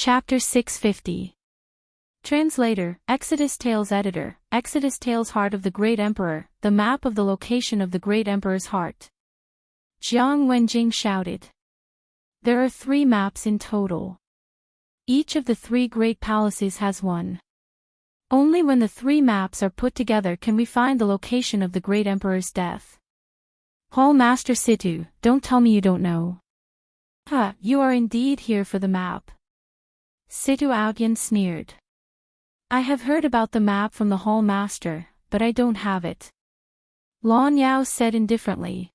Chapter 650. Translator, Exodus Tales Editor, Exodus Tales Heart of the Great Emperor, the map of the location of the Great Emperor's heart. Jiang Wenjing shouted. There are 3 maps in total. Each of the 3 great palaces has one. Only when the 3 maps are put together can we find the location of the Great Emperor's death. Hall Master Situ, don't tell me you don't know. You are indeed here for the map. Situ Outyan sneered. I have heard about the map from the Hall Master, but I don't have it. Lan Yao said indifferently.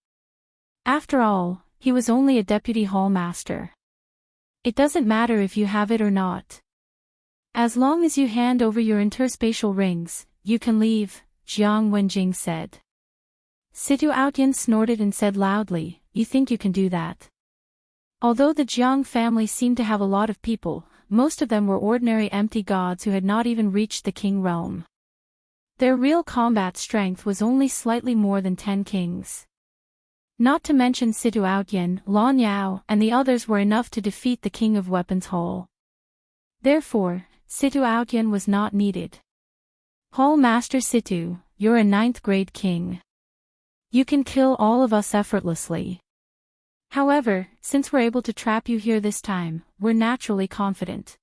After all, he was only a deputy Hall Master. It doesn't matter if you have it or not. As long as you hand over your interspatial rings, you can leave, Jiang Wenjing said. Situ Outyan snorted and said loudly, You think you can do that? Although the Jiang family seemed to have a lot of people, most of them were ordinary empty gods who had not even reached the king realm. Their real combat strength was only slightly more than 10 kings. Not to mention Situ Outyan, Lan Yao, and the others were enough to defeat the king of weapons Hall. Therefore, Situ Outyan was not needed. Hall Master Situ, you're a 9th grade king. You can kill all of us effortlessly. However, since we're able to trap you here this time, we're naturally confident.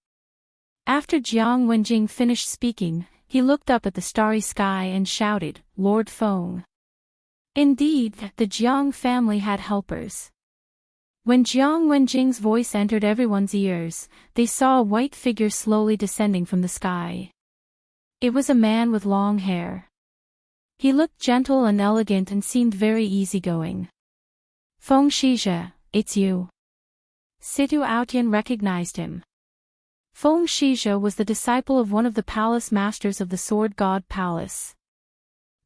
After Jiang Wenjing finished speaking, he looked up at the starry sky and shouted, Lord Feng. Indeed, the Jiang family had helpers. When Jiang Wenjing's voice entered everyone's ears, they saw a white figure slowly descending from the sky. It was a man with long hair. He looked gentle and elegant and seemed very easygoing. Feng Shizhe, it's you. Situ Outyan recognized him. Feng Shizhe was the disciple of one of the palace masters of the Sword God Palace.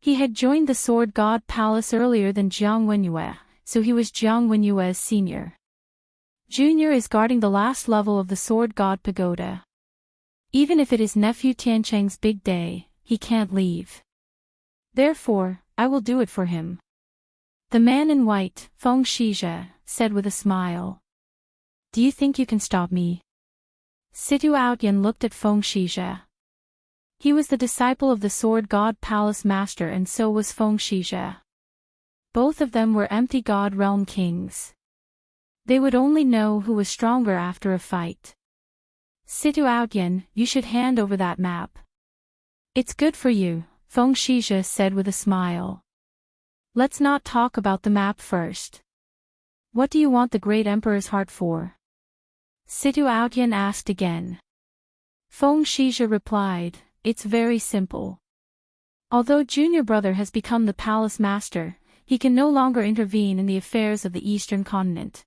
He had joined the Sword God Palace earlier than Jiang Wenyue, so he was Jiang Wenyue's senior. Junior is guarding the last level of the Sword God Pagoda. Even if it is nephew Tiancheng's big day, he can't leave. Therefore, I will do it for him. The man in white, Feng Shizhe, said with a smile. Do you think you can stop me? Situ Outyan looked at Feng Shizhe. He was the disciple of the Sword God Palace Master and so was Feng Shizhe. Both of them were empty God Realm kings. They would only know who was stronger after a fight. Situ Outyan, you should hand over that map. It's good for you, Feng Shizhe said with a smile. Let's not talk about the map first. What do you want the Great Emperor's heart for? Situ Outyan asked again. Feng Shizhe replied, It's very simple. Although Junior Brother has become the palace master, he can no longer intervene in the affairs of the Eastern continent.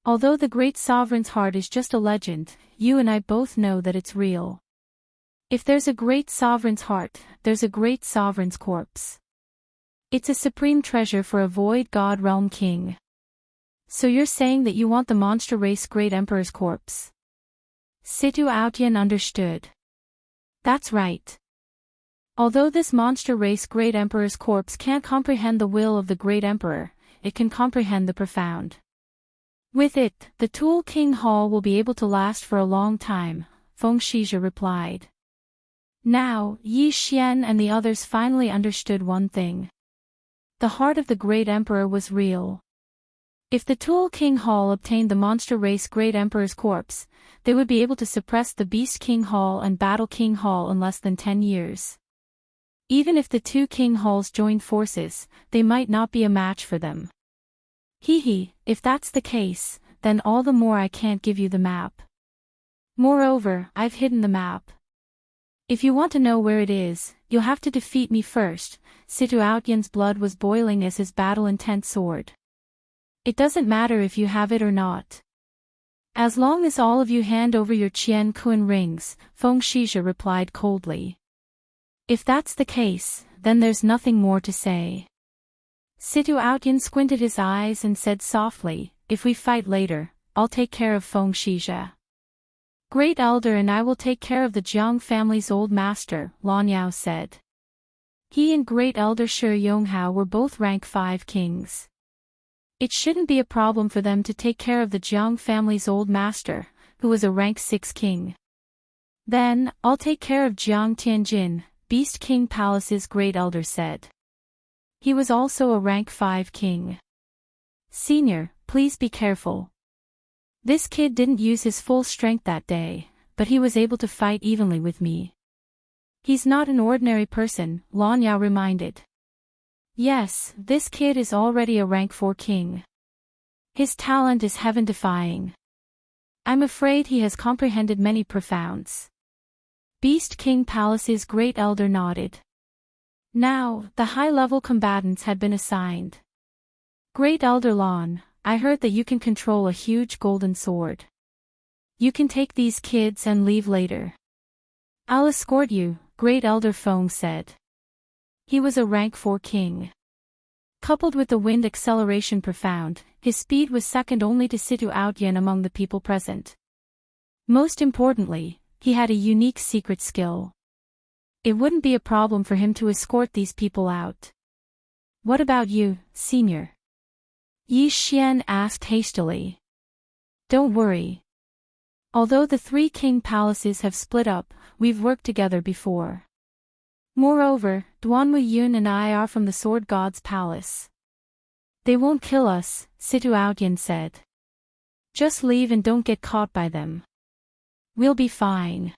Although the Great Sovereign's heart is just a legend, you and I both know that it's real. If there's a Great Sovereign's heart, there's a Great Sovereign's corpse. It's a supreme treasure for a Void God Realm king. So you're saying that you want the monster race Great Emperor's corpse? Situ Outyan understood. That's right. Although this monster race Great Emperor's corpse can't comprehend the will of the Great Emperor, it can comprehend the profound. With it, the Tool King Hall will be able to last for a long time, Feng Shizhe replied. Now, Yi Xian and the others finally understood one thing. The heart of the Great Emperor was real. If the Tool King Hall obtained the monster race Great Emperor's corpse, they would be able to suppress the Beast King Hall and Battle King Hall in less than 10 years. Even if the 2 King Halls joined forces, they might not be a match for them. If that's the case, then all the more I can't give you the map. Moreover, I've hidden the map. If you want to know where it is, you'll have to defeat me first. Situ Outyan's blood was boiling as his battle-intent soared. It doesn't matter if you have it or not. As long as all of you hand over your Qian Kun rings, Feng Shizhe replied coldly. If that's the case, then there's nothing more to say. Situ Outyan squinted his eyes and said softly, If we fight later, I'll take care of Feng Shizhe. Great Elder and I will take care of the Jiang family's old master, Lan Yao said. He and Great Elder Shi Yonghao were both rank 5 kings. It shouldn't be a problem for them to take care of the Jiang family's old master, who was a rank 6 king. Then, I'll take care of Jiang Tianjin, Beast King Palace's great elder said. He was also a rank 5 king. Senior, please be careful. This kid didn't use his full strength that day, but he was able to fight evenly with me. He's not an ordinary person, Lan Yao reminded. Yes, this kid is already a rank 4 king. His talent is heaven-defying. I'm afraid he has comprehended many profounds. Beast King Palace's great elder nodded. Now, the high-level combatants had been assigned. Great Elder Lan, I heard that you can control a huge golden sword. You can take these kids and leave later. I'll escort you, Great Elder Feng said. He was a rank 4 king. Coupled with the wind acceleration profound, his speed was second only to Situ Outyin among the people present. Most importantly, he had a unique secret skill. It wouldn't be a problem for him to escort these people out. What about you, senior? Yi Xian asked hastily. Don't worry. Although the 3 king palaces have split up, we've worked together before. Moreover, Duanmu Yun and I are from the Sword God's palace. They won't kill us, Situ Outyin said. Just leave and don't get caught by them. We'll be fine.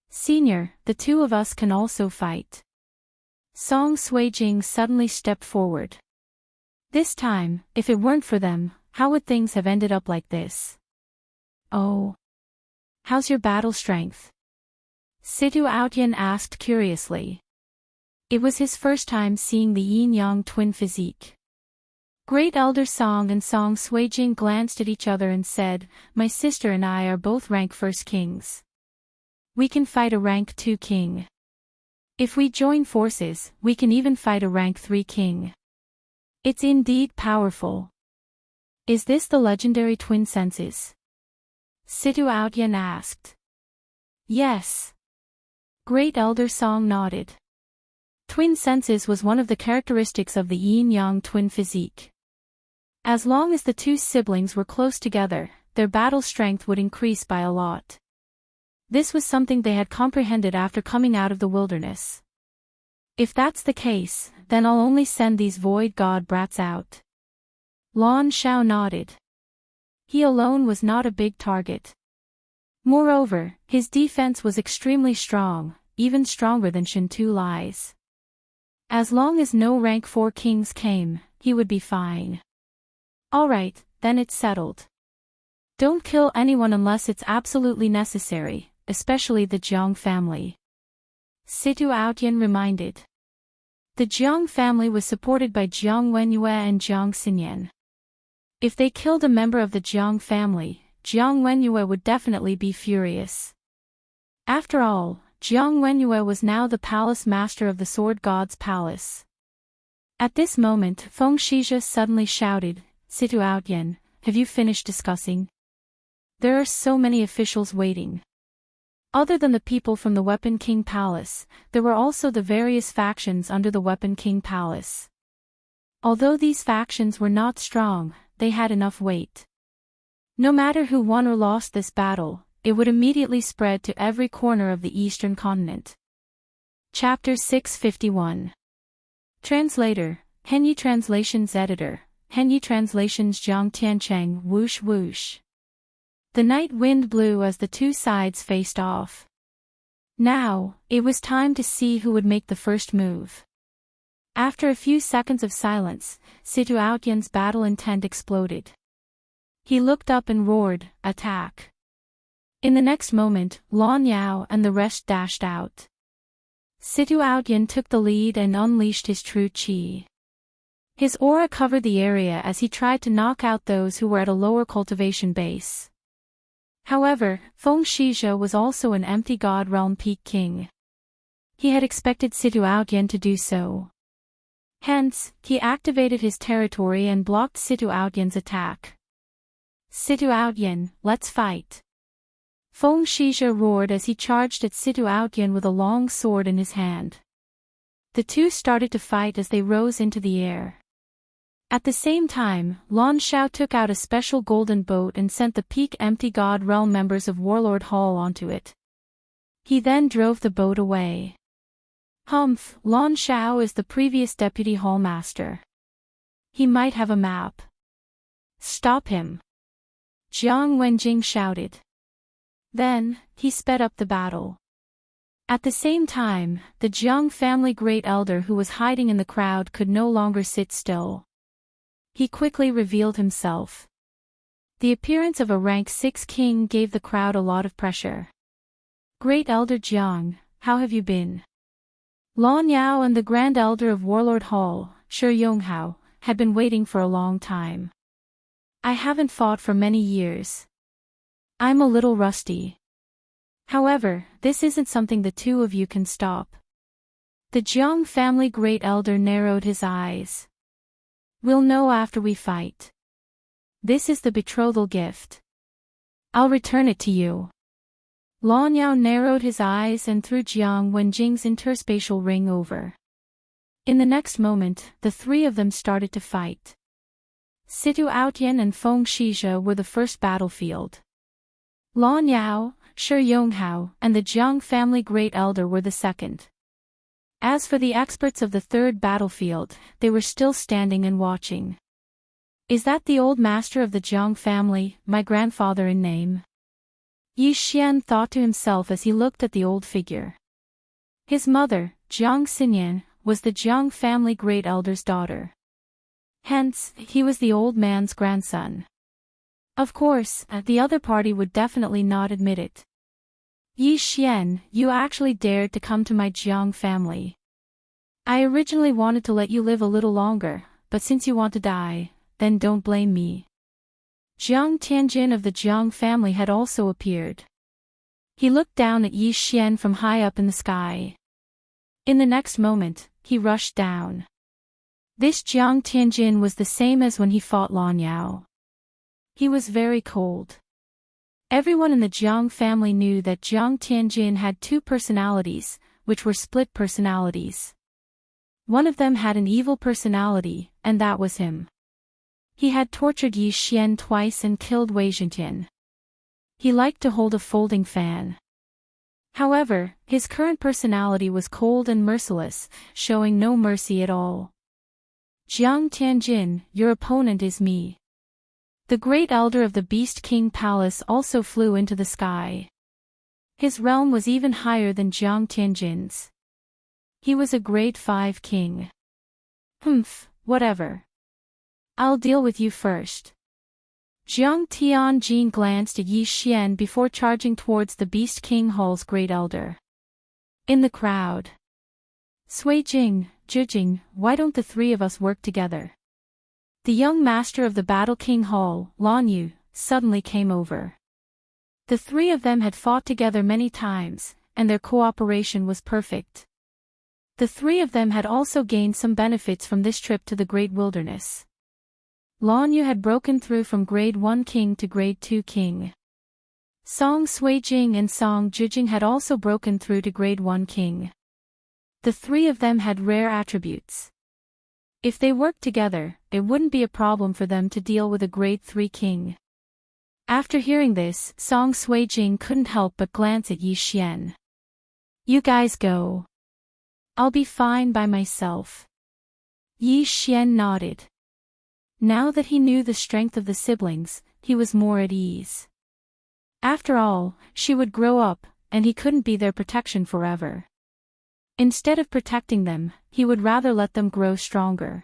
Senior, the 2 of us can also fight. Song Suijing suddenly stepped forward. This time, if it weren't for them, how would things have ended up like this? Oh. How's your battle strength? Situ Outyin asked curiously. It was his first time seeing the yin-yang twin physique. Great Elder Song and Song Suijing glanced at each other and said, My sister and I are both rank 1 kings. We can fight a rank 2 king. If we join forces, we can even fight a rank 3 king. It's indeed powerful. Is this the legendary twin senses? Situ Outyin asked. Yes. Great Elder Song nodded. Twin senses was one of the characteristics of the yin-yang twin physique. As long as the 2 siblings were close together, their battle strength would increase by a lot. This was something they had comprehended after coming out of the wilderness. If that's the case, then I'll only send these void god brats out. Lan Shao nodded. He alone was not a big target. Moreover, his defense was extremely strong, even stronger than Shintu Lai's. As long as no rank 4 kings came, he would be fine. Alright, then it's settled. Don't kill anyone unless it's absolutely necessary, especially the Jiang family. Situ Outyin reminded. The Jiang family was supported by Jiang Wenyue and Jiang Xinyan. If they killed a member of the Jiang family, Jiang Wenyue would definitely be furious. After all, Jiang Wenyue was now the palace master of the Sword God's palace. At this moment Feng Shizhe suddenly shouted, Situ Outyin, have you finished discussing? There are so many officials waiting. Other than the people from the Weapon King Palace, there were also the various factions under the Weapon King Palace. Although these factions were not strong, they had enough weight. No matter who won or lost this battle, it would immediately spread to every corner of the eastern continent. Chapter 651. Translator, Henyi Translations Editor, Henyi Translations Jiang Tiancheng Whoosh Whoosh. The night wind blew as the 2 sides faced off. Now, it was time to see who would make the first move. After a few seconds of silence, Situ Outyin's battle intent exploded. He looked up and roared, Attack! In the next moment, Lan Yao and the rest dashed out. Situ Outyin took the lead and unleashed his true chi. His aura covered the area as he tried to knock out those who were at a lower cultivation base. However, Feng Shizhe was also an empty god realm peak king. He had expected Situ Outyin to do so. Hence, he activated his territory and blocked Situ Outyin's attack. Situ Outyin, let's fight! Feng Shizhe roared as he charged at Situ Outyin with a long sword in his hand. The 2 started to fight as they rose into the air. At the same time, Lan Shao took out a special golden boat and sent the peak empty God Realm members of Warlord Hall onto it. He then drove the boat away. Humph, Lan Shao is the previous deputy hallmaster. He might have a map. Stop him! Jiang Wenjing shouted. Then, he sped up the battle. At the same time, the Jiang family great elder who was hiding in the crowd could no longer sit still. He quickly revealed himself. The appearance of a rank 6 king gave the crowd a lot of pressure. Great Elder Jiang, how have you been? Lan Yao and the Grand Elder of Warlord Hall, Shi Yonghao, had been waiting for a long time. I haven't fought for many years. I'm a little rusty. However, this isn't something the two of you can stop. The Jiang family great elder narrowed his eyes. We'll know after we fight. This is the betrothal gift. I'll return it to you. Lan Yao narrowed his eyes and threw Jiang Wenjing's interspatial ring over. In the next moment, the three of them started to fight. Situ Outyan and Feng Shizhe were the first battlefield. Lan Yao, Shi Yonghao, and the Jiang family great elder were the second. As for the experts of the third battlefield, they were still standing and watching. Is that the old master of the Jiang family, my grandfather in name? Yi Xian thought to himself as he looked at the old figure. His mother, Jiang Xinyan, was the Jiang family great elder's daughter. Hence, he was the old man's grandson. Of course, the other party would definitely not admit it. Yi Xian, you actually dared to come to my Jiang family. I originally wanted to let you live a little longer, but since you want to die, then don't blame me. Jiang Tianjin of the Jiang family had also appeared. He looked down at Yi Xian from high up in the sky. In the next moment, he rushed down. This Jiang Tianjin was the same as when he fought Lan Yao. He was very cold. Everyone in the Jiang family knew that Jiang Tianjin had two personalities, which were split personalities. One of them had an evil personality, and that was him. He had tortured Yi Xian twice and killed Wei Zhentian. He liked to hold a folding fan. However, his current personality was cold and merciless, showing no mercy at all. Jiang Tianjin, your opponent is me. The great elder of the Beast King Palace also flew into the sky. His realm was even higher than Jiang Tianjin's. He was a grade 5 king. Humph, whatever. I'll deal with you first. Jiang Tianjin glanced at Yi Xian before charging towards the Beast King Hall's great elder. In the crowd. Sui Jing, Zhijing, why don't the three of us work together? The young master of the Battle King Hall, Lan Yu, suddenly came over. The three of them had fought together many times, and their cooperation was perfect. The three of them had also gained some benefits from this trip to the Great Wilderness. Lan Yu had broken through from Grade 1 King to Grade 2 King. Song Suijing and Song Zhijing had also broken through to Grade 1 King. The three of them had rare attributes. If they worked together, it wouldn't be a problem for them to deal with a Grade 3 King. After hearing this, Song Suijing couldn't help but glance at Yi Xian. You guys go. I'll be fine by myself. Yi Xian nodded. Now that he knew the strength of the siblings, he was more at ease. After all, she would grow up, and he couldn't be their protection forever. Instead of protecting them, he would rather let them grow stronger.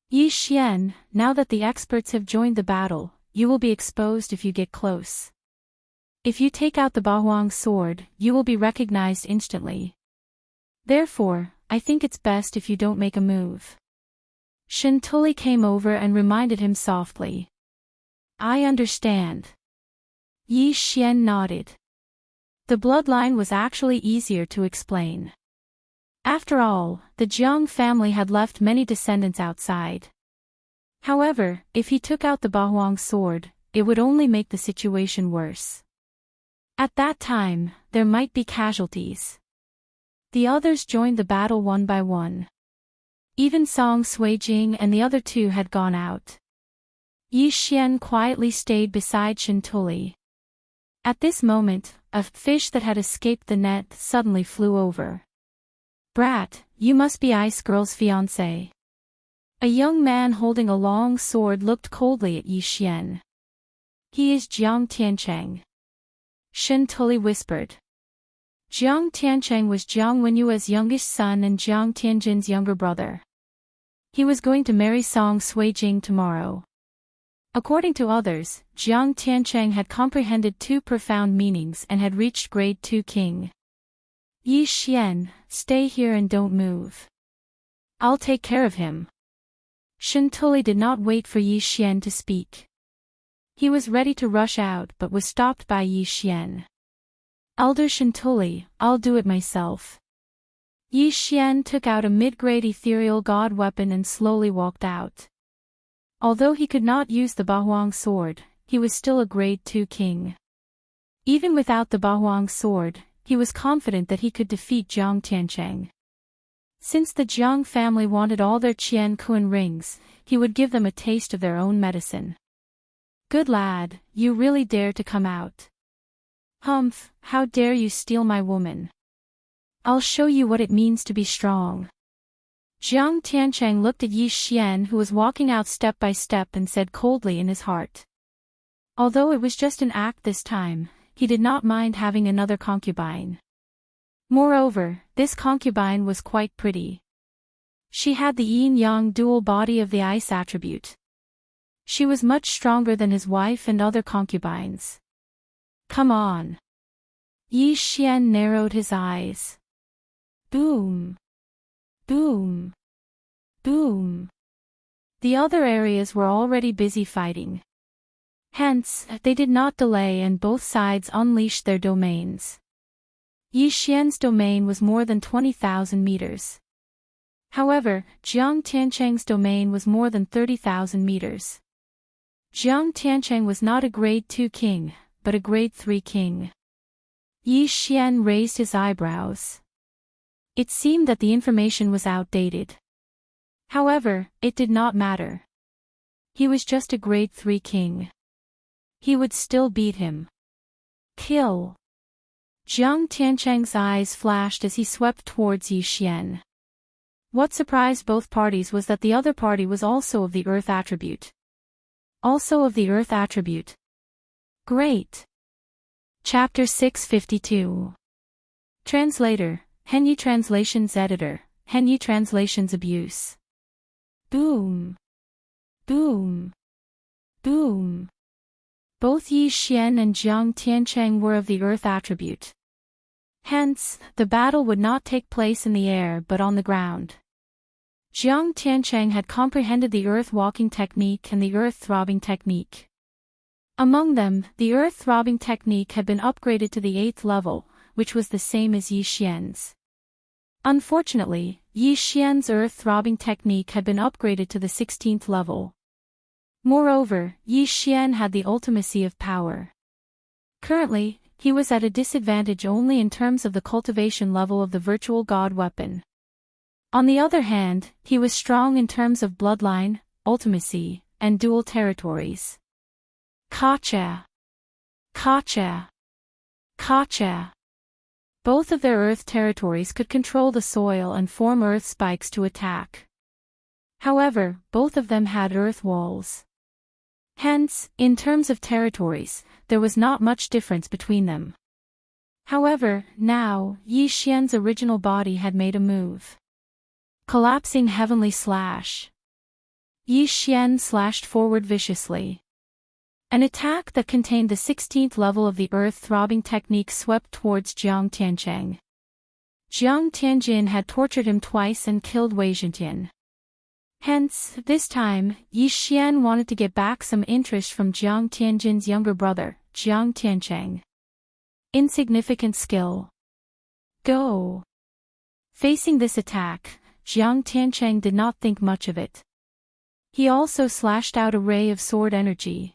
Yi Xian, now that the experts have joined the battle, you will be exposed if you get close. If you take out the Bahuang sword, you will be recognized instantly. Therefore, I think it's best if you don't make a move. Shen Tuli came over and reminded him softly. I understand. Yi Xian nodded. The bloodline was actually easier to explain. After all, the Jiang family had left many descendants outside. However, if he took out the Bahuang sword, it would only make the situation worse. At that time, there might be casualties. The others joined the battle one by one. Even Song Sui-jing and the other two had gone out. Yi Xian quietly stayed beside Shantuli. At this moment, a fish that had escaped the net suddenly flew over. "Brat, you must be Ice Girl's fiancé." A young man holding a long sword looked coldly at Yi Xian. "He is Jiang Tiancheng," Shantuli whispered. Jiang Tiancheng was Jiang Wenyue's youngest son and Jiang Tianjin's younger brother. He was going to marry Song Sui-jing tomorrow. According to others, Jiang Tiancheng had comprehended two profound meanings and had reached grade 2 king. "Yi Xian, stay here and don't move. I'll take care of him." Shantuli did not wait for Yi Xian to speak. He was ready to rush out but was stopped by Yi Xian. "Elder Shantuli, I'll do it myself." Yi Xian took out a mid-grade ethereal god weapon and slowly walked out. Although he could not use the Bahuang sword, he was still a grade 2 king. Even without the Bahuang sword, he was confident that he could defeat Jiang Tiancheng. Since the Jiang family wanted all their Qian Kun rings, he would give them a taste of their own medicine. "Good lad, you really dare to come out. Humph, how dare you steal my woman? I'll show you what it means to be strong." Jiang Tiancheng looked at Yi Xian, who was walking out step by step, and said coldly in his heart. Although it was just an act this time, he did not mind having another concubine. Moreover, this concubine was quite pretty. She had the yin-yang dual body of the ice attribute. She was much stronger than his wife and other concubines. "Come on." Yi Xian narrowed his eyes. Boom. Boom. Boom. The other areas were already busy fighting. Hence, they did not delay and both sides unleashed their domains. Yi Xian's domain was more than 20,000 meters. However, Jiang Tiancheng's domain was more than 30,000 meters. Jiang Tiancheng was not a grade 2 king, but a grade 3 king. Yi Xian raised his eyebrows. It seemed that the information was outdated. However, it did not matter. He was just a grade 3 king. He would still beat him. Kill. Jiang Tiancheng's eyes flashed as he swept towards Yi Xian. What surprised both parties was that the other party was also of the earth attribute. Also of the earth attribute. Great. Chapter 652. Translator, Henyi Translations Editor, Henyi Translations Abuse. Boom. Boom. Boom. Both Yi Xian and Jiang Tiancheng were of the earth attribute. Hence, the battle would not take place in the air but on the ground. Jiang Tiancheng had comprehended the earth-walking technique and the earth-throbbing technique. Among them, the earth-throbbing technique had been upgraded to the 8th level, which was the same as Yi Xian's. Unfortunately, Yi Xian's earth-throbbing technique had been upgraded to the 16th level. Moreover, Yi Xian had the ultimacy of power. Currently, he was at a disadvantage only in terms of the cultivation level of the virtual god weapon. On the other hand, he was strong in terms of bloodline, ultimacy, and dual territories. Kacha! Kacha! Kacha! Both of their earth territories could control the soil and form earth spikes to attack. However, both of them had earth walls. Hence, in terms of territories, there was not much difference between them. However, now, Yi Xian's original body had made a move. Collapsing heavenly slash. Yi Xian slashed forward viciously. An attack that contained the 16th level of the earth-throbbing technique swept towards Jiang Tiancheng. Jiang Tianjin had tortured him twice and killed Wei Zhentian. Hence, this time, Yi Xian wanted to get back some interest from Jiang Tianjin's younger brother, Jiang Tiancheng. Insignificant skill. Go. Facing this attack, Jiang Tiancheng did not think much of it. He also slashed out a ray of sword energy.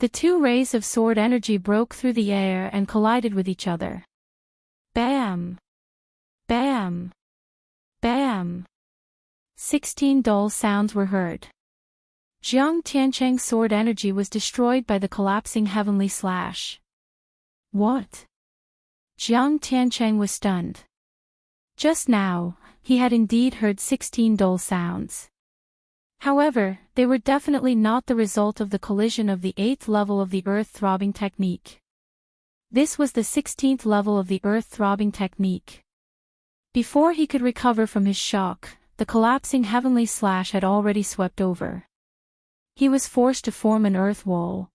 The two rays of sword energy broke through the air and collided with each other. Bam! Bam! Bam! 16 dull sounds were heard. Jiang Tiancheng's sword energy was destroyed by the collapsing heavenly slash. What? Jiang Tiancheng was stunned. Just now, he had indeed heard 16 dull sounds. However, they were definitely not the result of the collision of the 8th level of the earth-throbbing technique. This was the 16th level of the earth-throbbing technique. Before he could recover from his shock, the collapsing heavenly slash had already swept over. He was forced to form an earth wall.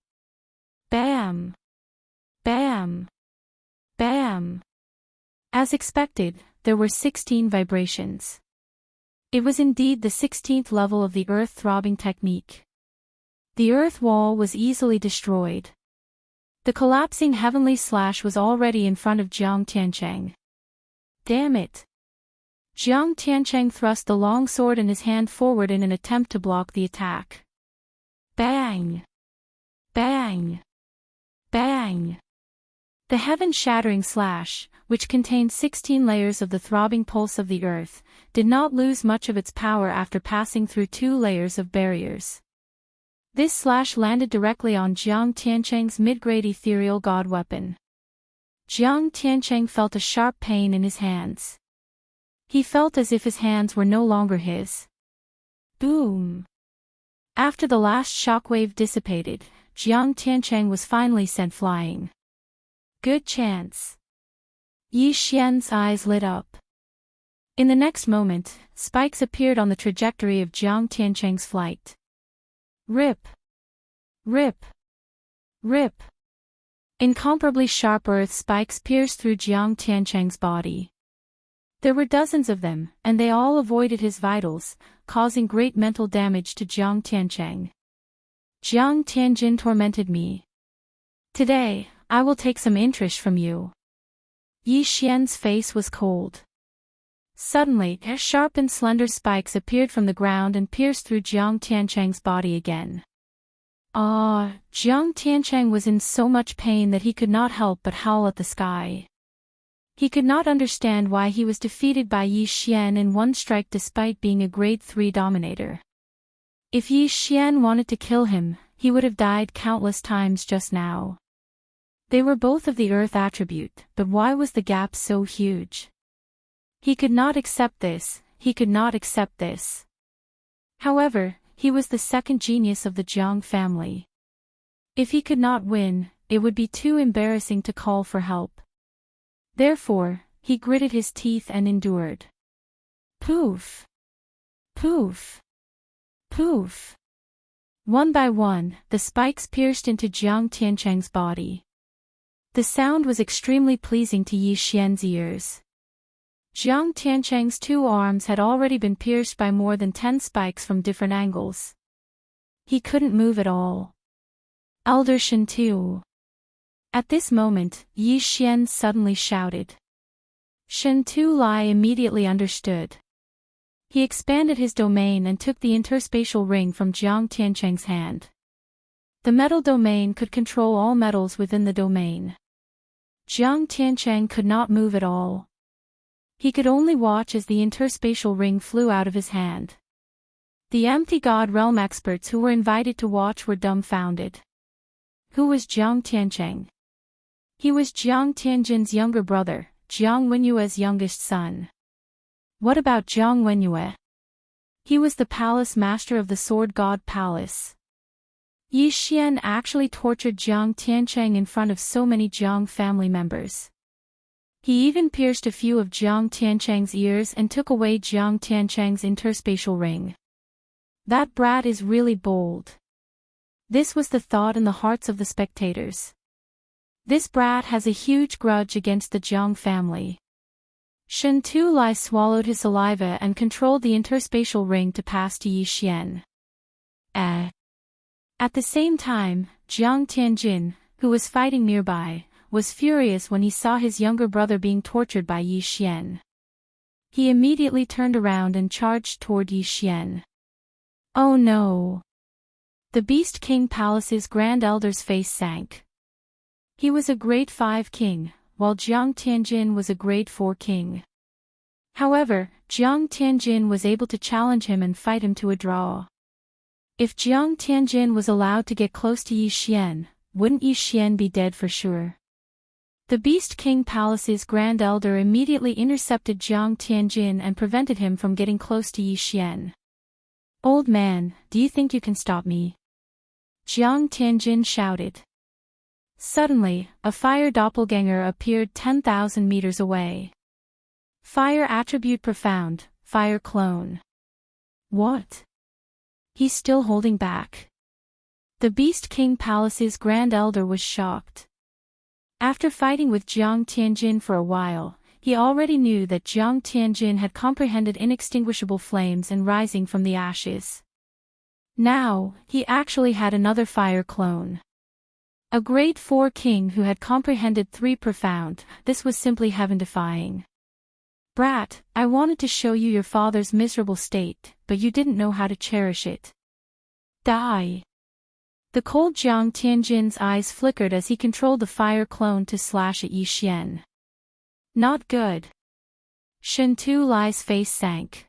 Bam! Bam! Bam! As expected, there were 16 vibrations. It was indeed the 16th level of the earth-throbbing technique. The earth wall was easily destroyed. The collapsing heavenly slash was already in front of Jiang Tiancheng. Damn it! Jiang Tiancheng thrust the long sword in his hand forward in an attempt to block the attack. Bang! Bang! Bang! The heaven-shattering slash, which contained 16 layers of the throbbing pulse of the earth, did not lose much of its power after passing through 2 layers of barriers. This slash landed directly on Jiang Tiancheng's mid-grade ethereal god weapon. Jiang Tiancheng felt a sharp pain in his hands. He felt as if his hands were no longer his. Boom! After the last shockwave dissipated, Jiang Tiancheng was finally sent flying. Good chance. Yi Xian's eyes lit up. In the next moment, spikes appeared on the trajectory of Jiang Tiancheng's flight. Rip! Rip! Rip! Incomparably sharp earth spikes pierced through Jiang Tiancheng's body. There were dozens of them, and they all avoided his vitals, causing great mental damage to Jiang Tiancheng. Jiang Tianjin tormented me. Today, I will take some enrich from you. Yi Xian's face was cold. Suddenly, sharp and slender spikes appeared from the ground and pierced through Jiang Tiancheng's body again. Jiang Tiancheng was in so much pain that he could not help but howl at the sky. He could not understand why he was defeated by Yi Xian in one strike despite being a grade 3 dominator. If Yi Xian wanted to kill him, he would have died countless times just now. They were both of the earth attribute, but why was the gap so huge? He could not accept this, he could not accept this. However, he was the second genius of the Jiang family. If he could not win, it would be too embarrassing to call for help. Therefore, he gritted his teeth and endured. Poof! Poof! Poof! One by one, the spikes pierced into Jiang Tiancheng's body. The sound was extremely pleasing to Yi Xian's ears. Jiang Tiancheng's 2 arms had already been pierced by more than 10 spikes from different angles. He couldn't move at all. Elder Shen Tu. At this moment, Yi Xian suddenly shouted. Shen Tu Lai immediately understood. He expanded his domain and took the interspatial ring from Jiang Tiancheng's hand. The metal domain could control all metals within the domain. Jiang Tiancheng could not move at all. He could only watch as the interspatial ring flew out of his hand. The empty God Realm experts who were invited to watch were dumbfounded. Who was Jiang Tiancheng? He was Jiang Tianjin's younger brother, Jiang Wenyue's youngest son. What about Jiang Wenyue? He was the palace master of the Sword God Palace. Yi Xian actually tortured Jiang Tiancheng in front of so many Jiang family members. He even pierced a few of Jiang Tiancheng's ears and took away Jiang Tiancheng's interspatial ring. That brat is really bold. This was the thought in the hearts of the spectators. This brat has a huge grudge against the Jiang family. Shen Tu Lai swallowed his saliva and controlled the interspatial ring to pass to Yi Xian. At the same time, Jiang Tianjin, who was fighting nearby, was furious when he saw his younger brother being tortured by Yi Xian. He immediately turned around and charged toward Yi Xian. Oh no! The Beast King Palace's Grand Elder's face sank. He was a grade 5 king, while Jiang Tianjin was a grade 4 king. However, Jiang Tianjin was able to challenge him and fight him to a draw. If Jiang Tianjin was allowed to get close to Yi Xian, wouldn't Yi Xian be dead for sure? The Beast King Palace's Grand Elder immediately intercepted Jiang Tianjin and prevented him from getting close to Yi Xian. "Old man, do you think you can stop me?" Jiang Tianjin shouted. Suddenly, a fire doppelganger appeared 10,000 meters away. Fire attribute profound, fire clone. What? He's still holding back. The Beast King Palace's Grand Elder was shocked. After fighting with Jiang Tianjin for a while, he already knew that Jiang Tianjin had comprehended inextinguishable flames and rising from the ashes. Now, he actually had another fire clone. A Grade 4 king who had comprehended 3 profound. This was simply heaven-defying. "Brat, I wanted to show you your father's miserable state, but you didn't know how to cherish it. Die." The cold Jiang Tianjin's eyes flickered as he controlled the fire clone to slash at Yi Xian. Not good. Shen Tulai's face sank.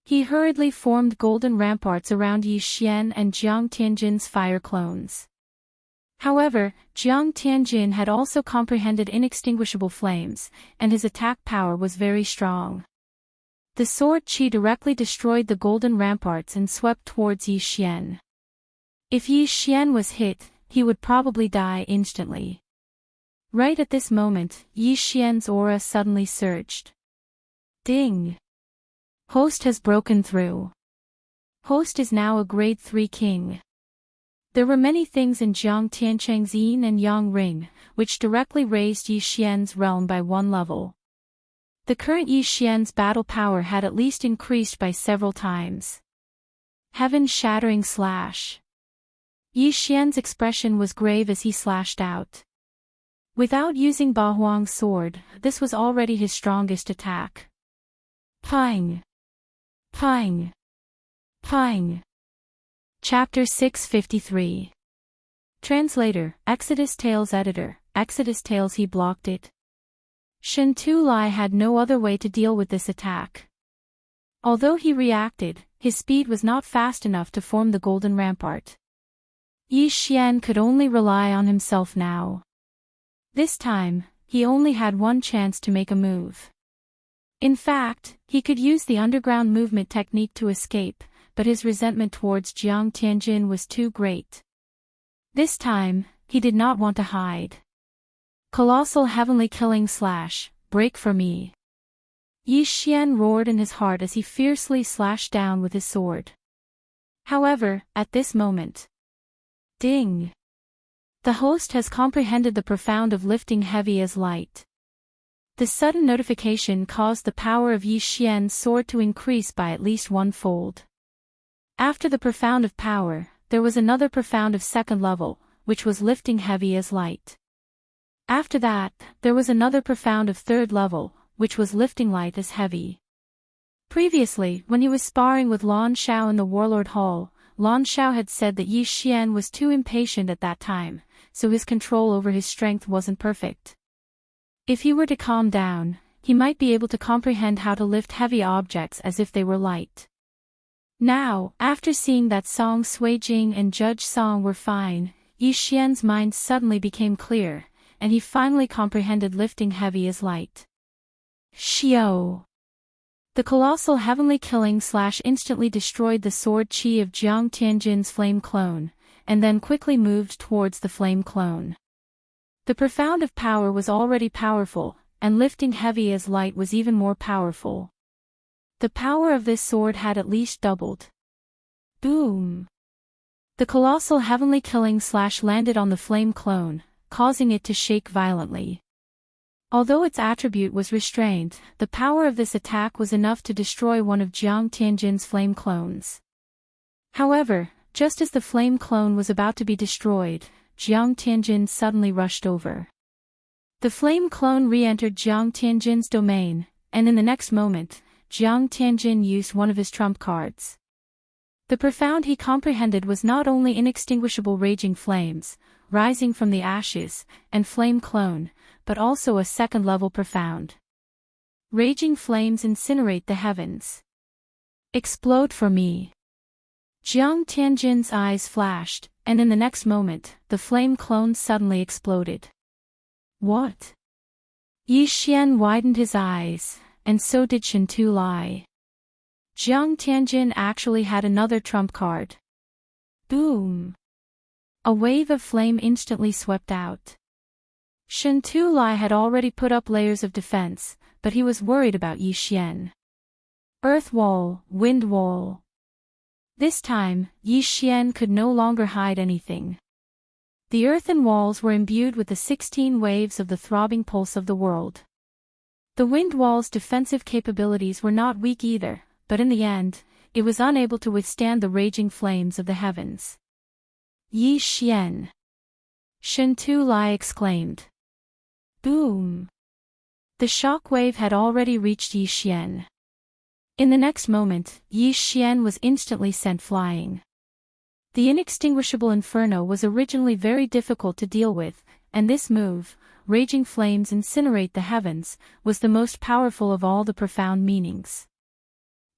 He hurriedly formed golden ramparts around Yi Xian and Jiang Tianjin's fire clones. However, Jiang Tianjin had also comprehended inextinguishable flames, and his attack power was very strong. The sword Qi directly destroyed the golden ramparts and swept towards Yi Xian. If Yi Xian was hit, he would probably die instantly. Right at this moment, Yi Xian's aura suddenly surged. Ding! Host has broken through. Host is now a Grade 3 king. There were many things in Jiang Tiancheng's Yin and Yang Ring, which directly raised Yi Xian's realm by 1 level. The current Yi Xian's battle power had at least increased by several times. Heaven-shattering slash. Yi Xian's expression was grave as he slashed out. Without using Ba Huang's sword, this was already his strongest attack. Pang! Pang! Pang! Chapter 653. Translator, Exodus Tales Editor, Exodus Tales. He blocked it. Shen Tulai had no other way to deal with this attack. Although he reacted, his speed was not fast enough to form the golden rampart. Yi Xian could only rely on himself now. This time, he only had one chance to make a move. In fact, he could use the underground movement technique to escape, but his resentment towards Jiang Tianjin was too great. This time, he did not want to hide. Colossal heavenly killing slash, break for me. Yi Xian roared in his heart as he fiercely slashed down with his sword. However, at this moment. Ding! The host has comprehended the profound of lifting heavy as light. The sudden notification caused the power of Yi Xian's sword to increase by at least 1-fold. After the profound of power, there was another profound of 2nd level, which was lifting heavy as light. After that, there was another profound of 3rd level, which was lifting light as heavy. Previously, when he was sparring with Lan Shao in the Warlord Hall, Lan Shao had said that Yi Xian was too impatient at that time, so his control over his strength wasn't perfect. If he were to calm down, he might be able to comprehend how to lift heavy objects as if they were light. Now, after seeing that Song Sui Jing and Judge Song were fine, Yi Xian's mind suddenly became clear, and he finally comprehended lifting heavy as light. Xiao! The colossal heavenly killing slash instantly destroyed the sword Qi of Jiang Tianjin's flame clone, and then quickly moved towards the flame clone. The profound of power was already powerful, and lifting heavy as light was even more powerful. The power of this sword had at least doubled. Boom! The colossal heavenly killing slash landed on the flame clone, causing it to shake violently. Although its attribute was restrained, the power of this attack was enough to destroy one of Jiang Tianjin's flame clones. However, just as the flame clone was about to be destroyed, Jiang Tianjin suddenly rushed over. The flame clone re-entered Jiang Tianjin's domain, and in the next moment, Jiang Tianjin used one of his trump cards. The profound he comprehended was not only inextinguishable raging flames, rising from the ashes, and flame clone, but also a 2nd level profound. Raging flames incinerate the heavens. Explode for me. Jiang Tianjin's eyes flashed, and in the next moment, the flame clones suddenly exploded. What? Yi Xian widened his eyes, and so did Shen Tu Lai. Jiang Tianjin actually had another trump card. Boom! A wave of flame instantly swept out. Shen Tu Lai had already put up layers of defense, but he was worried about Yi Xian. Earth wall, wind wall. This time, Yi Xian could no longer hide anything. The earthen walls were imbued with the 16 waves of the throbbing pulse of the world. The wind wall's defensive capabilities were not weak either, but in the end, it was unable to withstand the raging flames of the heavens. Yi Xian! Shen Tu Lai exclaimed. Boom! The shock wave had already reached Yi Xian. In the next moment, Yi Xian was instantly sent flying. The inextinguishable inferno was originally very difficult to deal with, and this move, raging flames incinerate the heavens, was the most powerful of all the profound meanings.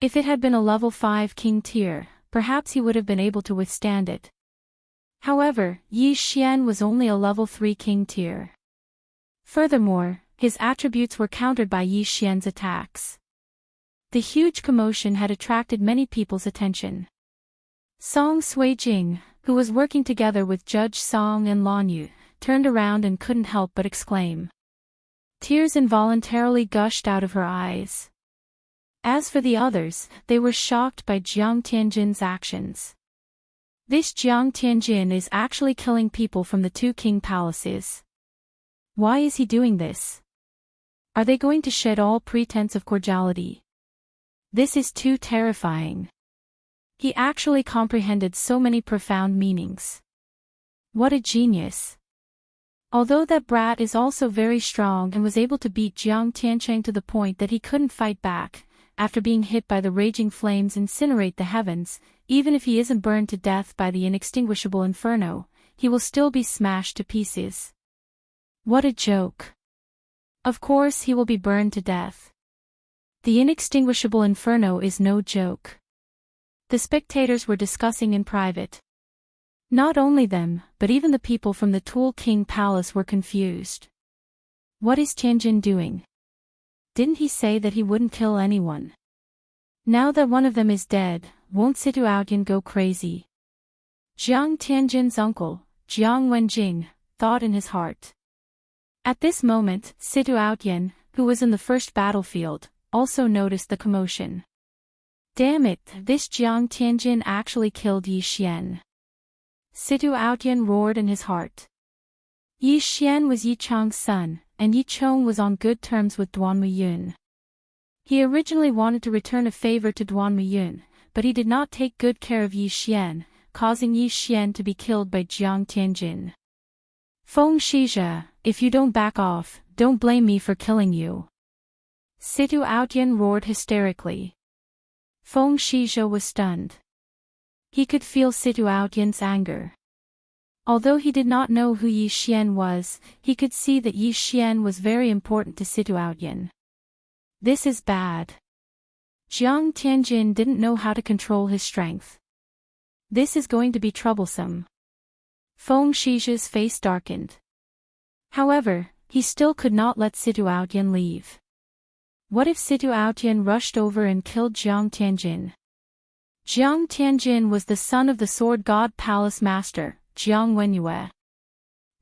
If it had been a level 5 king tier, perhaps he would have been able to withstand it. However, Yi Xian was only a level 3 king tier. Furthermore, his attributes were countered by Yi Xian's attacks. The huge commotion had attracted many people's attention. Song Suijing, who was working together with Judge Song and Lan Yu, turned around and couldn't help but exclaim. Tears involuntarily gushed out of her eyes. As for the others, they were shocked by Jiang Tianjin's actions. This Jiang Tianjin is actually killing people from the 2 king palaces. Why is he doing this? Are they going to shed all pretense of cordiality? This is too terrifying. He actually comprehended so many profound meanings. What a genius. Although that brat is also very strong and was able to beat Jiang Tiancheng to the point that he couldn't fight back, after being hit by the raging flames incinerate the heavens, even if he isn't burned to death by the inextinguishable inferno, he will still be smashed to pieces. What a joke. Of course he will be burned to death. The inextinguishable inferno is no joke. The spectators were discussing in private. Not only them, but even the people from the Tool King Palace were confused. What is Tianjin doing? Didn't he say that he wouldn't kill anyone? Now that one of them is dead, won't Situ Outyan go crazy? Jiang Tianjin's uncle, Jiang Wenjing, thought in his heart. At this moment, Situ Outyan, who was in the first battlefield, also noticed the commotion. Damn it, this Jiang Tianjin actually killed Yi Xian. Situ Outyan roared in his heart. Yi Xian was Yi Chang's son, and Yi Chong was on good terms with Duan Muyun. He originally wanted to return a favor to Duan Muyun, but he did not take good care of Yi Xian, causing Yi Xian to be killed by Jiang Tianjin. Feng Shizhe, if you don't back off, don't blame me for killing you. Situ Outyan roared hysterically. Feng Shizhe was stunned. He could feel Situ Outyan's anger. Although he did not know who Yi Xian was, he could see that Yi Xian was very important to Situ Outyan. This is bad. Jiang Tianjin didn't know how to control his strength. This is going to be troublesome. Feng Shizhe's face darkened. However, he still could not let Situ Outyan leave. What if Situ Outyan rushed over and killed Jiang Tianjin? Jiang Tianjin was the son of the Sword God Palace Master, Jiang Wenyue.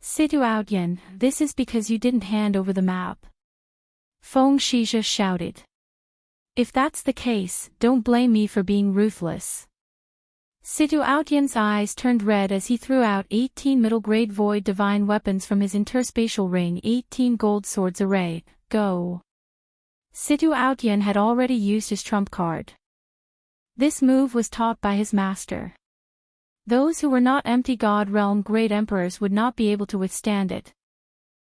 Situ Outyan, this is because you didn't hand over the map. Feng Shizhe shouted. If that's the case, don't blame me for being ruthless. Situ Outyan's eyes turned red as he threw out 18 middle-grade void divine weapons from his interspatial ring. 18 gold swords array, go. Situ Outyan had already used his trump card. This move was taught by his master. Those who were not empty God Realm Great Emperors would not be able to withstand it.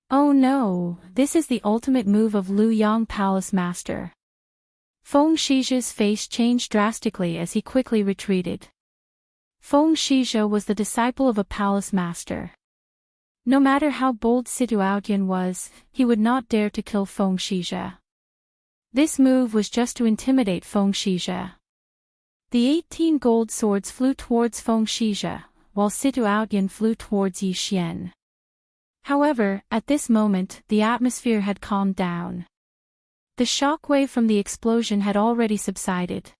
Oh no, this is the ultimate move of Lu Yang Palace Master. Feng Shizhe's face changed drastically as he quickly retreated. Feng Shizhe was the disciple of a palace master. No matter how bold Situ Outyan was, he would not dare to kill Feng Shizhe. This move was just to intimidate Feng Shizhe. The 18 gold swords flew towards Feng Shizhe, while Situ Outyan flew towards Yi Xian. However, at this moment, the atmosphere had calmed down. The shockwave from the explosion had already subsided.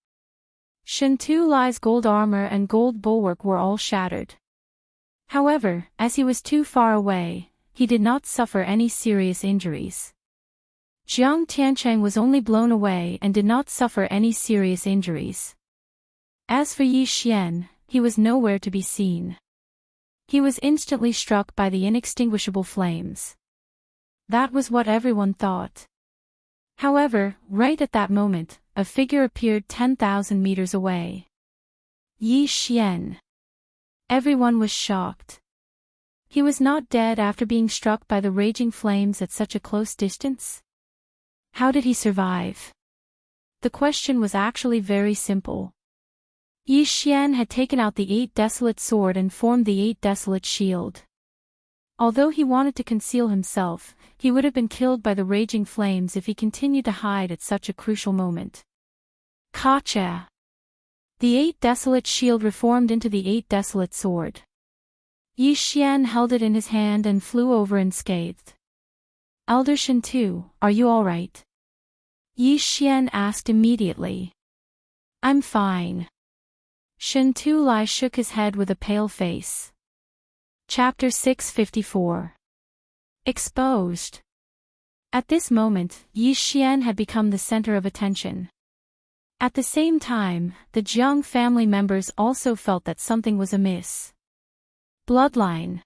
Shen Tulai's gold armor and gold bulwark were all shattered. However, as he was too far away, he did not suffer any serious injuries. Jiang Tiancheng was only blown away and did not suffer any serious injuries. As for Yi Xian, he was nowhere to be seen. He was instantly struck by the inextinguishable flames. That was what everyone thought. However, right at that moment, a figure appeared 10,000 meters away. Yi Xian. Everyone was shocked. He was not dead after being struck by the raging flames at such a close distance? How did he survive? The question was actually very simple. Yi Xian had taken out the 8 desolate sword and formed the 8 desolate shield. Although he wanted to conceal himself, he would have been killed by the raging flames if he continued to hide at such a crucial moment. Gotcha! The 8 desolate shield reformed into the 8 desolate sword. Yi Xian held it in his hand and flew over unscathed. Elder Shen Tu, are you alright? Yi Xian asked immediately. I'm fine. Shen Tulai shook his head with a pale face. Chapter 654. Exposed. At this moment, Yi Xian had become the center of attention. At the same time, the Jiang family members also felt that something was amiss. Bloodline.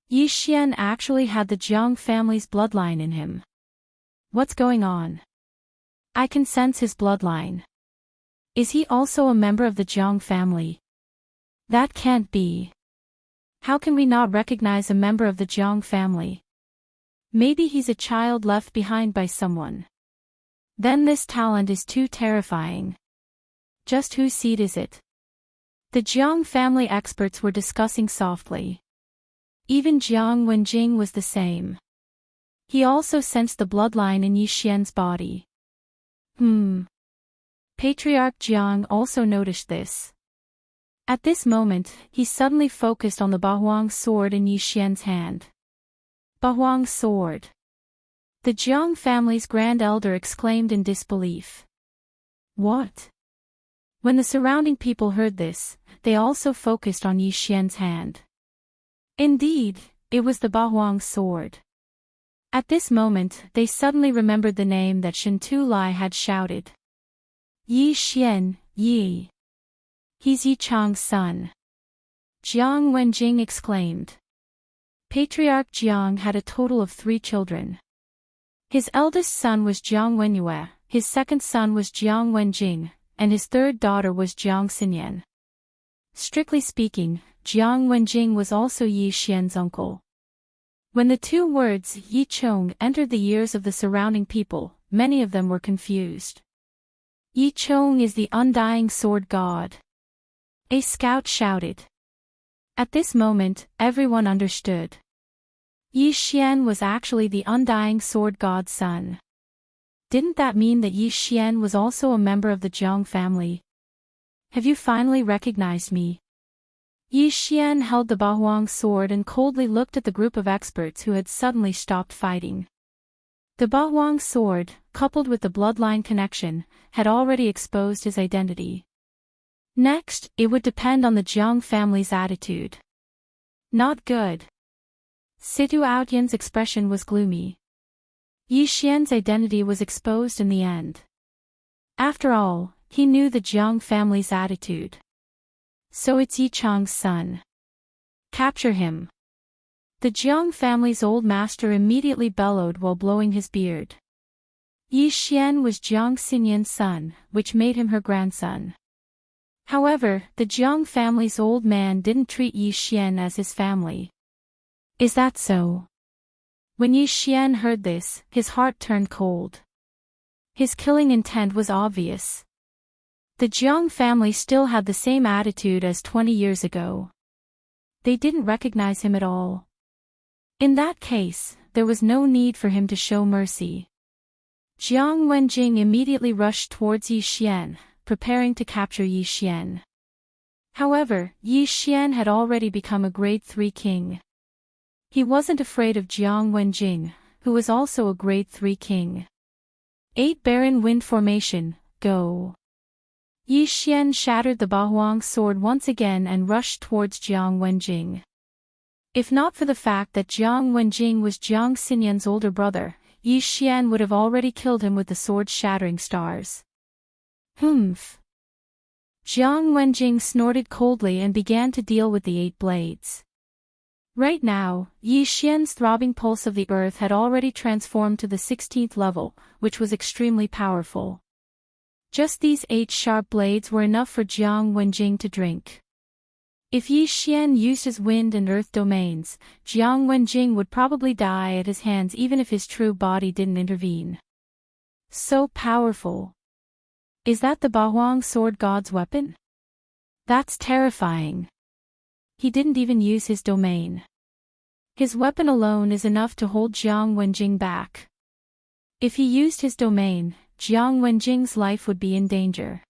Yi Xian actually had the Jiang family's bloodline in him. What's going on? I can sense his bloodline. Is he also a member of the Jiang family? That can't be. How can we not recognize a member of the Jiang family? Maybe he's a child left behind by someone. Then this talent is too terrifying. Just whose seed is it? The Jiang family experts were discussing softly. Even Jiang Wenjing was the same. He also sensed the bloodline in Yi Xian's body. Patriarch Jiang also noticed this. At this moment, he suddenly focused on the Bahuang sword in Yi Xian's hand. Bahuang sword. The Jiang family's grand elder exclaimed in disbelief. What? When the surrounding people heard this, they also focused on Yi Xian's hand. Indeed, it was the Bahuang sword. At this moment, they suddenly remembered the name that Shen Tulai had shouted. Yi Xian, Yi. He's Yi Chang's son. Jiang Wenjing exclaimed. Patriarch Jiang had a total of 3 children. His eldest son was Jiang Wenyue, his second son was Jiang Wenjing, and his third daughter was Jiang Xinyan. Strictly speaking, Jiang Wenjing was also Yi Xian's uncle. When the 2 words Yi Chong entered the ears of the surrounding people, many of them were confused. Yi Chong is the undying sword god. A scout shouted. At this moment, everyone understood. Yi Xian was actually the undying sword god's son. Didn't that mean that Yi Xian was also a member of the Jiang family? Have you finally recognized me? Yi Xian held the Bahuang sword and coldly looked at the group of experts who had suddenly stopped fighting. The Bahuang sword, coupled with the bloodline connection, had already exposed his identity. Next, it would depend on the Jiang family's attitude. Not good. Situ Outyan's expression was gloomy. Yi Xian's identity was exposed in the end. After all, he knew the Jiang family's attitude. So it's Yi Chang's son. Capture him. The Jiang family's old master immediately bellowed while blowing his beard. Yi Xian was Jiang Xinyan's son, which made him her grandson. However, the Jiang family's old man didn't treat Yi Xian as his family. Is that so? When Yi Xian heard this, his heart turned cold. His killing intent was obvious. The Jiang family still had the same attitude as 20 years ago. They didn't recognize him at all. In that case, there was no need for him to show mercy. Jiang Wenjing immediately rushed towards Yi Xian, preparing to capture Yi Xian. However, Yi Xian had already become a grade 3 king. He wasn't afraid of Jiang Wenjing, who was also a grade 3 king. 8 Baron Wind Formation, go! Yi Xian shattered the Bahuang sword once again and rushed towards Jiang Wenjing. If not for the fact that Jiang Wenjing was Jiang Xinyan's older brother, Yi Xian would have already killed him with the sword's shattering stars. Humph! Jiang Wenjing snorted coldly and began to deal with the 8 blades. Right now, Yi Xian's throbbing pulse of the earth had already transformed to the 16th level, which was extremely powerful. Just these 8 sharp blades were enough for Jiang Wenjing to drink. If Yi Xian used his wind and earth domains, Jiang Wenjing would probably die at his hands even if his true body didn't intervene. So powerful. Is that the Bahuang sword god's weapon? That's terrifying. He didn't even use his domain. His weapon alone is enough to hold Jiang Wenjing back. If he used his domain, Jiang Wenjing's life would be in danger.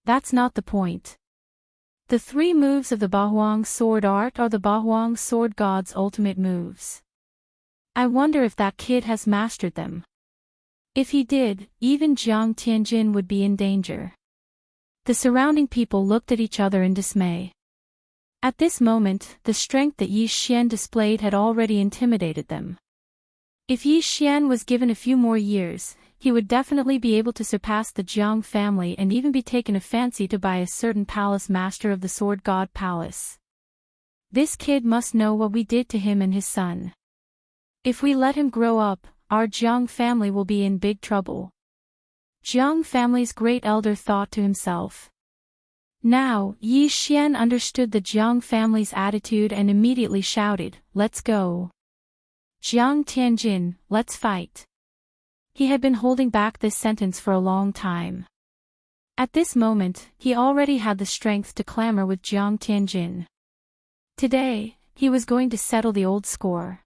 That's not the point. The 3 moves of the Bahuang sword art are the Bahuang sword god's ultimate moves. I wonder if that kid has mastered them. If he did, even Jiang Tianjin would be in danger. The surrounding people looked at each other in dismay. At this moment, the strength that Yi Xian displayed had already intimidated them. If Yi Xian was given a few more years, he would definitely be able to surpass the Jiang family and even be taken a fancy to by a certain palace master of the Sword God Palace. This kid must know what we did to him and his son. If we let him grow up, our Jiang family will be in big trouble. Jiang family's great elder thought to himself. Now, Yi Xian understood the Jiang family's attitude and immediately shouted, "Let's go! Jiang Tianjin, let's fight!" He had been holding back this sentence for a long time. At this moment, he already had the strength to clamor with Jiang Tianjin. Today, he was going to settle the old score.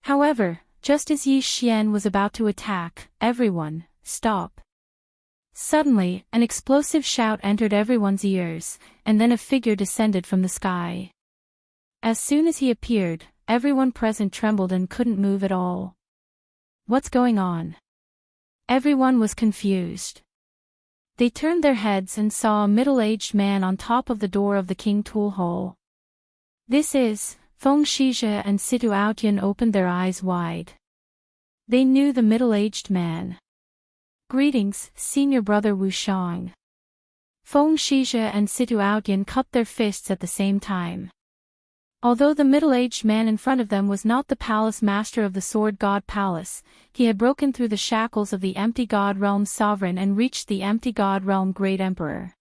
However, just as Yi Xian was about to attack, everyone, stop! Suddenly, an explosive shout entered everyone's ears, and then a figure descended from the sky. As soon as he appeared, everyone present trembled and couldn't move at all. What's going on? Everyone was confused. They turned their heads and saw a middle-aged man on top of the door of the King Tool Hall. This is, Feng Shizhe and Situ Aotian opened their eyes wide. They knew the middle-aged man. Greetings, senior brother Wu Shang. Feng Shizhe and Situ Aotian cupped their fists at the same time. Although the middle-aged man in front of them was not the palace master of the Sword God Palace, he had broken through the shackles of the Empty God Realm sovereign and reached the Empty God Realm Great Emperor.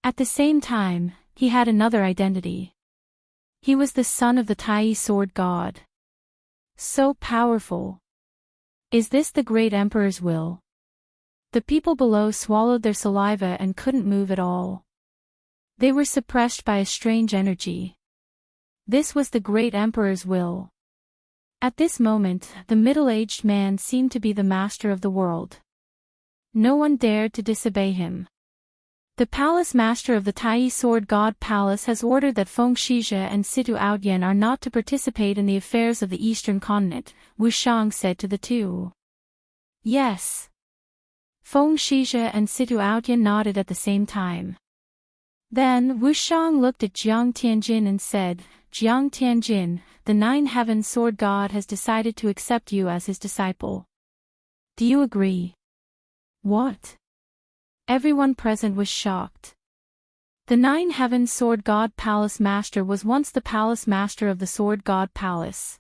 At the same time, he had another identity. He was the son of the Tai Sword God. So powerful. Is this the Great Emperor's will? The people below swallowed their saliva and couldn't move at all. They were suppressed by a strange energy. This was the Great Emperor's will. At this moment, the middle-aged man seemed to be the master of the world. No one dared to disobey him. The palace master of the Tai Sword God Palace has ordered that Feng Shizhe and Situ Aotian are not to participate in the affairs of the Eastern Continent, Wu Shang said to the two. Yes. Feng Shizhe and Situ Aotian nodded at the same time. Then Wu Shang looked at Jiang Tianjin and said, "Jiang Tianjin, the Nine Heavens Sword God has decided to accept you as his disciple. Do you agree?" What? Everyone present was shocked. The Nine Heavens Sword God Palace Master was once the Palace Master of the Sword God Palace.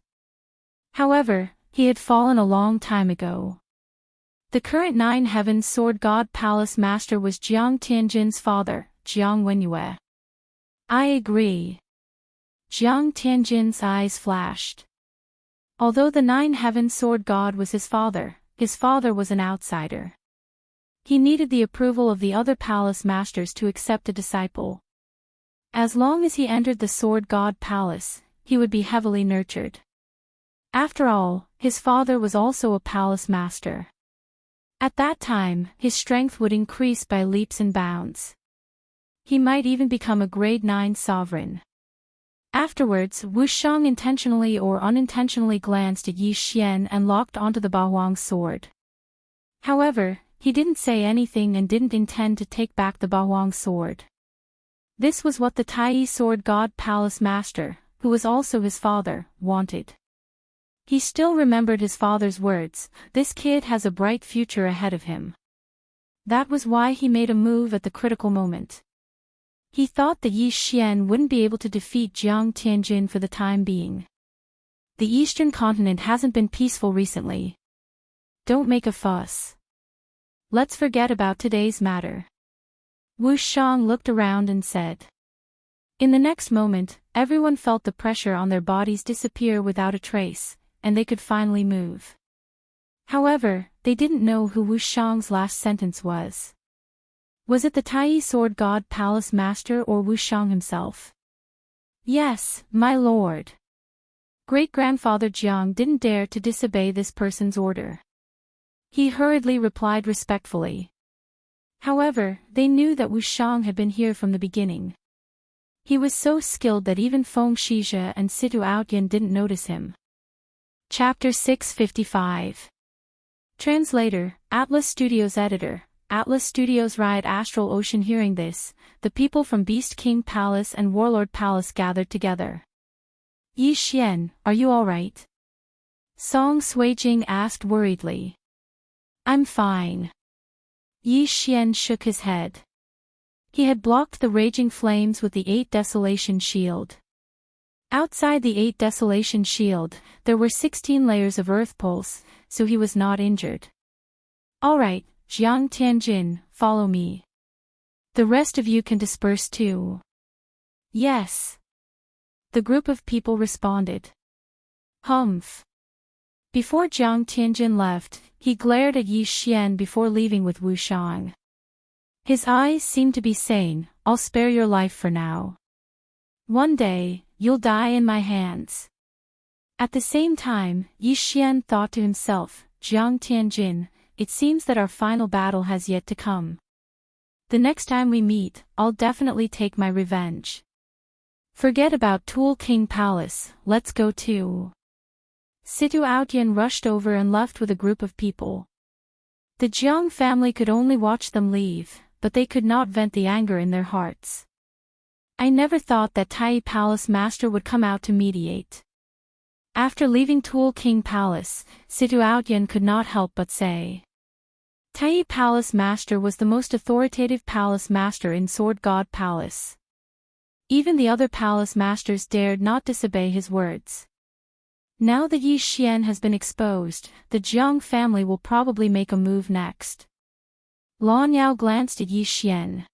However, he had fallen a long time ago. The current Nine Heavens Sword God Palace Master was Jiang Tianjin's father, Jiang Wenyue. I agree. Jiang Tianjin's eyes flashed. Although the Nine Heavens Sword God was his father was an outsider. He needed the approval of the other palace masters to accept a disciple. As long as he entered the Sword God Palace, he would be heavily nurtured. After all, his father was also a palace master. At that time, his strength would increase by leaps and bounds. He might even become a grade 9 sovereign. Afterwards, Wu Shang intentionally or unintentionally glanced at Yi Xian and locked onto the Bahuang's sword. However, he didn't say anything and didn't intend to take back the Bahuang's sword. This was what the Tai Sword God Palace Master, who was also his father, wanted. He still remembered his father's words, "This kid has a bright future ahead of him." That was why he made a move at the critical moment. He thought that Yi Xian wouldn't be able to defeat Jiang Tianjin for the time being. The Eastern continent hasn't been peaceful recently. Don't make a fuss. Let's forget about today's matter. Wu Shang looked around and said. In the next moment, everyone felt the pressure on their bodies disappear without a trace, and they could finally move. However, they didn't know who Wu Shang's last sentence was. Was it the Tai Sword God Palace Master or Wu Shang himself? Yes, my lord. Great-grandfather Jiang didn't dare to disobey this person's order. He hurriedly replied respectfully. However, they knew that Wu Shang had been here from the beginning. He was so skilled that even Feng Shizhe and Situ Outyan didn't notice him. Chapter 655. Translator, Atlas Studios Editor. Atlas Studios Ride Astral Ocean. Hearing this, the people from Beast King Palace and Warlord Palace gathered together. Yi Xian, are you alright? Song Suijing asked worriedly. I'm fine. Yi Xian shook his head. He had blocked the raging flames with the 8 Desolation Shield. Outside the 8 Desolation Shield, there were 16 layers of earth pulse, so he was not injured. Alright, Jiang Tianjin, follow me. The rest of you can disperse too. Yes. The group of people responded. Humph. Before Jiang Tianjin left, he glared at Yi Xian before leaving with Wu Shang. His eyes seemed to be saying, I'll spare your life for now. One day, you'll die in my hands. At the same time, Yi Xian thought to himself, Jiang Tianjin, it seems that our final battle has yet to come. The next time we meet, I'll definitely take my revenge. Forget about Tool King Palace, let's go too. Situ Outyan rushed over and left with a group of people. The Jiang family could only watch them leave, but they could not vent the anger in their hearts. I never thought that Tai Palace Master would come out to mediate. After leaving Tool King Palace, Situ Outyan could not help but say. Tai Palace Master was the most authoritative palace master in Sword God Palace. Even the other palace masters dared not disobey his words. Now that Yi Xian has been exposed, the Jiang family will probably make a move next. Lan Yao glanced at Yi Xian.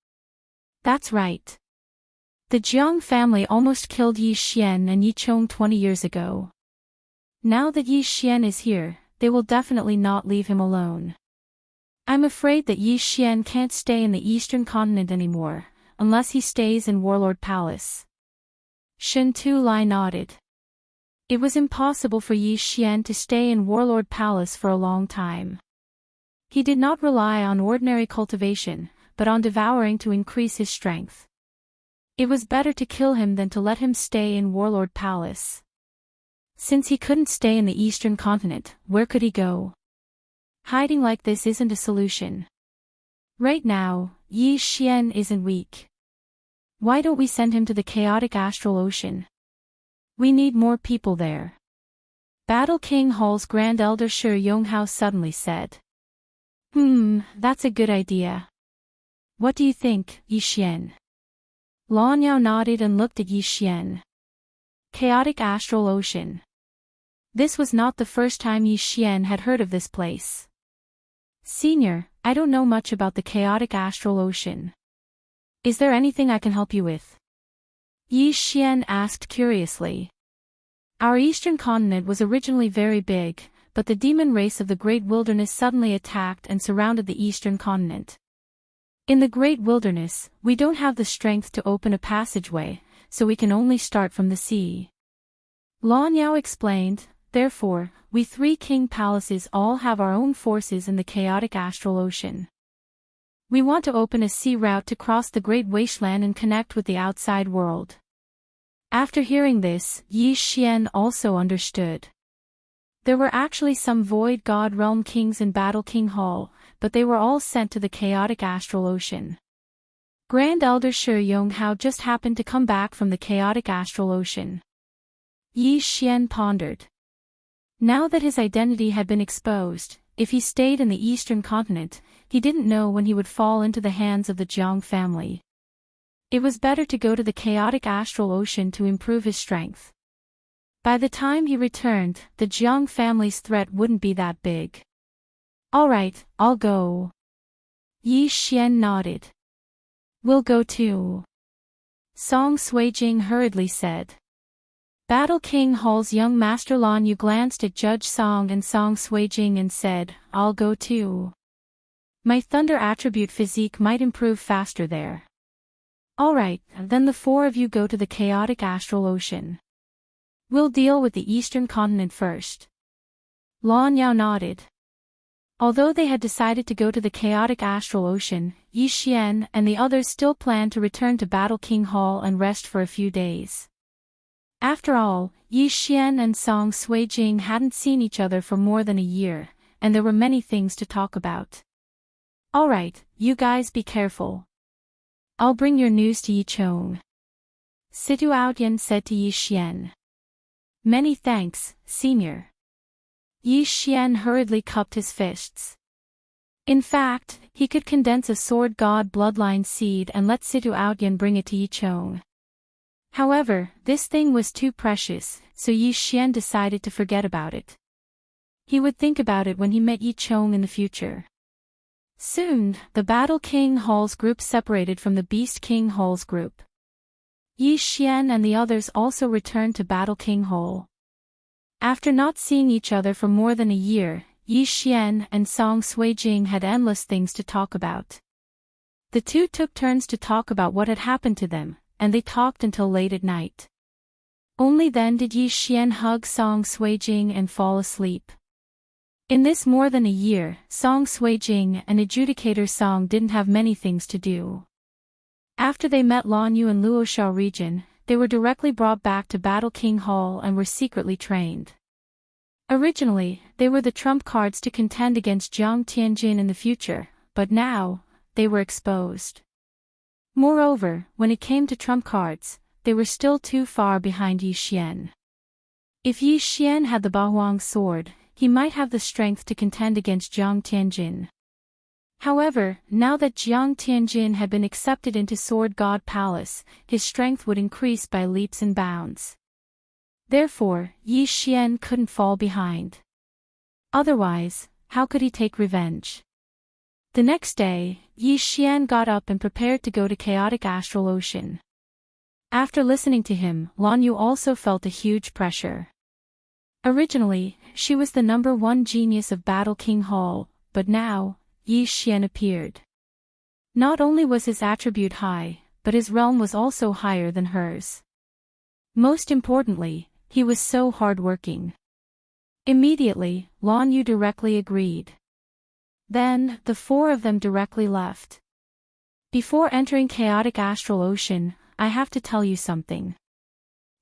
That's right. The Jiang family almost killed Yi Xian and Yi Chong 20 years ago. Now that Yi Xian is here, they will definitely not leave him alone. I'm afraid that Yi Xian can't stay in the Eastern continent anymore, unless he stays in Warlord Palace. Shen Tu Lai nodded. It was impossible for Yi Xian to stay in Warlord Palace for a long time. He did not rely on ordinary cultivation, but on devouring to increase his strength. It was better to kill him than to let him stay in Warlord Palace. Since he couldn't stay in the Eastern continent, where could he go? Hiding like this isn't a solution. Right now, Yi Xian isn't weak. Why don't we send him to the chaotic astral ocean? We need more people there. Battle King Hall's Grand Elder Shi Yonghao suddenly said. That's a good idea. What do you think, Yi Xian? Lan Yao nodded and looked at Yi Xian. Chaotic astral ocean. This was not the first time Yi Xian had heard of this place. Senior, I don't know much about the chaotic astral ocean. Is there anything I can help you with? Yi Xian asked curiously. Our eastern continent was originally very big, but the demon race of the Great Wilderness suddenly attacked and surrounded the eastern continent. In the Great Wilderness, we don't have the strength to open a passageway, so we can only start from the sea. Lan Yao explained, Therefore, we three king palaces all have our own forces in the chaotic astral ocean. We want to open a sea route to cross the great wasteland and connect with the outside world. After hearing this, Yi Xian also understood. There were actually some Void God Realm kings in Battle King Hall, but they were all sent to the chaotic astral ocean. Grand Elder Shi Yonghao just happened to come back from the chaotic astral ocean. Yi Xian pondered. Now that his identity had been exposed, if he stayed in the eastern continent, he didn't know when he would fall into the hands of the Jiang family. It was better to go to the chaotic astral ocean to improve his strength. By the time he returned, the Jiang family's threat wouldn't be that big. Alright, I'll go. Yi Xian nodded. We'll go too. Song Suijing hurriedly said. Battle King Hall's young master Lan Yu glanced at Judge Song and Song Suijing and said, I'll go too. My thunder attribute physique might improve faster there. Alright, then the four of you go to the chaotic astral ocean. We'll deal with the eastern continent first. Lan Yao nodded. Although they had decided to go to the chaotic astral ocean, Yi Xian and the others still planned to return to Battle King Hall and rest for a few days. After all, Yi Xian and Song Suijing hadn't seen each other for more than a year, and there were many things to talk about. Alright, you guys be careful. I'll bring your news to Yi Chong. Situ Outyan said to Yi Xian. Many thanks, Senior. Yi Xian hurriedly cupped his fists. In fact, he could condense a sword god bloodline seed and let Situ Outyan bring it to Yi Chong. However, this thing was too precious, so Yi Xian decided to forget about it. He would think about it when he met Yi Chong in the future. Soon, the Battle King Hall's group separated from the Beast King Hall's group. Yi Xian and the others also returned to Battle King Hall. After not seeing each other for more than a year, Yi Xian and Song Suijing had endless things to talk about. The two took turns to talk about what had happened to them, and they talked until late at night. Only then did Yi Xian hug Song Suijing and fall asleep. In this more than a year, Song Suijing and Adjudicator Song didn't have many things to do. After they met Lan Yu in Luoshao region, they were directly brought back to Battle King Hall and were secretly trained. Originally, they were the trump cards to contend against Jiang Tianjin in the future, but now, they were exposed. Moreover, when it came to trump cards, they were still too far behind Yi Xian. If Yi Xian had the Bahuang sword, he might have the strength to contend against Jiang Tianjin. However, now that Jiang Tianjin had been accepted into Sword God Palace, his strength would increase by leaps and bounds. Therefore, Yi Xian couldn't fall behind. Otherwise, how could he take revenge? The next day, Yi Xian got up and prepared to go to Chaotic Astral Ocean. After listening to him, Lan Yu also felt a huge pressure. Originally, she was the #1 genius of Battle King Hall, but now, Yi Xian appeared. Not only was his attribute high, but his realm was also higher than hers. Most importantly, he was so hardworking. Immediately, Lan Yu directly agreed. Then, the four of them directly left. Before entering Chaotic Astral Ocean, I have to tell you something.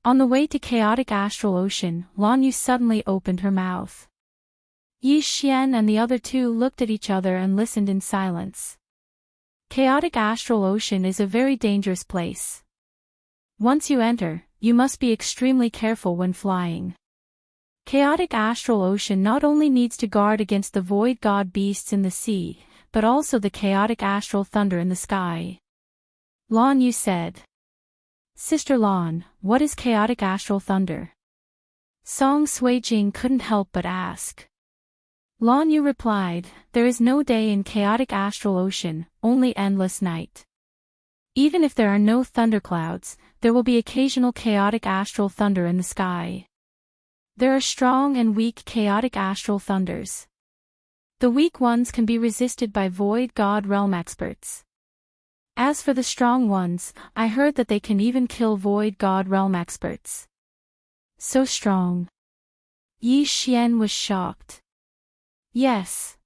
On the way to Chaotic Astral Ocean, Lan Yu suddenly opened her mouth. Yi Xian and the other two looked at each other and listened in silence. Chaotic Astral Ocean is a very dangerous place. Once you enter, you must be extremely careful when flying. Chaotic Astral Ocean not only needs to guard against the void god beasts in the sea, but also the chaotic astral thunder in the sky. Lan Yu said. Sister Lan, what is chaotic astral thunder? Song Suijing couldn't help but ask. Lan Yu replied, there is no day in chaotic astral ocean, only endless night. Even if there are no thunderclouds, there will be occasional chaotic astral thunder in the sky. There are strong and weak chaotic astral thunders. The weak ones can be resisted by void god realm experts. As for the strong ones, I heard that they can even kill void god realm experts. So strong. Yi Xian was shocked. Yes.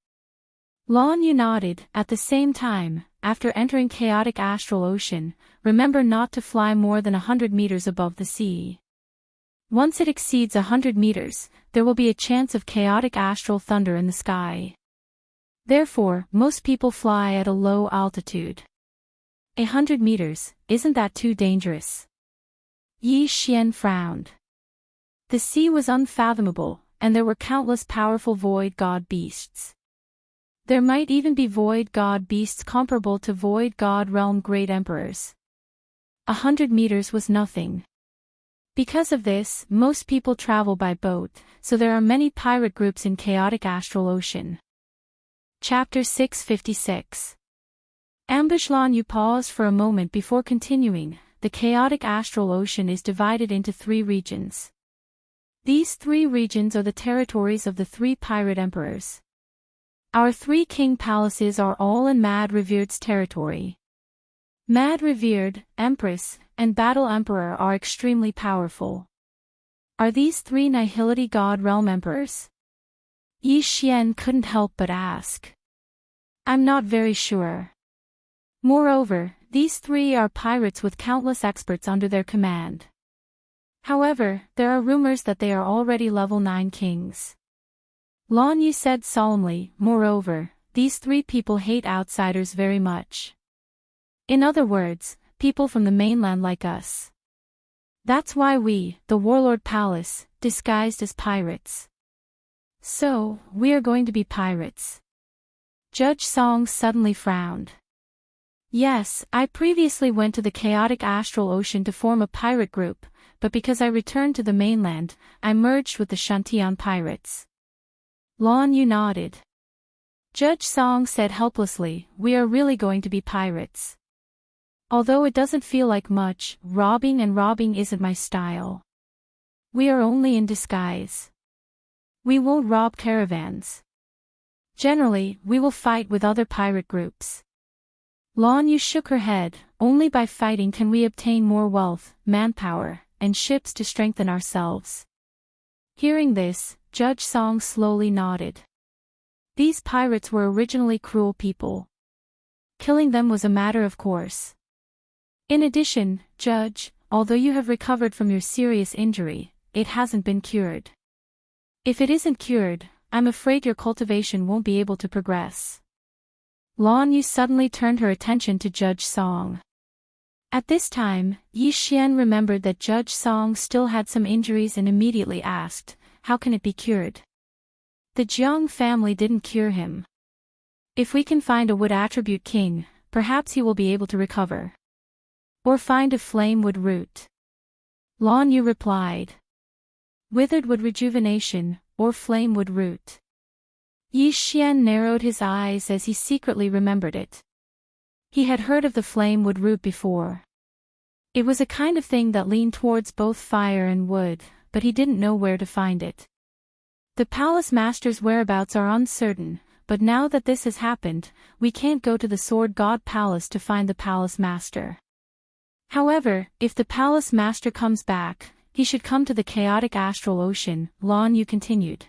Lan Yu nodded. At the same time, after entering chaotic astral ocean, remember not to fly more than 100 meters above the sea. Once it exceeds 100 meters, there will be a chance of chaotic astral thunder in the sky. Therefore, most people fly at a low altitude. 100 meters, isn't that too dangerous? Yi Xian frowned. The sea was unfathomable, and there were countless powerful void god beasts. There might even be void god beasts comparable to void god realm great emperors. 100 meters was nothing. Because of this, most people travel by boat, so there are many pirate groups in chaotic astral ocean. Chapter 656. Ambush. Lan Yu paused for a moment before continuing. The chaotic astral ocean is divided into 3 regions. These 3 regions are the territories of the 3 pirate emperors. Our 3 king palaces are all in Mad Revered's territory. Mad Revered, Empress, and Battle Emperor are extremely powerful. Are these 3 Nihility God Realm Emperors? Yi Xian couldn't help but ask. I'm not very sure. Moreover, these 3 are pirates with countless experts under their command. However, there are rumors that they are already level 9 kings. Lan Yu said solemnly. Moreover, these 3 people hate outsiders very much. In other words, people from the mainland like us. That's why we, the Warlord Palace, disguised as pirates. So, we are going to be pirates. Judge Song suddenly frowned. Yes, I previously went to the chaotic astral ocean to form a pirate group, but because I returned to the mainland, I merged with the Shantian pirates. Lan Yu nodded. Judge Song said helplessly, we are really going to be pirates. Although it doesn't feel like much, robbing isn't my style. We are only in disguise. We won't rob caravans. Generally, we will fight with other pirate groups. Lan Yu shook her head. Only by fighting can we obtain more wealth, manpower, and ships to strengthen ourselves. Hearing this, Judge Song slowly nodded. These pirates were originally cruel people. Killing them was a matter of course. In addition, Judge, although you have recovered from your serious injury, it hasn't been cured. If it isn't cured, I'm afraid your cultivation won't be able to progress. Lan Yu suddenly turned her attention to Judge Song. At this time, Yi Xian remembered that Judge Song still had some injuries and immediately asked, how can it be cured? The Jiang family didn't cure him. If we can find a wood attribute king, perhaps he will be able to recover. Or find a flame wood root. Lan Yu replied. Withered wood rejuvenation, or flame wood root. Yi Xian narrowed his eyes as he secretly remembered it. He had heard of the flame wood root before. It was a kind of thing that leaned towards both fire and wood, but he didn't know where to find it. The palace master's whereabouts are uncertain, but now that this has happened, we can't go to the Sword God Palace to find the palace master. However, if the palace master comes back, he should come to the chaotic astral ocean, Lan Yu continued.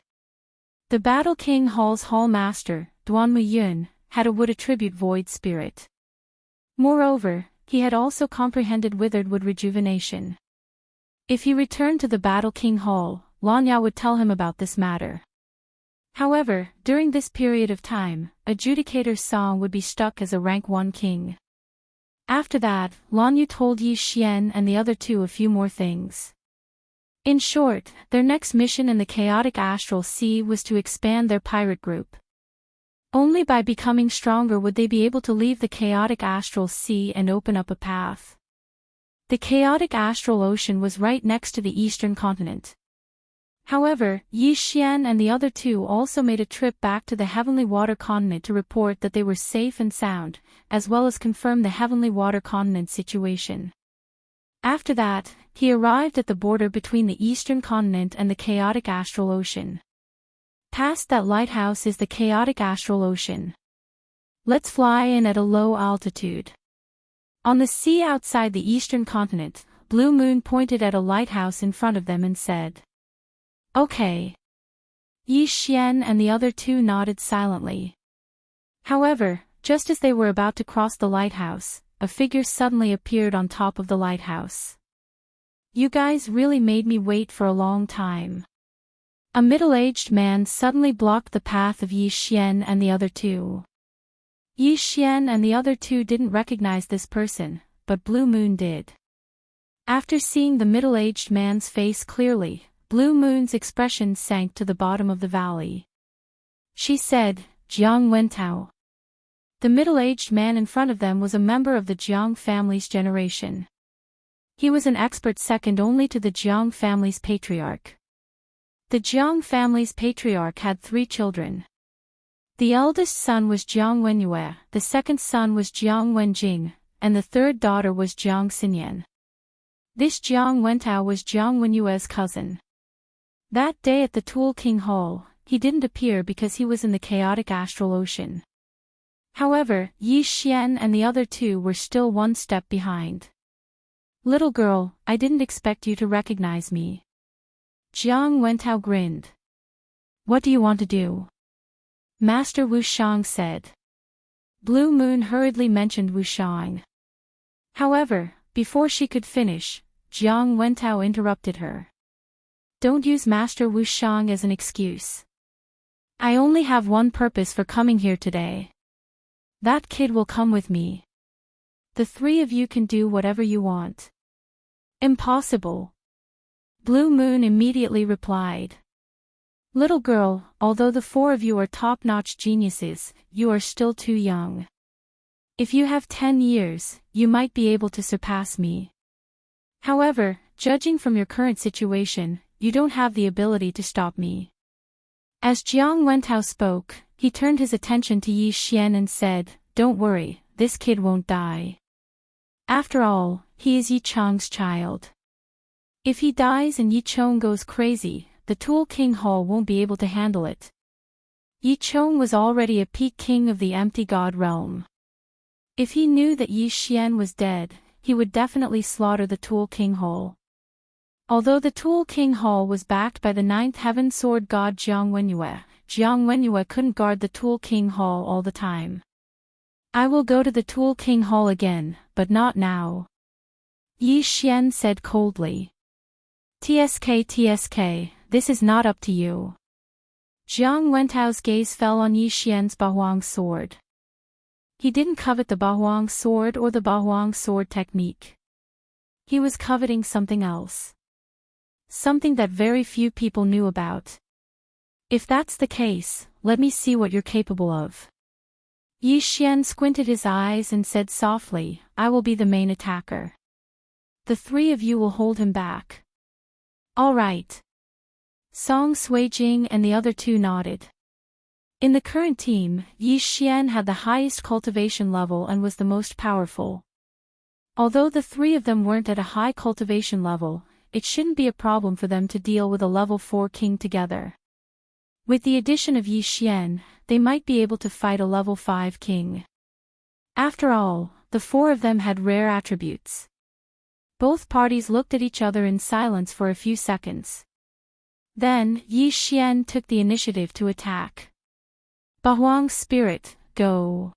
The Battle King Hall's hall master, Duanmu Yun, had a wood attribute void spirit. Moreover, he had also comprehended withered wood rejuvenation. If he returned to the Battle King Hall, Lan Yu would tell him about this matter. However, during this period of time, Adjudicator Song would be stuck as a rank 1 king. After that, Lan Yu told Yi Xian and the other 2 a few more things. In short, their next mission in the chaotic astral sea was to expand their pirate group. Only by becoming stronger would they be able to leave the chaotic astral sea and open up a path. The chaotic astral ocean was right next to the eastern continent. However, Yi Xian and the other 2 also made a trip back to the Heavenly Water Continent to report that they were safe and sound, as well as confirm the Heavenly Water Continent situation. After that, he arrived at the border between the Eastern Continent and the chaotic astral ocean. Past that lighthouse is the chaotic astral ocean. Let's fly in at a low altitude. On the sea outside the Eastern Continent, Blue Moon pointed at a lighthouse in front of them and said, Okay. Yi Xian and the other two nodded silently. However, just as they were about to cross the lighthouse, a figure suddenly appeared on top of the lighthouse. You guys really made me wait for a long time. A middle-aged man suddenly blocked the path of Yi Xian and the other two. Yi Xian and the other two didn't recognize this person, but Blue Moon did. After seeing the middle-aged man's face clearly, Blue Moon's expression sank to the bottom of the valley. She said, "Jiang Wentao." The middle-aged man in front of them was a member of the Jiang family's generation. He was an expert second only to the Jiang family's patriarch. The Jiang family's patriarch had 3 children. The eldest son was Jiang Wenyue, the second son was Jiang Wenjing, and the third daughter was Jiang Xinyan. This Jiang Wentao was Jiang Wenyue's cousin. That day at the Tool King Hall, he didn't appear because he was in the chaotic astral ocean. However, Yi Xian and the other two were still one step behind. "Little girl, I didn't expect you to recognize me." Jiang Wentao grinned. "What do you want to do?" Master Wu Shang said. Blue Moon hurriedly mentioned Wu Shang. However, before she could finish, Jiang Wentao interrupted her. "Don't use Master Wu Shang as an excuse. I only have one purpose for coming here today. That kid will come with me. The 3 of you can do whatever you want." "Impossible." Blue Moon immediately replied. "Little girl, although the 4 of you are top-notch geniuses, you are still too young. If you have 10 years, you might be able to surpass me. However, judging from your current situation, you don't have the ability to stop me." As Jiang Wentao spoke, he turned his attention to Yi Xian and said, "Don't worry, this kid won't die. After all, he is Yi Cheng's child. If he dies and Yi Cheng goes crazy, the Tool King Hall won't be able to handle it." Yi Cheng was already a peak king of the empty god realm. If he knew that Yi Xian was dead, he would definitely slaughter the Tool King Hall. Although the Tool King Hall was backed by the 9th Heaven Sword God Jiang Wenyue couldn't guard the Tool King Hall all the time. "I will go to the Tool King Hall again, but not now," Yi Xian said coldly. TSK, this is not up to you." Jiang Wentao's gaze fell on Yi Xian's Bahuang sword. He didn't covet the Bahuang sword or the Bahuang sword technique. He was coveting something else. Something that very few people knew about. "If that's the case, let me see what you're capable of." Yi Xian squinted his eyes and said softly, "I will be the main attacker. The 3 of you will hold him back." "All right." Song Suijing and the other 2 nodded. In the current team, Yi Xian had the highest cultivation level and was the most powerful. Although the 3 of them weren't at a high cultivation level, it shouldn't be a problem for them to deal with a level 4 king together. With the addition of Yi Xian, they might be able to fight a level 5 king. After all, the 4 of them had rare attributes. Both parties looked at each other in silence for a few seconds. Then, Yi Xian took the initiative to attack. Bahuang Spirit, go!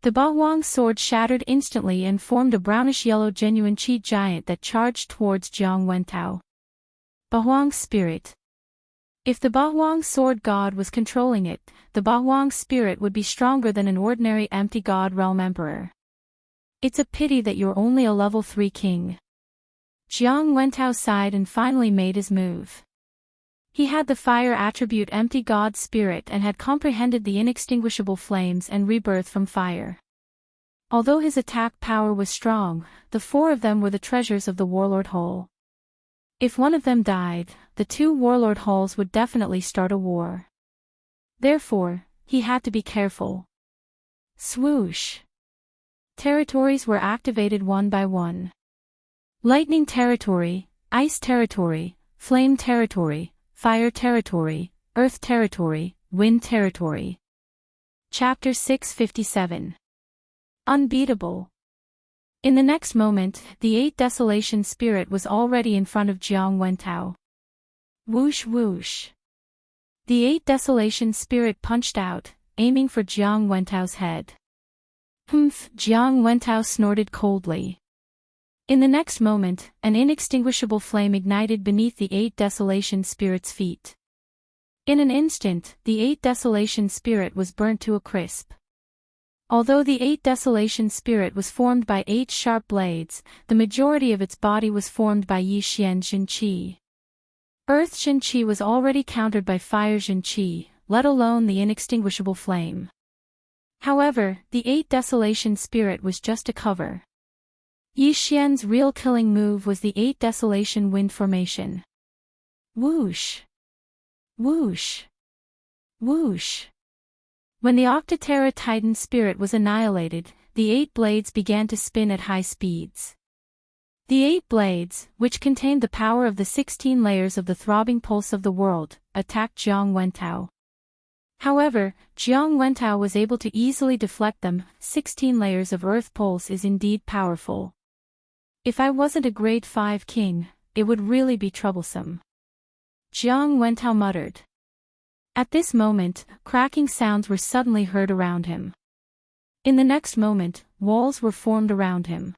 The Bahuang sword shattered instantly and formed a brownish-yellow genuine Qi giant that charged towards Jiang Wentao. Bahuang Spirit. If the Bahuang sword god was controlling it, the Bahuang spirit would be stronger than an ordinary empty god realm emperor. It's a pity that you're only a level 3 king. Jiang Wentao sighed and finally made his move. He had the fire attribute empty god spirit and had comprehended the inextinguishable flames and rebirth from fire. Although his attack power was strong, the 4 of them were the treasures of the Warlord Hall. If one of them died, the 2 Warlord Halls would definitely start a war. Therefore, he had to be careful. Swoosh! Territories were activated one by one. Lightning territory, ice territory, flame territory, fire territory, earth territory, wind territory. Chapter 657. Unbeatable. In the next moment, the 8 Desolation Spirit was already in front of Jiang Wentao. Whoosh whoosh. The 8 Desolation Spirit punched out, aiming for Jiang Wentao's head. Humph! Jiang Wentao snorted coldly. In the next moment, an inextinguishable flame ignited beneath the 8 Desolation Spirit's feet. In an instant, the 8 Desolation Spirit was burnt to a crisp. Although the 8 Desolation Spirit was formed by 8 sharp blades, the majority of its body was formed by Yi Xian Jin Qi. Earth Jin Qi was already countered by Fire Jin Qi, let alone the inextinguishable flame. However, the 8 Desolation Spirit was just a cover. Yi Xian's real killing move was the 8 Desolation Wind Formation. Whoosh! Whoosh! Whoosh! When the Octoterra Titan Spirit was annihilated, the 8 blades began to spin at high speeds. The 8 blades, which contained the power of the 16 layers of the throbbing pulse of the world, attacked Jiang Wentao. However, Jiang Wentao was able to easily deflect them. 16 layers of earth pulse is indeed powerful. If I wasn't a grade 5 king, it would really be troublesome. Jiang Wentao muttered. At this moment, cracking sounds were suddenly heard around him. In the next moment, walls were formed around him.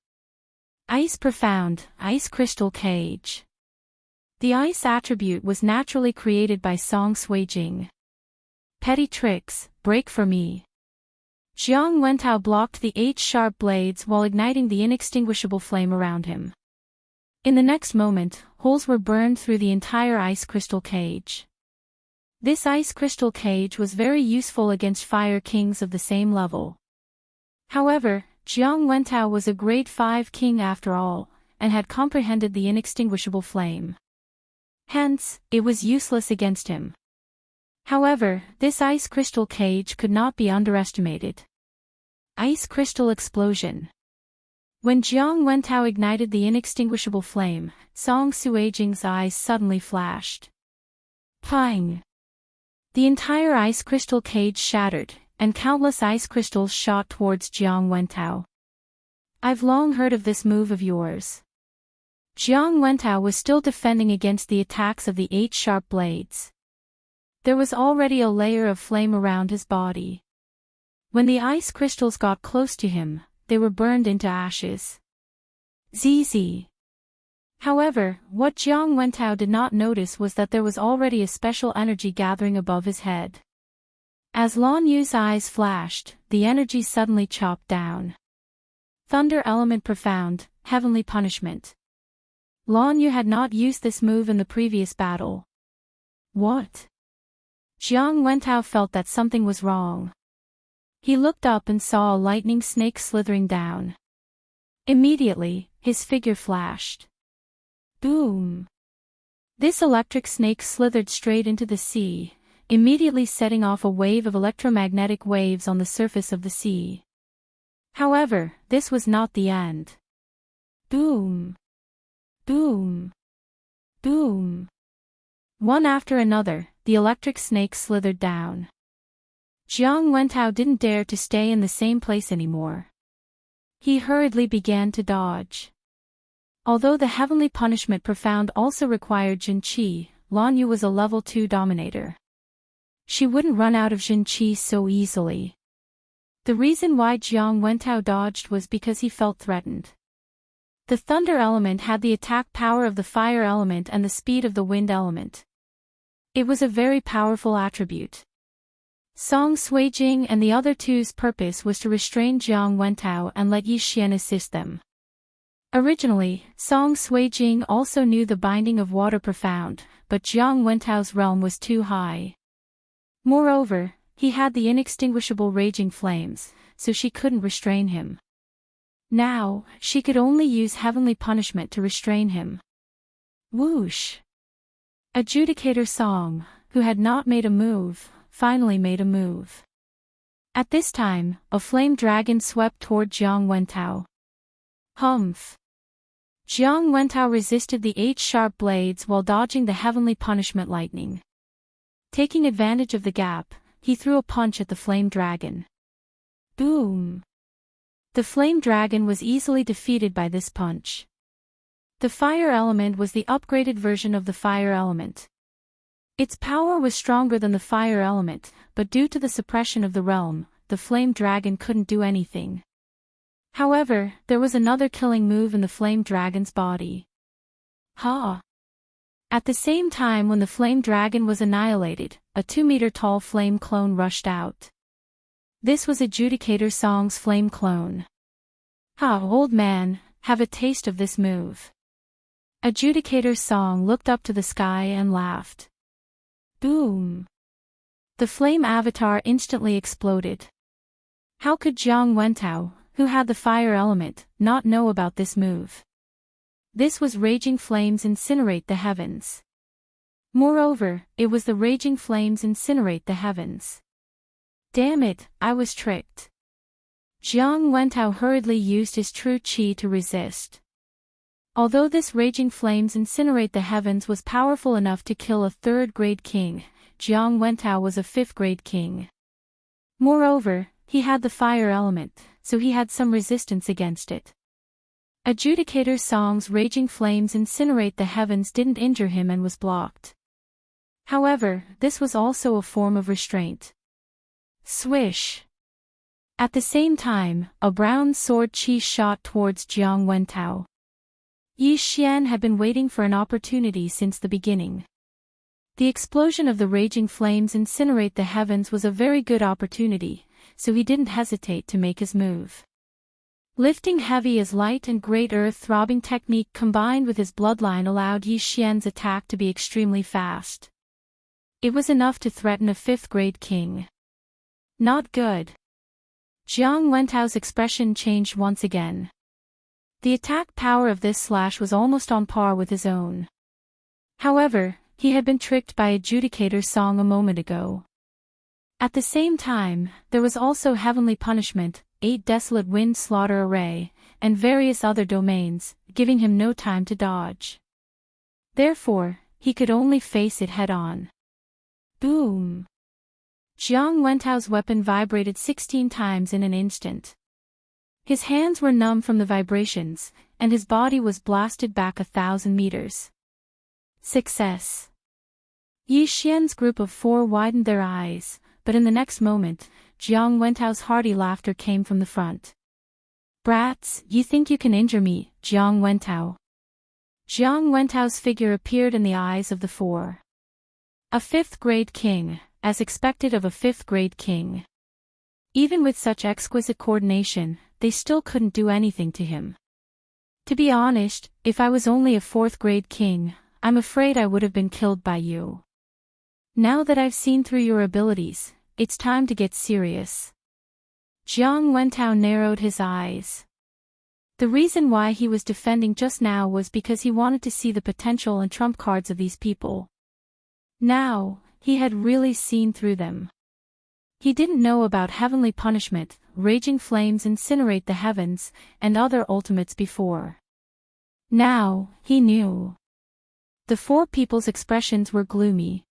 Ice Profound, Ice Crystal Cage. The ice attribute was naturally created by Song Suijing. Petty tricks, break for me. Jiang Wentao blocked the 8 sharp blades while igniting the inextinguishable flame around him. In the next moment, holes were burned through the entire ice crystal cage. This ice crystal cage was very useful against fire kings of the same level. However, Jiang Wentao was a grade 5 king after all, and had comprehended the inextinguishable flame. Hence, it was useless against him. However, this ice crystal cage could not be underestimated. Ice Crystal Explosion. When Jiang Wentao ignited the inextinguishable flame, Song Suijing's eyes suddenly flashed. Pang! The entire ice crystal cage shattered, and countless ice crystals shot towards Jiang Wentao. I've long heard of this move of yours. Jiang Wentao was still defending against the attacks of the 8 sharp blades. There was already a layer of flame around his body. When the ice crystals got close to him, they were burned into ashes. ZZ. However, what Jiang Wentao did not notice was that there was already a special energy gathering above his head. As Lan Yu's eyes flashed, the energy suddenly chopped down. Thunder Element Profound, Heavenly Punishment. Lan Yu had not used this move in the previous battle. What? Jiang Wentao felt that something was wrong. He looked up and saw a lightning snake slithering down. Immediately, his figure flashed. Boom! This electric snake slithered straight into the sea, immediately setting off a wave of electromagnetic waves on the surface of the sea. However, this was not the end. Boom! Boom! Boom! One after another, the electric snakes slithered down. Jiang Wentao didn't dare to stay in the same place anymore. He hurriedly began to dodge. Although the Heavenly Punishment Profound also required Jin Qi, Lan Yu was a level 2 dominator. She wouldn't run out of Jin Qi so easily. The reason why Jiang Wentao dodged was because he felt threatened. The thunder element had the attack power of the fire element and the speed of the wind element. It was a very powerful attribute. Song Suijing and the other two's purpose was to restrain Jiang Wentao and let Yi Xian assist them. Originally, Song Suijing also knew the binding of Water Profound, but Jiang Wentao's realm was too high. Moreover, he had the inextinguishable raging flames, so she couldn't restrain him. Now, she could only use Heavenly Punishment to restrain him. Whoosh! Adjudicator Song, who had not made a move, finally made a move. At this time, a flame dragon swept toward Jiang Wentao. Humph! Jiang Wentao resisted the 8 sharp blades while dodging the Heavenly Punishment lightning. Taking advantage of the gap, he threw a punch at the flame dragon. Boom! The flame dragon was easily defeated by this punch. The fire element was the upgraded version of the fire element. Its power was stronger than the fire element, but due to the suppression of the realm, the flame dragon couldn't do anything. However, there was another killing move in the flame dragon's body. Ha! At the same time when the flame dragon was annihilated, a 2-meter-tall flame clone rushed out. This was Adjudicator Song's flame clone. Ha, old man, have a taste of this move. Adjudicator Song looked up to the sky and laughed. Boom! The flame avatar instantly exploded. How could Jiang Wentao, who had the fire element, not know about this move? This was Raging Flames Incinerate the Heavens. Moreover, it was the Raging Flames Incinerate the Heavens. Damn it, I was tricked. Jiang Wentao hurriedly used his true qi to resist. Although this Raging Flames Incinerate the Heavens was powerful enough to kill a 3rd-grade king, Jiang Wentao was a 5th-grade king. Moreover, he had the fire element, so he had some resistance against it. Adjudicator Song's Raging Flames Incinerate the Heavens didn't injure him and was blocked. However, this was also a form of restraint. Swish! At the same time, a brown sword qi shot towards Jiang Wentao. Yi Xian had been waiting for an opportunity since the beginning. The explosion of the Raging Flames Incinerate the Heavens was a very good opportunity, so he didn't hesitate to make his move. Lifting heavy as light and great earth-throbbing technique combined with his bloodline allowed Yi Xian's attack to be extremely fast. It was enough to threaten a 5th-grade king. Not good. Jiang Wentao's expression changed once again. The attack power of this slash was almost on par with his own. However, he had been tricked by Adjudicator Song a moment ago. At the same time, there was also Heavenly Punishment, 8 Desolate Wind Slaughter Array, and various other domains, giving him no time to dodge. Therefore, he could only face it head-on. Boom! Jiang Wentao's weapon vibrated 16 times in an instant. His hands were numb from the vibrations, and his body was blasted back 1,000 meters. Success! Yi Xian's group of 4 widened their eyes, but in the next moment, Jiang Wentao's hearty laughter came from the front. Brats, you think you can injure me, Jiang Wentao? Jiang Wentao's figure appeared in the eyes of the 4. A 5th-grade king, as expected of a 5th-grade king. Even with such exquisite coordination, they still couldn't do anything to him. To be honest, if I was only a 4th-grade king, I'm afraid I would have been killed by you. Now that I've seen through your abilities, it's time to get serious. Jiang Wentao narrowed his eyes. The reason why he was defending just now was because he wanted to see the potential and trump cards of these people. Now, he had really seen through them. He didn't know about Heavenly Punishment, Raging Flames Incinerate the Heavens, and other ultimates before. Now, he knew. The 4 people's expressions were gloomy.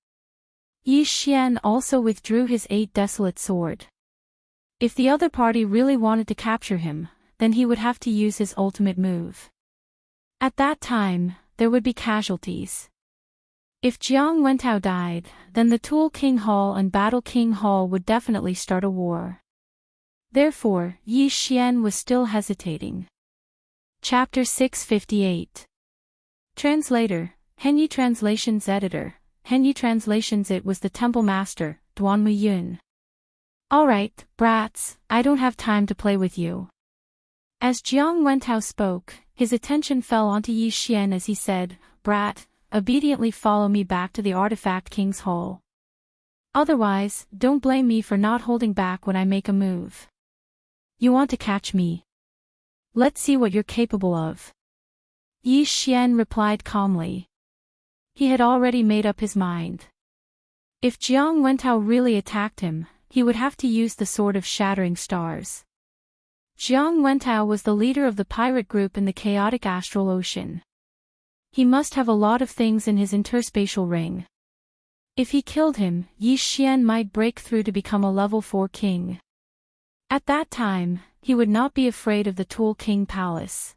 Yi Xian also withdrew his 8 Desolate Sword. If the other party really wanted to capture him, then he would have to use his ultimate move. At that time, there would be casualties. If Jiang Wentao died, then the Tool King Hall and Battle King Hall would definitely start a war. Therefore, Yi Xian was still hesitating. Chapter 658. Translator, Henyi Translations Editor, Henyi Translations. It was the Temple Master, Duanmu Yun. Alright, brats, I don't have time to play with you. As Jiang Wentao spoke, his attention fell onto Yi Xian as he said, Brat, obediently follow me back to the Artifact King's Hall. Otherwise, don't blame me for not holding back when I make a move. You want to catch me? Let's see what you're capable of. Yi Xian replied calmly. He had already made up his mind. If Jiang Wentao really attacked him, he would have to use the Sword of Shattering Stars. Jiang Wentao was the leader of the pirate group in the chaotic astral ocean. He must have a lot of things in his interspatial ring. If he killed him, Yi Xian might break through to become a level 4 king. At that time, he would not be afraid of the Tool King Palace.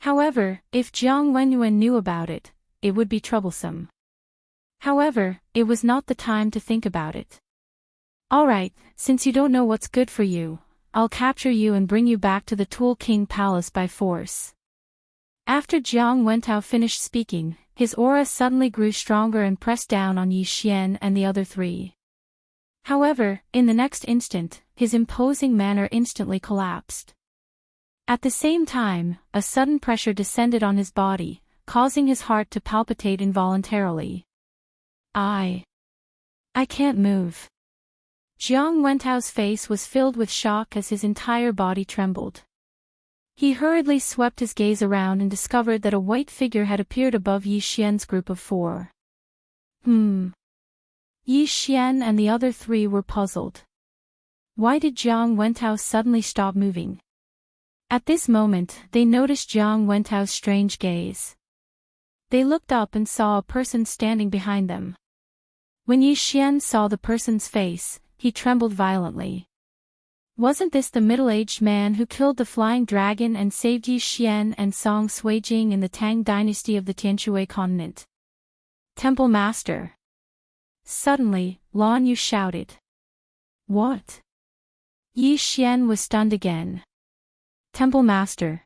However, if Jiang Wenyuan knew about it, it would be troublesome. However, it was not the time to think about it. Alright, since you don't know what's good for you, I'll capture you and bring you back to the Tool King Palace by force. After Jiang Wentao finished speaking, his aura suddenly grew stronger and pressed down on Yi Xian and the other three. However, in the next instant, his imposing manner instantly collapsed. At the same time, a sudden pressure descended on his body, causing his heart to palpitate involuntarily. I can't move. Jiang Wentao's face was filled with shock as his entire body trembled. He hurriedly swept his gaze around and discovered that a white figure had appeared above Yi Xian's group of four. Yi Xian and the other three were puzzled. Why did Jiang Wentao suddenly stop moving? At this moment, they noticed Jiang Wentao's strange gaze. They looked up and saw a person standing behind them. When Yi Xian saw the person's face, he trembled violently. Wasn't this the middle-aged man who killed the flying dragon and saved Yi Xian and Song Suijing in the Tang dynasty of the Tianshui continent? Temple Master. Suddenly, Lan Yu shouted. What? Yi Xian was stunned again. Temple Master.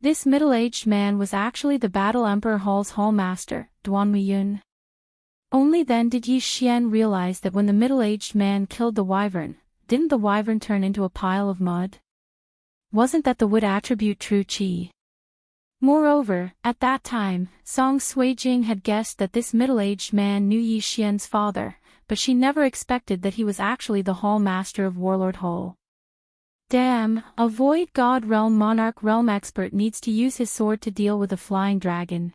This middle-aged man was actually the Battle Emperor Hall's Hall Master, Duanmu Yun. Only then did Yi Xian realize that when the middle-aged man killed the wyvern, didn't the wyvern turn into a pile of mud? Wasn't that the wood attribute true qi? Moreover, at that time, Song Suijing had guessed that this middle-aged man knew Yi Xian's father, but she never expected that he was actually the Hall Master of Warlord Hall. Damn, a Void God Realm Monarch Realm expert needs to use his sword to deal with a flying dragon.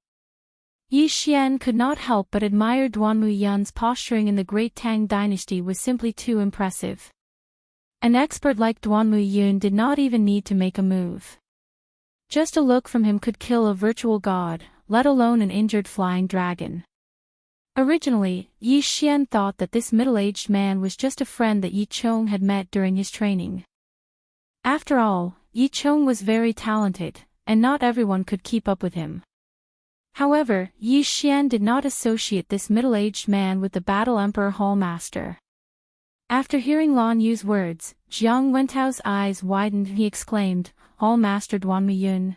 Yi Xian could not help but admire Duanmu Yun's posturing in the Great Tang dynasty was simply too impressive. An expert like Duanmu Yun did not even need to make a move. Just a look from him could kill a virtual god, let alone an injured flying dragon. Originally, Yi Xian thought that this middle-aged man was just a friend that Yi Chong had met during his training. After all, Yi Chong was very talented, and not everyone could keep up with him. However, Yi Xian did not associate this middle-aged man with the Battle Emperor Hall Master. After hearing Lan Yu's words, Jiang Wentao's eyes widened and he exclaimed, Hall Master Duanmu Yun.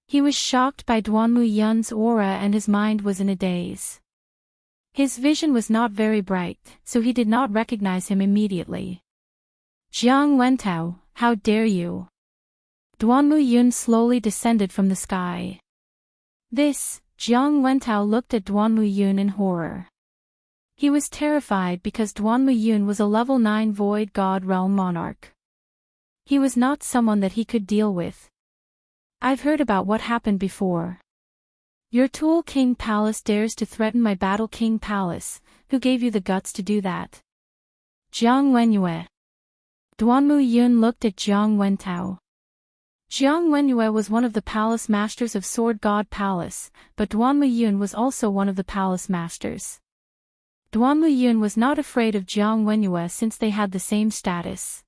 He was shocked by Duanmu Yun's aura and his mind was in a daze. His vision was not very bright, so he did not recognize him immediately. Jiang Wentao, how dare you? Duanmu Yun slowly descended from the sky. Jiang Wentao looked at Duanmu Yun in horror. He was terrified because Duanmu Yun was a level 9 Void God Realm Monarch. He was not someone that he could deal with. I've heard about what happened before. Your Tool King Palace dares to threaten my Battle King Palace, who gave you the guts to do that? Jiang Wenyue. Duanmu Yun looked at Jiang Wentao. Jiang Wenyue was one of the palace masters of Sword God Palace, but Duanmu Yun was also one of the palace masters. Duanmu Yun was not afraid of Jiang Wenyue since they had the same status.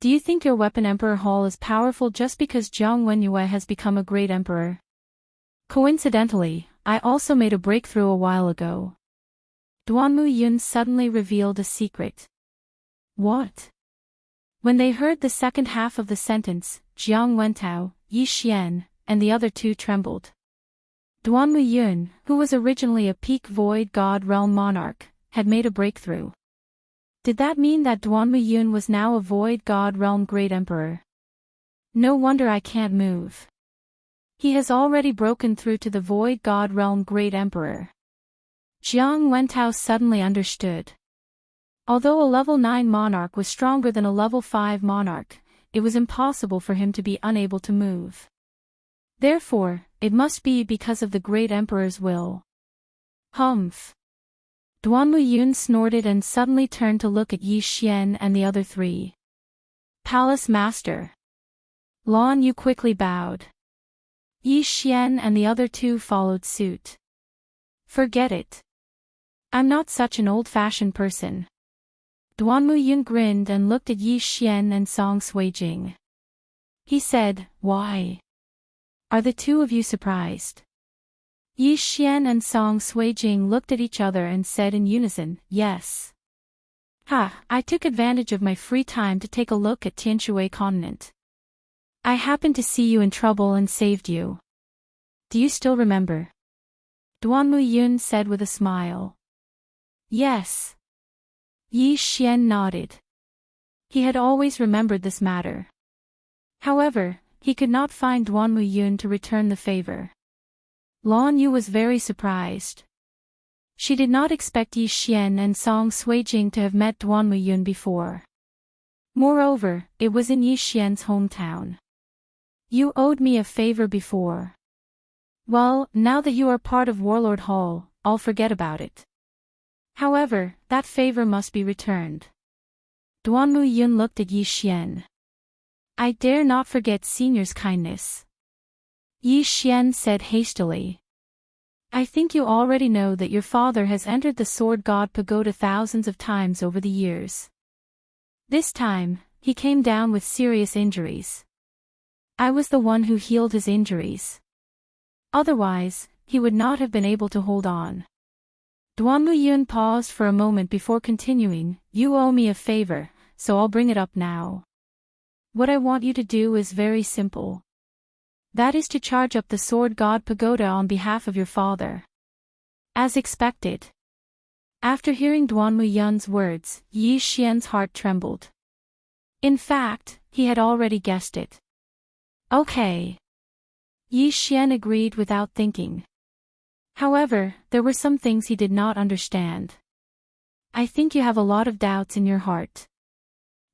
Do you think your weapon Emperor Hall is powerful just because Jiang Wenyue has become a great emperor? Coincidentally, I also made a breakthrough a while ago. Duanmu Yun suddenly revealed a secret. What? When they heard the second half of the sentence, Jiang Wentao, Yi Xian, and the other two trembled. Duanmu Yun, who was originally a peak Void God Realm Monarch, had made a breakthrough. Did that mean that Duanmu Yun was now a Void God Realm Great Emperor? No wonder I can't move. He has already broken through to the Void God Realm Great Emperor. Jiang Wentao suddenly understood. Although a level 9 monarch was stronger than a level 5 monarch, it was impossible for him to be unable to move. Therefore, it must be because of the Great Emperor's will. Humph. Duanmu Yun snorted and suddenly turned to look at Yi Xian and the other three. Palace Master. Lan Yu quickly bowed. Yi Xian and the other two followed suit. Forget it. I'm not such an old-fashioned person. Duanmu Yun grinned and looked at Yi Xian and Song Suijing. He said, Why? Are the two of you surprised? Yi Xian and Song Suijing looked at each other and said in unison, yes. Ha, I took advantage of my free time to take a look at Tianshui continent. I happened to see you in trouble and saved you. Do you still remember? Duanmu Yun said with a smile. Yes. Yi Xian nodded. He had always remembered this matter. However, he could not find Duanmu Yun to return the favor. Lan Yu was very surprised. She did not expect Yi Xian and Song Suijing to have met Duanmu Yun before. Moreover, it was in Yi Xian's hometown. You owed me a favor before. Well, now that you are part of Warlord Hall, I'll forget about it. However, that favor must be returned. Duanmu Yun looked at Yi Xian. I dare not forget Senior's kindness. Yi Xian said hastily. I think you already know that your father has entered the Sword God Pagoda thousands of times over the years. This time, he came down with serious injuries. I was the one who healed his injuries. Otherwise, he would not have been able to hold on. Duanmu Yun paused for a moment before continuing, you owe me a favor, so I'll bring it up now. What I want you to do is very simple. That is to charge up the Sword God Pagoda on behalf of your father. As expected. After hearing Duanmu Yun's words, Yi Xian's heart trembled. In fact, he had already guessed it. Okay. Yi Xian agreed without thinking. However, there were some things he did not understand. I think you have a lot of doubts in your heart.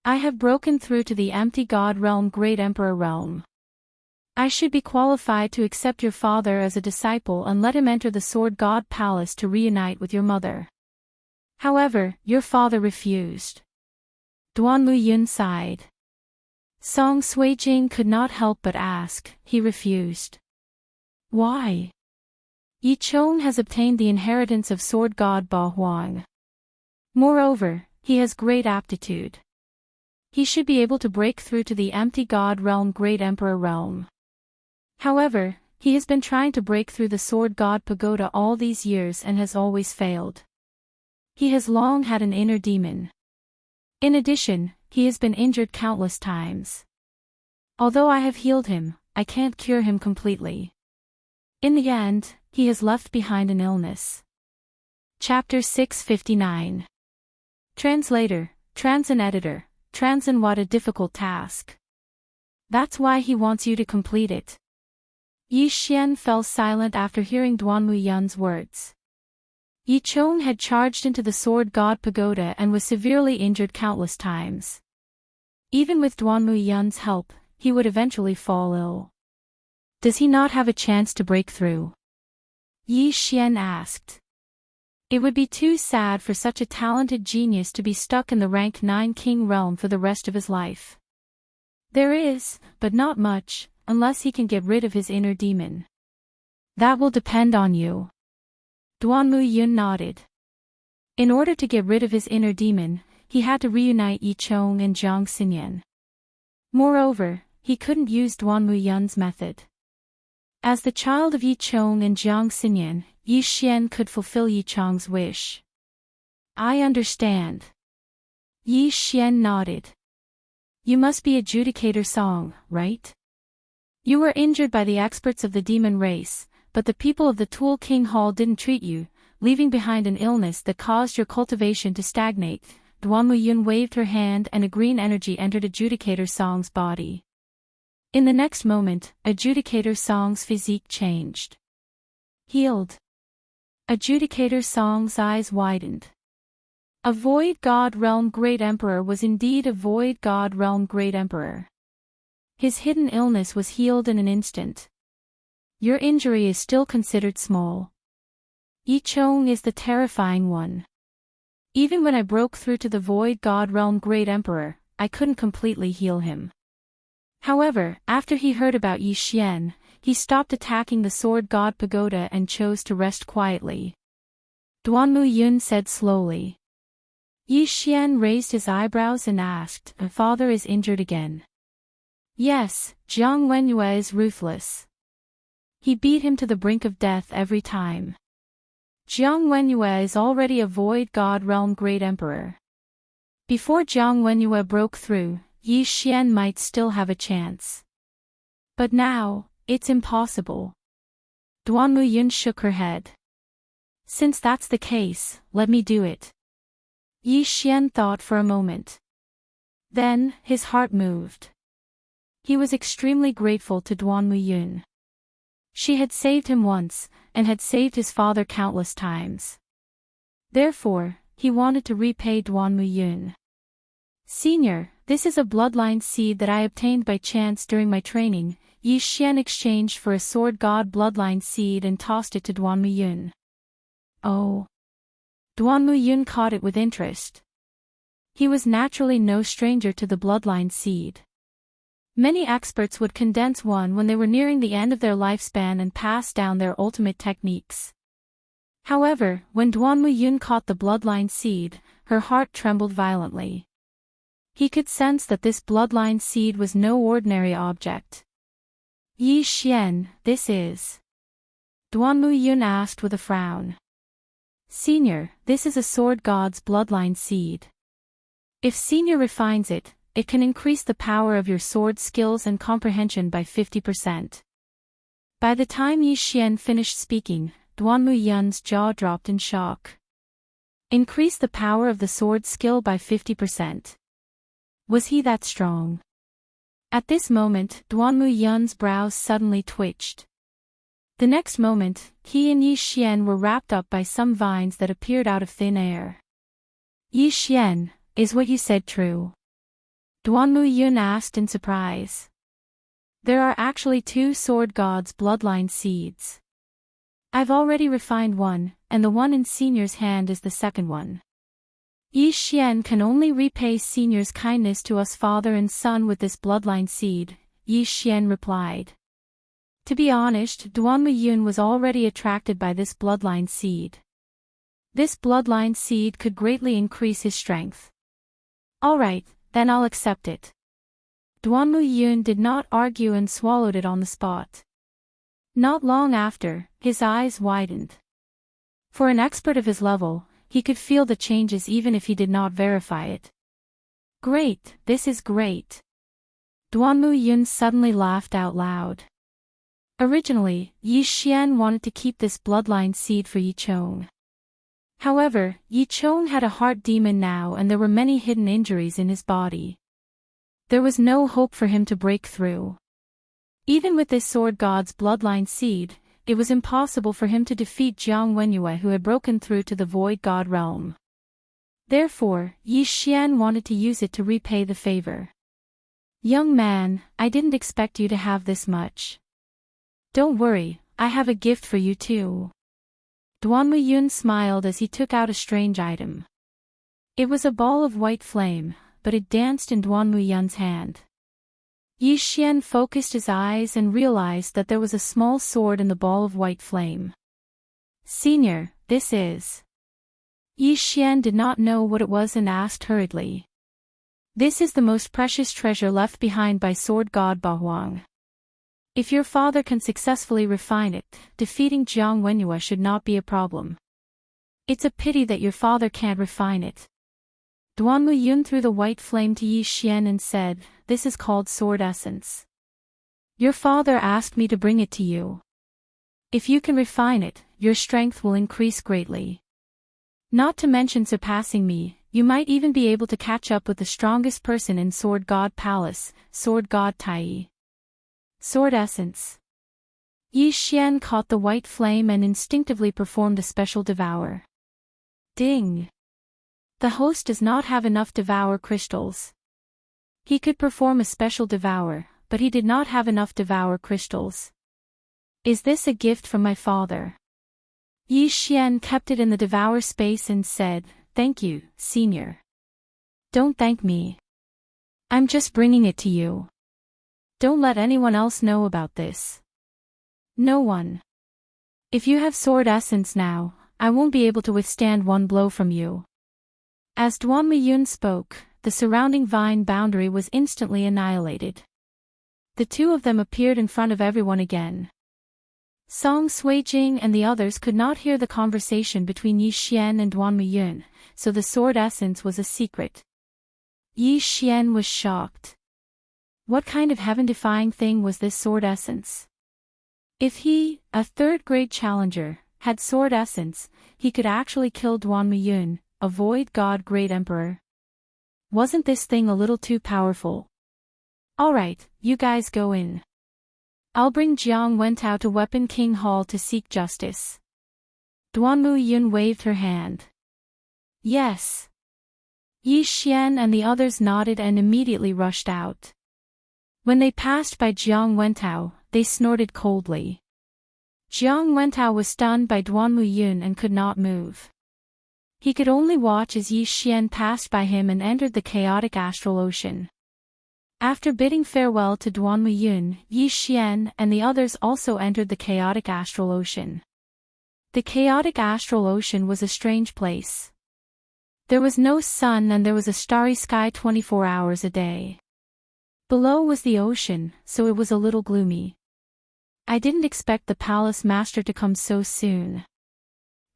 I have broken through to the empty God realm, Great Emperor realm. I should be qualified to accept your father as a disciple and let him enter the Sword God Palace to reunite with your mother. However, your father refused. Duanmu Yun sighed. Song Suijing could not help but ask, he refused. Why? Yi Chong has obtained the inheritance of Sword God Ba Huang. Moreover, he has great aptitude. He should be able to break through to the empty God realm, Great Emperor realm. However, he has been trying to break through the Sword God Pagoda all these years and has always failed. He has long had an inner demon. In addition, he has been injured countless times. Although I have healed him, I can't cure him completely. In the end, he has left behind an illness. Chapter 659. Translator, Transin Editor, Transin. What a difficult task. That's why he wants you to complete it. Yi Xian fell silent after hearing Duanmu Yun's words. Yi Chong had charged into the Sword God Pagoda and was severely injured countless times. Even with Duanmu Yun's help, he would eventually fall ill. Does he not have a chance to break through? Yi Xian asked. It would be too sad for such a talented genius to be stuck in the rank 9 king realm for the rest of his life. There is, but not much, unless he can get rid of his inner demon. That will depend on you. Duanmu Yun nodded. In order to get rid of his inner demon, he had to reunite Yi Chong and Jiang Xinyan. Moreover, he couldn't use Duanmu Yun's method. As the child of Yi Chong and Jiang Xinyan, Yi Xian could fulfill Yi Chong's wish. I understand. Yi Xian nodded. You must be Adjudicator Song, right? You were injured by the experts of the demon race, but the people of the Tool King Hall didn't treat you, leaving behind an illness that caused your cultivation to stagnate. Duanmu Yun waved her hand and a green energy entered Adjudicator Song's body. In the next moment, Adjudicator Song's physique changed. Healed. Adjudicator Song's eyes widened. A Void God Realm Great Emperor was indeed a Void God Realm Great Emperor. His hidden illness was healed in an instant. Your injury is still considered small. Yi Chong is the terrifying one. Even when I broke through to the Void God Realm Great Emperor, I couldn't completely heal him. However, after he heard about Yi Xian, he stopped attacking the Sword God Pagoda and chose to rest quietly. Duanmu Yun said slowly. Yi Xian raised his eyebrows and asked, "My father is injured again?" Yes, Jiang Wenyue is ruthless. He beat him to the brink of death every time. Jiang Wenyue is already a Void God Realm Great Emperor. Before Jiang Wenyue broke through, Yi Xian might still have a chance. But now, it's impossible. Duanmu Yun shook her head. Since that's the case, let me do it. Yi Xian thought for a moment. Then, his heart moved. He was extremely grateful to Duanmu Yun. She had saved him once, and had saved his father countless times. Therefore, he wanted to repay Duanmu Yun. Senior, this is a bloodline seed that I obtained by chance during my training. Yi Xian exchanged for a sword god bloodline seed and tossed it to Duanmu Yun. Oh. Duanmu Yun caught it with interest. He was naturally no stranger to the bloodline seed. Many experts would condense one when they were nearing the end of their lifespan and pass down their ultimate techniques. However, when Duanmu Yun caught the bloodline seed, her heart trembled violently. He could sense that this bloodline seed was no ordinary object. Yi Xian, this is? Duanmu Yun asked with a frown. Senior, this is a sword god's bloodline seed. If Senior refines it, it can increase the power of your sword skills and comprehension by 50%. By the time Yi Xian finished speaking, Duanmu Yun's jaw dropped in shock. Increase the power of the sword skill by 50%. Was he that strong? At this moment, Duanmu Yun's brows suddenly twitched. The next moment, he and Yi Xian were wrapped up by some vines that appeared out of thin air. Yi Xian, is what you said true? Duanmu Yun asked in surprise. There are actually 2 sword gods' bloodline seeds. I've already refined one, and the one in Senior's hand is the second one. Yi Xian can only repay Senior's kindness to us father and son with this bloodline seed, Yi Xian replied. To be honest, Duanmu Yun was already attracted by this bloodline seed. This bloodline seed could greatly increase his strength. Alright, then I'll accept it. Duanmu Yun did not argue and swallowed it on the spot. Not long after, his eyes widened. For an expert of his level, he could feel the changes even if he did not verify it. Great, this is great. Duanmu Yun suddenly laughed out loud. Originally, Yi Xian wanted to keep this bloodline seed for Yi Chong. However, Yi Chong had a heart demon now and there were many hidden injuries in his body. There was no hope for him to break through. Even with this sword god's bloodline seed, it was impossible for him to defeat Jiang Wenyue who had broken through to the Void God realm. Therefore, Yi Xian wanted to use it to repay the favor. Young man, I didn't expect you to have this much. Don't worry, I have a gift for you too. Duanmu Yun smiled as he took out a strange item. It was a ball of white flame, but it danced in Duanmu Yun's hand. Yi Xian focused his eyes and realized that there was a small sword in the ball of white flame. Senior, this is... Yi Xian did not know what it was and asked hurriedly. This is the most precious treasure left behind by sword god Ba Huang. If your father can successfully refine it, defeating Jiang Wenyue should not be a problem. It's a pity that your father can't refine it. Duanmu Yun threw the white flame to Yi Xian and said, this is called sword essence. Your father asked me to bring it to you. If you can refine it, your strength will increase greatly. Not to mention surpassing me, you might even be able to catch up with the strongest person in Sword God Palace, Sword God Tai. Sword essence. Yi Xian caught the white flame and instinctively performed a special devour. Ding! The host does not have enough devour crystals. He could perform a special devour, but he did not have enough devour crystals. Is this a gift from my father? Yi Xian kept it in the devour space and said, thank you, senior. Don't thank me. I'm just bringing it to you. Don't let anyone else know about this. No one. If you have sword essence now, I won't be able to withstand one blow from you. As Duanmu Yun spoke, the surrounding vine boundary was instantly annihilated. The two of them appeared in front of everyone again. Song Suijing and the others could not hear the conversation between Yi Xian and Duan Muyun, so the sword essence was a secret. Yi Xian was shocked. What kind of heaven-defying thing was this sword essence? If he, a third-grade challenger, had sword essence, he could actually kill Duan Muyun, a void god great emperor. Wasn't this thing a little too powerful? Alright, you guys go in. I'll bring Jiang Wentao to Weapon King Hall to seek justice. Duan Muyun waved her hand. Yes. Yi Xian and the others nodded and immediately rushed out. When they passed by Jiang Wentao, they snorted coldly. Jiang Wentao was stunned by Duan Muyun and could not move. He could only watch as Yi Xian passed by him and entered the chaotic astral ocean. After bidding farewell to Duan Muyun, Yi Xian and the others also entered the chaotic astral ocean. The chaotic astral ocean was a strange place. There was no sun and there was a starry sky 24 hours a day. Below was the ocean, so it was a little gloomy. I didn't expect the palace master to come so soon.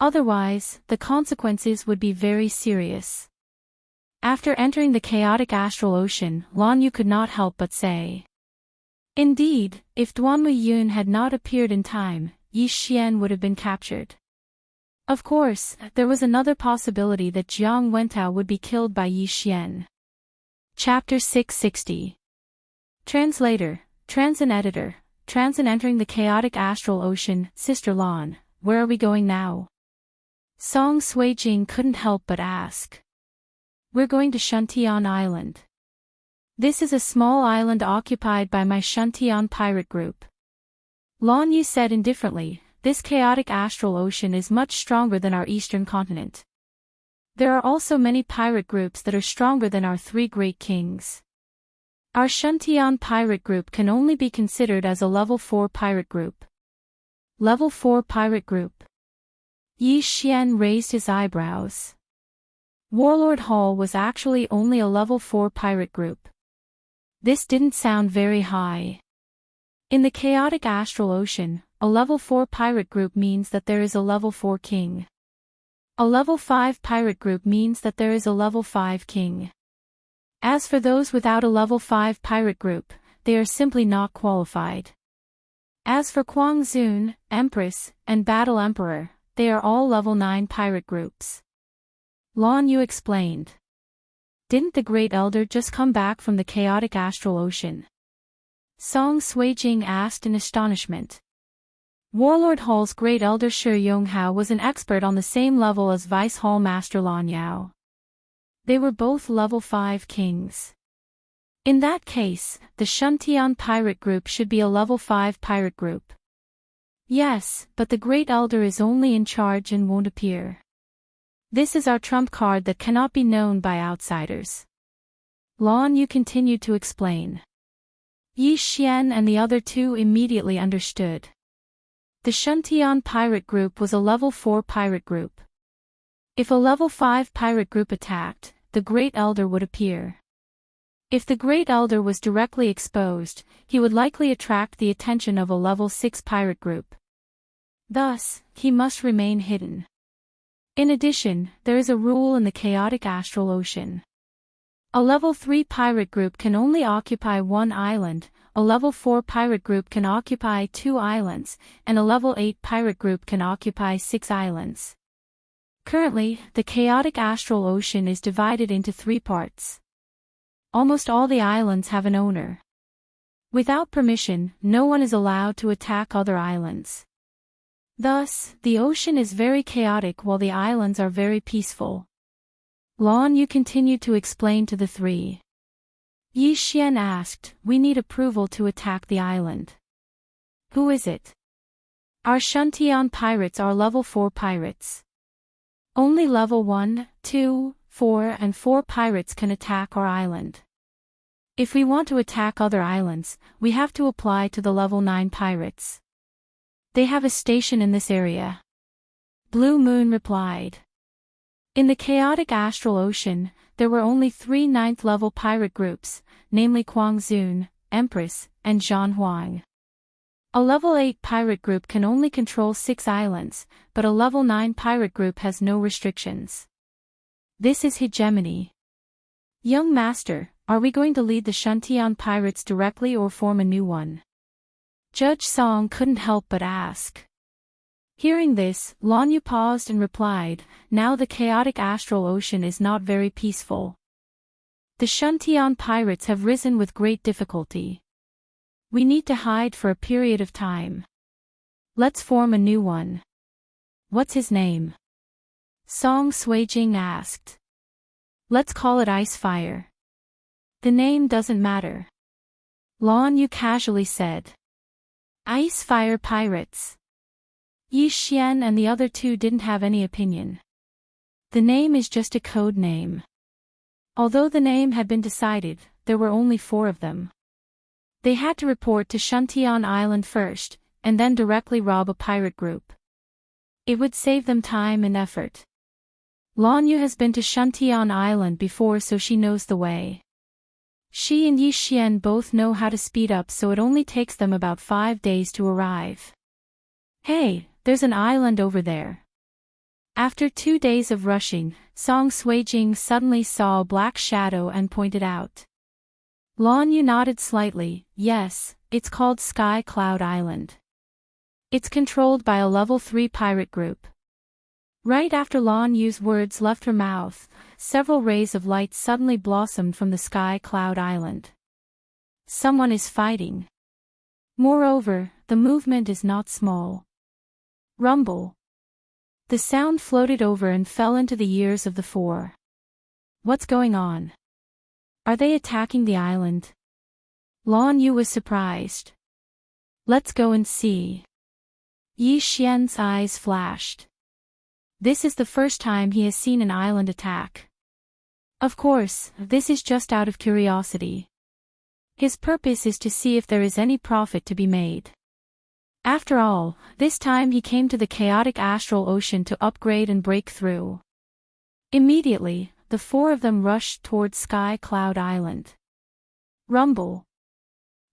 Otherwise, the consequences would be very serious. After entering the chaotic astral ocean, Lan Yu could not help but say. Indeed, if Duan Muyun had not appeared in time, Yi Xian would have been captured. Of course, there was another possibility that Jiang Wentao would be killed by Yi Xian. Chapter 660. Translator, Transin Editor, Transin entering the chaotic astral ocean, Sister Lan, where are we going now? Song Suijing couldn't help but ask. We're going to Shuntian Island. This is a small island occupied by my Shuntian pirate group. Lan Yu said indifferently, this chaotic astral ocean is much stronger than our eastern continent. There are also many pirate groups that are stronger than our three great kings. Our Shuntian pirate group can only be considered as a level 4 pirate group. Level 4 pirate group. Yi Xian raised his eyebrows. Warlord Hall was actually only a level 4 pirate group. This didn't sound very high. In the chaotic astral ocean, a level 4 pirate group means that there is a level 4 king. A level 5 pirate group means that there is a level 5 king. As for those without a level 5 pirate group, they are simply not qualified. As for Kuang Zun, Empress, and Battle Emperor, they are all level 9 pirate groups. Lan Yu explained. Didn't the Great Elder just come back from the chaotic astral ocean? Song Suijing asked in astonishment. Warlord Hall's Great Elder Shi Yonghao was an expert on the same level as Vice Hall Master Lan Yao. They were both level 5 kings. In that case, the Shuntian pirate group should be a level 5 pirate group. Yes, but the Great Elder is only in charge and won't appear. This is our trump card that cannot be known by outsiders. Lan Yu continued to explain. Yi Xian and the other two immediately understood. The Shuntian pirate group was a level 4 pirate group. If a level 5 pirate group attacked, the Great Elder would appear. If the Great Elder was directly exposed, he would likely attract the attention of a level 6 pirate group. Thus, he must remain hidden. In addition, there is a rule in the chaotic astral ocean. A level 3 pirate group can only occupy one island, a level 4 pirate group can occupy 2 islands, and a level 8 pirate group can occupy 6 islands. Currently, the chaotic astral ocean is divided into 3 parts. Almost all the islands have an owner. Without permission, no one is allowed to attack other islands. Thus, the ocean is very chaotic while the islands are very peaceful. Lan Yu continued to explain to the 3. Yi Xian asked, we need approval to attack the island. Who is it? Our Shuntian pirates are level 4 pirates. Only level 1, 2, 4 and 4 pirates can attack our island. If we want to attack other islands, we have to apply to the level 9 pirates. They have a station in this area. Blue Moon replied. In the chaotic astral ocean, there were only 3 9th level pirate groups, namely Kuang Zun, Empress, and Zhan Huang. A level 8 pirate group can only control 6 islands, but a level 9 pirate group has no restrictions. This is hegemony. Young master, are we going to lead the Shantian pirates directly or form a new one? Judge Song couldn't help but ask. Hearing this, Lan Yu paused and replied, now the chaotic astral ocean is not very peaceful. The Shantian pirates have risen with great difficulty. We need to hide for a period of time. Let's form a new one. What's his name? Song Suijing asked. Let's call it Icefire. The name doesn't matter. Lan Yu casually said. Icefire Pirates. Yi Xian and the other two didn't have any opinion. The name is just a code name. Although the name had been decided, there were only 4 of them. They had to report to Shantian Island first, and then directly rob a pirate group. It would save them time and effort. Lan Yu has been to Shantian Island before, so she knows the way. She and Yi Xian both know how to speed up, so it only takes them about 5 days to arrive. Hey, there's an island over there. After 2 days of rushing, Song Suijing suddenly saw a black shadow and pointed out. Lan Yu nodded slightly. Yes, it's called Sky Cloud Island. It's controlled by a level 3 pirate group. Right after Lan Yu's words left her mouth, several rays of light suddenly blossomed from the Sky Cloud Island. Someone is fighting. Moreover, the movement is not small. Rumble. The sound floated over and fell into the ears of the 4. What's going on? Are they attacking the island? Lan Yu was surprised. Let's go and see. Yi Xian's eyes flashed. This is the first time he has seen an island attack. Of course, this is just out of curiosity. His purpose is to see if there is any profit to be made. After all, this time he came to the chaotic astral ocean to upgrade and break through. Immediately, the 4 of them rushed towards Sky Cloud Island. Rumble.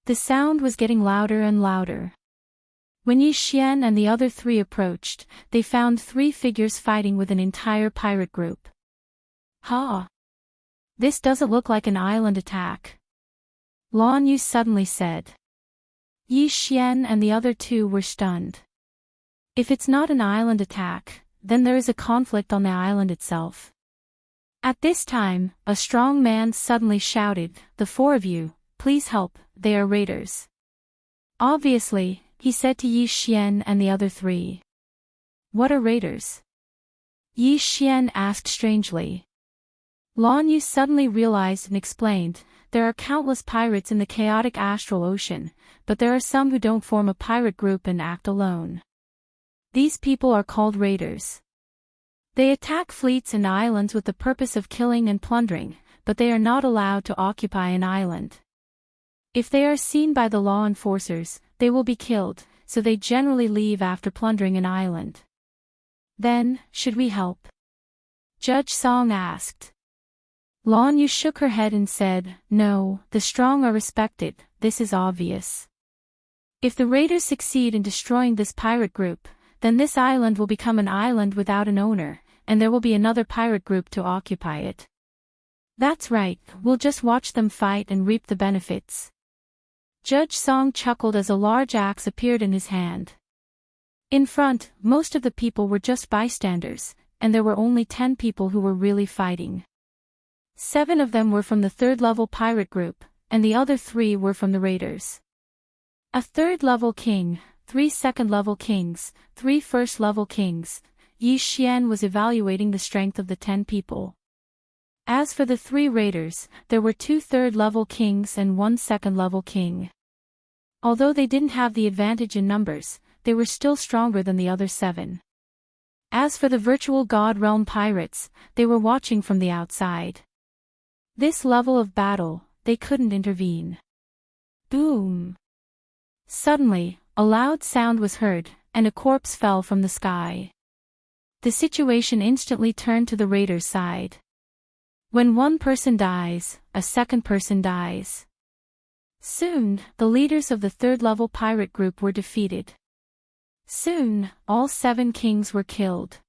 The sound was getting louder and louder. When Yi Xian and the other 3 approached, they found 3 figures fighting with an entire pirate group. Ha! This doesn't look like an island attack. Lan Yu suddenly said. Yi Xian and the other 2 were stunned. If it's not an island attack, then there is a conflict on the island itself. At this time, a strong man suddenly shouted, the 4 of you, please help, they are raiders. Obviously, he said to Yi Xian and the other 3. What are raiders? Yi Xian asked strangely. Lan Yu suddenly realized and explained, there are countless pirates in the chaotic astral ocean, but there are some who don't form a pirate group and act alone. These people are called raiders. They attack fleets and islands with the purpose of killing and plundering, but they are not allowed to occupy an island. If they are seen by the law enforcers, they will be killed, so they generally leave after plundering an island. Then, should we help? Judge Song asked. Lan Yu shook her head and said, no, the strong are respected, this is obvious. If the raiders succeed in destroying this pirate group, then this island will become an island without an owner, and there will be another pirate group to occupy it. That's right, we'll just watch them fight and reap the benefits. Judge Song chuckled as a large axe appeared in his hand. In front, most of the people were just bystanders, and there were only 10 people who were really fighting. 7 of them were from the 3rd-level pirate group, and the other 3 were from the raiders. A 3rd-level king, 3 2nd-level kings, 3 1st-level kings. Yi Xian was evaluating the strength of the 10 people. As for the 3 raiders, there were 2 3rd-level kings and 1 2nd-level king. Although they didn't have the advantage in numbers, they were still stronger than the other 7. As for the virtual God Realm pirates, they were watching from the outside. This level of battle, they couldn't intervene. Boom! Suddenly, a loud sound was heard, and a corpse fell from the sky. The situation instantly turned to the raiders' side. When one person dies, a second person dies. Soon, the leaders of the third-level pirate group were defeated. Soon, all 7 kings were killed.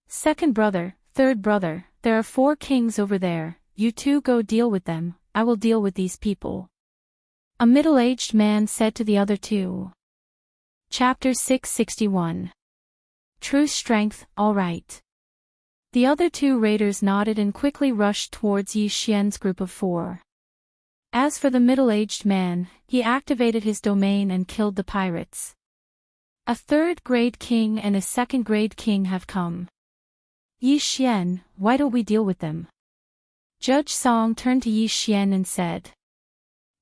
Second brother, third brother, there are 4 kings over there, you two go deal with them, I will deal with these people. A middle-aged man said to the other 2. Chapter 661. True strength, all right. The other 2 raiders nodded and quickly rushed towards Yi Xian's group of 4. As for the middle-aged man, he activated his domain and killed the pirates. A third-grade king and a second-grade king have come. Yi Xian, why don't we deal with them? Judge Song turned to Yi Xian and said.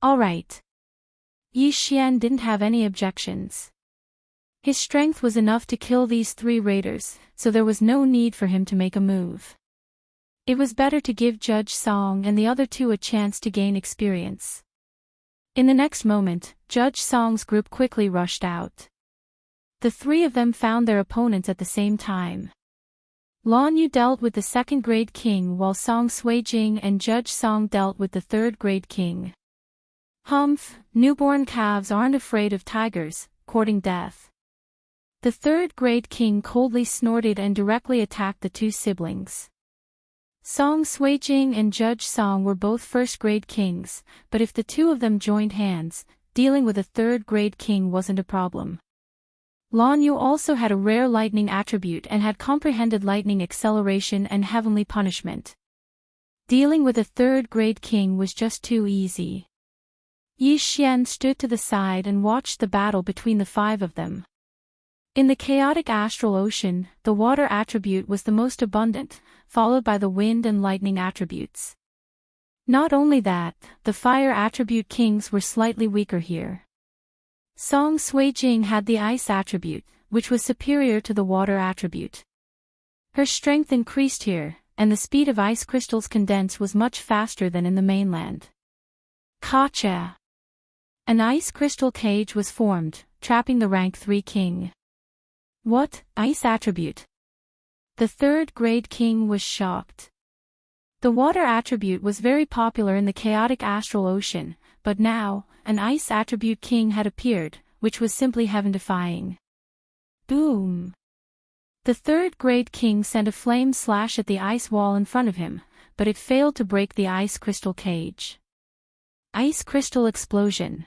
All right. Yi Xian didn't have any objections. His strength was enough to kill these 3 raiders, so there was no need for him to make a move. It was better to give Judge Song and the other 2 a chance to gain experience. In the next moment, Judge Song's group quickly rushed out. The 3 of them found their opponents at the same time. Lan Yu dealt with the second-grade king while Song Suijing and Judge Song dealt with the third-grade king. Humph, newborn calves aren't afraid of tigers, courting death. The third-grade king coldly snorted and directly attacked the 2 siblings. Song Suijing and Judge Song were both first-grade kings, but if the 2 of them joined hands, dealing with a third-grade king wasn't a problem. Lan Yu also had a rare lightning attribute and had comprehended lightning acceleration and heavenly punishment. Dealing with a third-grade king was just too easy. Yi Xian stood to the side and watched the battle between the 5 of them. In the chaotic astral ocean, the water attribute was the most abundant, followed by the wind and lightning attributes. Not only that, the fire attribute kings were slightly weaker here. Song Suijing had the ice attribute, which was superior to the water attribute. Her strength increased here, and the speed of ice crystals condense was much faster than in the mainland. Gotcha! An ice crystal cage was formed, trapping the rank 3 king. What, ice attribute? The third-grade king was shocked. The water attribute was very popular in the chaotic astral ocean, but now, an ice attribute king had appeared, which was simply heaven-defying. Boom! The third-grade king sent a flame slash at the ice wall in front of him, but it failed to break the ice crystal cage. Ice crystal explosion.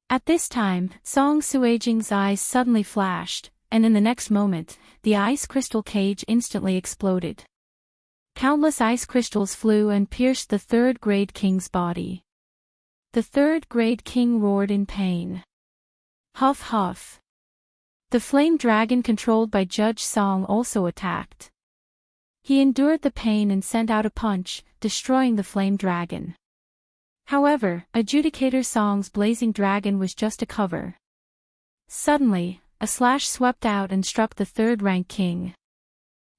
At this time, Song Suijing's eyes suddenly flashed, and in the next moment, the ice crystal cage instantly exploded. Countless ice crystals flew and pierced the third-grade king's body. The third-grade king roared in pain. Huff huff. The flame dragon controlled by Judge Song also attacked. He endured the pain and sent out a punch, destroying the flame dragon. However, Adjudicator Song's blazing dragon was just a cover. Suddenly, a slash swept out and struck the third-rank king.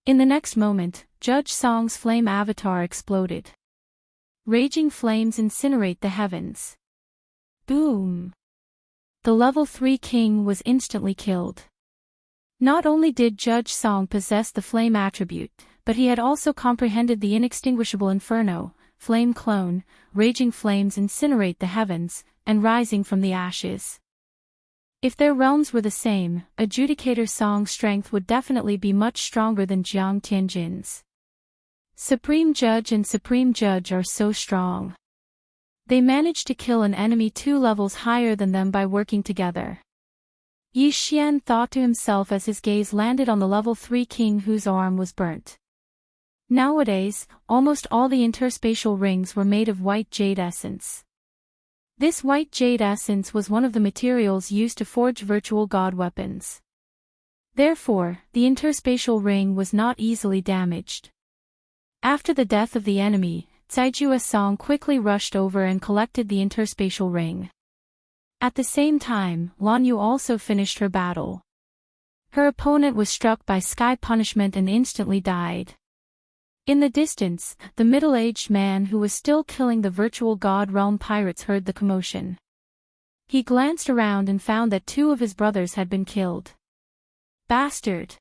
In the next moment, Judge Song's flame avatar exploded. Raging flames incinerate the heavens. Boom! The level 3 king was instantly killed. Not only did Judge Song possess the flame attribute, but he had also comprehended the inextinguishable inferno, flame clone, raging flames incinerate the heavens, and rising from the ashes. If their realms were the same, Adjudicator Song's strength would definitely be much stronger than Jiang Tianjin's. Supreme Judge and Supreme Judge are so strong. They managed to kill an enemy 2 levels higher than them by working together. Yi Xian thought to himself as his gaze landed on the level 3 king whose arm was burnt. Nowadays, almost all the interspatial rings were made of white jade essence. This white jade essence was one of the materials used to forge virtual god weapons. Therefore, the interspatial ring was not easily damaged. After the death of the enemy, Caijua Song quickly rushed over and collected the interspatial ring. At the same time, Lan Yu also finished her battle. Her opponent was struck by sky punishment and instantly died. In the distance, the middle-aged man who was still killing the virtual god realm pirates heard the commotion. He glanced around and found that 2 of his brothers had been killed. Bastard!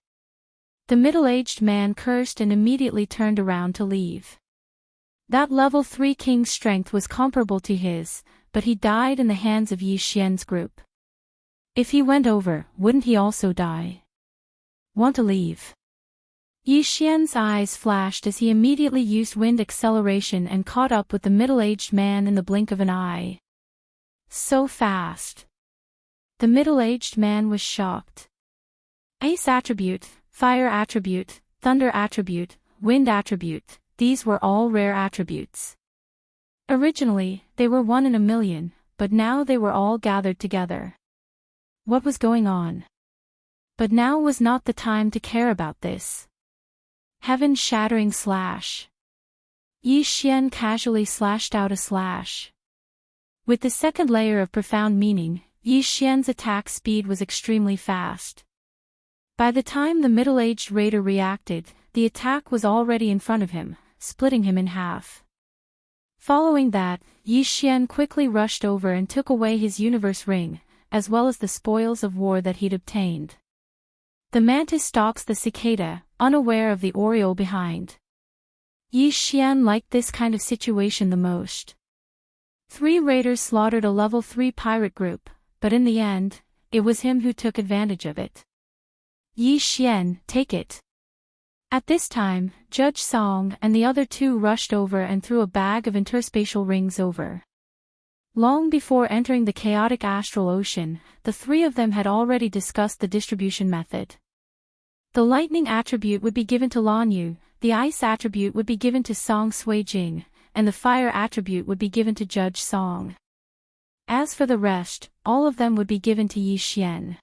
The middle-aged man cursed and immediately turned around to leave. That level 3 king's strength was comparable to his, but he died in the hands of Yi Xian's group. If he went over, wouldn't he also die? Want to leave? Yi Xian's eyes flashed as he immediately used wind acceleration and caught up with the middle-aged man in the blink of an eye. So fast. The middle-aged man was shocked. Ice attribute, fire attribute, thunder attribute, wind attribute, these were all rare attributes. Originally, they were 1 in a million, but now they were all gathered together. What was going on? But now was not the time to care about this. Heaven-shattering slash. Yi Xian casually slashed out a slash. With the second layer of profound meaning, Yi Xian's attack speed was extremely fast. By the time the middle-aged raider reacted, the attack was already in front of him, splitting him in half. Following that, Yi Xian quickly rushed over and took away his universe ring, as well as the spoils of war that he'd obtained. The mantis stalks the cicada, unaware of the oriole behind. Yi Xian liked this kind of situation the most. 3 raiders slaughtered a level 3 pirate group, but in the end, it was him who took advantage of it. Yi Xian, take it. At this time, Judge Song and the other 2 rushed over and threw a bag of interspatial rings over. Long before entering the chaotic astral ocean, the 3 of them had already discussed the distribution method. The lightning attribute would be given to Lan Yu, the ice attribute would be given to Song Sui Jing, and the fire attribute would be given to Judge Song. As for the rest, all of them would be given to Yi Xian.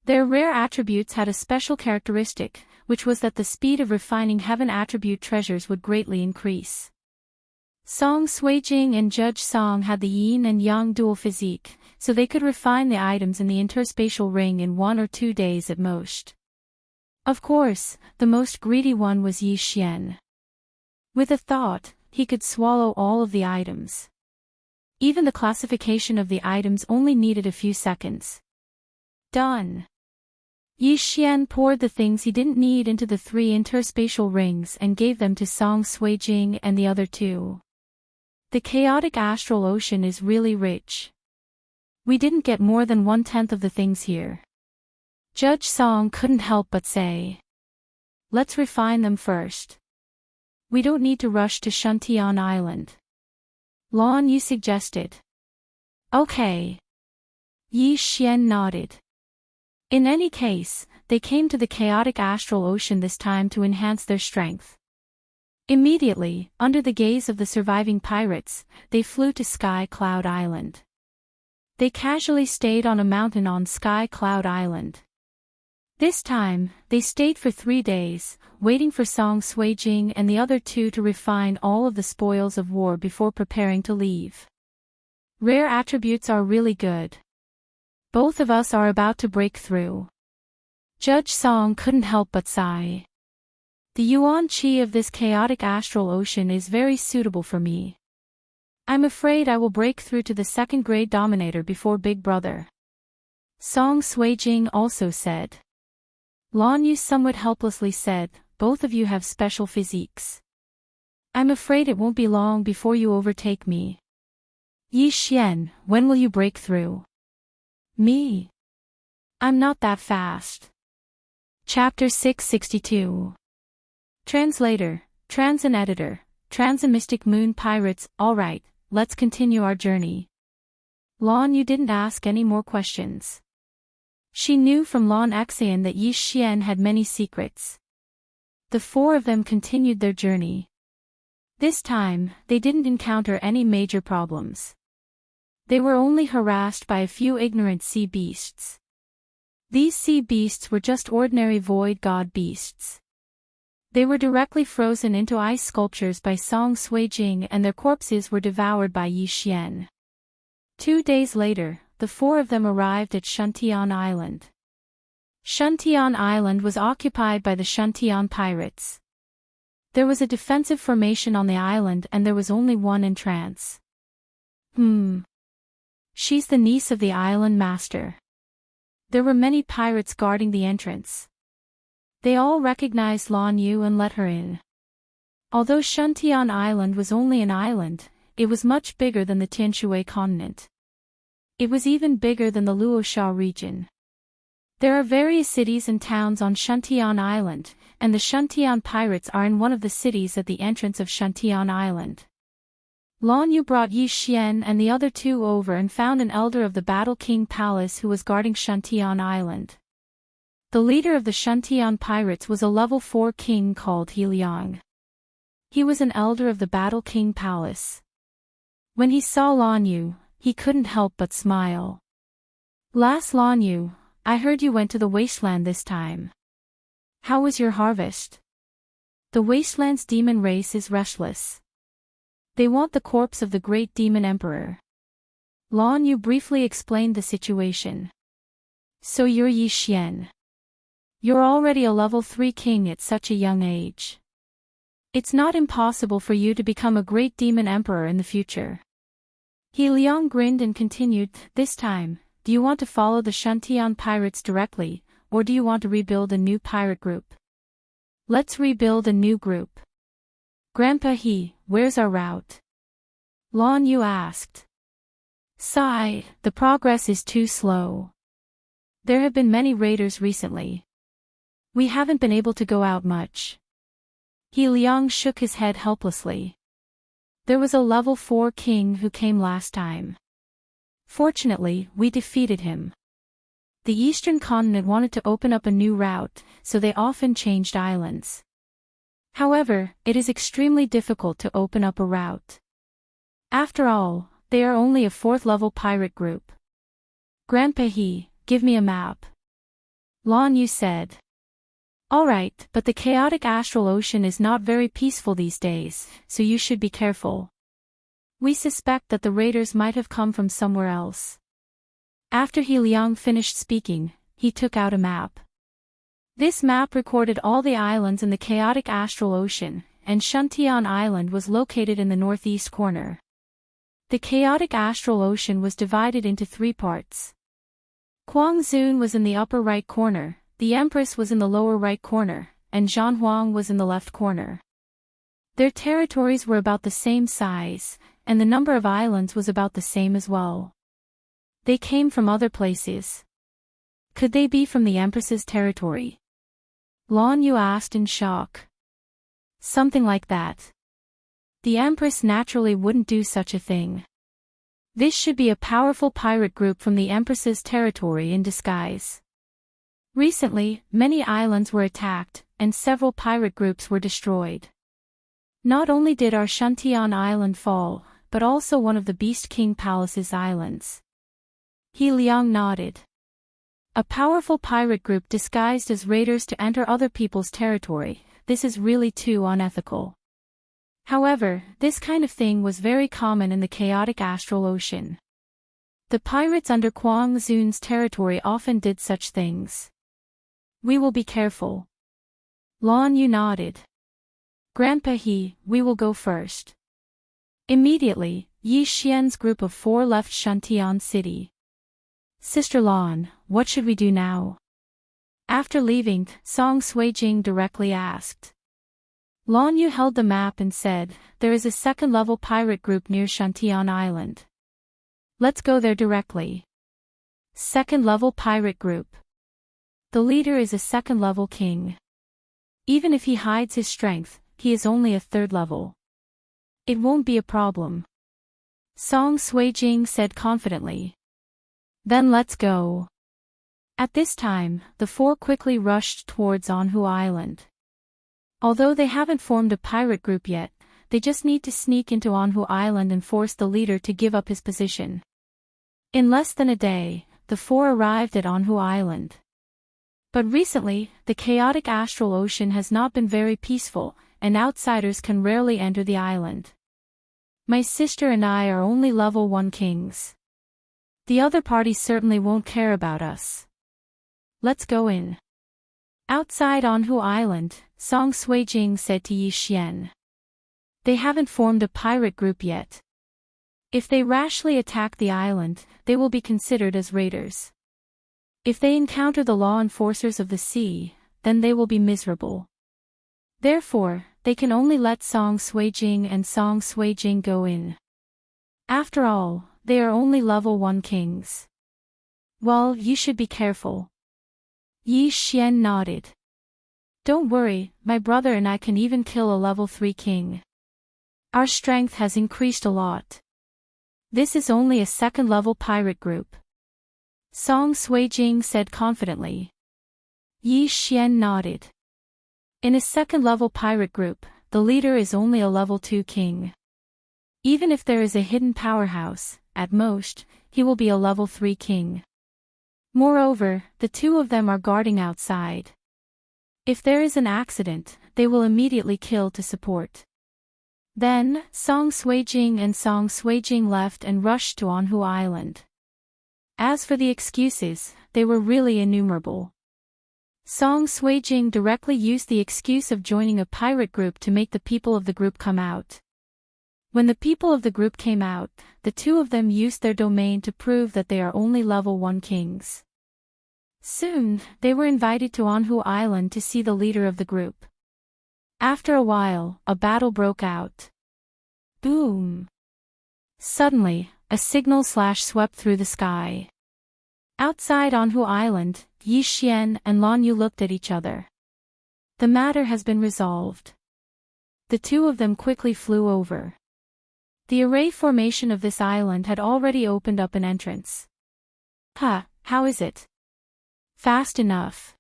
Their rare attributes had a special characteristic, which was that the speed of refining heaven attribute treasures would greatly increase. Song Sui Jing and Judge Song had the yin and yang dual physique, so they could refine the items in the interspatial ring in 1 or 2 days at most. Of course, the most greedy one was Yi Xian. With a thought, he could swallow all of the items. Even the classification of the items only needed a few seconds. Done. Yi Xian poured the things he didn't need into the 3 interspatial rings and gave them to Song Sui Jing and the other 2. The chaotic astral ocean is really rich. We didn't get more than 1/10 of the things here. Judge Song couldn't help but say. Let's refine them first. We don't need to rush to Shantian Island. Lan Yu suggested. Okay. Yi Xian nodded. In any case, they came to the chaotic astral ocean this time to enhance their strength. Immediately, under the gaze of the surviving pirates, they flew to Sky Cloud Island. They casually stayed on a mountain on Sky Cloud Island. This time, they stayed for 3 days, waiting for Song Sui Jing and the other 2 to refine all of the spoils of war before preparing to leave. Rare attributes are really good. Both of us are about to break through. Judge Song couldn't help but sigh. The yuan qi of this chaotic astral ocean is very suitable for me. I'm afraid I will break through to the 2nd grade dominator before Big Brother. Song Sui Jing also said. Lan Yu somewhat helplessly said, both of you have special physiques. I'm afraid it won't be long before you overtake me. Yi Xian, when will you break through? Me? I'm not that fast. Chapter 662. Translator, Trans and Editor, Trans and Mystic Moon Pirates. Alright, let's continue our journey. Lan Yu didn't ask any more questions. She knew from Lan Xian that Yi Xian had many secrets. The 4 of them continued their journey. This time, they didn't encounter any major problems. They were only harassed by a few ignorant sea beasts. These sea beasts were just ordinary void god beasts. They were directly frozen into ice sculptures by Song Sui Jing and their corpses were devoured by Yi Xian. 2 days later, the 4 of them arrived at Shantian Island. Shantian Island was occupied by the Shantian pirates. There was a defensive formation on the island and there was only one entrance. She's the niece of the island master. There were many pirates guarding the entrance. They all recognized Lan Yu and let her in. Although Shantian Island was only an island, it was much bigger than the Tianshui continent. It was even bigger than the Luosha region. There are various cities and towns on Shantian Island, and the Shantian pirates are in one of the cities at the entrance of Shantian Island. Lan Yu brought Yi Xian and the other two over and found an elder of the Battle King Palace who was guarding Shantian Island. The leader of the Shantian pirates was a level 4 king called He Liang. He was an elder of the Battle King Palace. When he saw Lan Yu, he couldn't help but smile. "Last Lan Yu, I heard you went to the wasteland this time. How was your harvest?" The wasteland's demon race is restless. They want the corpse of the great demon emperor. Lan Yu briefly explained the situation. "So you're Yi Xian. You're already a level 3 king at such a young age. It's not impossible for you to become a great demon emperor in the future." He Liang grinned and continued, "This time, do you want to follow the Shantian pirates directly, or do you want to rebuild a new pirate group?" "Let's rebuild a new group." "Grandpa He, where's our route?" Lan Yu asked. "Sigh, the progress is too slow. There have been many raiders recently. We haven't been able to go out much." He Liang shook his head helplessly. "There was a level 4 king who came last time. Fortunately, we defeated him. The eastern continent wanted to open up a new route, so they often changed islands. However, it is extremely difficult to open up a route. After all, they are only a 4th level pirate group." "Grandpa He, give me a map," Lan Yu said. "Alright, but the chaotic astral ocean is not very peaceful these days, so you should be careful. We suspect that the raiders might have come from somewhere else." After He Liang finished speaking, he took out a map. This map recorded all the islands in the chaotic astral ocean, and Shantian Island was located in the northeast corner. The chaotic astral ocean was divided into 3 parts. Guangzhou was in the upper right corner, the Empress was in the lower right corner, and Zhanhuang was in the left corner. Their territories were about the same size, and the number of islands was about the same as well. They came from other places. Could they be from the Empress's territory? Lan Yu asked in shock. "Something like that. The Empress naturally wouldn't do such a thing. This should be a powerful pirate group from the Empress's territory in disguise." Recently, many islands were attacked, and several pirate groups were destroyed. Not only did our Shantian Island fall, but also one of the Beast King Palace's islands. He Liang nodded. "A powerful pirate group disguised as raiders to enter other people's territory, this is really too unethical." However, this kind of thing was very common in the chaotic astral ocean. The pirates under Guangzhou's territory often did such things. "We will be careful." Lan Yu nodded. "Grandpa He, we will go first." Immediately, Yi Xian's group of 4 left Shantian City. "Sister Lan, what should we do now?" After leaving, Song Suijing directly asked. Lan Yu held the map and said, "There is a 2nd-level pirate group near Shantian Island. Let's go there directly." 2nd-level pirate group. The leader is a 2nd-level king. Even if he hides his strength, he is only a 3rd level. It won't be a problem. Song Suijing said confidently. "Then let's go." At this time, the 4 quickly rushed towards Anhu Island. Although they haven't formed a pirate group yet, they just need to sneak into Anhu Island and force the leader to give up his position. In less than a day, the 4 arrived at Anhu Island. But recently, the chaotic astral ocean has not been very peaceful, and outsiders can rarely enter the island. My sister and I are only level 1 kings. The other party certainly won't care about us. Let's go in. Outside Anhu Island, Song Suijing said to Yi Xian. They haven't formed a pirate group yet. If they rashly attack the island, they will be considered as raiders. If they encounter the law enforcers of the sea, then they will be miserable. Therefore, they can only let Song Suijing and Song Suijing go in. After all, they are only level 1 kings. Well, you should be careful. Yi Xian nodded. Don't worry, my brother and I can even kill a level 3 king. Our strength has increased a lot. This is only a second-level pirate group. Song Suijing said confidently. Yi Xian nodded. In a second-level pirate group, the leader is only a level 2 king. Even if there is a hidden powerhouse, at most, he will be a level 3 king. Moreover, the two of them are guarding outside. If there is an accident, they will immediately kill to support. Then, Song Suijing and Song Suijing left and rushed to Anhu Island. As for the excuses, they were really innumerable. Song Suijing directly used the excuse of joining a pirate group to make the people of the group come out. When the people of the group came out, the two of them used their domain to prove that they are only level 1 kings. Soon, they were invited to Anhu Island to see the leader of the group. After a while, a battle broke out. Boom! Suddenly, a signal slash swept through the sky. Outside Anhu Island, Yi Xian and Lan Yu looked at each other. The matter has been resolved. The two of them quickly flew over. The array formation of this island had already opened up an entrance. How is it? Fast enough.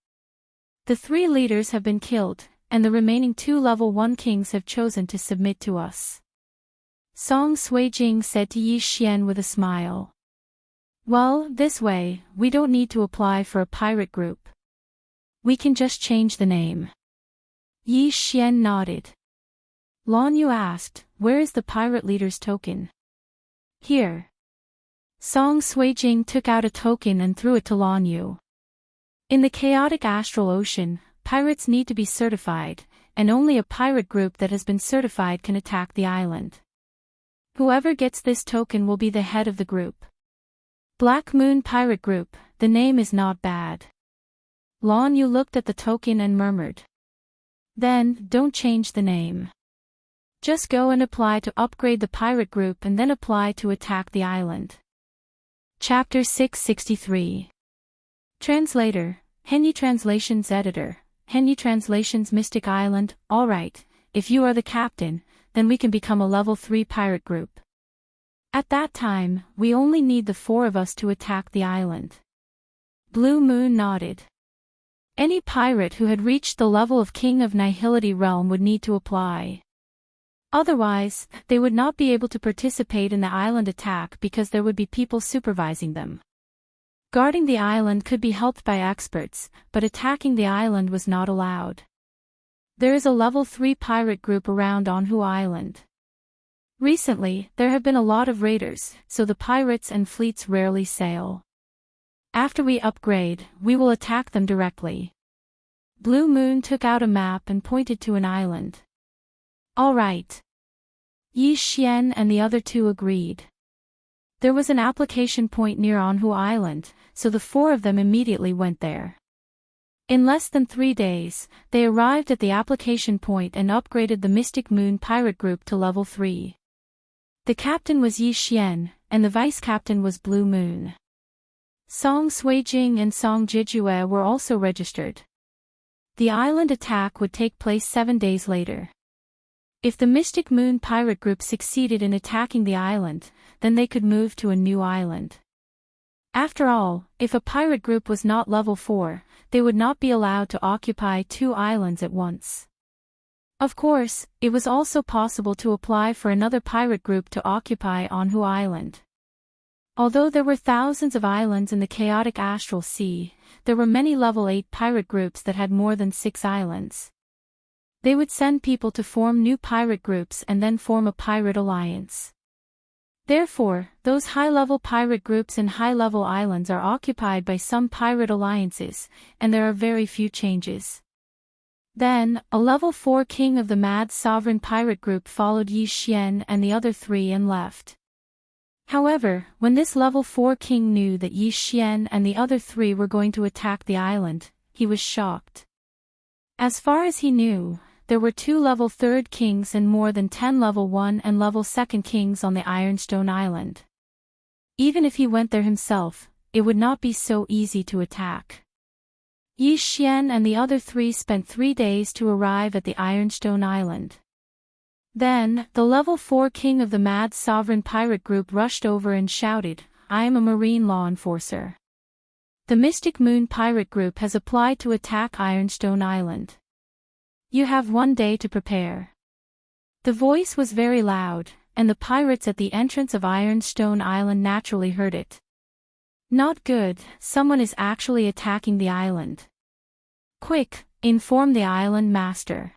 The 3 leaders have been killed, and the remaining 2 level 1 kings have chosen to submit to us. Song Suijing said to Yi Xian with a smile. Well, this way, we don't need to apply for a pirate group. We can just change the name. Yi Xian nodded. Lan Yu asked, where is the pirate leader's token? Here. Song Suijing took out a token and threw it to Lan Yu. In the chaotic astral ocean, pirates need to be certified, and only a pirate group that has been certified can attack the island. Whoever gets this token will be the head of the group. Black Moon Pirate Group, the name is not bad. Lan Yu looked at the token and murmured. Then, don't change the name. Just go and apply to upgrade the pirate group and then apply to attack the island. Chapter 663. Translator, Henyi Translations Editor, Henyi Translations Mystic Island. Alright, if you are the captain, then we can become a level 3 pirate group. At that time, we only need the 4 of us to attack the island. Blue Moon nodded. Any pirate who had reached the level of King of Nihility Realm would need to apply. Otherwise, they would not be able to participate in the island attack because there would be people supervising them. Guarding the island could be helped by experts, but attacking the island was not allowed. There is a level 3 pirate group around Anhu Island. Recently, there have been a lot of raiders, so the pirates and fleets rarely sail. After we upgrade, we will attack them directly. Blue Moon took out a map and pointed to an island. All right. Yi Xian and the other 2 agreed. There was an application point near Anhu Island, so the 4 of them immediately went there. In less than 3 days, they arrived at the application point and upgraded the Mystic Moon Pirate Group to level 3. The captain was Yi Xian, and the vice-captain was Blue Moon. Song Suijing and Song Jijue were also registered. The island attack would take place 7 days later. If the Mystic Moon Pirate Group succeeded in attacking the island, then they could move to a new island. After all, if a pirate group was not level 4, they would not be allowed to occupy 2 islands at once. Of course, it was also possible to apply for another pirate group to occupy Anhu Island. Although there were thousands of islands in the chaotic astral sea, there were many level 8 pirate groups that had more than 6 islands. They would send people to form new pirate groups and then form a pirate alliance. Therefore, those high-level pirate groups in high-level islands are occupied by some pirate alliances, and there are very few changes. Then, a level 4 king of the Mad Sovereign Pirate Group followed Yi Xian and the other 3 and left. However, when this level 4 king knew that Yi Xian and the other 3 were going to attack the island, he was shocked. As far as he knew, there were 2 level 3rd kings and more than 10 level 1 and level 2nd kings on the Ironstone Island. Even if he went there himself, it would not be so easy to attack. Yi Xian and the other 3 spent 3 days to arrive at the Ironstone Island. Then, the level 4 king of the Mad Sovereign pirate group rushed over and shouted, "I am a marine law enforcer. The Mystic Moon pirate group has applied to attack Ironstone Island. You have 1 day to prepare." The voice was very loud, and the pirates at the entrance of Ironstone Island naturally heard it. Not good, someone is actually attacking the island. Quick, inform the island master.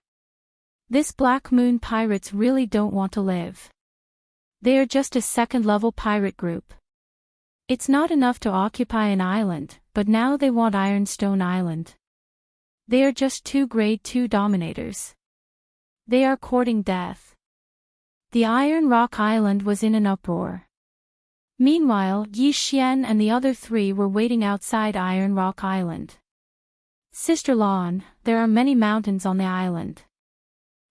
This Black Moon pirates really don't want to live. They are just a 2nd-level pirate group. It's not enough to occupy an island, but now they want Ironstone Island. They are just 2 grade 2 dominators. They are courting death. The Iron Rock Island was in an uproar. Meanwhile, Yi Xian and the other 3 were waiting outside Iron Rock Island. "Sister Lan, there are many mountains on the island.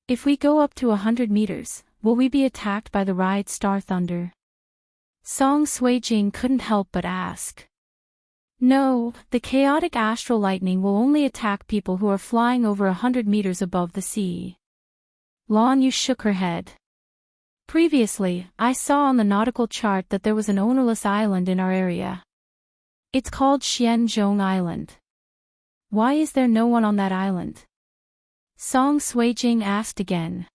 If we go up to 100 meters, will we be attacked by the Riot Star Thunder?" Song Suijing couldn't help but ask. "No, the chaotic astral lightning will only attack people who are flying over 100 meters above the sea." Lan Yu shook her head. "Previously, I saw on the nautical chart that there was an ownerless island in our area. It's called Xianzhong Island. Why is there no one on that island?" Song Suijing asked again.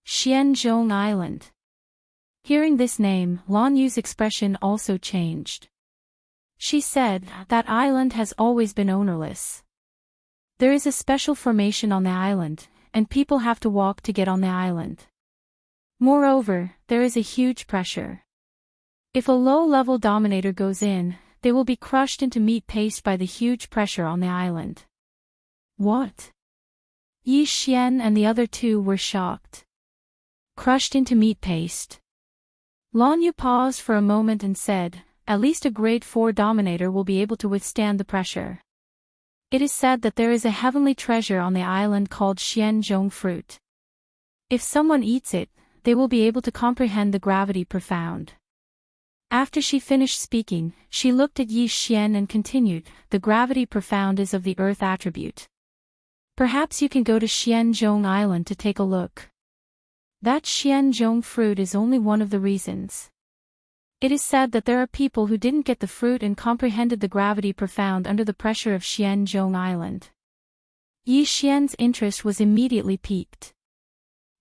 "Xianzhong Island." Hearing this name, Lan Yu's expression also changed. She said, "That island has always been ownerless. There is a special formation on the island, and people have to walk to get on the island. Moreover, there is a huge pressure. If a low-level dominator goes in, they will be crushed into meat paste by the huge pressure on the island." "What?" Yi Xian and the other 2 were shocked. "Crushed into meat paste." Lan Yu paused for a moment and said, "At least a grade 4 dominator will be able to withstand the pressure. It is said that there is a heavenly treasure on the island called Xianzhong fruit. If someone eats it, they will be able to comprehend the gravity profound." After she finished speaking, she looked at Yi Xian and continued, "The gravity profound is of the earth attribute. Perhaps you can go to Xianzhong Island to take a look. That Xianzhong fruit is only one of the reasons. It is said that there are people who didn't get the fruit and comprehended the gravity profound under the pressure of Xianzhong Island." Yi Xian's interest was immediately piqued.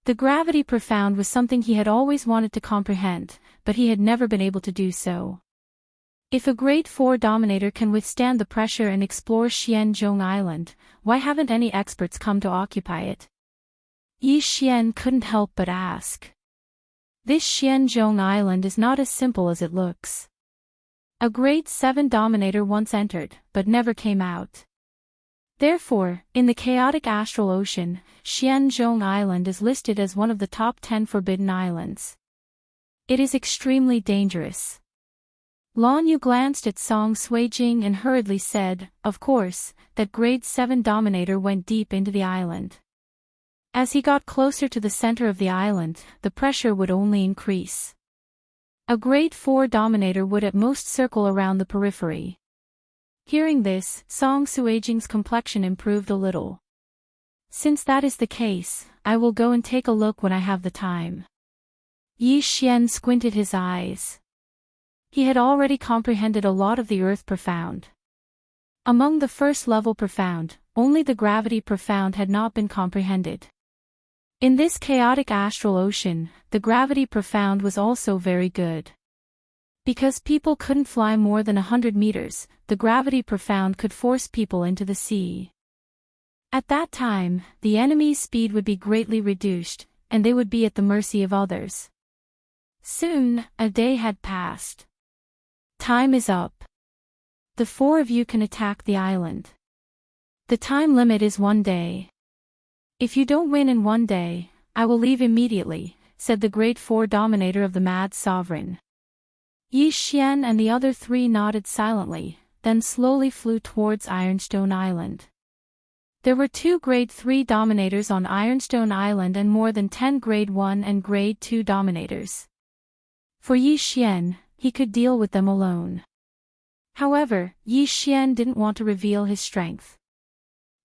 The gravity profound was something he had always wanted to comprehend, but he had never been able to do so. If a grade 4 dominator can withstand the pressure and explore Xianzhong Island, why haven't any experts come to occupy it? Yi Xian couldn't help but ask. This Xianzhong Island is not as simple as it looks. A grade 7 dominator once entered, but never came out. Therefore, in the chaotic astral ocean, Xianzhong Island is listed as one of the top 10 forbidden islands. It is extremely dangerous. Lan Yu glanced at Song Suijing and hurriedly said, "Of course, that grade 7 dominator went deep into the island. As he got closer to the center of the island, the pressure would only increase. A grade 4 dominator would at most circle around the periphery." Hearing this, Song Suijing's complexion improved a little. "Since that is the case, I will go and take a look when I have the time." Yi Xian squinted his eyes. He had already comprehended a lot of the earth profound. Among the 1st-level profound, only the gravity profound had not been comprehended. In this chaotic astral ocean, the gravity profound was also very good. Because people couldn't fly more than 100 meters, the gravity profound could force people into the sea. At that time, the enemy's speed would be greatly reduced, and they would be at the mercy of others. Soon, a day had passed. "Time is up. The 4 of you can attack the island. The time limit is 1 day. If you don't win in 1 day, I will leave immediately," said the grade 4 dominator of the Mad Sovereign. Yi Xian and the other 3 nodded silently, then slowly flew towards Ironstone Island. There were 2 Grade 3 Dominators on Ironstone Island and more than 10 Grade 1 and Grade 2 Dominators. For Yi Xian, he could deal with them alone. However, Yi Xian didn't want to reveal his strength.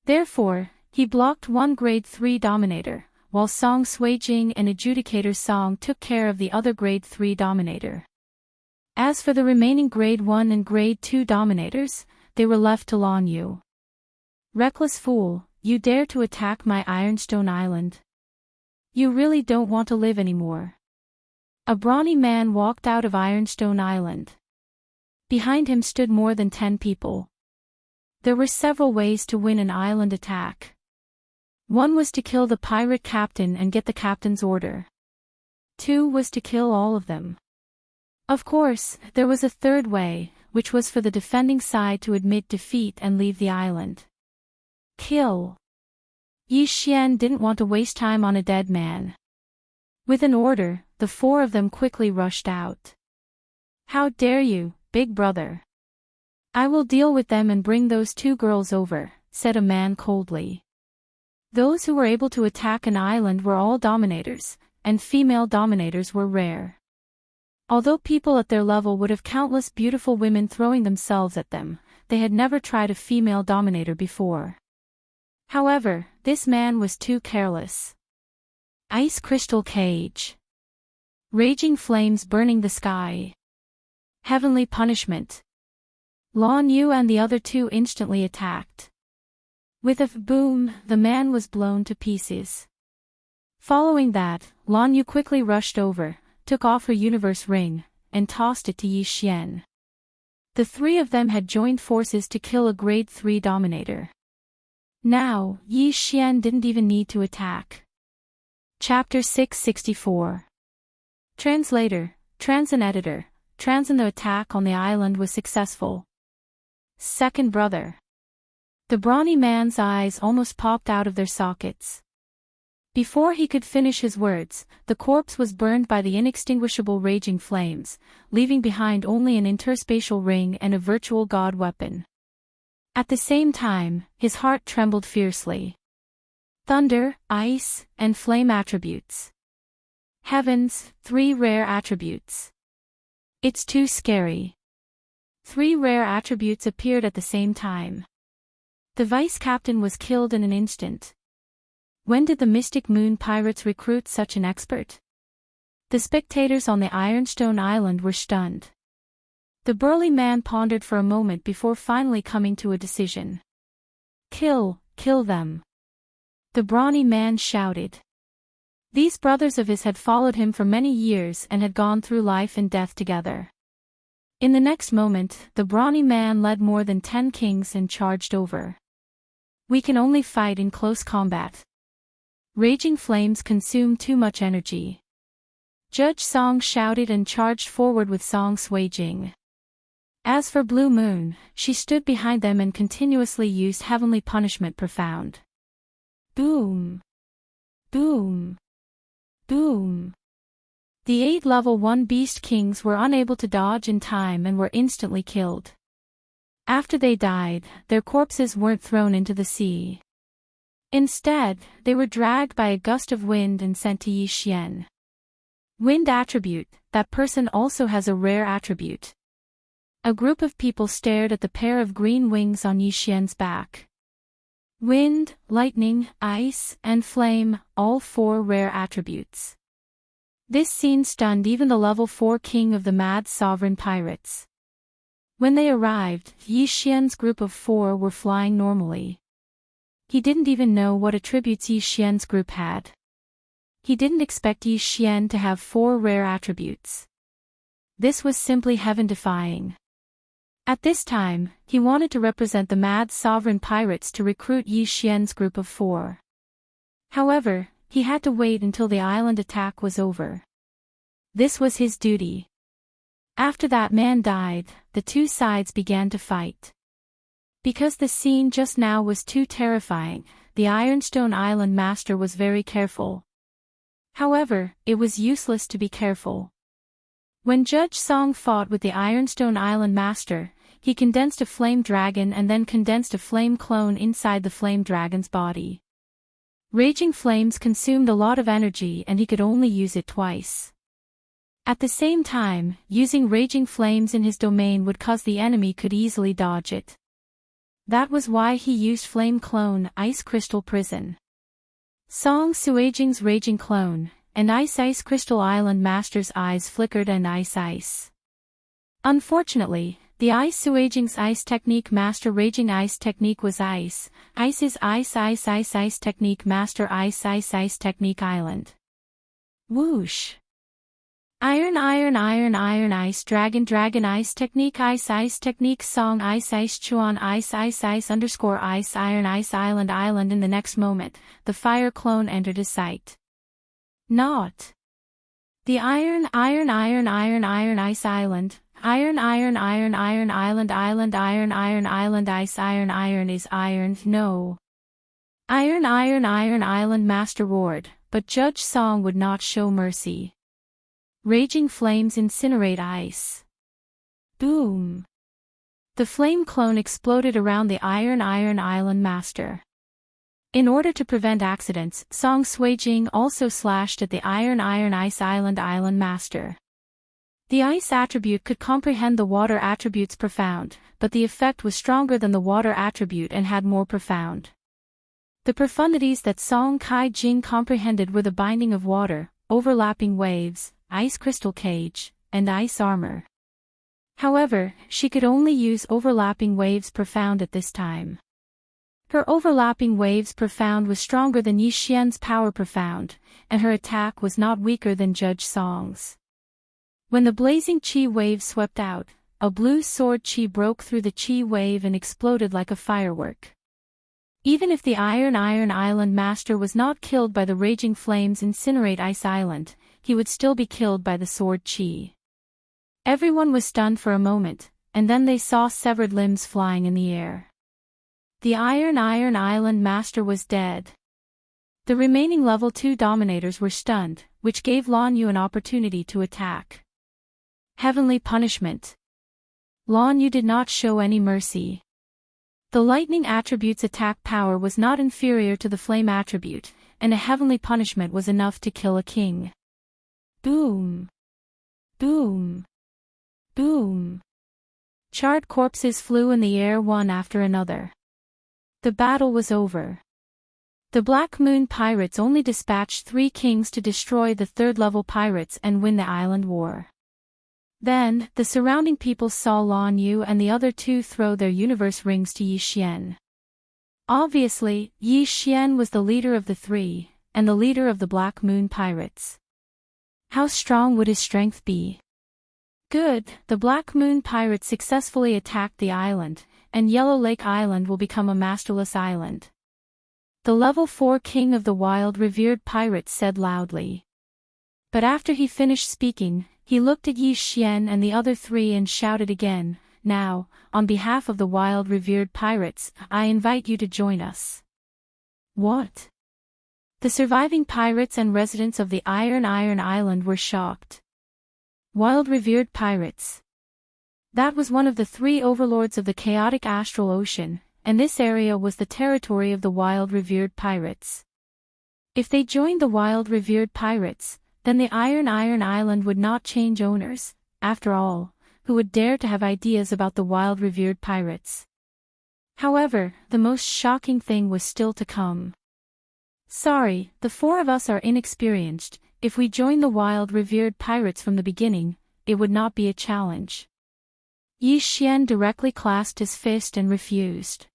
Therefore, he blocked 1 Grade 3 Dominator, while Song Suijing and Adjudicator Song took care of the other Grade 3 Dominator. As for the remaining Grade 1 and Grade 2 Dominators, they were left to Lan Yu. Reckless fool, you dare to attack my Ironstone Island? You really don't want to live anymore. A brawny man walked out of Ironstone Island. Behind him stood more than 10 people. There were several ways to win an island attack. One was to kill the pirate captain and get the captain's order. 2 was to kill all of them. Of course, there was a third way, which was for the defending side to admit defeat and leave the island. Kill. Yi Xian didn't want to waste time on a dead man. With an order, the 4 of them quickly rushed out. How dare you, big brother? I will deal with them and bring those 2 girls over, said a man coldly. Those who were able to attack an island were all dominators, and female dominators were rare. Although people at their level would have countless beautiful women throwing themselves at them, they had never tried a female dominator before. However, this man was too careless. Ice crystal cage. Raging flames burning the sky. Heavenly punishment. Lan Yu and the other 2 instantly attacked. With a boom, the man was blown to pieces. Following that, Lan Yu quickly rushed over, took off her universe ring, and tossed it to Yi Xian. The 3 of them had joined forces to kill a Grade 3 Dominator. Now, Yi Xian didn't even need to attack. Chapter 664. Translator, Transin Editor, Transin. The attack on the island was successful. Second brother. The brawny man's eyes almost popped out of their sockets. Before he could finish his words, the corpse was burned by the inextinguishable raging flames, leaving behind only an interspatial ring and a virtual god weapon. At the same time, his heart trembled fiercely. Thunder, ice, and flame attributes. Heavens, 3 rare attributes. It's too scary. 3 rare attributes appeared at the same time. The vice captain was killed in an instant. When did the Mystic Moon pirates recruit such an expert? The spectators on the Ironstone Island were stunned. The burly man pondered for a moment before finally coming to a decision. Kill them. The brawny man shouted. These brothers of his had followed him for many years and had gone through life and death together. In the next moment, the brawny man led more than 10 kings and charged over. We can only fight in close combat. Raging flames consume too much energy. Judge Song shouted and charged forward with Song Suijing. As for Blue Moon, she stood behind them and continuously used Heavenly Punishment Profound. Boom! Boom! Boom! The 8 level 1 beast kings were unable to dodge in time and were instantly killed. After they died, their corpses weren't thrown into the sea. Instead, they were dragged by a gust of wind and sent to Yi Xian. Wind attribute, that person also has a rare attribute. A group of people stared at the pair of green wings on Yi Xian's back. Wind, lightning, ice, and flame, all 4 rare attributes. This scene stunned even the level 4 king of the Mad Sovereign Pirates. When they arrived, Yi Xian's group of 4 were flying normally. He didn't even know what attributes Yi Xian's group had. He didn't expect Yi Xian to have 4 rare attributes. This was simply heaven-defying. At this time, he wanted to represent the Mad Sovereign Pirates to recruit Yi Xian's group of 4. However, he had to wait until the island attack was over. This was his duty. After that man died, the 2 sides began to fight. Because the scene just now was too terrifying, the Ironstone Island Master was very careful. However, it was useless to be careful. When Judge Song fought with the Ironstone Island Master, he condensed a flame dragon and then condensed a flame clone inside the flame dragon's body. Raging flames consumed a lot of energy and he could only use it twice. At the same time, using raging flames in his domain would cause the enemy could easily dodge it. That was why he used Flame Clone, Ice Crystal Prison. Song Suijing's Raging Clone, and Ice Crystal Island Master's eyes flickered and ice. Unfortunately, the Ice Suijing's Ice Technique Master Raging Ice Technique was Ice. Ice's Ice Technique Master Ice Technique Island. Whoosh. Iron Ice Dragon Ice Technique Technique Song Ice Chuan Ice _ Ice Iron Ice Island. In the next moment, the fire clone entered his sight. Not the Iron Ice Island. Iron Island Iron is iron, no. Iron Island Master roared, but Judge Song would not show mercy. Raging flames incinerate ice. Boom! The flame clone exploded around the Iron Island Master. In order to prevent accidents, Song Suijing also slashed at the Iron Ice Island Master. The ice attribute could comprehend the water attribute's profound, but the effect was stronger than the water attribute and had more profound. The profundities that Song Kai Jing comprehended were the binding of water, overlapping waves, ice crystal cage, and ice armor. However, she could only use overlapping waves profound at this time. Her overlapping waves profound was stronger than Yi Xian's power profound, and her attack was not weaker than Judge Song's. When the blazing chi wave swept out, a blue sword chi broke through the chi wave and exploded like a firework. Even if the Iron Island Master was not killed by the raging flames incinerate Ice Island, he would still be killed by the sword chi. Everyone was stunned for a moment, and then they saw severed limbs flying in the air. The Iron Island Master was dead. The remaining level 2 dominators were stunned, which gave Lan Yu an opportunity to attack. Heavenly Punishment. Lan Yu did not show any mercy. The lightning attribute's attack power was not inferior to the flame attribute, and a heavenly punishment was enough to kill a king. Boom! Boom! Boom! Charred corpses flew in the air one after another. The battle was over. The Black Moon pirates only dispatched 3 kings to destroy the 3rd-level pirates and win the island war. Then, the surrounding people saw Lan Yu and the other 2 throw their universe rings to Yi Xian. Obviously, Yi Xian was the leader of the 3, and the leader of the Black Moon pirates. How strong would his strength be? Good, the Black Moon pirates successfully attacked the island, and Yellow Lake Island will become a masterless island. The level 4 king of the wild revered pirates said loudly. But after he finished speaking, he looked at Yi Xian and the other 3 and shouted again, "Now, on behalf of the wild revered pirates, I invite you to join us." What? The surviving pirates and residents of the Iron Island were shocked. Wild revered pirates. That was one of the 3 overlords of the chaotic astral ocean, and this area was the territory of the wild revered pirates. If they joined the wild revered pirates, then the Iron Island would not change owners. After all, who would dare to have ideas about the wild revered pirates? However, the most shocking thing was still to come. Sorry, the 4 of us are inexperienced. If we join the wild revered pirates from the beginning, it would not be a challenge. Yi Xian directly clasped his fist and refused.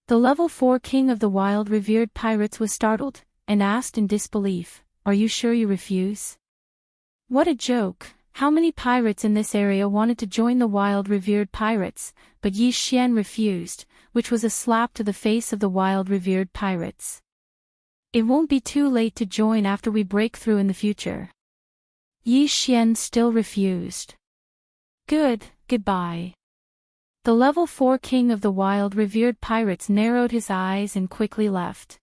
The level 4 king of the wild revered pirates was startled, and asked in disbelief, "Are you sure you refuse?" What a joke! How many pirates in this area wanted to join the wild revered pirates, but Yi Xian refused, which was a slap to the face of the wild revered pirates. It won't be too late to join after we break through in the future. Yi Xian still refused. Goodbye. The level 4 king of the wild revered pirates narrowed his eyes and quickly left.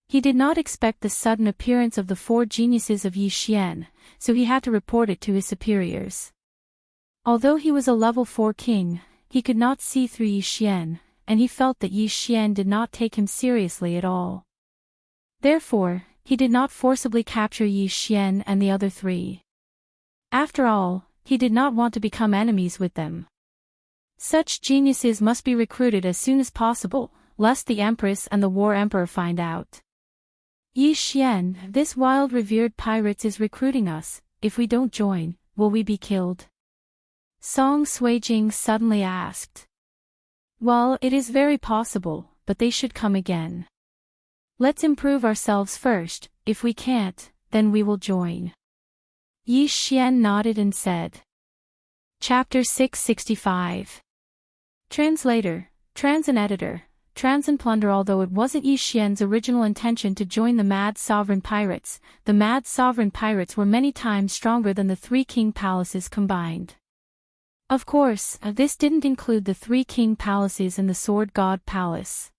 He did not expect the sudden appearance of the 4 geniuses of Yi Xian, so he had to report it to his superiors. Although he was a level 4 king, he could not see through Yi Xian, and he felt that Yi Xian did not take him seriously at all. Therefore, he did not forcibly capture Yi Xian and the other three. After all, he did not want to become enemies with them. Such geniuses must be recruited as soon as possible, lest the Empress and the War Emperor find out. Yi Xian, this wild revered pirate is recruiting us. If we don't join, will we be killed? Song Suijing suddenly asked. Well, it is very possible, but they should come again. Let's improve ourselves first. If we can't, then we will join. Yi Xian nodded and said. Chapter 665. Translator, Trans and Editor, Trans and Plunder. Although it wasn't Yi Xian's original intention to join the Mad Sovereign Pirates, the Mad Sovereign Pirates were many times stronger than the three king palaces combined. Of course, this didn't include the three king palaces and the Sword God Palace.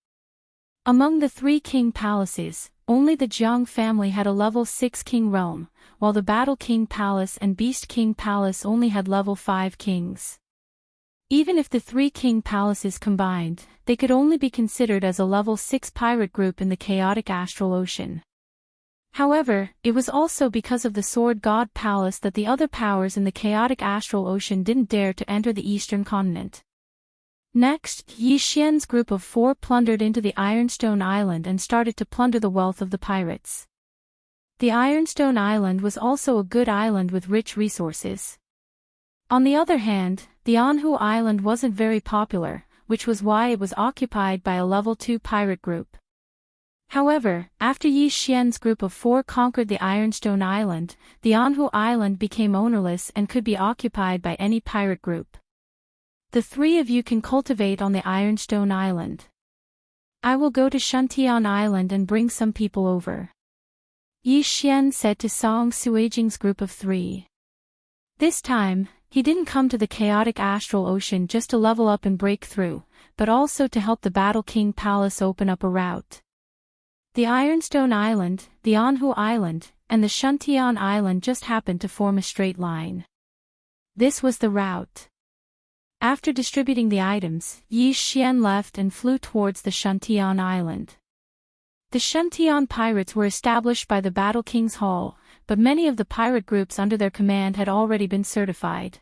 Among the three king palaces, only the Jiang family had a level 6 king realm, while the Battle King Palace and Beast King Palace only had level 5 kings. Even if the three king palaces combined, they could only be considered as a level 6 pirate group in the chaotic astral ocean. However, it was also because of the Sword God Palace that the other powers in the chaotic astral ocean didn't dare to enter the eastern continent. Next, Yi Xian's group of 4 plundered into the Ironstone Island and started to plunder the wealth of the pirates. The Ironstone Island was also a good island with rich resources. On the other hand, the Anhu Island wasn't very popular, which was why it was occupied by a level 2 pirate group. However, after Yi Xian's group of 4 conquered the Ironstone Island, the Anhu Island became ownerless and could be occupied by any pirate group. The 3 of you can cultivate on the Ironstone Island. I will go to Shantian Island and bring some people over. Yi Xian said to Song Suijing's group of 3. This time, he didn't come to the chaotic astral ocean just to level up and break through, but also to help the Battle King Palace open up a route. The Ironstone Island, the Anhu Island, and the Shantian Island just happened to form a straight line. This was the route. After distributing the items, Yi Xian left and flew towards the Shantian Island. The Shantian pirates were established by the Battle King's Hall, but many of the pirate groups under their command had already been certified.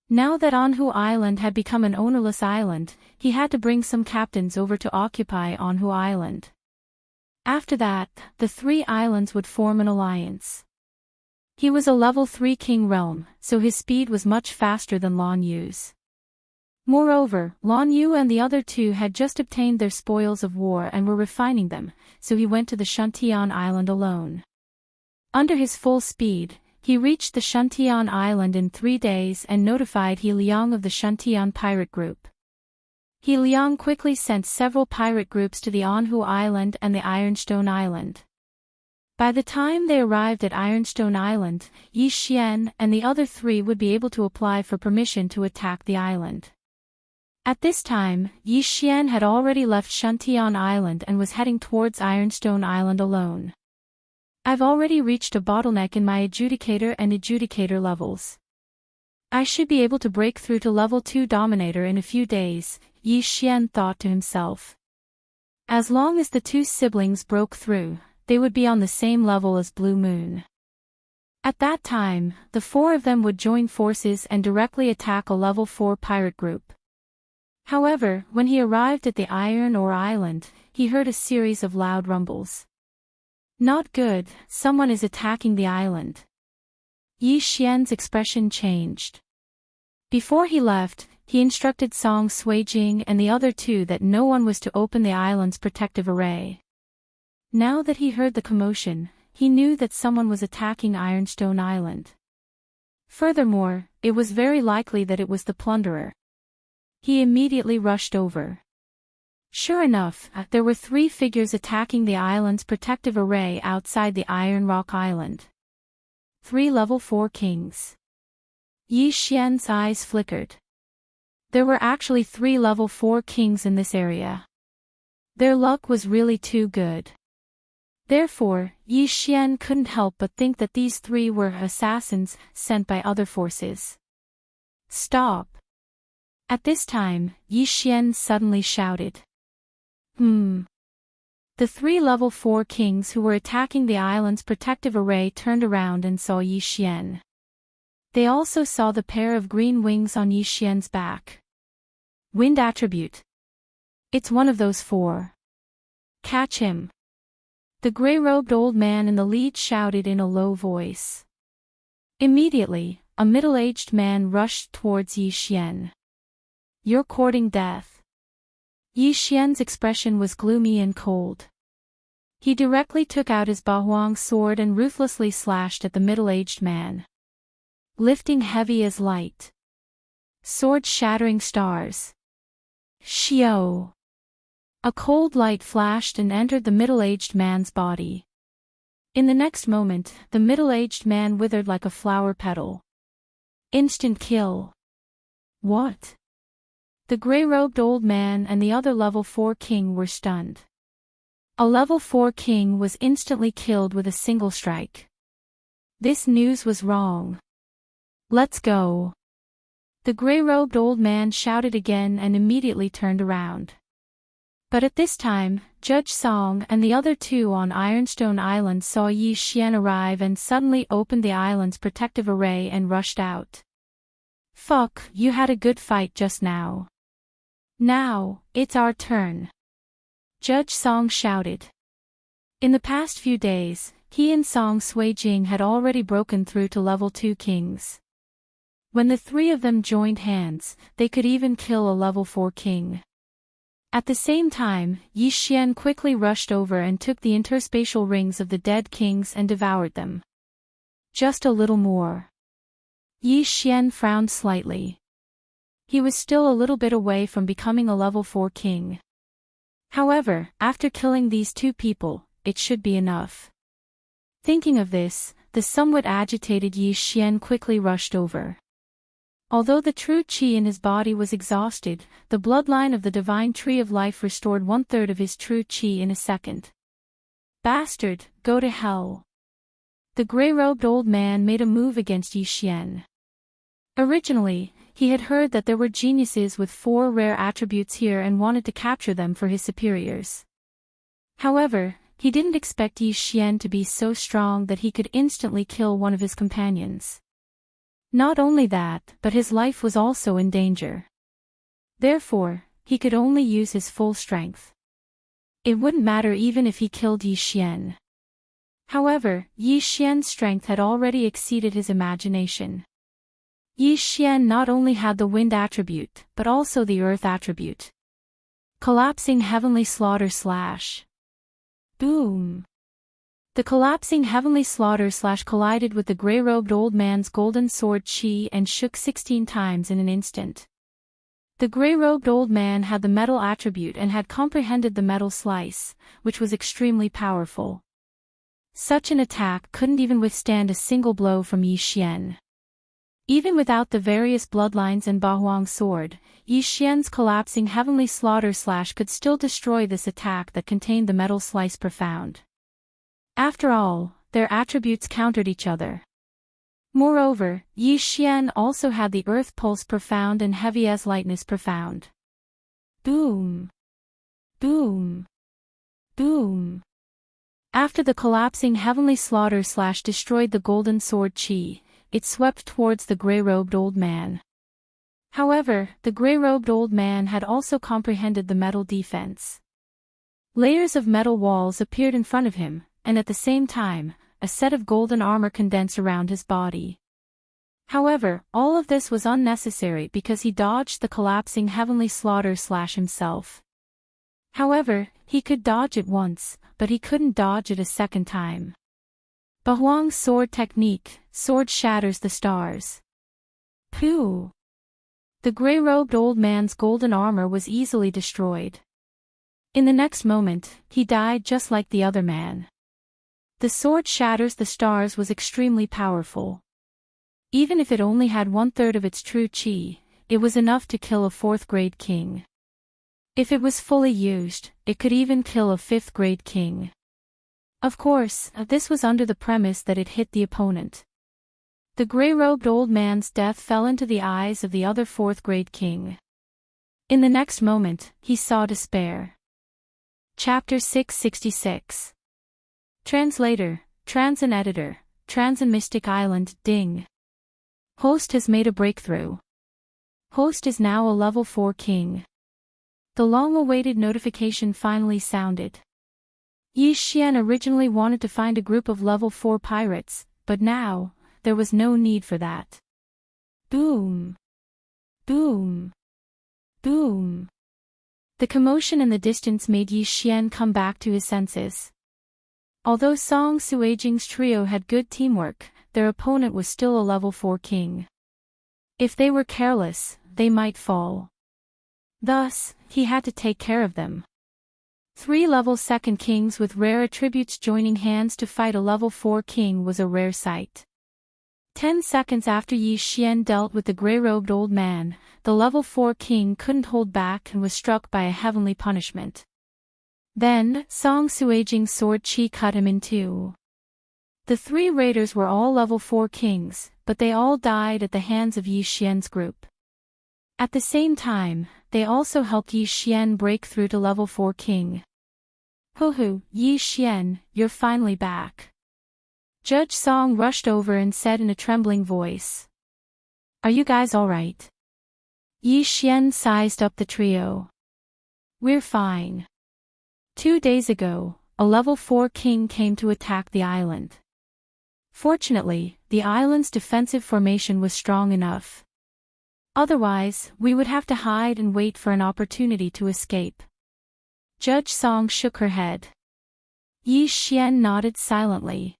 Now that Anhu Island had become an ownerless island, he had to bring some captains over to occupy Anhu Island. After that, the 3 islands would form an alliance. He was a level 3 king realm, so his speed was much faster than Lan Yu's. Moreover, Lan Yu and the other 2 had just obtained their spoils of war and were refining them, so he went to the Shantian Island alone. Under his full speed, he reached the Shantian Island in 3 days and notified He Liang of the Shantian pirate group. He Liang quickly sent several pirate groups to the Anhu Island and the Ironstone Island. By the time they arrived at Ironstone Island, Yi Xian and the other 3 would be able to apply for permission to attack the island. At this time, Yi Xian had already left Shantian Island and was heading towards Ironstone Island alone. I've already reached a bottleneck in my adjudicator and adjudicator levels. I should be able to break through to level 2 Dominator in a few days, Yi Xian thought to himself. As long as the 2 siblings broke through, they would be on the same level as Blue Moon. At that time, the 4 of them would join forces and directly attack a level 4 pirate group. However, when he arrived at the Iron Ore Island, he heard a series of loud rumbles. Not good, someone is attacking the island. Yi Xian's expression changed. Before he left, he instructed Song Suijing and the other 2 that no one was to open the island's protective array. Now that he heard the commotion, he knew that someone was attacking Ironstone Island. Furthermore, it was very likely that it was the plunderer. He immediately rushed over. Sure enough, there were 3 figures attacking the island's protective array outside the Iron Rock Island. 3 level 4 kings. Yi Xian's eyes flickered. There were actually 3 level 4 kings in this area. Their luck was really too good. Therefore, Yi Xian couldn't help but think that these 3 were assassins sent by other forces. Stop! At this time, Yi Xian suddenly shouted. The 3 level 4 kings who were attacking the island's protective array turned around and saw Yi Xian. They also saw the pair of green wings on Yi Xian's back. Wind attribute. It's one of those 4. Catch him. The gray-robed old man in the lead shouted in a low voice. Immediately, a middle-aged man rushed towards Yi Xian. You're courting death. Yi Xian's expression was gloomy and cold. He directly took out his Bahuang sword and ruthlessly slashed at the middle-aged man. Lifting heavy as light. Sword shattering stars. Xiao. A cold light flashed and entered the middle-aged man's body. In the next moment, the middle-aged man withered like a flower petal. Instant kill. What? The gray-robed old man and the other level 4 king were stunned. A level 4 king was instantly killed with a single strike. This news was wrong. Let's go. The gray-robed old man shouted again and immediately turned around. But at this time, Judge Song and the other 2 on Ironstone Island saw Yi Xian arrive and suddenly opened the island's protective array and rushed out. Fuck, you had a good fight just now. Now, it's our turn. Judge Song shouted. In the past few days, he and Song Suijing had already broken through to level 2 kings. When the 3 of them joined hands, they could even kill a level 4 king. At the same time, Yi Xian quickly rushed over and took the interspatial rings of the dead kings and devoured them. Just a little more. Yi Xian frowned slightly. He was still a little bit away from becoming a level 4 king. However, after killing these 2 people, it should be enough. Thinking of this, the somewhat agitated Yi Xian quickly rushed over. Although the true qi in his body was exhausted, the bloodline of the divine tree of life restored 1/3 of his true qi in a second. Bastard, go to hell. The gray-robed old man made a move against Yi Xian. Originally, he had heard that there were geniuses with 4 rare attributes here and wanted to capture them for his superiors. However, he didn't expect Yi Xian to be so strong that he could instantly kill one of his companions. Not only that, but his life was also in danger. Therefore, he could only use his full strength. It wouldn't matter even if he killed Yi Xian. However, Yi Xian's strength had already exceeded his imagination. Yi Xian not only had the wind attribute, but also the earth attribute. Collapsing heavenly slaughter slash. Boom. The collapsing heavenly slaughter slash collided with the gray-robed old man's golden sword chi and shook 16 times in an instant. The gray-robed old man had the metal attribute and had comprehended the metal slice, which was extremely powerful. Such an attack couldn't even withstand a single blow from Yi Xian. Even without the various bloodlines and Bahuang sword, Yi Xian's collapsing heavenly slaughter slash could still destroy this attack that contained the metal slice profound. After all, their attributes countered each other. Moreover, Yi Xian also had the earth pulse profound and heavy as lightness profound. Boom. Boom. Boom. After the collapsing heavenly slaughter slash destroyed the golden sword chi, it swept towards the gray-robed old man. However, the gray-robed old man had also comprehended the metal defense. Layers of metal walls appeared in front of him, and at the same time, a set of golden armor condensed around his body. However, all of this was unnecessary because he dodged the collapsing heavenly slaughter slash himself. However, he could dodge it once, but he couldn't dodge it a second time. Bahuang's sword technique, sword shatters the stars. Pooh! The gray-robed old man's golden armor was easily destroyed. In the next moment, he died just like the other man. The sword shatters the stars was extremely powerful. Even if it only had 1/3 of its true qi, it was enough to kill a 4th-grade king. If it was fully used, it could even kill a 5th-grade king. Of course, this was under the premise that it hit the opponent. The gray-robed old man's death fell into the eyes of the other 4th-grade king. In the next moment, he saw despair. Chapter 666. Translator, Trans and Editor, Trans and Mystic Island, ding. Host has made a breakthrough. Host is now a level 4 king. The long-awaited notification finally sounded. Yi Xian originally wanted to find a group of level 4 pirates, but now, there was no need for that. Boom! Boom! Boom! The commotion in the distance made Yi Xian come back to his senses. Although Song Suijing's trio had good teamwork, their opponent was still a level 4 king. If they were careless, they might fall. Thus, he had to take care of them. 3 level 2nd kings with rare attributes joining hands to fight a level 4 king was a rare sight. 10 seconds after Yi Xian dealt with the grey-robed old man, the level 4 king couldn't hold back and was struck by a heavenly punishment. Then, Song Suijing's sword chi cut him in two. The 3 raiders were all level 4 kings, but they all died at the hands of Yi Xian's group. At the same time, they also helped Yi Xian break through to level 4 king. Hoo-hoo, Yi Xian, you're finally back. Judge Song rushed over and said in a trembling voice. Are you guys alright? Yi Xian sized up the trio. We're fine. 2 days ago, a level 4 king came to attack the island. Fortunately, the island's defensive formation was strong enough. Otherwise, we would have to hide and wait for an opportunity to escape. Judge Song shook her head. Yi Xian nodded silently.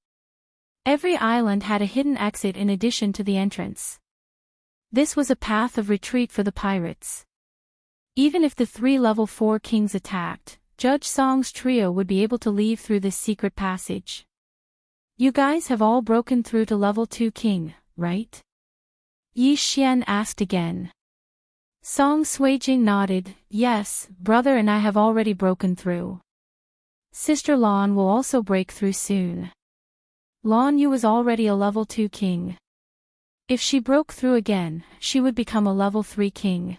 Every island had a hidden exit in addition to the entrance. This was a path of retreat for the pirates. Even if the 3 level 4 kings attacked, Judge Song's trio would be able to leave through this secret passage. You guys have all broken through to level 2 king, right? Yi Xian asked again. Song Suijing nodded, yes, brother and I have already broken through. Sister Lan will also break through soon. Lan Yu was already a level 2 king. If she broke through again, she would become a level 3 king.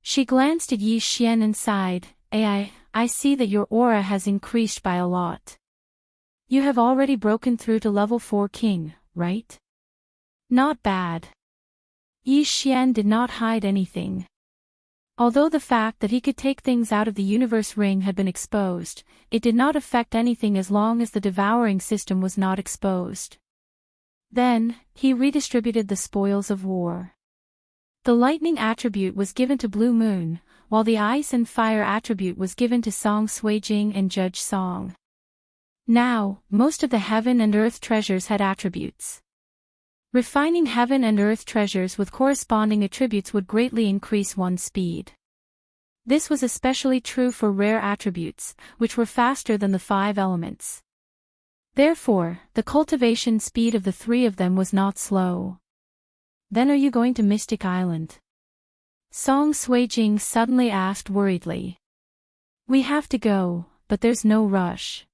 She glanced at Yi Xian and sighed, I see that your aura has increased by a lot. You have already broken through to level 4 king, right? Not bad. Yi Xian did not hide anything. Although the fact that he could take things out of the universe ring had been exposed, it did not affect anything as long as the devouring system was not exposed. Then, he redistributed the spoils of war. The lightning attribute was given to Blue Moon, while the ice and fire attribute was given to Song Suijing and Judge Song. Now, most of the heaven and earth treasures had attributes. Refining heaven and earth treasures with corresponding attributes would greatly increase one's speed. This was especially true for rare attributes, which were faster than the 5 elements. Therefore, the cultivation speed of the 3 of them was not slow. Then are you going to Mystic Island? Song Suijing suddenly asked worriedly. We have to go, but there's no rush.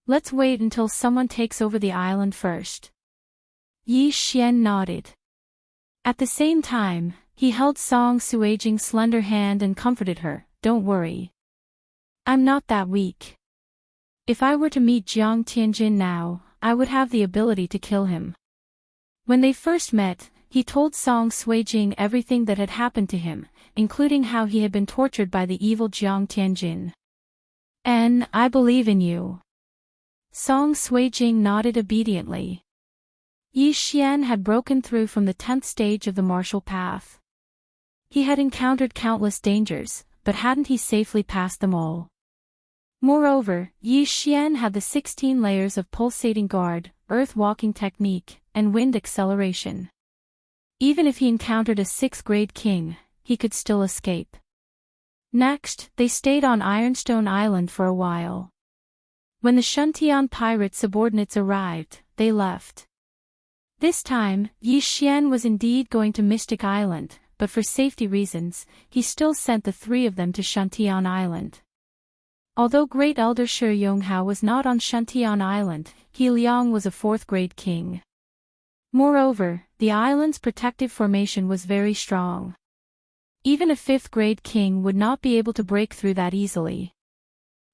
Let's wait until someone takes over the island first. Yi Xian nodded. At the same time, he held Song Suijing's slender hand and comforted her, don't worry. I'm not that weak. If I were to meet Jiang Tianjin now, I would have the ability to kill him. When they first met, he told Song Suijing everything that had happened to him, including how he had been tortured by the evil Jiang Tianjin. And I believe in you. Song Suijing nodded obediently. Yi Xian had broken through from the 10th stage of the martial path. He had encountered countless dangers, but hadn't he safely passed them all? Moreover, Yi Xian had the 16 layers of pulsating guard, earth walking technique, and wind acceleration. Even if he encountered a 6th grade king, he could still escape. Next, they stayed on Ironstone Island for a while. When the Shuntian pirate subordinates arrived, they left. This time, Yi Xian was indeed going to Mystic Island, but for safety reasons, he still sent the 3 of them to Shuntian Island. Although Great Elder Shi Yonghao was not on Shuntian Island, He Liang was a 4th grade king. Moreover, the island's protective formation was very strong. Even a 5th-grade king would not be able to break through that easily.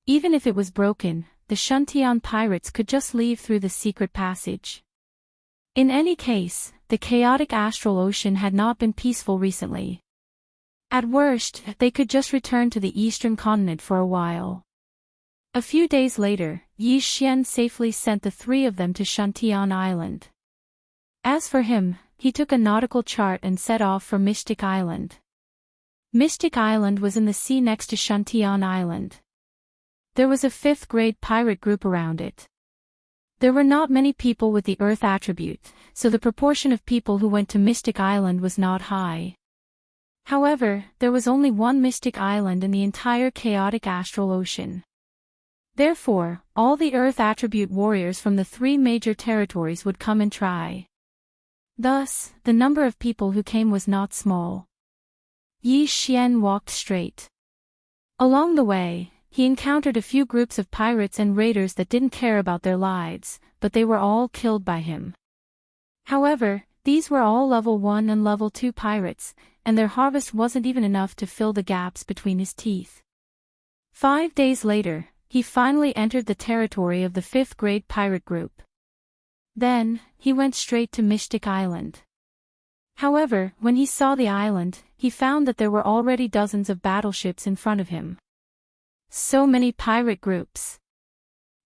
Even if it was broken, the Shantian pirates could just leave through the secret passage. In any case, the chaotic astral ocean had not been peaceful recently. At worst, they could just return to the eastern continent for a while. A few days later, Yi Xian safely sent the 3 of them to Shantian Island. As for him, he took a nautical chart and set off for Mystic Island. Mystic Island was in the sea next to Shantian Island. There was a 5th-grade pirate group around it. There were not many people with the Earth attribute, so the proportion of people who went to Mystic Island was not high. However, there was only one Mystic Island in the entire chaotic astral ocean. Therefore, all the Earth attribute warriors from the 3 major territories would come and try. Thus, the number of people who came was not small. Yi Xian walked straight. Along the way, he encountered a few groups of pirates and raiders that didn't care about their lives, but they were all killed by him. However, these were all level 1 and level 2 pirates, and their harvest wasn't even enough to fill the gaps between his teeth. 5 days later, he finally entered the territory of the 5th-grade pirate group. Then, he went straight to Mystic Island. However, when he saw the island, he found that there were already dozens of battleships in front of him. So many pirate groups.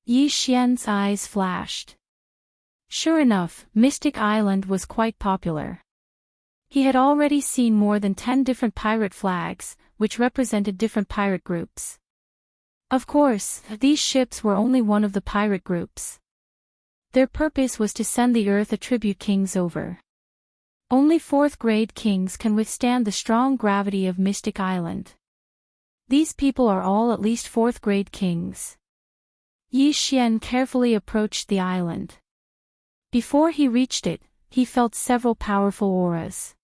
Yi Xian's eyes flashed. Sure enough, Mystic Island was quite popular. He had already seen more than 10 different pirate flags, which represented different pirate groups. Of course, these ships were only one of the pirate groups. Their purpose was to send the Earth attribute kings over. Only 4th-grade kings can withstand the strong gravity of Mystic Island. These people are all at least 4th-grade kings. Yi Xian carefully approached the island. Before he reached it, he felt several powerful auras.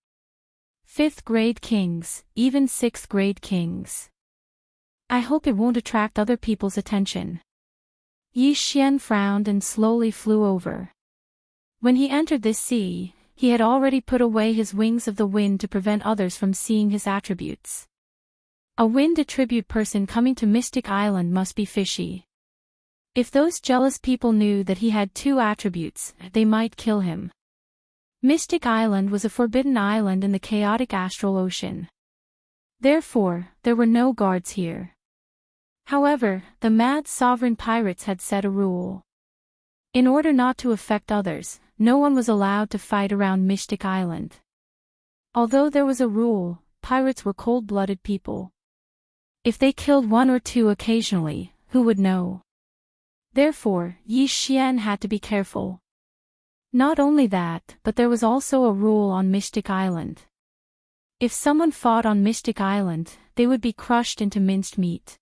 5th-grade kings, even 6th-grade kings. I hope it won't attract other people's attention. Yi Xian frowned and slowly flew over. When he entered this sea, he had already put away his wings of the wind to prevent others from seeing his attributes. A wind attribute person coming to Mystic Island must be fishy. If those jealous people knew that he had 2 attributes, they might kill him. Mystic Island was a forbidden island in the chaotic astral ocean. Therefore, there were no guards here. However, the mad sovereign pirates had set a rule. In order not to affect others, no one was allowed to fight around Mystic Island. Although there was a rule, pirates were cold-blooded people. If they killed 1 or 2 occasionally, who would know? Therefore, Yi Xian had to be careful. Not only that, but there was also a rule on Mystic Island. If someone fought on Mystic Island, they would be crushed into minced meat.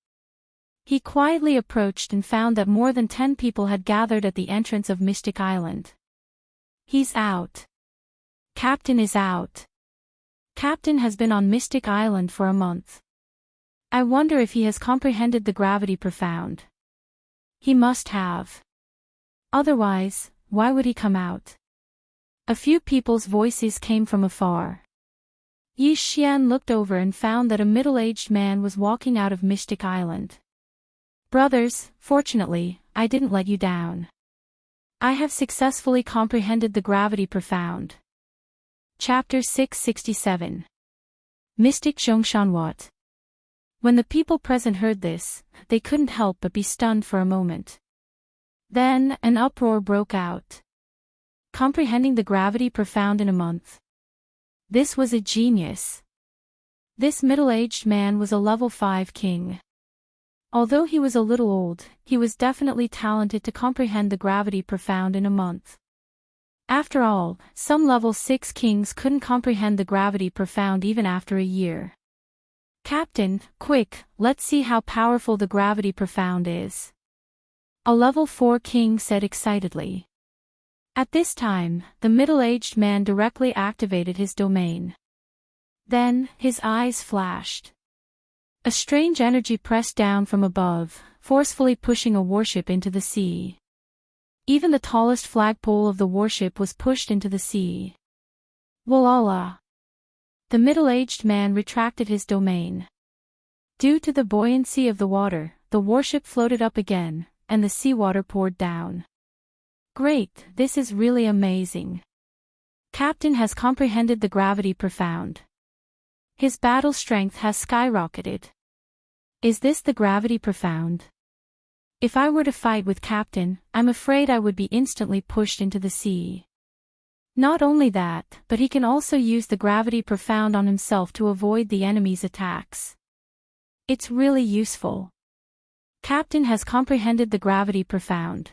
He quietly approached and found that more than 10 people had gathered at the entrance of Mystic Island. He's out. Captain is out. Captain has been on Mystic Island for a month. I wonder if he has comprehended the gravity profound. He must have. Otherwise, why would he come out? A few people's voices came from afar. Yi Xian looked over and found that a middle-aged man was walking out of Mystic Island. Brothers, fortunately, I didn't let you down. I have successfully comprehended the gravity profound. Chapter 667. Mystic Zhongshanwat. When the people present heard this, they couldn't help but be stunned for a moment. Then, an uproar broke out. Comprehending the gravity profound in a month. This was a genius. This middle-aged man was a level 5 king. Although he was a little old, he was definitely talented to comprehend the gravity profound in a month. After all, some level 6 kings couldn't comprehend the gravity profound even after a year. Captain, quick, let's see how powerful the gravity profound is. A level 4 king said excitedly. At this time, the middle-aged man directly activated his domain. Then, his eyes flashed. A strange energy pressed down from above, forcefully pushing a warship into the sea. Even the tallest flagpole of the warship was pushed into the sea. Walala! The middle-aged man retracted his domain. Due to the buoyancy of the water, the warship floated up again, and the seawater poured down. Great, this is really amazing. Captain has comprehended the gravity profound. His battle strength has skyrocketed. Is this the gravity profound? If I were to fight with Captain, I'm afraid I would be instantly pushed into the sea. Not only that, but he can also use the gravity profound on himself to avoid the enemy's attacks. It's really useful. Captain has comprehended the gravity profound.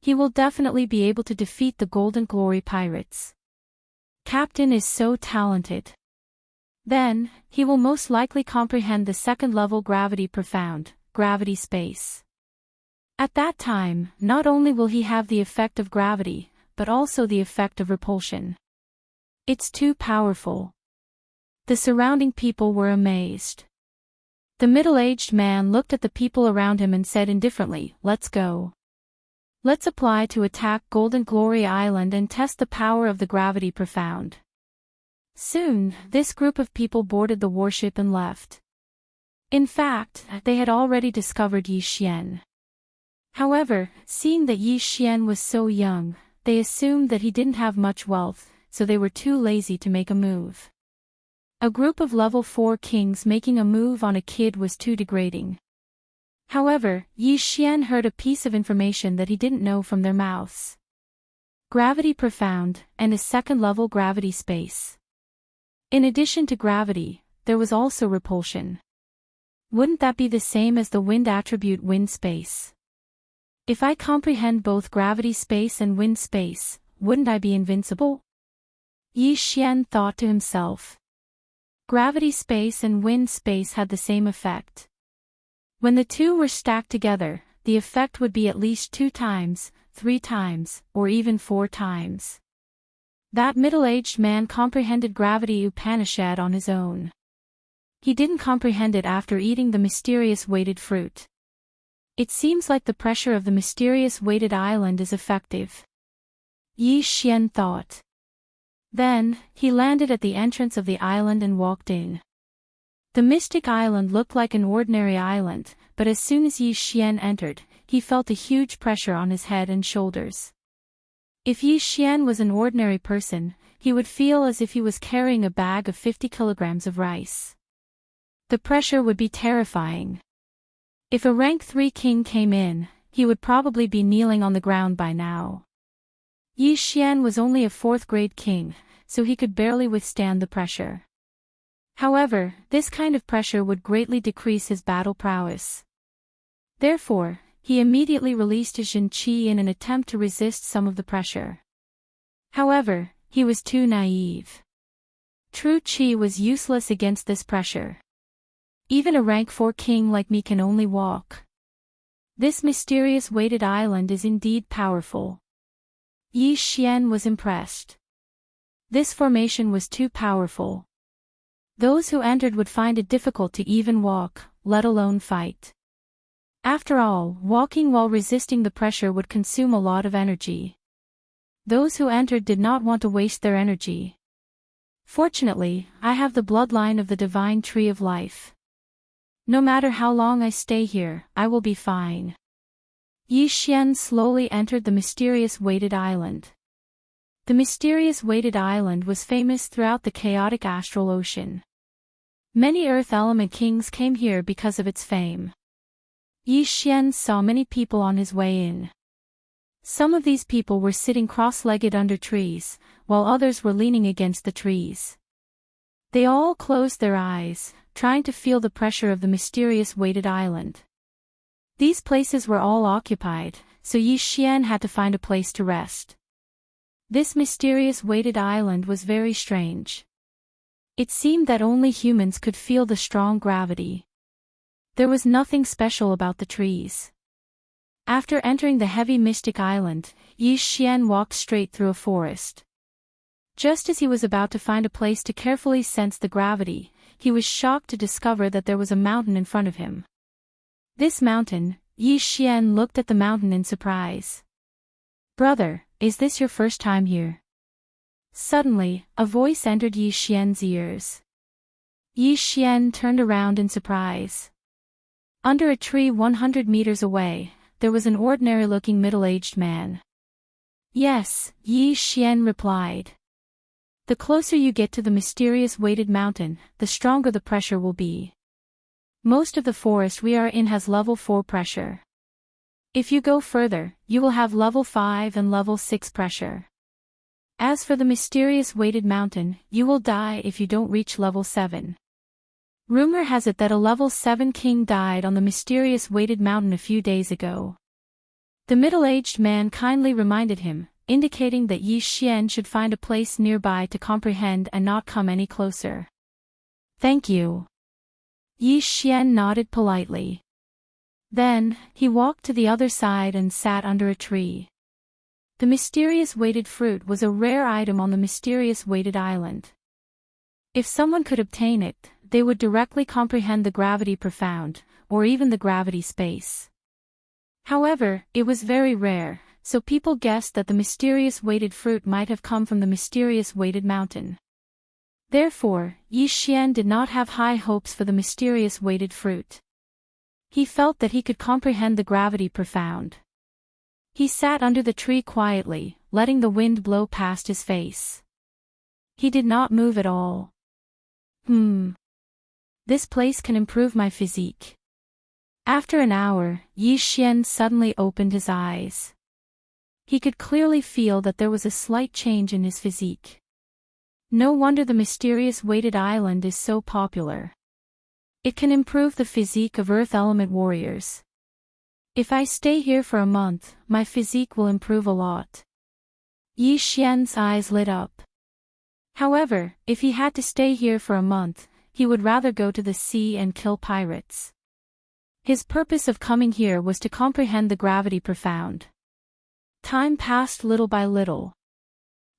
He will definitely be able to defeat the Golden Glory pirates. Captain is so talented. Then, he will most likely comprehend the second-level gravity profound, gravity space. At that time, not only will he have the effect of gravity, but also the effect of repulsion. It's too powerful. The surrounding people were amazed. The middle-aged man looked at the people around him and said indifferently, "Let's go. Let's apply to attack Golden Glory Island and test the power of the gravity profound." Soon, this group of people boarded the warship and left. In fact, they had already discovered Yi Xian. However, seeing that Yi Xian was so young, they assumed that he didn't have much wealth, so they were too lazy to make a move. A group of level 4 kings making a move on a kid was too degrading. However, Yi Xian heard a piece of information that he didn't know from their mouths. Gravity profound, and a second-level gravity space. In addition to gravity, there was also repulsion. Wouldn't that be the same as the wind attribute wind space? If I comprehend both gravity space and wind space, wouldn't I be invincible? Yi Xian thought to himself. Gravity space and wind space had the same effect. When the two were stacked together, the effect would be at least 2 times, 3 times, or even 4 times. That middle-aged man comprehended gravity Upanishad on his own. He didn't comprehend it after eating the mysterious weighted fruit. It seems like the pressure of the mysterious weighted island is effective. Yi Xian thought. Then, he landed at the entrance of the island and walked in. The mystic island looked like an ordinary island, but as soon as Yi Xian entered, he felt a huge pressure on his head and shoulders. If Yi Xian was an ordinary person, he would feel as if he was carrying a bag of 50 kilograms of rice. The pressure would be terrifying. If a rank 3 king came in, he would probably be kneeling on the ground by now. Yi Xian was only a 4th-grade king, so he could barely withstand the pressure. However, this kind of pressure would greatly decrease his battle prowess. Therefore, he immediately released his Jin Qi in an attempt to resist some of the pressure. However, he was too naive. True Qi was useless against this pressure. Even a rank 4 king like me can only walk. This mysterious weighted island is indeed powerful. Yi Xian was impressed. This formation was too powerful. Those who entered would find it difficult to even walk, let alone fight. After all, walking while resisting the pressure would consume a lot of energy. Those who entered did not want to waste their energy. Fortunately, I have the bloodline of the divine tree of life. No matter how long I stay here, I will be fine. Yi Xian slowly entered the mysterious weighted island. The mysterious weighted island was famous throughout the chaotic astral ocean. Many earth element kings came here because of its fame. Yi Xian saw many people on his way in. Some of these people were sitting cross-legged under trees, while others were leaning against the trees. They all closed their eyes, trying to feel the pressure of the mysterious weighted island. These places were all occupied, so Yi Xian had to find a place to rest. This mysterious weighted island was very strange. It seemed that only humans could feel the strong gravity. There was nothing special about the trees. After entering the heavy mystic island, Yi Xian walked straight through a forest. Just as he was about to find a place to carefully sense the gravity, he was shocked to discover that there was a mountain in front of him. This mountain, Yi Xian looked at the mountain in surprise. "Brother, is this your first time here?" Suddenly, a voice entered Yi Xian's ears. Yi Xian turned around in surprise. Under a tree 100 meters away, there was an ordinary-looking middle-aged man. Yes, Yi Xian replied. The closer you get to the mysterious weighted mountain, the stronger the pressure will be. Most of the forest we are in has level 4 pressure. If you go further, you will have level 5 and level 6 pressure. As for the mysterious weighted mountain, you will die if you don't reach level 7. Rumor has it that a level 7 king died on the mysterious weighted mountain a few days ago. The middle-aged man kindly reminded him, indicating that Yi Xian should find a place nearby to comprehend and not come any closer. Thank you. Yi Xian nodded politely. Then, he walked to the other side and sat under a tree. The mysterious weighted fruit was a rare item on the mysterious weighted island. If someone could obtain it, they would directly comprehend the gravity profound, or even the gravity space. However, it was very rare, so people guessed that the mysterious weighted fruit might have come from the mysterious weighted mountain. Therefore, Yi Xian did not have high hopes for the mysterious weighted fruit. He felt that he could comprehend the gravity profound. He sat under the tree quietly, letting the wind blow past his face. He did not move at all. This place can improve my physique. After an hour, Yi Xian suddenly opened his eyes. He could clearly feel that there was a slight change in his physique. No wonder the mysterious weighted island is so popular. It can improve the physique of Earth Element warriors. If I stay here for a month, my physique will improve a lot. Yi Xian's eyes lit up. However, if he had to stay here for a month, he would rather go to the sea and kill pirates. His purpose of coming here was to comprehend the gravity profound. Time passed little by little.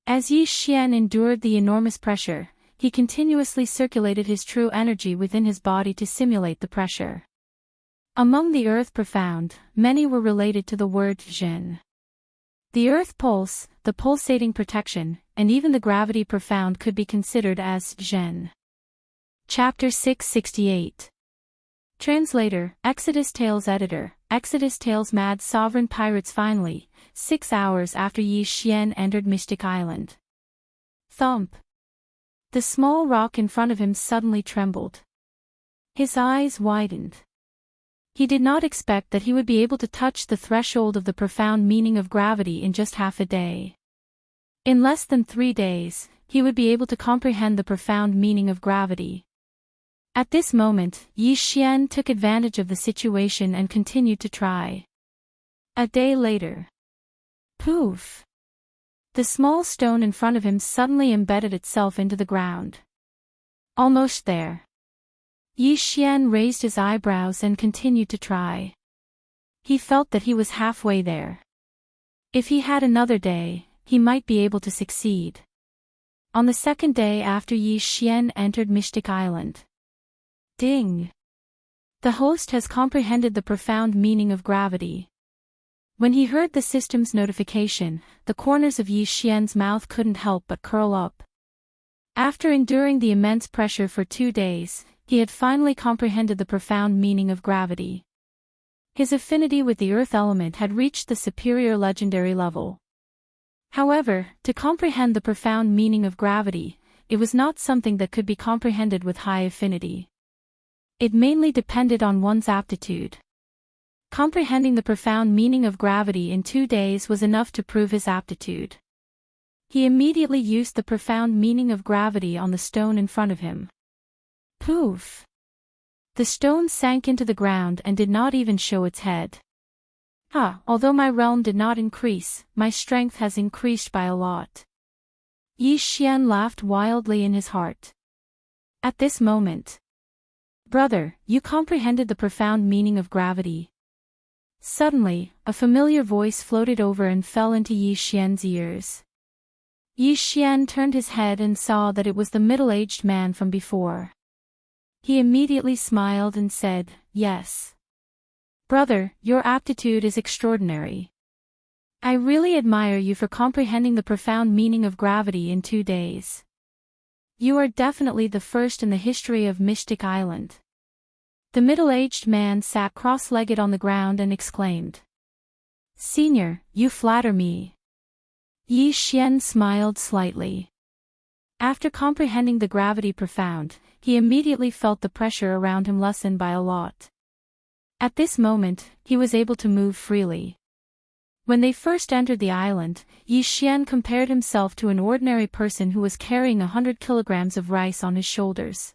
As Yi Xian endured the enormous pressure, he continuously circulated his true energy within his body to simulate the pressure. Among the earth profound, many were related to the word Zhen. The earth pulse, the pulsating protection, and even the gravity profound could be considered as Zhen. Chapter 668. Translator, Exodus Tales Editor, Exodus Tales. Mad Sovereign Pirates. Finally, 6 hours after Yi Xian entered Mystic Island. Thump. The small rock in front of him suddenly trembled. His eyes widened. He did not expect that he would be able to touch the threshold of the profound meaning of gravity in just half a day. In less than 3 days, he would be able to comprehend the profound meaning of gravity. At this moment, Yi Xian took advantage of the situation and continued to try. A day later. Poof! The small stone in front of him suddenly embedded itself into the ground. Almost there. Yi Xian raised his eyebrows and continued to try. He felt that he was halfway there. If he had another day, he might be able to succeed. On the second day after Yi Xian entered Mystic Island. Ding! The host has comprehended the profound meaning of gravity. When he heard the system's notification, the corners of Yi Xian's mouth couldn't help but curl up. After enduring the immense pressure for 2 days, he had finally comprehended the profound meaning of gravity. His affinity with the earth element had reached the superior legendary level. However, to comprehend the profound meaning of gravity, it was not something that could be comprehended with high affinity. It mainly depended on one's aptitude. Comprehending the profound meaning of gravity in 2 days was enough to prove his aptitude. He immediately used the profound meaning of gravity on the stone in front of him. Poof! The stone sank into the ground and did not even show its head. Although my realm did not increase, my strength has increased by a lot. Yi Xian laughed wildly in his heart. At this moment. Brother, you comprehended the profound meaning of gravity. Suddenly, a familiar voice floated over and fell into Yi Xian's ears. Yi Xian turned his head and saw that it was the middle-aged man from before. He immediately smiled and said, "Yes. Brother, your aptitude is extraordinary. I really admire you for comprehending the profound meaning of gravity in 2 days. You are definitely the first in the history of Mystic Island. The middle-aged man sat cross-legged on the ground and exclaimed. Senior, you flatter me. Yi Xian smiled slightly. After comprehending the gravity profound, he immediately felt the pressure around him lessen by a lot. At this moment, he was able to move freely. When they first entered the island, Yi Xian compared himself to an ordinary person who was carrying 100 kilograms of rice on his shoulders.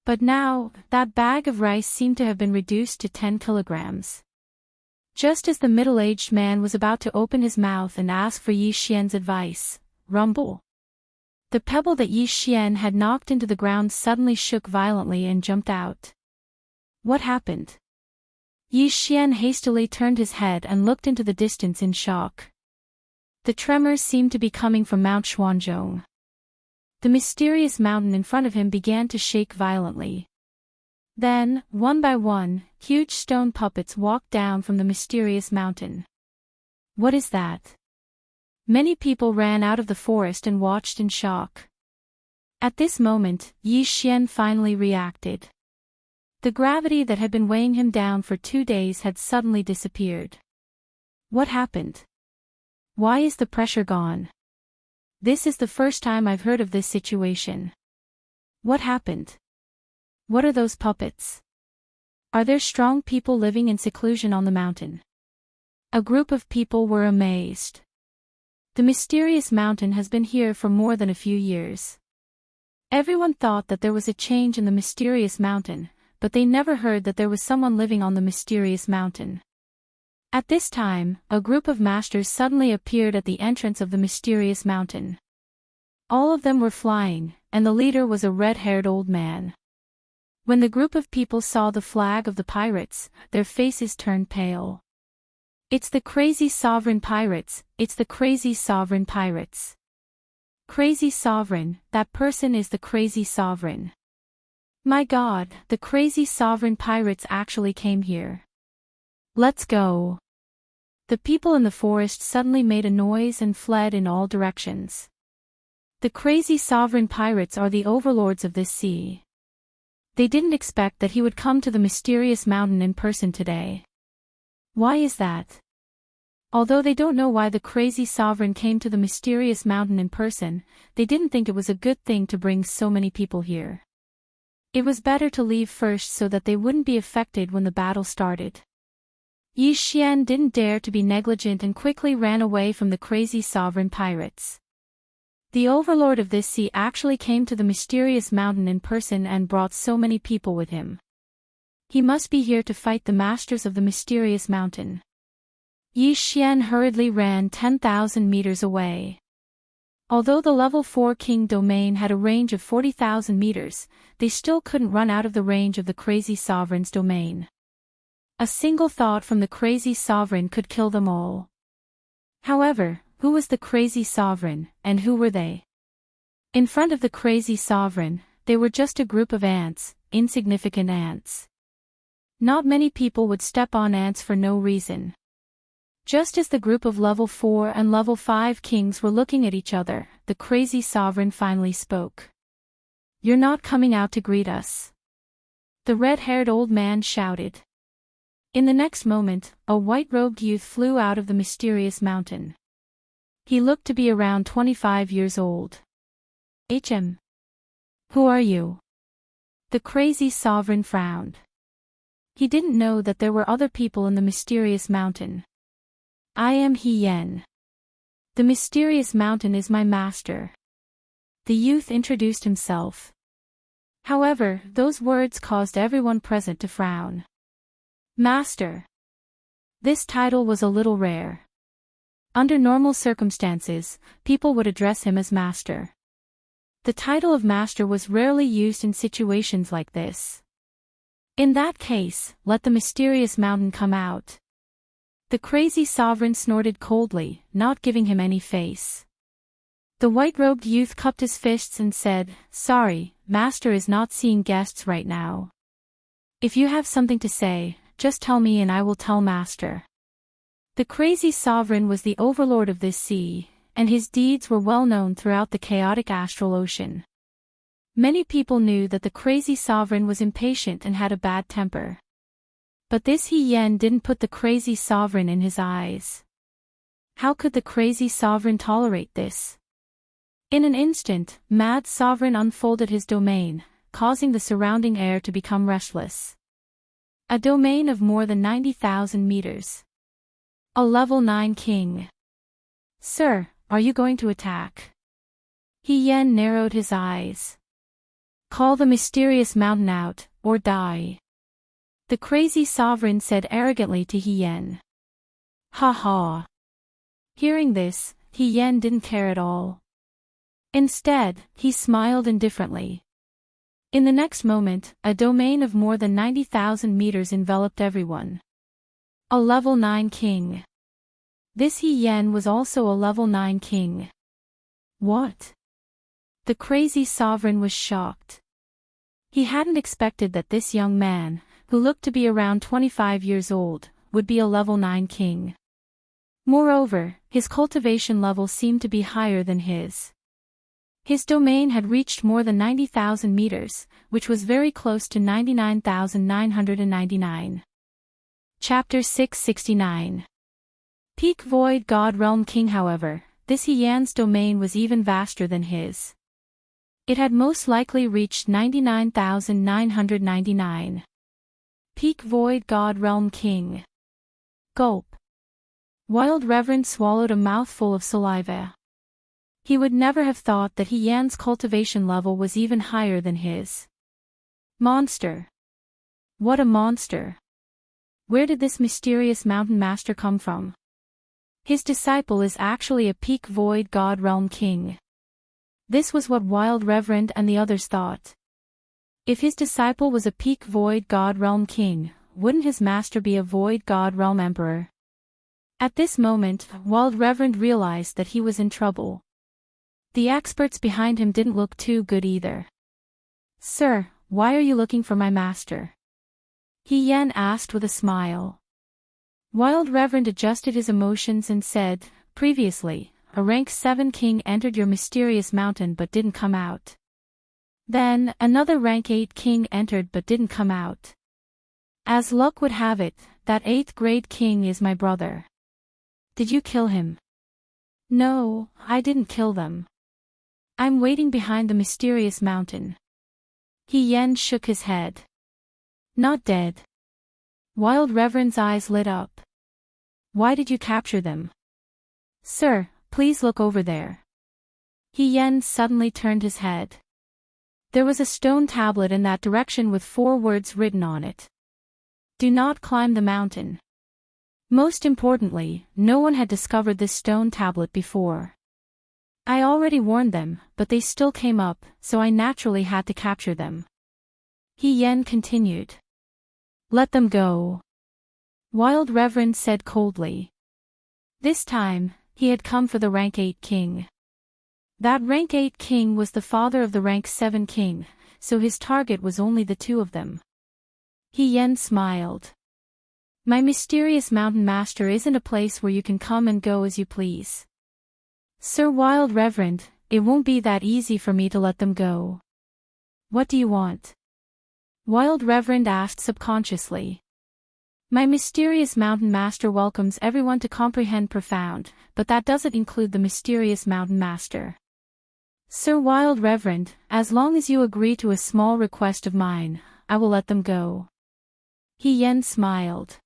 But now, that bag of rice seemed to have been reduced to 10 kilograms. Just as the middle-aged man was about to open his mouth and ask for Yi Xian's advice, rumble. The pebble that Yi Xian had knocked into the ground suddenly shook violently and jumped out. What happened? Yi Xian hastily turned his head and looked into the distance in shock. The tremors seemed to be coming from Mount Xuanzhong. The mysterious mountain in front of him began to shake violently. Then, one by one, huge stone puppets walked down from the mysterious mountain. What is that? Many people ran out of the forest and watched in shock. At this moment, Yi Xian finally reacted. The gravity that had been weighing him down for 2 days had suddenly disappeared. What happened? Why is the pressure gone? This is the first time I've heard of this situation. What happened? What are those puppets? Are there strong people living in seclusion on the mountain? A group of people were amazed. The mysterious mountain has been here for more than a few years. Everyone thought that there was a change in the mysterious mountain, but they never heard that there was someone living on the mysterious mountain. At this time, a group of masters suddenly appeared at the entrance of the mysterious mountain. All of them were flying, and the leader was a red-haired old man. When the group of people saw the flag of the pirates, their faces turned pale. It's the crazy sovereign pirates, it's the crazy sovereign pirates. Crazy sovereign, that person is the crazy sovereign. My God, the crazy sovereign pirates actually came here. Let's go. The people in the forest suddenly made a noise and fled in all directions. The crazy sovereign pirates are the overlords of this sea. They didn't expect that he would come to the mysterious mountain in person today. Why is that? Although they don't know why the crazy sovereign came to the mysterious mountain in person, they didn't think it was a good thing to bring so many people here. It was better to leave first so that they wouldn't be affected when the battle started. Yi Xian didn't dare to be negligent and quickly ran away from the crazy sovereign pirates. The overlord of this sea actually came to the mysterious mountain in person and brought so many people with him. He must be here to fight the masters of the mysterious mountain. Yi Xian hurriedly ran 10,000 meters away. Although the level 4 king domain had a range of 40,000 meters, they still couldn't run out of the range of the crazy sovereign's domain. A single thought from the crazy sovereign could kill them all. However, who was the crazy sovereign, and who were they? In front of the crazy sovereign, they were just a group of ants, insignificant ants. Not many people would step on ants for no reason. Just as the group of level 4 and level 5 kings were looking at each other, the crazy sovereign finally spoke. You're not coming out to greet us. The red-haired old man shouted. In the next moment, a white-robed youth flew out of the mysterious mountain. He looked to be around 25 years old. HM. Who are you? The crazy sovereign frowned. He didn't know that there were other people in the mysterious mountain. I am He Yen. The mysterious mountain is my master. The youth introduced himself. However, those words caused everyone present to frown. Master. This title was a little rare. Under normal circumstances, people would address him as master. The title of master was rarely used in situations like this. In that case, let the mysterious mountain come out. The crazy sovereign snorted coldly, not giving him any face. The white-robed youth cupped his fists and said, Sorry, master is not seeing guests right now. If you have something to say, just tell me and I will tell master. The crazy sovereign was the overlord of this sea, and his deeds were well known throughout the chaotic astral ocean. Many people knew that the crazy sovereign was impatient and had a bad temper. But this He Yen didn't put the crazy sovereign in his eyes. How could the crazy sovereign tolerate this? In an instant, Mad Sovereign unfolded his domain, causing the surrounding air to become restless. A domain of more than 90,000 meters. A level 9 king. Sir, are you going to attack? He Yen narrowed his eyes. Call the mysterious mountain out, or die. The crazy sovereign said arrogantly to He Yen. Ha ha. Hearing this, He Yen didn't care at all. Instead, he smiled indifferently. In the next moment, a domain of more than 90,000 meters enveloped everyone. A level 9 king. This He Yen was also a level 9 king. What? The crazy sovereign was shocked. He hadn't expected that this young man, who looked to be around 25 years old, would be a level 9 king. Moreover, his cultivation level seemed to be higher than his. His domain had reached more than 90,000 meters, which was very close to 99,999. Chapter 669. Peak Void God Realm King. However, this He Yan's domain was even vaster than his. It had most likely reached 99,999. Peak Void God Realm King. Gulp. Wild Reverend swallowed a mouthful of saliva. He would never have thought that He Yan's cultivation level was even higher than his. Monster. What a monster. Where did this mysterious mountain master come from? His disciple is actually a peak void god realm king. This was what Wild Reverend and the others thought. If his disciple was a peak void god realm king, wouldn't his master be a void god realm emperor? At this moment, Wild Reverend realized that he was in trouble. The experts behind him didn't look too good either. Sir, why are you looking for my master? He Yen asked with a smile. Wild Reverend adjusted his emotions and said, previously, a rank 7 king entered your mysterious mountain but didn't come out. Then, another rank 8 king entered but didn't come out. As luck would have it, that 8th grade king is my brother. Did you kill him? No, I didn't kill them. I'm waiting behind the mysterious mountain. He Yen shook his head. Not dead. Wild Reverend's eyes lit up. Why did you capture them? Sir, please look over there. He Yen suddenly turned his head. There was a stone tablet in that direction with 4 words written on it. Do not climb the mountain. Most importantly, no one had discovered this stone tablet before. I already warned them, but they still came up, so I naturally had to capture them. He Yen continued. Let them go. Wild Reverend said coldly. This time, he had come for the rank 8 king. That rank 8 king was the father of the rank 7 king, so his target was only the 2 of them. He Yen smiled. My mysterious mountain master isn't a place where you can come and go as you please. Sir Wild Reverend, it won't be that easy for me to let them go. What do you want? Wild Reverend asked subconsciously. My mysterious mountain master welcomes everyone to comprehend profound, but that doesn't include the mysterious mountain master. Sir Wild Reverend, as long as you agree to a small request of mine, I will let them go. He Yen smiled.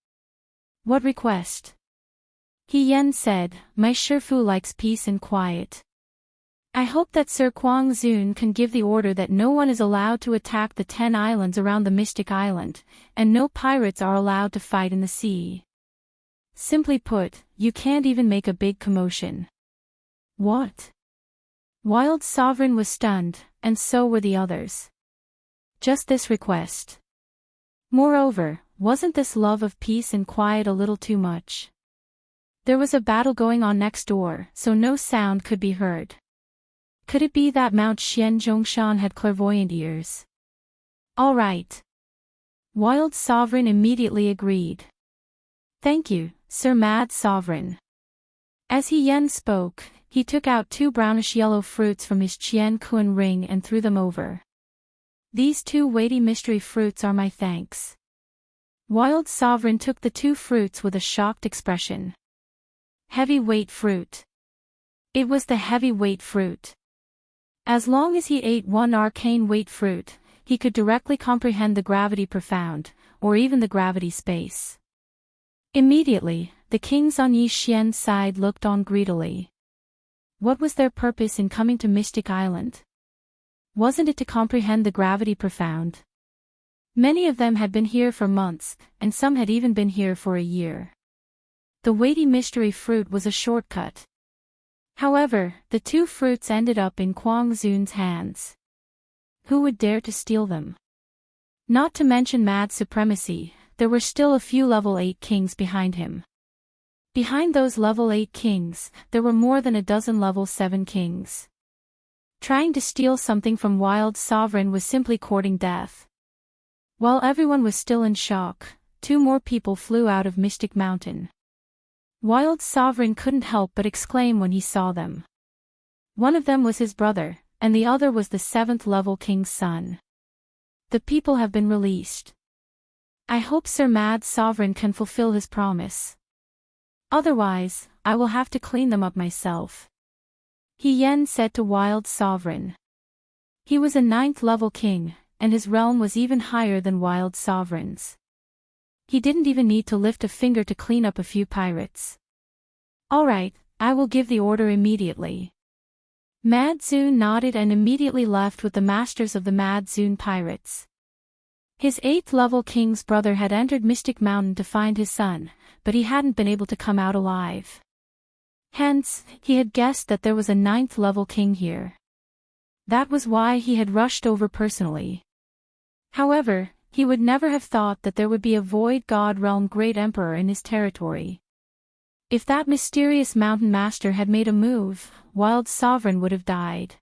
What request? He Yen said, my Shifu likes peace and quiet. I hope that Sir Kwang Zun can give the order that no one is allowed to attack the 10 islands around the Mystic Island, and no pirates are allowed to fight in the sea. Simply put, you can't even make a big commotion. What? Wild Sovereign was stunned, and so were the others. Just this request. Moreover, wasn't this love of peace and quiet a little too much? There was a battle going on next door, so no sound could be heard. Could it be that Mount Xian Zhongshan had clairvoyant ears? All right. Wild Sovereign immediately agreed. Thank you, Sir Mad Sovereign. As He Yen spoke, he took out 2 brownish-yellow fruits from his Qian Kun ring and threw them over. These 2 weighty mystery fruits are my thanks. Wild Sovereign took the 2 fruits with a shocked expression. Heavyweight fruit. It was the heavyweight fruit. As long as he ate 1 arcane weight fruit, he could directly comprehend the gravity profound, or even the gravity space. Immediately, the kings on Yi Xian's side looked on greedily. What was their purpose in coming to Mystic Island? Wasn't it to comprehend the gravity profound? Many of them had been here for months, and some had even been here for a year. The weighty mystery fruit was a shortcut. However, the 2 fruits ended up in Kuang Zun's hands. Who would dare to steal them? Not to mention Mad Supremacy, there were still a few level 8 kings behind him. Behind those level 8 kings, there were more than a dozen level 7 kings. Trying to steal something from Wild Sovereign was simply courting death. While everyone was still in shock, 2 more people flew out of Mystic Mountain. Wild Sovereign couldn't help but exclaim when he saw them. One of them was his brother, and the other was the 7th level king's son. The people have been released. I hope Sir Mad Sovereign can fulfill his promise. Otherwise, I will have to clean them up myself. He Yen said to Wild Sovereign. He was a 9th level king, and his realm was even higher than Wild Sovereign's. He didn't even need to lift a finger to clean up a few pirates. All right, I will give the order immediately. Mad Zun nodded and immediately left with the masters of the Mad Zun pirates. His 8th level king's brother had entered Mystic Mountain to find his son, but he hadn't been able to come out alive. Hence, he had guessed that there was a 9th level king here. That was why he had rushed over personally. However, he would never have thought that there would be a Void God Realm Great Emperor in his territory. If that mysterious mountain master had made a move, Wild Sovereign would have died.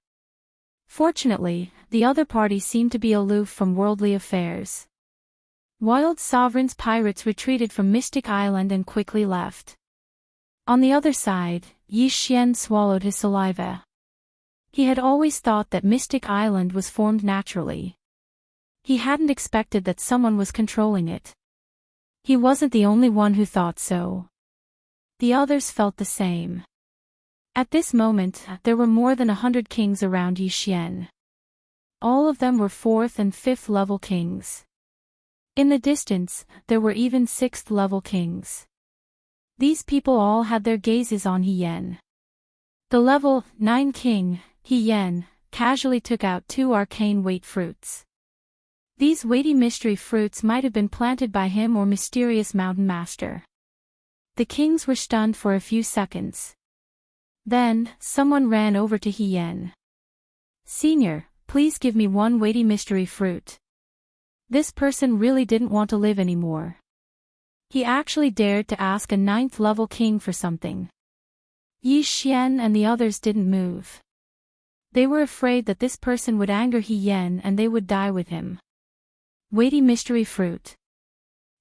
Fortunately, the other party seemed to be aloof from worldly affairs. Wild Sovereign's pirates retreated from Mystic Island and quickly left. On the other side, Yi Xian swallowed his saliva. He had always thought that Mystic Island was formed naturally. He hadn't expected that someone was controlling it. He wasn't the only one who thought so. The others felt the same. At this moment, there were more than 100 kings around Yi Xian. All of them were 4th and 5th level kings. In the distance, there were even 6th level kings. These people all had their gazes on He Yen. The level 9 king, He Yen, casually took out 2 arcane weight fruits. These weighty mystery fruits might have been planted by him or mysterious mountain master. The kings were stunned for a few seconds. Then, someone ran over to He Yen. Senior, please give me 1 weighty mystery fruit. This person really didn't want to live anymore. He actually dared to ask a 9th level king for something. Yi Xian and the others didn't move. They were afraid that this person would anger He Yen and they would die with him. Weighty mystery fruit.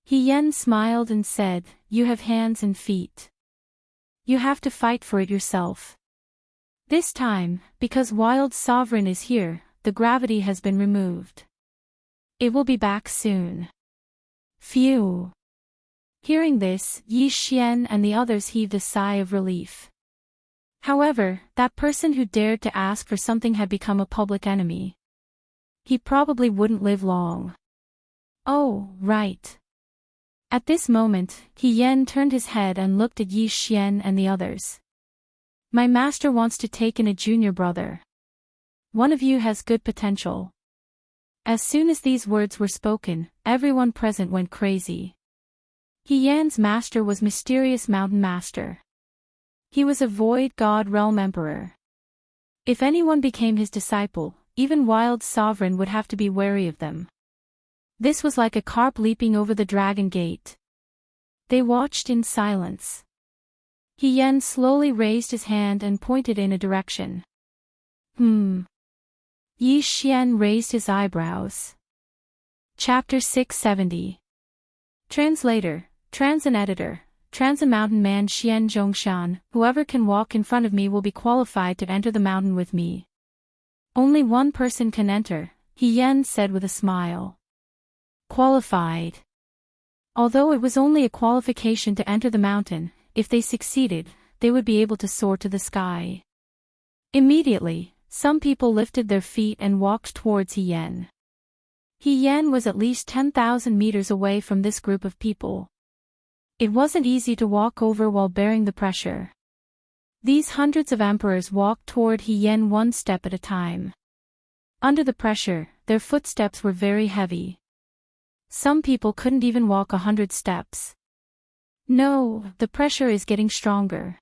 He Yen smiled and said, "You have hands and feet. You have to fight for it yourself. This time, because Wild Sovereign is here, the gravity has been removed. It will be back soon." Phew. Hearing this, Yi Xian and the others heaved a sigh of relief. However, that person who dared to ask for something had become a public enemy. He probably wouldn't live long. Oh, right. At this moment, He Yen turned his head and looked at Yi Xian and the others. My master wants to take in a junior brother. One of you has good potential. As soon as these words were spoken, everyone present went crazy. He Yan's master was Mysterious Mountain Master. He was a Void God Realm Emperor. If anyone became his disciple, even Wild Sovereign would have to be wary of them. This was like a carp leaping over the dragon gate. They watched in silence. He Yen slowly raised his hand and pointed in a direction. Yi Xian raised his eyebrows. Chapter 670. Translator, Trans and Editor, transit mountain man Xian Zhongshan, whoever can walk in front of me will be qualified to enter the mountain with me. Only one person can enter, He Yan said with a smile. Qualified. Although it was only a qualification to enter the mountain, if they succeeded, they would be able to soar to the sky. Immediately, some people lifted their feet and walked towards He Yan. He Yan was at least 10,000 meters away from this group of people. It wasn't easy to walk over while bearing the pressure. These hundreds of emperors walked toward He Yan one step at a time. Under the pressure, their footsteps were very heavy. Some people couldn't even walk 100 steps. No, the pressure is getting stronger.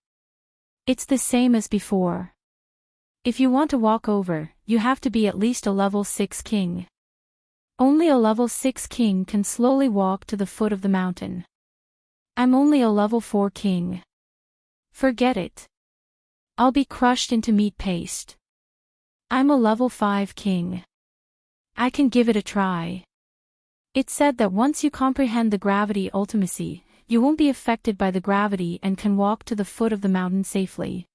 It's the same as before. If you want to walk over, you have to be at least a level 6 king. Only a level 6 king can slowly walk to the foot of the mountain. I'm only a level 4 king. Forget it. I'll be crushed into meat paste. I'm a level 5 king. I can give it a try. It's said that once you comprehend the gravity ultimacy, you won't be affected by the gravity and can walk to the foot of the mountain safely.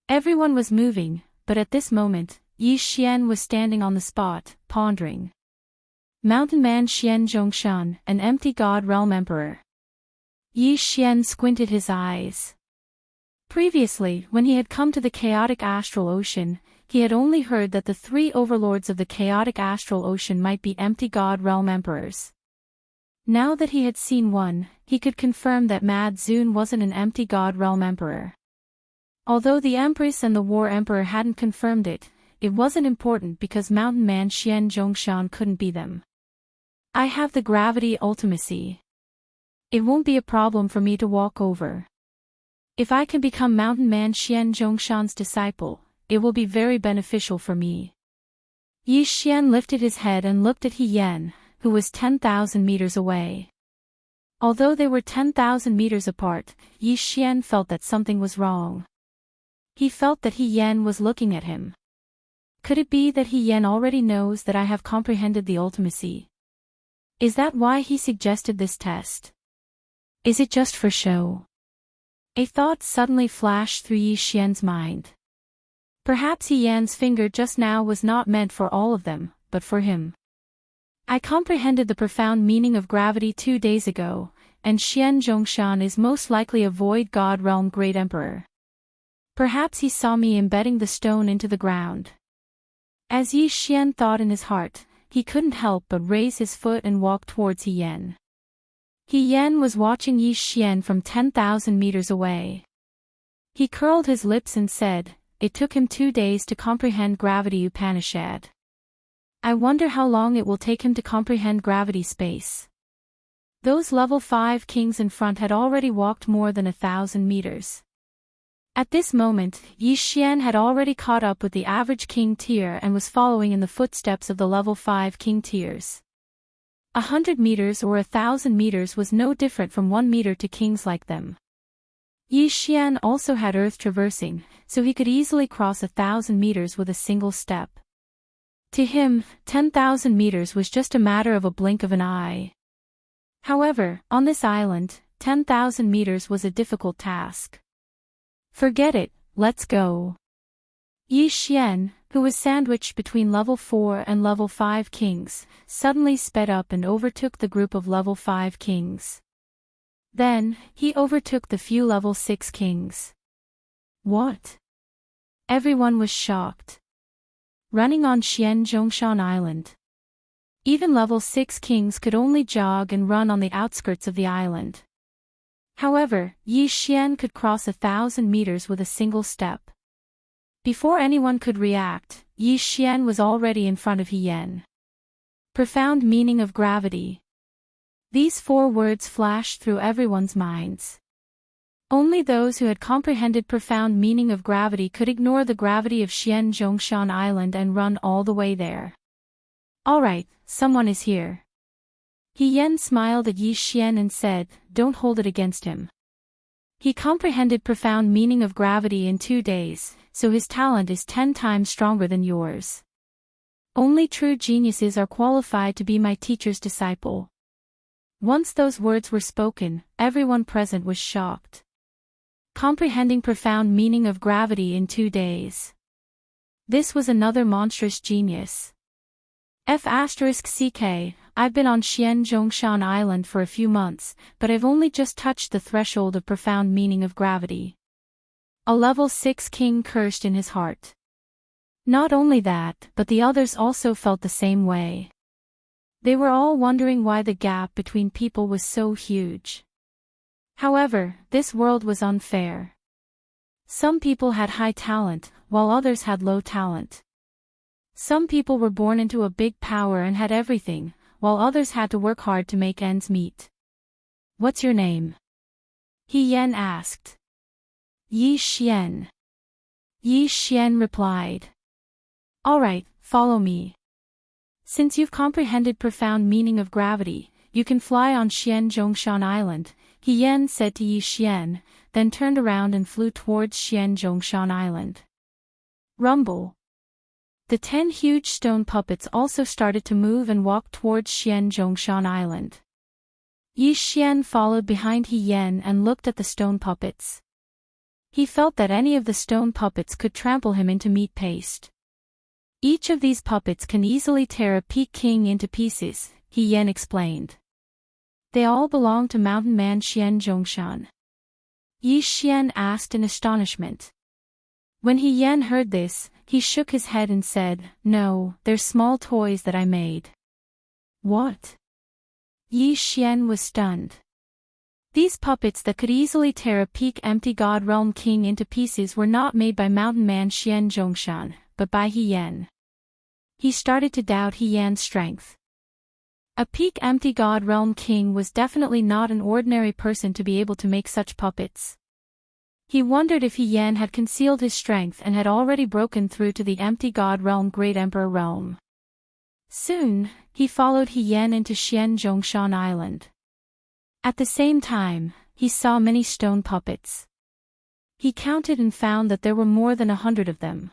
Everyone was moving, but at this moment, Yi Xian was standing on the spot, pondering. Mountain man Xian Zhongshan, an empty god realm emperor. Yi Xian squinted his eyes. Previously, when he had come to the chaotic astral ocean, he had only heard that the 3 overlords of the chaotic astral ocean might be empty god realm emperors. Now that he had seen one, he could confirm that Mad Zun wasn't an empty god realm emperor. Although the Empress and the War Emperor hadn't confirmed it, it wasn't important because mountain man Xian Zhongshan couldn't be them. I have the gravity ultimacy. It won't be a problem for me to walk over. If I can become mountain man Xian Zhongshan's disciple, it will be very beneficial for me. Yi Xian lifted his head and looked at He Yan, who was 10,000 meters away. Although they were 10,000 meters apart, Yi Xian felt that something was wrong. He felt that He Yan was looking at him. Could it be that He Yan already knows that I have comprehended the ultimacy? Is that why he suggested this test? Is it just for show? A thought suddenly flashed through Yi Xian's mind. Perhaps He Yan's finger just now was not meant for all of them, but for him. I comprehended the profound meaning of gravity 2 days ago, and Xian Zhongshan is most likely a void god realm great emperor. Perhaps he saw me embedding the stone into the ground. As Yi Xian thought in his heart, he couldn't help but raise his foot and walk towards He Yan. He Yan was watching Yi Xian from 10,000 meters away. He curled his lips and said, "It took him 2 days to comprehend gravity Upanishad. I wonder how long it will take him to comprehend gravity space." Those level 5 kings in front had already walked more than 1,000 meters. At this moment, Yi Xian had already caught up with the average king tier and was following in the footsteps of the level 5 king tiers. 100 meters or 1,000 meters was no different from 1 meter to kings like them. Yi Xian also had earth traversing, so he could easily cross 1,000 meters with a single step. To him, 10,000 meters was just a matter of a blink of an eye. However, on this island, 10,000 meters was a difficult task. Forget it, let's go. Yi Xian, who was sandwiched between level 4 and level 5 kings, suddenly sped up and overtook the group of level 5 kings. Then, he overtook the few level 6 kings. What? Everyone was shocked. Running on Xian Zhongshan Island. Even level 6 kings could only jog and run on the outskirts of the island. However, Yi Xian could cross 1,000 meters with a single step. Before anyone could react, Yi Xian was already in front of He Yan. Profound meaning of gravity. These 4 words flashed through everyone's minds. Only those who had comprehended profound meaning of gravity could ignore the gravity of Xian Zhongshan Island and run all the way there. Alright, someone is here. He Yan smiled at Yi Xian and said, "Don't hold it against him." He comprehended profound meaning of gravity in 2 days, so his talent is 10 times stronger than yours. Only true geniuses are qualified to be my teacher's disciple. Once those words were spoken, everyone present was shocked. Comprehending profound meaning of gravity in 2 days. This was another monstrous genius. F*ck, I've been on Xianzhongshan Island for a few months, but I've only just touched the threshold of profound meaning of gravity. A level 6 king cursed in his heart. Not only that, but the others also felt the same way. They were all wondering why the gap between people was so huge. However, this world was unfair. Some people had high talent, while others had low talent. Some people were born into a big power and had everything, while others had to work hard to make ends meet. What's your name? He Yan asked. Yi Xian. Yi Xian replied. Alright, follow me. Since you've comprehended profound meaning of gravity, you can fly on Xianzhongshan Island, He Yan said to Yi Xian, then turned around and flew towards Xianzhongshan Island. Rumble. The 10 huge stone puppets also started to move and walk towards Xianzhongshan Island. Yi Xian followed behind He Yan and looked at the stone puppets. He felt that any of the stone puppets could trample him into meat paste. Each of these puppets can easily tear a Peak King into pieces, He Yan explained. They all belong to Mountain Man Xianzhongshan. Yi Xian asked in astonishment. When He Yan heard this, he shook his head and said, No, they're small toys that I made. What? Yi Xian was stunned. These puppets that could easily tear a Peak Empty God Realm King into pieces were not made by Mountain Man Xianzhongshan, but by He Yan. He started to doubt He Yan's strength. A Peak Empty God Realm King was definitely not an ordinary person to be able to make such puppets. He wondered if He Yan had concealed his strength and had already broken through to the Empty God Realm Great Emperor Realm. Soon, he followed He Yan into Xianzhongshan Island. At the same time, he saw many stone puppets. He counted and found that there were more than 100 of them.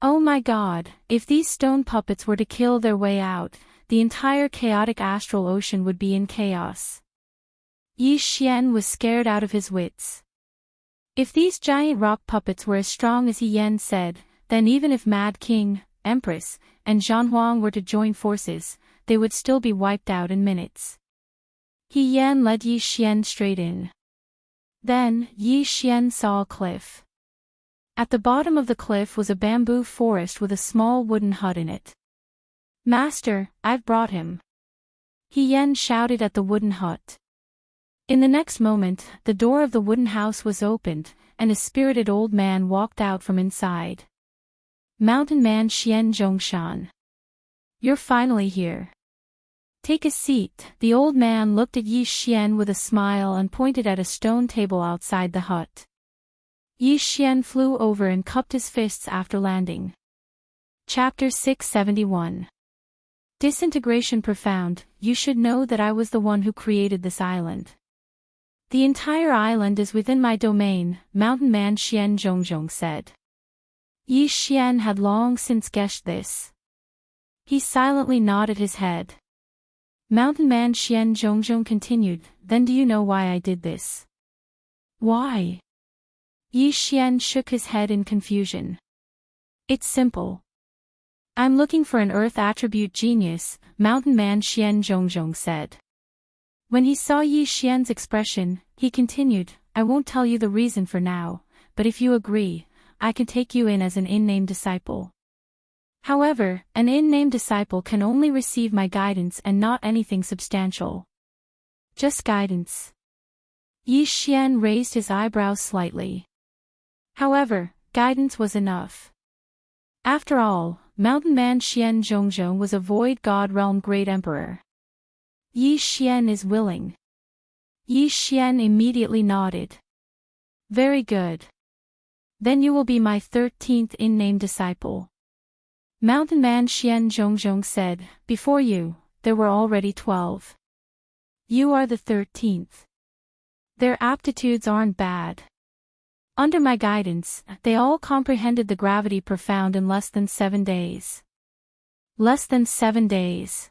Oh my God, if these stone puppets were to kill their way out, the entire chaotic astral ocean would be in chaos. Yi Xian was scared out of his wits. If these giant rock puppets were as strong as He Yan said, then even if Mad King, Empress, and Zhanhuang were to join forces, they would still be wiped out in minutes. He Yan led Yi Xian straight in. Then, Yi Xian saw a cliff. At the bottom of the cliff was a bamboo forest with a small wooden hut in it. Master, I've brought him. He Yan shouted at the wooden hut. In the next moment, the door of the wooden house was opened, and a spirited old man walked out from inside. Mountain Man Xianzhongshan. You're finally here. Take a seat. The old man looked at Yi Xian with a smile and pointed at a stone table outside the hut. Yi Xian flew over and cupped his fists after landing. Chapter 671. Disintegration profound. You should know that I was the one who created this island. The entire island is within my domain, Mountain Man Xianzhongzhong said. Yi Xian had long since guessed this. He silently nodded his head. Mountain Man Xianzhongzhong continued, Then do you know why I did this? Why? Yi Xian shook his head in confusion. It's simple. I'm looking for an Earth attribute genius, Mountain Man Xianzhongzhong said. When he saw Yi Xian's expression, he continued, I won't tell you the reason for now, but if you agree, I can take you in as an in-name disciple. However, an in-name disciple can only receive my guidance and not anything substantial. Just guidance. Yi Xian raised his eyebrows slightly. However, guidance was enough. After all, Mountain Man Xianzhongzhong was a Void God Realm Great Emperor. Yi Xian is willing. Yi Xian immediately nodded. Very good. Then you will be my 13th in-name disciple. Mountain Man Xianzhongzhong said, Before you, there were already 12. You are the 13th. Their aptitudes aren't bad. Under my guidance, they all comprehended the gravity profound in less than 7 days. Less than 7 days.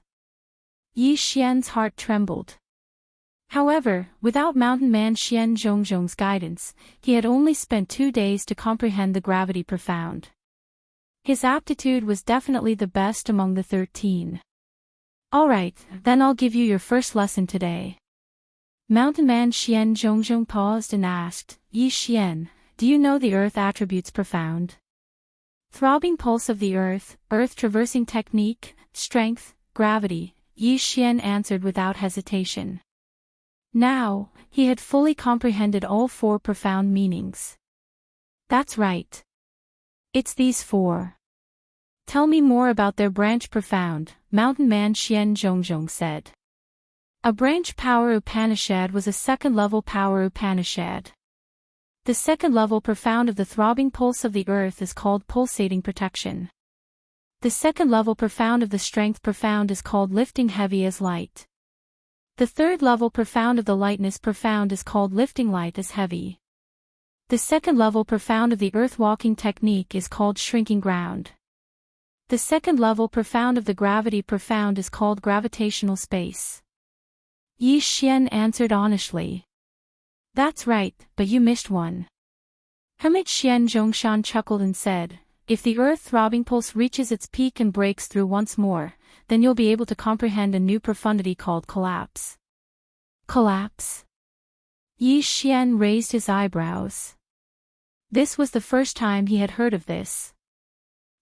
Yi Xian's heart trembled. However, without Mountain Man Xian Zhongzhong's guidance, he had only spent 2 days to comprehend the gravity profound. His aptitude was definitely the best among the 13. Alright, then I'll give you your first lesson today. Mountain Man Xian Zhongzhong paused and asked, Yi Xian, do you know the earth attributes profound? Throbbing pulse of the earth traversing technique, strength, gravity, Yi Xian answered without hesitation. Now, he had fully comprehended all 4 profound meanings. That's right. It's these 4. Tell me more about their branch profound, Mountain Man Xian Zhongzhong said. A branch power Upanishad was a second-level power Upanishad. The second-level profound of the throbbing pulse of the earth is called pulsating protection. The second-level profound of the strength profound is called lifting heavy as light. The third-level profound of the lightness profound is called lifting light as heavy. The second-level profound of the earth-walking technique is called shrinking ground. The second-level profound of the gravity profound is called gravitational space. Yi Xian answered honestly. That's right, but you missed one. Hermit Xian Zhongshan chuckled and said, if the earth-throbbing pulse reaches its peak and breaks through once more, then you'll be able to comprehend a new profundity called collapse. Collapse? Yi Xian raised his eyebrows. This was the first time he had heard of this.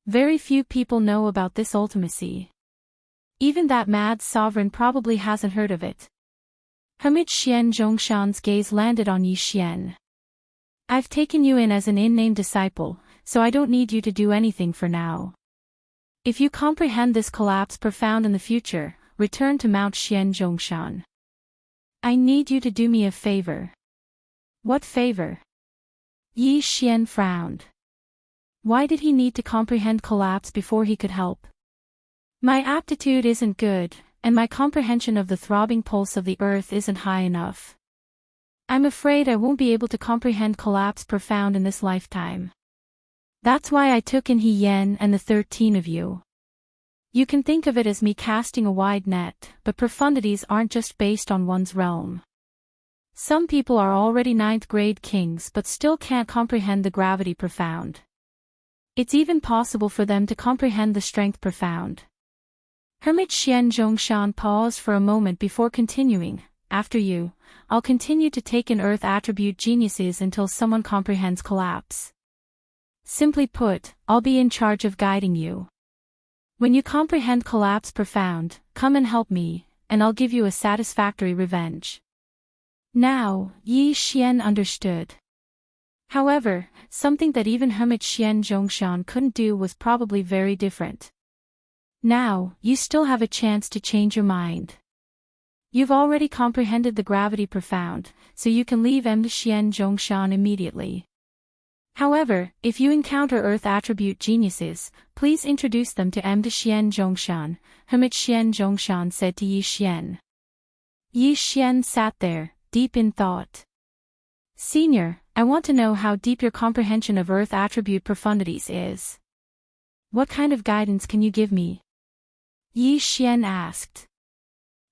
Very few people know about this ultimacy. Even that mad sovereign probably hasn't heard of it. Hermit Xian Zhongshan's gaze landed on Yi Xian. I've taken you in as an in-name disciple, so I don't need you to do anything for now. If you comprehend this collapse profound in the future, return to Mount Xian Zhongshan. I need you to do me a favor. What favor? Yi Xian frowned. Why did he need to comprehend collapse before he could help? My aptitude isn't good, and my comprehension of the throbbing pulse of the earth isn't high enough. I'm afraid I won't be able to comprehend collapse profound in this lifetime. That's why I took in He Yen and the 13 of you. You can think of it as me casting a wide net, but profundities aren't just based on one's realm. Some people are already 9th grade kings but still can't comprehend the gravity profound. It's even possible for them to comprehend the strength profound. Hermit Xian Zhongshan paused for a moment before continuing, after you, I'll continue to take in earth attribute geniuses until someone comprehends collapse. Simply put, I'll be in charge of guiding you. When you comprehend collapse profound, come and help me, and I'll give you a satisfactory revenge. Now, Yi Xian understood. However, something that even Hermit Xian Zhongshan couldn't do was probably very different. Now, you still have a chance to change your mind. You've already comprehended the gravity profound, so you can leave Xian Zhongshan immediately. However, if you encounter earth attribute geniuses, please introduce them to Xian Zhongshan, Hermit Xian Zhongshan said to Yi Xian. Yi Xian sat there, deep in thought. Senior, I want to know how deep your comprehension of earth attribute profundities is. What kind of guidance can you give me? Yi Xian asked.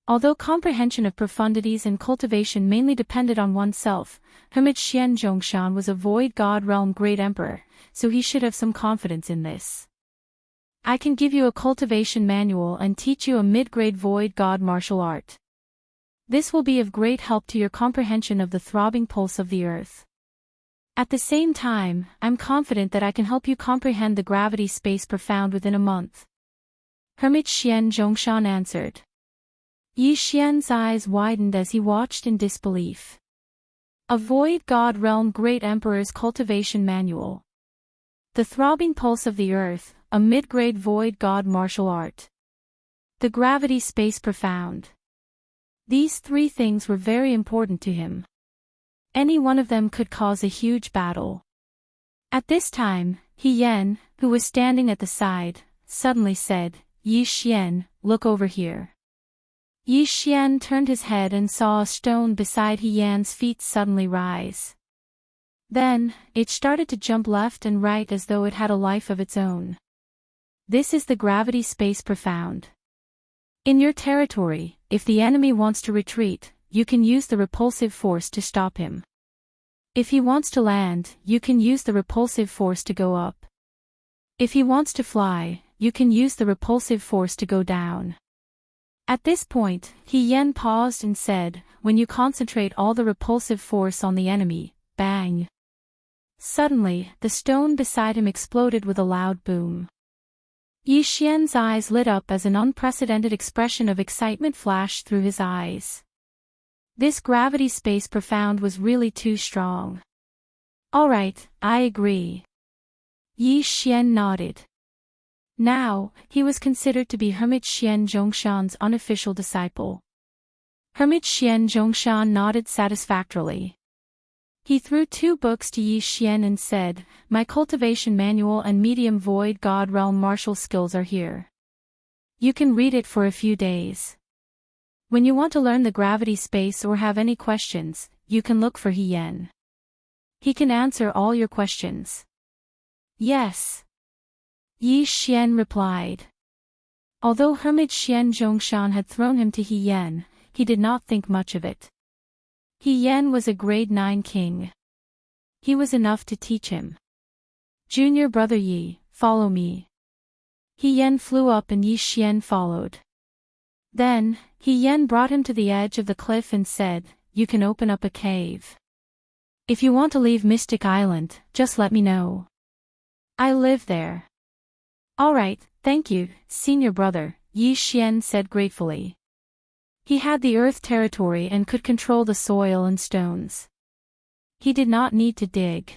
Although comprehension of profundities and cultivation mainly depended on oneself, Hermit Xian Zhongshan was a void god realm great emperor, so he should have some confidence in this. I can give you a cultivation manual and teach you a mid-grade void god martial art. This will be of great help to your comprehension of the throbbing pulse of the earth. At the same time, I'm confident that I can help you comprehend the gravity space profound within a month. Hermit Xian Zhongshan answered. Yi Xian's eyes widened as he watched in disbelief. A void god realm great emperor's cultivation manual. The throbbing pulse of the earth, a mid-grade void god martial art. The gravity space profound. These 3 things were very important to him. Any one of them could cause a huge battle. At this time, He Yen, who was standing at the side, suddenly said, Yi Xian, look over here. Yi Xian turned his head and saw a stone beside He Yan's feet suddenly rise. Then, it started to jump left and right as though it had a life of its own. This is the gravity space profound. In your territory, if the enemy wants to retreat, you can use the repulsive force to stop him. If he wants to land, you can use the repulsive force to go up. If he wants to fly, you can use the repulsive force to go down. At this point, He Yen paused and said, when you concentrate all the repulsive force on the enemy, bang. Suddenly, the stone beside him exploded with a loud boom. Yi Xian's eyes lit up as an unprecedented expression of excitement flashed through his eyes. This gravity space profound was really too strong. All right, I agree. Yi Xian nodded. Now, he was considered to be Hermit Xian Zhongshan's unofficial disciple. Hermit Xian Zhongshan nodded satisfactorily. He threw 2 books to Yi Xian and said, my cultivation manual and medium void god realm martial skills are here. You can read it for a few days. When you want to learn the gravity space or have any questions, you can look for He Yen. He can answer all your questions. Yes. Yi Xian replied. Although Hermit Xian Zhongshan had thrown him to He Yen, he did not think much of it. He Yen was a grade 9 king. He was enough to teach him. Junior brother Yi, follow me. He Yen flew up and Yi Xian followed. Then, He Yen brought him to the edge of the cliff and said, you can open up a cave. If you want to leave Mystic Island, just let me know. I live there. All right, thank you, senior brother, Yi Xian said gratefully. He had the earth territory and could control the soil and stones. He did not need to dig.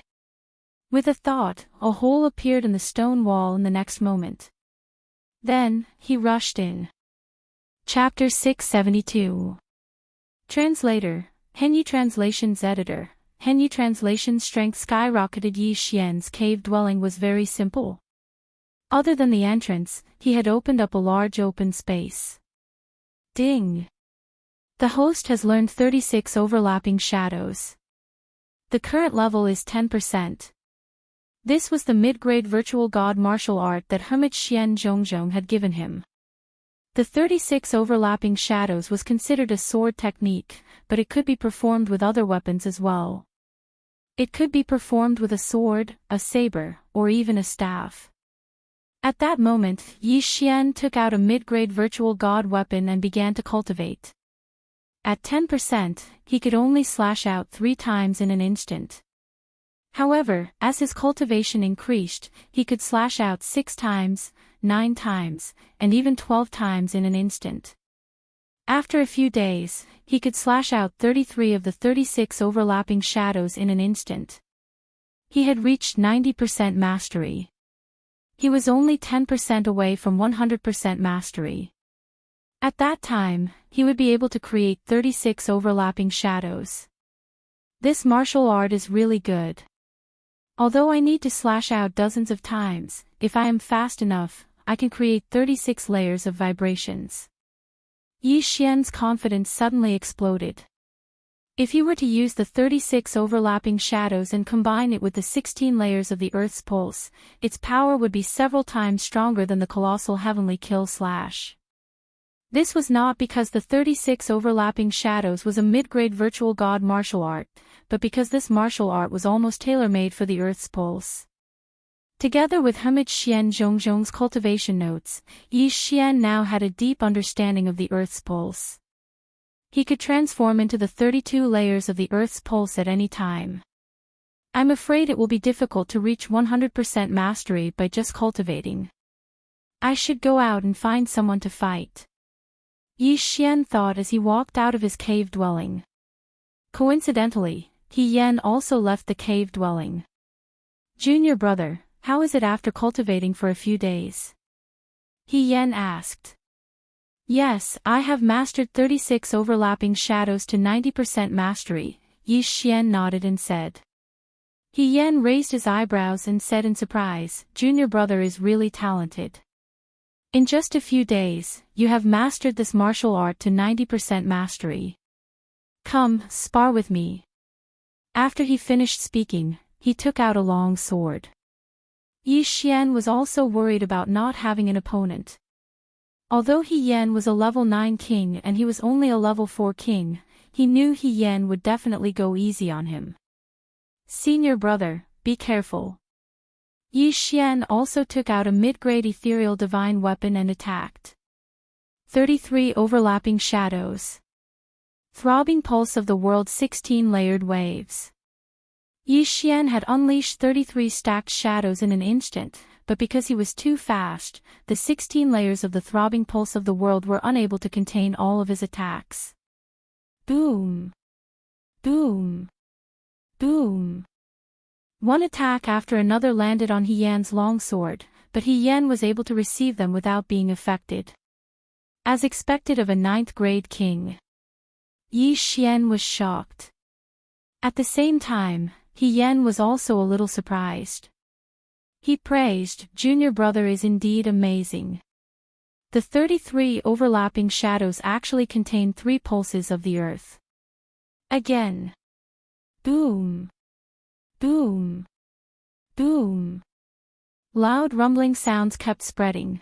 With a thought, a hole appeared in the stone wall in the next moment. Then, he rushed in. Chapter 672. Translator, Henyu Translations Editor. Henyu Translations strength skyrocketed. Yi Xian's cave dwelling was very simple. Other than the entrance, he had opened up a large open space. Ding! The host has learned 36 overlapping shadows. The current level is 10%. This was the mid-grade virtual god martial art that Hermit Xian Zhongzhong had given him. The 36 overlapping shadows was considered a sword technique, but it could be performed with other weapons as well. It could be performed with a sword, a saber, or even a staff. At that moment, Yi Xian took out a mid-grade virtual god weapon and began to cultivate. At 10%, he could only slash out 3 times in an instant. However, as his cultivation increased, he could slash out 6 times, 9 times, and even 12 times in an instant. After a few days, he could slash out 33 of the 36 overlapping shadows in an instant. He had reached 90% mastery. He was only 10% away from 100% mastery. At that time, he would be able to create 36 overlapping shadows. This martial art is really good. Although I need to slash out dozens of times, if I am fast enough, I can create 36 layers of vibrations. Yi Xian's confidence suddenly exploded. If he were to use the 36 overlapping shadows and combine it with the 16 layers of the Earth's pulse, its power would be several times stronger than the colossal heavenly kill slash. This was not because the 36 overlapping shadows was a mid-grade virtual god martial art, but because this martial art was almost tailor-made for the Earth's pulse. Together with Hermit Xian Zhongzhong's cultivation notes, Yi Xian now had a deep understanding of the Earth's pulse. He could transform into the 32 layers of the Earth's pulse at any time. I'm afraid it will be difficult to reach 100% mastery by just cultivating. I should go out and find someone to fight. Yi Xian thought as he walked out of his cave dwelling. Coincidentally, He Yen also left the cave dwelling. Junior brother, how is it after cultivating for a few days? He Yen asked. Yes, I have mastered 36 overlapping shadows to 90% mastery, Yi Xian nodded and said. He Yen raised his eyebrows and said in surprise, Junior brother is really talented. In just a few days, you have mastered this martial art to 90% mastery. Come, spar with me. After he finished speaking, he took out a long sword. Yi Xian was also worried about not having an opponent. Although He Yen was a level 9 king and he was only a level 4 king, he knew He Yan would definitely go easy on him. Senior brother, be careful. Yi Xian also took out a mid-grade ethereal divine weapon and attacked. 33 overlapping shadows. Throbbing pulse of the world's 16 layered waves. Yi Xian had unleashed 33 stacked shadows in an instant, but because he was too fast, the 16 layers of the throbbing pulse of the world were unable to contain all of his attacks. Boom! Boom! Boom! One attack after another landed on He Yan's longsword, but He Yan was able to receive them without being affected. As expected of a 9th grade king. Yi Xian was shocked. At the same time, He Yan was also a little surprised. He praised, "Junior brother is indeed amazing." The 33 overlapping shadows actually contain 3 pulses of the earth. Again. Boom. Boom. Boom. Loud rumbling sounds kept spreading.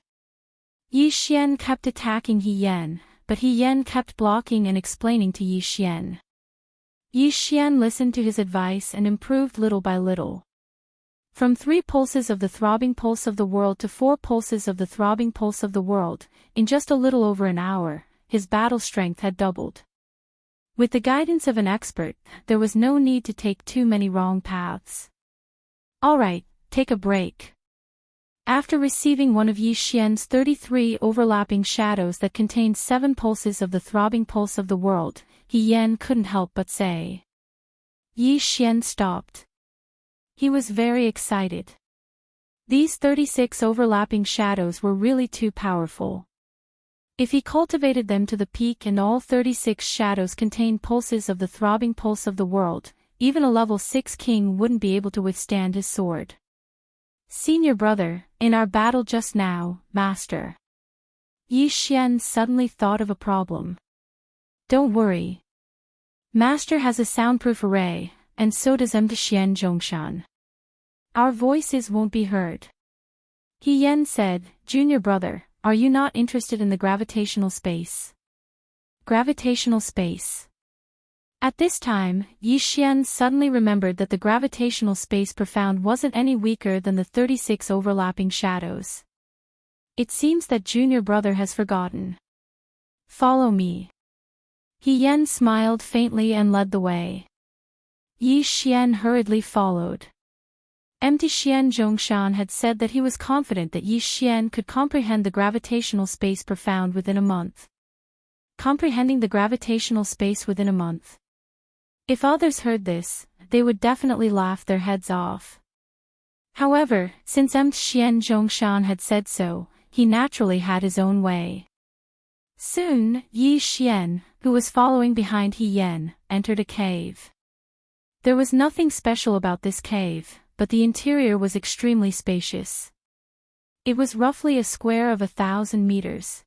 Yi Xian kept attacking He Yan, but He Yan kept blocking and explaining to Yi Xian. Yi Xian listened to his advice and improved little by little. From 3 pulses of the throbbing pulse of the world to 4 pulses of the throbbing pulse of the world, in just a little over an hour, his battle strength had doubled. With the guidance of an expert, there was no need to take too many wrong paths. Alright, take a break. After receiving one of Yi Xian's 33 overlapping shadows that contained 7 pulses of the throbbing pulse of the world, He Yan couldn't help but say. Yi Xian stopped. He was very excited. These 36 overlapping shadows were really too powerful. If he cultivated them to the peak and all 36 shadows contained pulses of the throbbing pulse of the world, even a level 6 king wouldn't be able to withstand his sword. Senior brother, in our battle just now, master. Yi Xian suddenly thought of a problem. Don't worry. Master has a soundproof array, and so does Xian Zhongshan. Our voices won't be heard. He Yan said, "Junior brother, are you not interested in the gravitational space?" Gravitational space. At this time, Yi Xian suddenly remembered that the gravitational space profound wasn't any weaker than the 36 overlapping shadows. It seems that junior brother has forgotten. Follow me. He Yan smiled faintly and led the way. Yi Xian hurriedly followed. Xian Zhongshan had said that he was confident that Yi Xian could comprehend the gravitational space profound within a month. Comprehending the gravitational space within a month. If others heard this, they would definitely laugh their heads off. However, since Xian Zhongshan had said so, he naturally had his own way. Soon, Yi Xian, who was following behind He Yan, entered a cave. There was nothing special about this cave, but the interior was extremely spacious. It was roughly a square of 1,000 meters.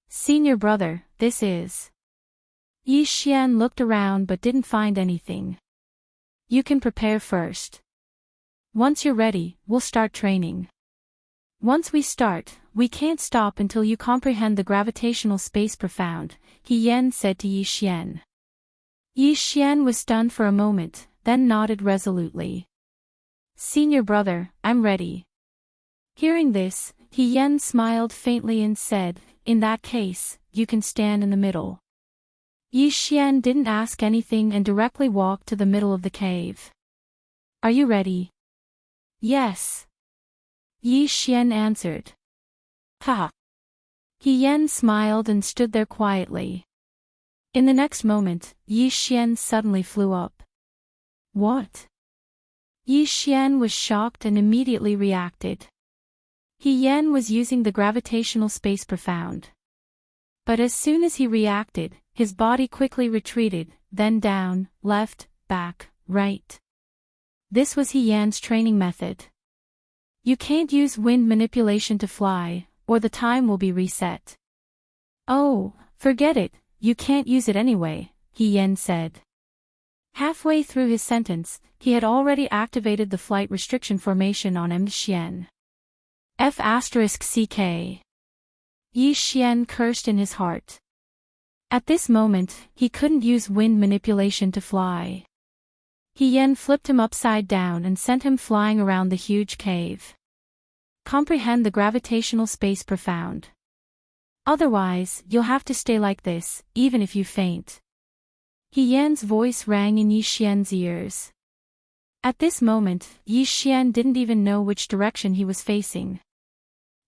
Senior brother, this is. Yi Xian looked around but didn't find anything. You can prepare first. Once you're ready, we'll start training. Once we start, we can't stop until you comprehend the gravitational space profound, He Yan said to Yi Xian. Yi Xian was stunned for a moment, then nodded resolutely. Senior brother, I'm ready. Hearing this, He Yan smiled faintly and said, in that case, you can stand in the middle. Yi Xian didn't ask anything and directly walked to the middle of the cave. Are you ready? Yes. Yi Xian answered. Ha! He Yan smiled and stood there quietly. In the next moment, Yi Xian suddenly flew up. What? Yi Xian was shocked and immediately reacted. He Yan was using the gravitational space profound. But as soon as he reacted, his body quickly retreated, then down, left, back, right. This was He Yan's training method. You can't use wind manipulation to fly, or the time will be reset. Oh, forget it, you can't use it anyway, He Yan said. Halfway through his sentence, he had already activated the flight restriction formation on Xian. F***ck. Yi Xian cursed in his heart. At this moment, he couldn't use wind manipulation to fly. He Yen flipped him upside down and sent him flying around the huge cave. Comprehend the gravitational space profound. Otherwise, you'll have to stay like this, even if you faint. He Yan's voice rang in Yi Xian's ears. At this moment, Yi Xian didn't even know which direction he was facing.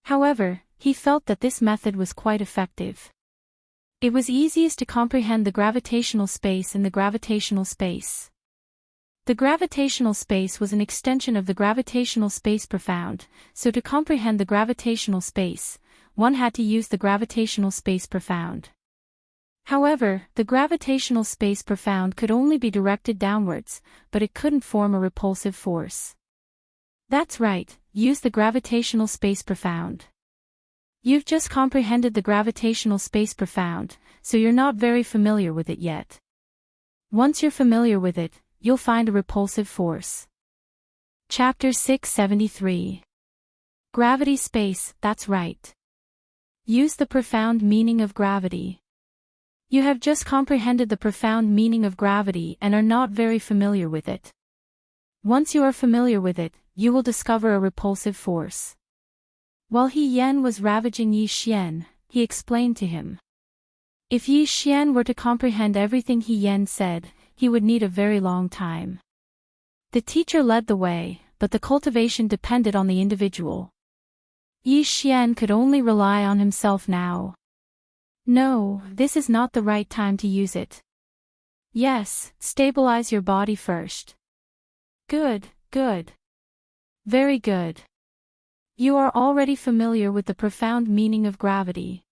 However, he felt that this method was quite effective. It was easiest to comprehend the gravitational space in the gravitational space. The gravitational space was an extension of the gravitational space profound, so to comprehend the gravitational space, one had to use the gravitational space profound. However, the gravitational space profound could only be directed downwards, but it couldn't form a repulsive force. That's right, use the gravitational space profound. You've just comprehended the gravitational space profound, so you're not very familiar with it yet. Once you're familiar with it, you'll find a repulsive force. Chapter 673. Gravity space, that's right. Use the profound meaning of gravity. You have just comprehended the profound meaning of gravity and are not very familiar with it. Once you are familiar with it, you will discover a repulsive force. While He Yan was ravaging Yi Xian, he explained to him. If Yi Xian were to comprehend everything He Yan said, he would need a very long time. The teacher led the way, but the cultivation depended on the individual. Yi Xian could only rely on himself now. No, this is not the right time to use it. Yes, stabilize your body first. Good, good. Very good. You are already familiar with the profound meaning of gravity.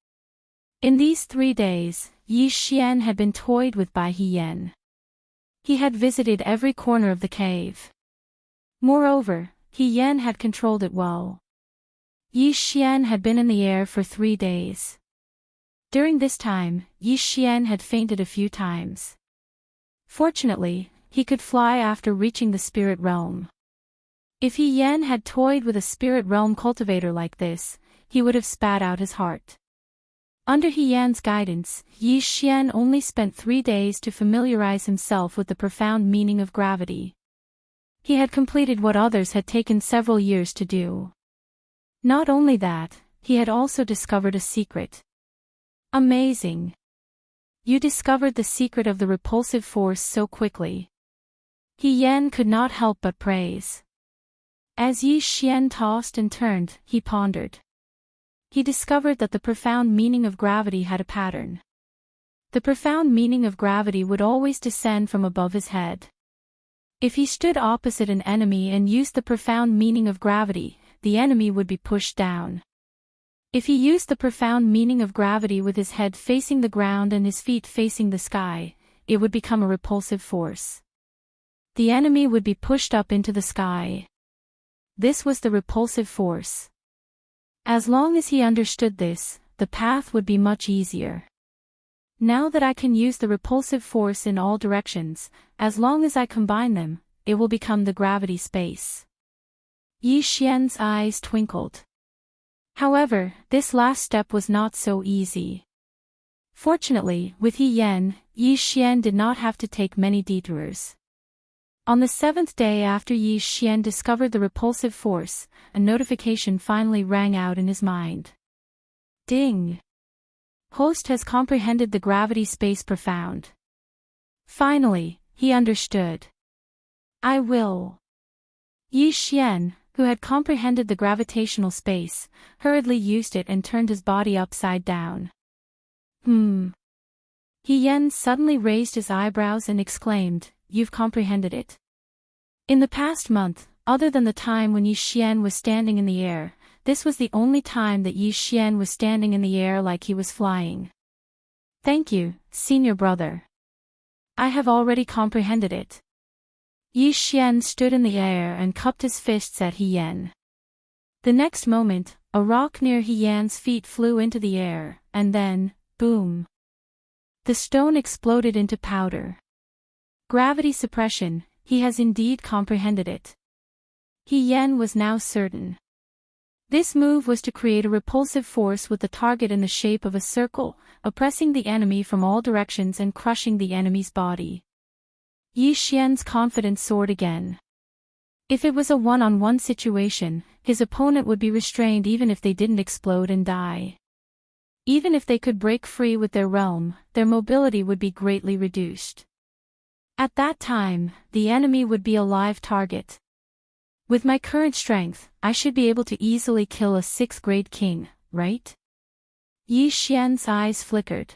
In these 3 days, Yi Xian had been toyed with by He Yan. He had visited every corner of the cave. Moreover, He Yan had controlled it well. Yi Xian had been in the air for 3 days. During this time, Yi Xian had fainted a few times. Fortunately, he could fly after reaching the spirit realm. If He Yan had toyed with a spirit realm cultivator like this, he would have spat out his heart. Under He Yan's guidance, Yi Xian only spent 3 days to familiarize himself with the profound meaning of gravity. He had completed what others had taken several years to do. Not only that, he had also discovered a secret. Amazing! You discovered the secret of the repulsive force so quickly. He Yan could not help but praise. As Yi Xian tossed and turned, he pondered. He discovered that the profound meaning of gravity had a pattern. The profound meaning of gravity would always descend from above his head. If he stood opposite an enemy and used the profound meaning of gravity, the enemy would be pushed down. If he used the profound meaning of gravity with his head facing the ground and his feet facing the sky, it would become a repulsive force. The enemy would be pushed up into the sky. This was the repulsive force. As long as he understood this, the path would be much easier. Now that I can use the repulsive force in all directions, as long as I combine them, it will become the gravity space. Yi Xian's eyes twinkled. However, this last step was not so easy. Fortunately, with He Yan, Yi Xian did not have to take many detours. On the 7th day after Yi Xian discovered the repulsive force, a notification finally rang out in his mind. Ding! Host has comprehended the gravity space profound. Finally, he understood. I will. Yi Xian, who had comprehended the gravitational space, hurriedly used it and turned his body upside down. He Yan suddenly raised his eyebrows and exclaimed, You've comprehended it. In the past month, other than the time when Yi Xian was standing in the air, this was the only time that Yi Xian was standing in the air like he was flying. Thank you, senior brother. I have already comprehended it. Yi Xian stood in the air and cupped his fists at He Yan. The next moment, a rock near He Yan's feet flew into the air, and then, boom! The stone exploded into powder. Gravity suppression, he has indeed comprehended it. He Yan was now certain. This move was to create a repulsive force with the target in the shape of a circle, oppressing the enemy from all directions and crushing the enemy's body. Yi Xian's confidence soared again. If it was a one-on-one situation, his opponent would be restrained even if they didn't explode and die. Even if they could break free with their realm, their mobility would be greatly reduced. At that time, the enemy would be a live target. With my current strength, I should be able to easily kill a 6th-grade king, right? Yi Xian's eyes flickered.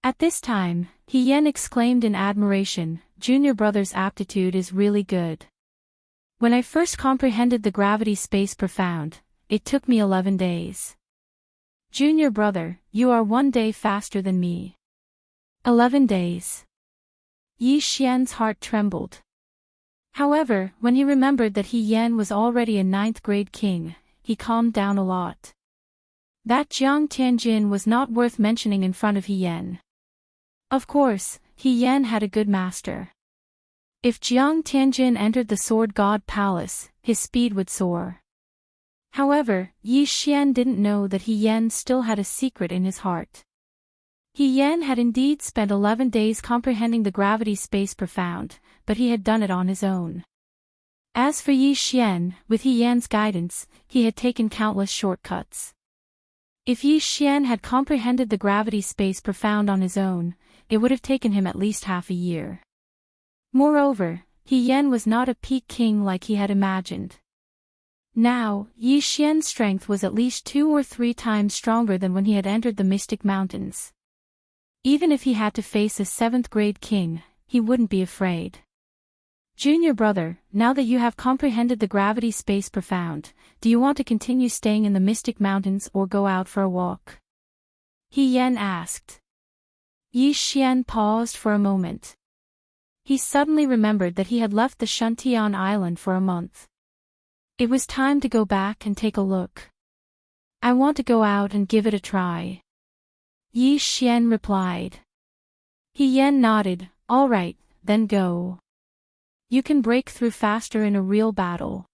At this time, He Yan exclaimed in admiration, "Junior brother's aptitude is really good. When I first comprehended the gravity space profound, it took me 11 days. Junior brother, you are 1 day faster than me." 11 days. Yi Xian's heart trembled. However, when he remembered that He Yan was already a 9th-grade king, he calmed down a lot. That Jiang Tianjin was not worth mentioning in front of He Yan. Of course, He Yan had a good master. If Jiang Tianjin entered the Sword God Palace, his speed would soar. However, Yi Xian didn't know that He Yan still had a secret in his heart. He Yan had indeed spent 11 days comprehending the gravity space profound, but he had done it on his own. As for Yi Xian, with He Yan's guidance, he had taken countless shortcuts. If Yi Xian had comprehended the gravity space profound on his own, it would have taken him at least half a year. Moreover, He Yan was not a peak king like he had imagined. Now, Yi Xian's strength was at least 2 or 3 times stronger than when he had entered the Mystic Mountains. Even if he had to face a 7th-grade king, he wouldn't be afraid. Junior brother, now that you have comprehended the gravity space profound, do you want to continue staying in the Mystic Mountains or go out for a walk? He Yan asked. Yi Xian paused for a moment. He suddenly remembered that he had left the Shuntian Island for a month. It was time to go back and take a look. I want to go out and give it a try. Yi Xian replied. He Yan nodded, all right, then go. You can break through faster in a real battle.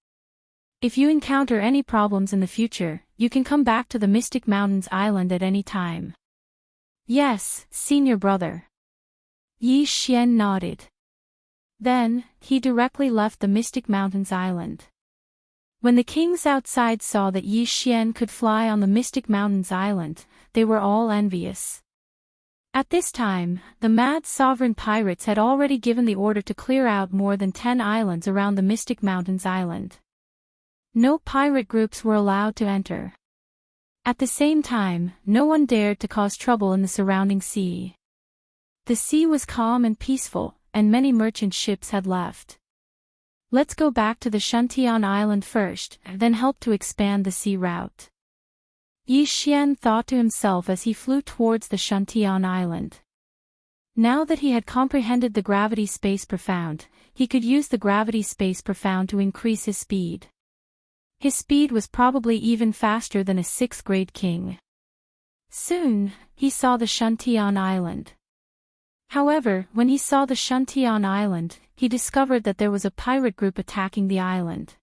If you encounter any problems in the future, you can come back to the Mystic Mountains Island at any time. Yes, senior brother. Yi Xian nodded. Then, he directly left the Mystic Mountains Island. When the kings outside saw that Yi Xian could fly on the Mystic Mountains Island, they were all envious. At this time, the mad sovereign pirates had already given the order to clear out more than 10 islands around the Mystic Mountains Island. No pirate groups were allowed to enter. At the same time, no one dared to cause trouble in the surrounding sea. The sea was calm and peaceful, and many merchant ships had left. Let's go back to the Shuntian Island first, then help to expand the sea route. Yi Xian thought to himself as he flew towards the Shuntian Island. Now that he had comprehended the gravity space profound, he could use the gravity space profound to increase his speed. His speed was probably even faster than a 6th-grade king. Soon, he saw the Shuntian Island. However, when he saw the Shuntian Island, he discovered that there was a pirate group attacking the island.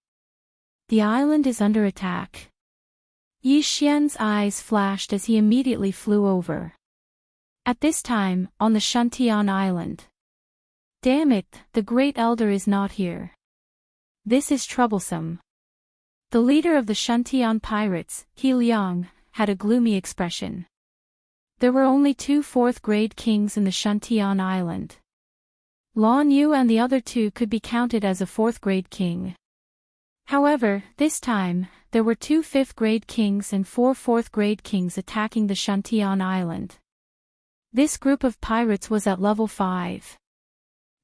The island is under attack. Yi Xian's eyes flashed as he immediately flew over. At this time, on the Shuntian Island. Damn it, the Great Elder is not here. This is troublesome. The leader of the Shuntian pirates, He Liang, had a gloomy expression. There were only 2 4th-grade kings in the Shuntian Island. Lan Yu and the other 2 could be counted as a 4th-grade king. However, this time, there were 2 5th-grade kings and 4 4th-grade kings attacking the Shuntian Island. This group of pirates was at level 5.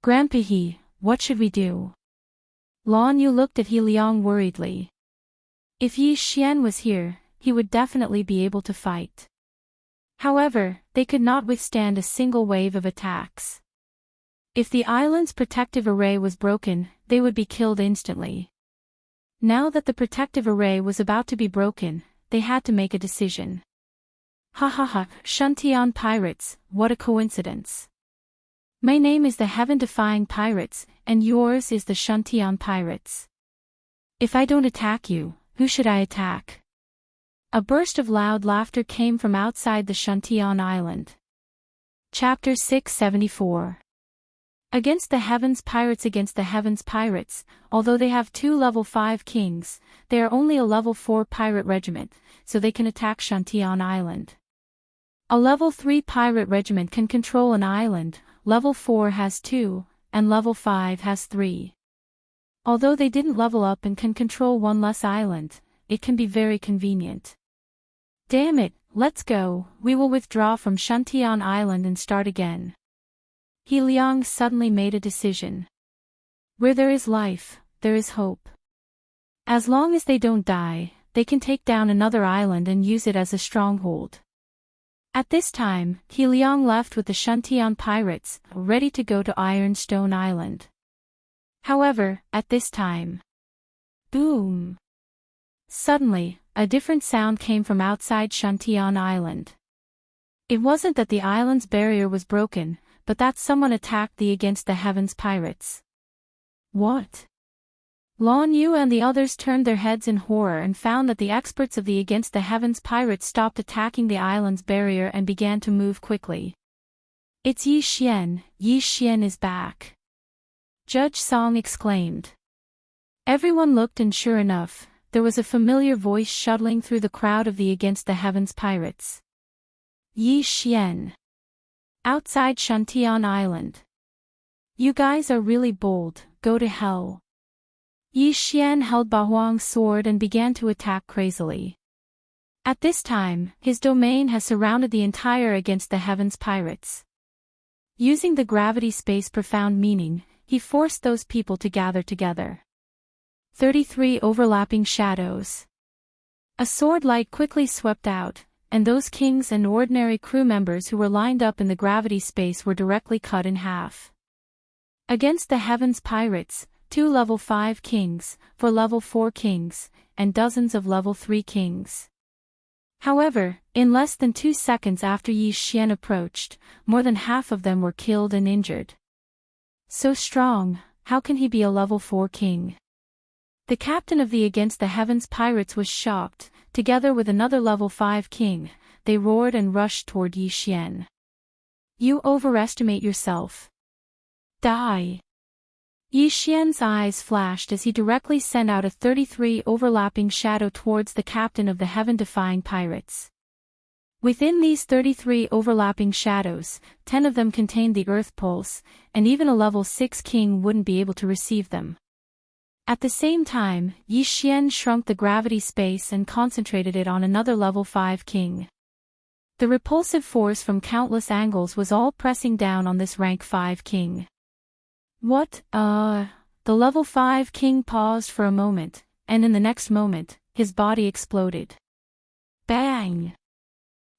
Grandpa He, what should we do? Lan Yu looked at He Liang worriedly. If Yi Xian was here, he would definitely be able to fight. However, they could not withstand a single wave of attacks. If the island's protective array was broken, they would be killed instantly. Now that the protective array was about to be broken, they had to make a decision. Ha ha ha, Shuntian pirates, what a coincidence. My name is the Heaven-Defying Pirates, and yours is the Shuntian Pirates. If I don't attack you, Who should I attack? A burst of loud laughter came from outside the Shantian island. Chapter 674. Against the Heavens Pirates. Against the Heavens Pirates, although they have 2 level 5 kings, they are only a level 4 pirate regiment, so they can attack Shantian Island. A level 3 pirate regiment can control an island, level 4 has 2, and level 5 has 3. Although they didn't level up and can control 1 less island, it can be very convenient. Damn it, let's go, we will withdraw from Shantian Island and start again. He Liang suddenly made a decision. Where there is life, there is hope. As long as they don't die, they can take down another island and use it as a stronghold. At this time, He Liang left with the Shantian pirates, ready to go to Ironstone Island. However, at this time, boom! Suddenly, a different sound came from outside Shantian Island. It wasn't that the island's barrier was broken, but that someone attacked the Against the Heavens pirates. What? Lan Yu and the others turned their heads in horror and found that the experts of the Against the Heavens pirates stopped attacking the island's barrier and began to move quickly. It's Yi Xian is back! Judge Song exclaimed. Everyone looked and sure enough, there was a familiar voice shuttling through the crowd of the Against the Heavens pirates. Yi Xian. Outside Shantian Island. You guys are really bold, go to hell. Yi Xian held Ba Huang's sword and began to attack crazily. At this time, his domain has surrounded the entire Against the Heavens pirates. Using the gravity space profound meaning, he forced those people to gather together. 33 overlapping shadows. A sword light quickly swept out, and those kings and ordinary crew members who were lined up in the gravity space were directly cut in half. Against the Heavens pirates, 2 level 5 kings, 4 level 4 kings, and dozens of level 3 kings. However, in less than 2 seconds after Yi Xian approached, more than half of them were killed and injured. So strong, how can he be a level 4 king? The captain of the Against the Heavens pirates was shocked. Together with another level 5 king, they roared and rushed toward Yi Xian. You overestimate yourself. Die! Yi Xian's eyes flashed as he directly sent out a 33 overlapping shadow towards the captain of the heaven-defying pirates. Within these 33 overlapping shadows, 10 of them contained the Earth Pulse, and even a level 6 king wouldn't be able to receive them. At the same time, Yi Xian shrunk the gravity space and concentrated it on another level 5 king. The repulsive force from countless angles was all pressing down on this rank 5 king. What, The level 5 king paused for a moment, and in the next moment, his body exploded. Bang!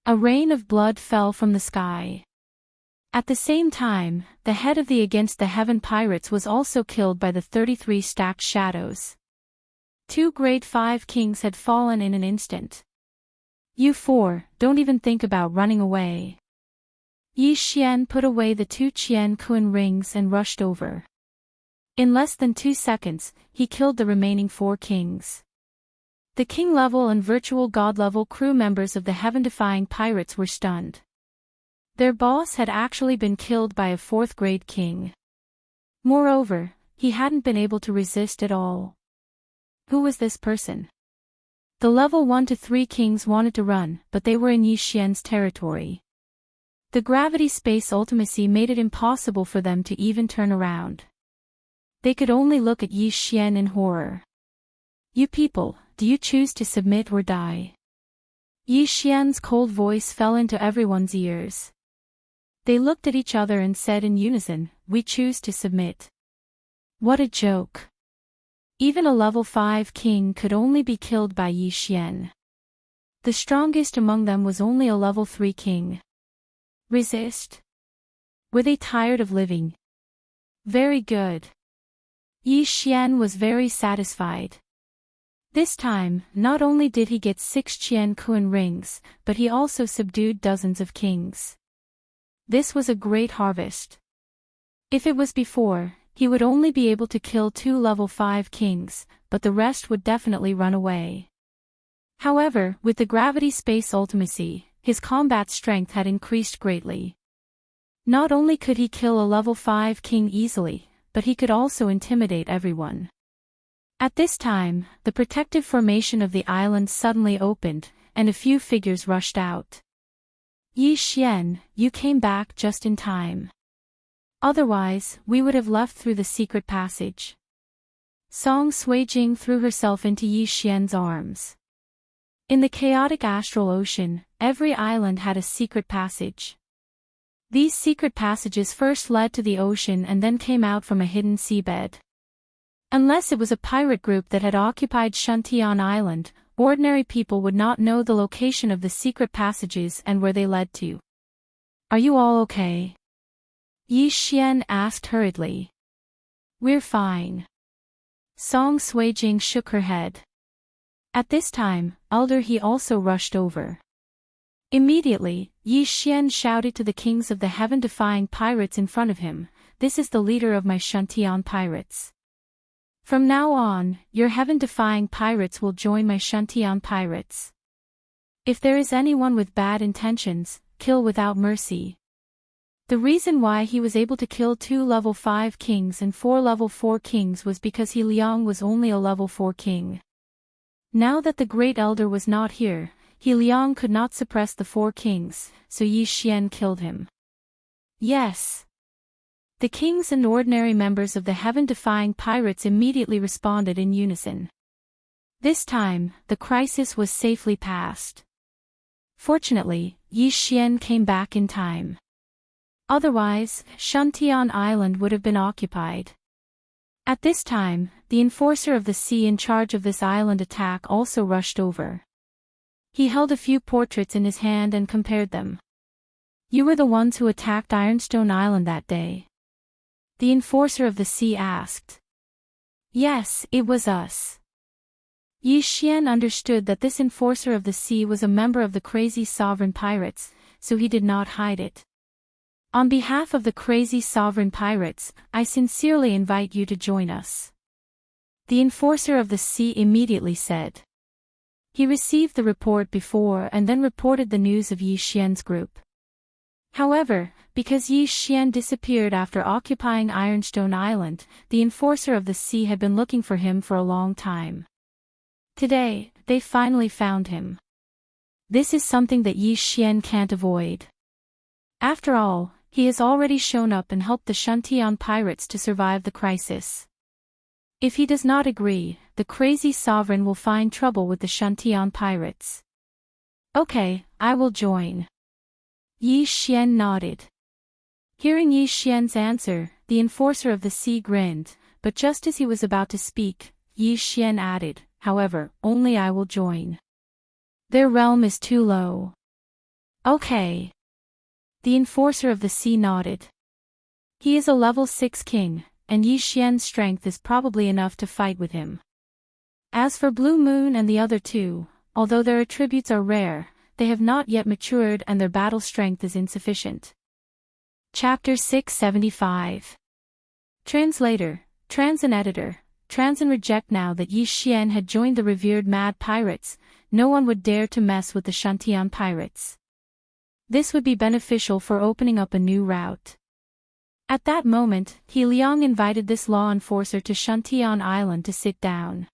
A rain of blood fell from the sky. At the same time, the head of the Against the Heaven pirates was also killed by the 33 stacked shadows. 2 grade 5 kings had fallen in an instant. You 4, don't even think about running away. Yi Xian put away the 2 Qian Kun rings and rushed over. In less than 2 seconds, he killed the remaining 4 kings. The king level and virtual god level crew members of the heaven-defying pirates were stunned. Their boss had actually been killed by a 4th grade king. Moreover, he hadn't been able to resist at all. Who was this person? The level 1 to 3 kings wanted to run, but they were in Yi Xian's territory. The gravity space ultimacy made it impossible for them to even turn around. They could only look at Yi Xian in horror. You people, do you choose to submit or die? Yi Xian's cold voice fell into everyone's ears. They looked at each other and said in unison, we choose to submit. What a joke. Even a level 5 king could only be killed by Yi Xian. The strongest among them was only a level 3 king. Resist? Were they tired of living? Very good. Yi Xian was very satisfied. This time, not only did he get 6 Qian Kun rings, but he also subdued dozens of kings. This was a great harvest. If it was before, He would only be able to kill 2 level 5 kings, but the rest would definitely run away. However, with the gravity space ultimacy, his combat strength had increased greatly. Not only could he kill a level 5 king easily, but he could also intimidate everyone. At this time, the protective formation of the island suddenly opened, and a few figures rushed out. Yi Xian, you came back just in time. Otherwise, we would have left through the secret passage. Song Suijing threw herself into Yi Xian's arms. In the chaotic astral ocean, every island had a secret passage. These secret passages first led to the ocean and then came out from a hidden seabed. Unless it was a pirate group that had occupied Shantian Island, ordinary people would not know the location of the secret passages and where they led to. Are you all okay? Yi Xian asked hurriedly. We're fine. Song Suijing shook her head. At this time, Elder He also rushed over. Immediately, Yi Xian shouted to the kings of the heaven-defying pirates in front of him, "This is the leader of my Shantian pirates. From now on, your heaven-defying pirates will join my Shantian pirates. If there is anyone with bad intentions, kill without mercy." The reason why he was able to kill 2 level 5 kings and 4 level 4 kings was because He Liang was only a level 4 king. Now that the Great Elder was not here, He Liang could not suppress the 4 kings, so Yi Xian killed him. Yes. The kings and ordinary members of the heaven-defying pirates immediately responded in unison. This time, the crisis was safely passed. Fortunately, Yi Xian came back in time. Otherwise, Shantian Island would have been occupied. At this time, the enforcer of the sea in charge of this island attack also rushed over. He held a few portraits in his hand and compared them. You were the ones who attacked Ironstone Island that day? The enforcer of the sea asked. Yes, it was us. Yi Xian understood that this enforcer of the sea was a member of the crazy sovereign pirates, so he did not hide it. On behalf of the crazy sovereign pirates, I sincerely invite you to join us. The enforcer of the sea immediately said. He received the report before and then reported the news of Yi Xian's group. However, because Yi Xian disappeared after occupying Ironstone Island, the enforcer of the sea had been looking for him for a long time. Today, they finally found him. This is something that Yi Xian can't avoid. After all, he has already shown up and helped the Shantian pirates to survive the crisis. If he does not agree, the crazy sovereign will find trouble with the Shantian pirates. Okay, I will join. Yi Xian nodded. Hearing Yi Xian's answer, the enforcer of the sea grinned, but just as he was about to speak, Yi Xian added, however, only I will join. Their realm is too low. Okay. The enforcer of the sea nodded. He is a level 6 king, and Yi Xian's strength is probably enough to fight with him. As for Blue Moon and the other 2, although their attributes are rare, they have not yet matured and their battle strength is insufficient. Chapter 675. Translator, Trans and Editor. Trans and reject. Now that Yi Xian had joined the revered mad pirates, no one would dare to mess with the Shantian pirates. This would be beneficial for opening up a new route. At that moment, He Liang invited this law enforcer to Shantian Island to sit down.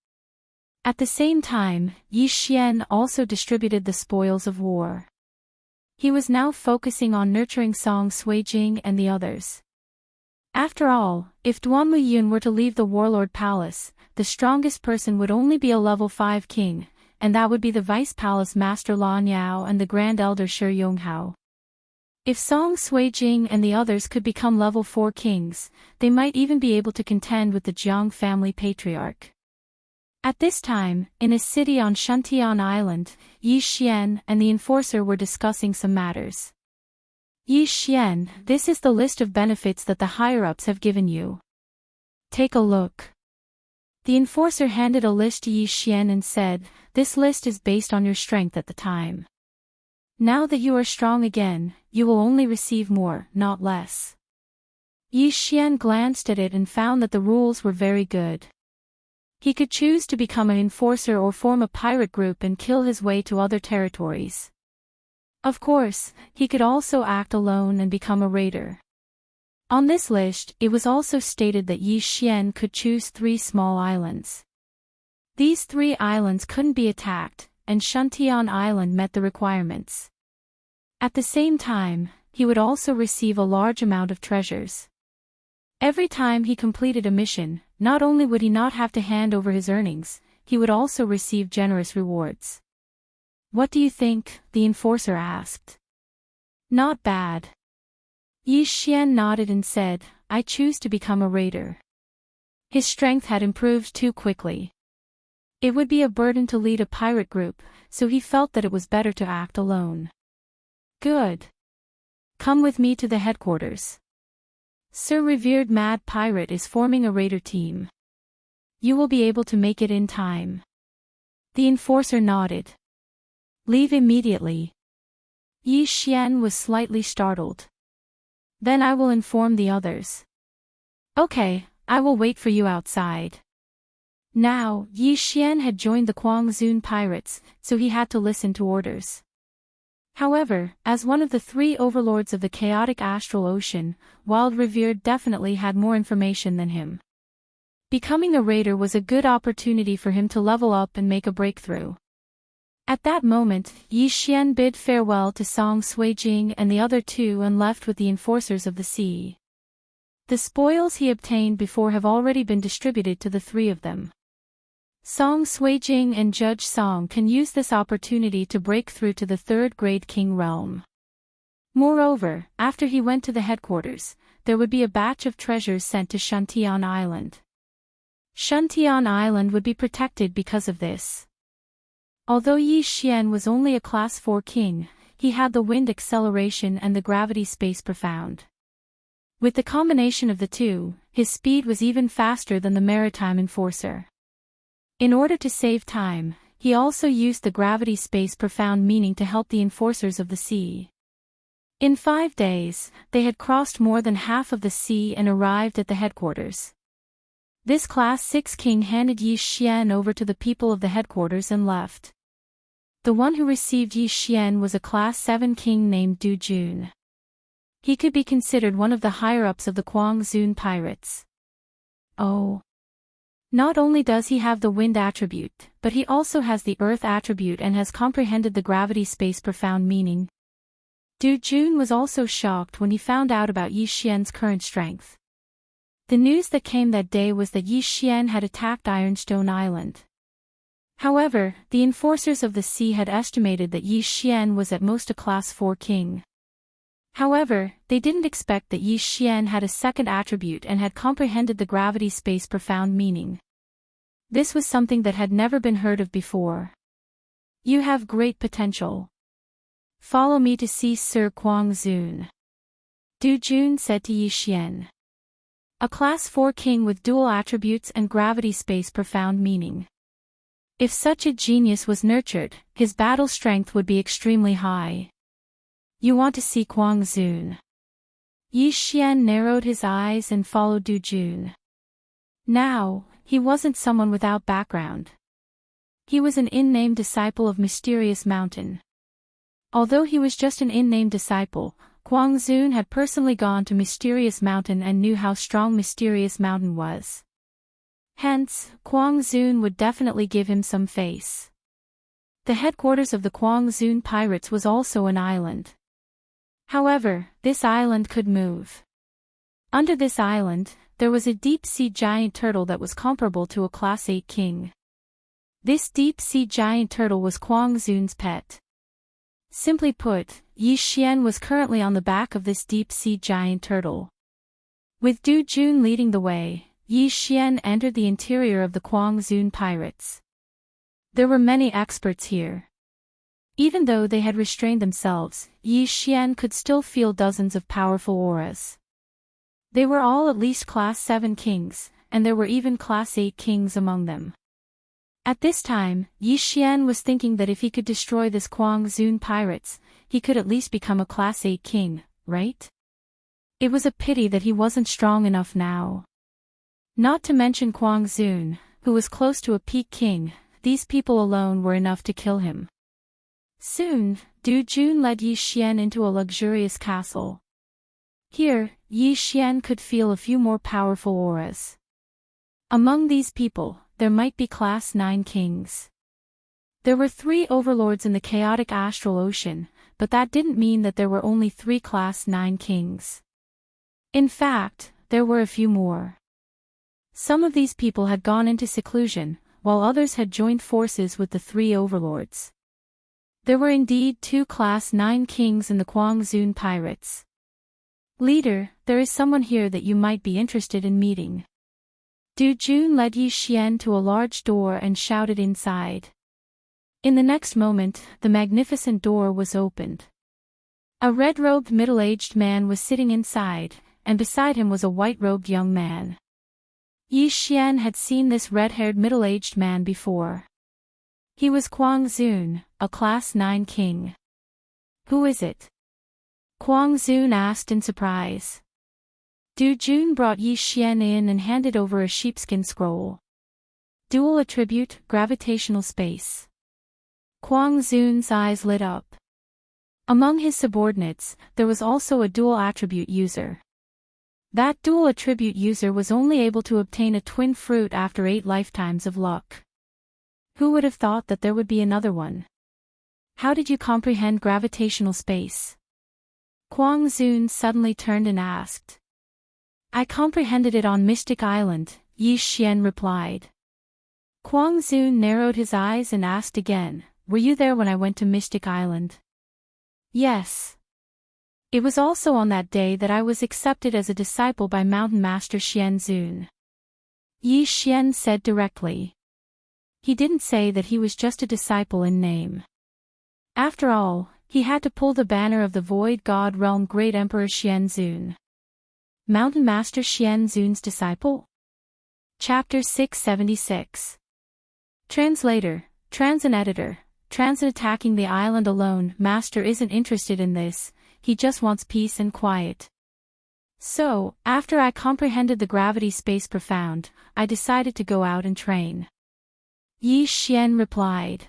At the same time, Yi Xian also distributed the spoils of war. He was now focusing on nurturing Song Suijing and the others. After all, if Duan Liyun were to leave the Warlord Palace, the strongest person would only be a level 5 king, and that would be the Vice Palace Master Lan Yao and the Grand Elder Shi Yonghao. If Song Suijing and the others could become level 4 kings, they might even be able to contend with the Jiang family patriarch. At this time, in a city on Shantian Island, Yi Xian and the enforcer were discussing some matters. Yi Xian, this is the list of benefits that the higher-ups have given you. Take a look. The enforcer handed a list to Yi Xian and said, this list is based on your strength at the time. Now that you are strong again, you will only receive more, not less. Yi Xian glanced at it and found that the rules were very good. He could choose to become an enforcer or form a pirate group and kill his way to other territories. Of course, he could also act alone and become a raider. On this list, it was also stated that Yi Xian could choose 3 small islands. These 3 islands couldn't be attacked, and Shantian Island met the requirements. At the same time, he would also receive a large amount of treasures. Every time he completed a mission, not only would he not have to hand over his earnings, he would also receive generous rewards. "What do you think?" the enforcer asked. "Not bad." Yi Xian nodded and said, "I choose to become a raider." His strength had improved too quickly. It would be a burden to lead a pirate group, so he felt that it was better to act alone. "Good. Come with me to the headquarters. Sir Revered Mad Pirate is forming a raider team. You will be able to make it in time." The enforcer nodded. "Leave immediately." Yi Xian was slightly startled. "Then I will inform the others." "Okay, I will wait for you outside." Now, Yi Xian had joined the Quangzun pirates, so he had to listen to orders. However, as one of the 3 overlords of the chaotic astral ocean, Wild Revered definitely had more information than him. Becoming a raider was a good opportunity for him to level up and make a breakthrough. At that moment, Yi Xian bid farewell to Song Suijing and the other 2 and left with the enforcers of the sea. The spoils he obtained before have already been distributed to the 3 of them. Song Suijing and Judge Song can use this opportunity to break through to the 3rd grade king realm. Moreover, after he went to the headquarters, there would be a batch of treasures sent to Shantian Island. Shantian Island would be protected because of this. Although Yi Xian was only a Class 4 king, he had the wind acceleration and the gravity space profound. With the combination of the 2, his speed was even faster than the maritime enforcer. In order to save time, he also used the gravity space profound meaning to help the enforcers of the sea. In 5 days, they had crossed more than half of the sea and arrived at the headquarters. This Class 6 king handed Yi Xian over to the people of the headquarters and left. The one who received Yi Xian was a Class 7 king named Du Jun. He could be considered one of the higher-ups of the Quangzun pirates. Oh. Not only does he have the wind attribute, but he also has the earth attribute and has comprehended the gravity space profound meaning. Du Jun was also shocked when he found out about Yi Xian's current strength. The news that came that day was that Yi Xian had attacked Ironstone Island. However, the enforcers of the sea had estimated that Yi Xian was at most a Class 4 king. However, they didn't expect that Yi Xian had a second attribute and had comprehended the gravity space profound meaning. This was something that had never been heard of before. "You have great potential. Follow me to see Sir Quangzun," Du Jun said to Yi Xian. A Class 4 king with dual attributes and gravity space profound meaning. If such a genius was nurtured, his battle strength would be extremely high. "You want to see Quangzun?" Yi Xian narrowed his eyes and followed Du Jun. Now, he wasn't someone without background. He was an in-name disciple of Mysterious Mountain. Although he was just an in-name disciple, Quangzun had personally gone to Mysterious Mountain and knew how strong Mysterious Mountain was. Hence, Quangzun would definitely give him some face. The headquarters of the Quangzun pirates was also an island. However, this island could move. Under this island, there was a deep-sea giant turtle that was comparable to a Class 8 king. This deep-sea giant turtle was Quangzun's pet. Simply put, Yi Xian was currently on the back of this deep-sea giant turtle. With Du Jun leading the way, Yi Xian entered the interior of the Quangzun pirates. There were many experts here. Even though they had restrained themselves, Yi Xian could still feel dozens of powerful auras. They were all at least Class 7 kings, and there were even Class 8 kings among them. At this time, Yi Xian was thinking that if he could destroy this Quangzun pirates, he could at least become a Class 8 king, right? It was a pity that he wasn't strong enough now. Not to mention Kwang Zun, who was close to a peak king. These people alone were enough to kill him. Soon, Du Jun led Yi Xian into a luxurious castle. Here, Yi Xian could feel a few more powerful auras. Among these people, there might be Class 9 kings. There were 3 overlords in the chaotic astral ocean, but that didn't mean that there were only 3 Class 9 kings. In fact, there were a few more. Some of these people had gone into seclusion, while others had joined forces with the 3 overlords. There were indeed 2 Class 9 kings in the Kwang Zun pirates. Leader, there is someone here that you might be interested in meeting. Du Jun led Yi Xian to a large door and shouted inside. In the next moment, the magnificent door was opened. A red-robed middle-aged man was sitting inside, and beside him was a white-robed young man. Yi Xian had seen this red-haired middle-aged man before. He was Kwang Zun, a Class 9 king. Who is it? Kwang Zun asked in surprise. Du Jun brought Yi Xian in and handed over a sheepskin scroll. Dual attribute, gravitational space. Kwang Zun's eyes lit up. Among his subordinates, there was also a dual attribute user. That dual attribute user was only able to obtain a twin fruit after 8 lifetimes of luck. Who would have thought that there would be another one? How did you comprehend gravitational space? Kwang Zun suddenly turned and asked. I comprehended it on Mystic Island, Yi Xian replied. Kwang Zun narrowed his eyes and asked again, were you there when I went to Mystic Island? Yes. It was also on that day that I was accepted as a disciple by Mountain Master Xian Zun. Yi Xian said directly. He didn't say that he was just a disciple in name. After all, he had to pull the banner of the Void God Realm Great Emperor Xian Zun. Mountain Master Xian Zun's disciple? Chapter 676. Translator, Transit Editor. Transit attacking the island alone. Master isn't interested in this, he just wants peace and quiet. So, after I comprehended the gravity space profound, I decided to go out and train. Yi Xian replied.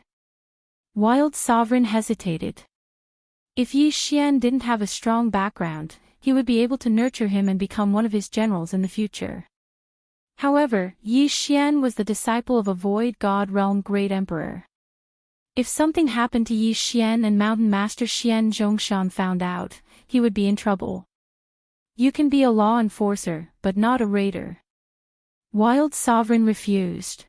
Wild Sovereign hesitated. If Yi Xian didn't have a strong background, he would be able to nurture him and become one of his generals in the future. However, Yi Xian was the disciple of a Void God Realm Great Emperor. If something happened to Yi Xian and Mountain Master Xian Zhongshan found out, he would be in trouble. You can be a law enforcer, but not a raider. Wild Sovereign refused.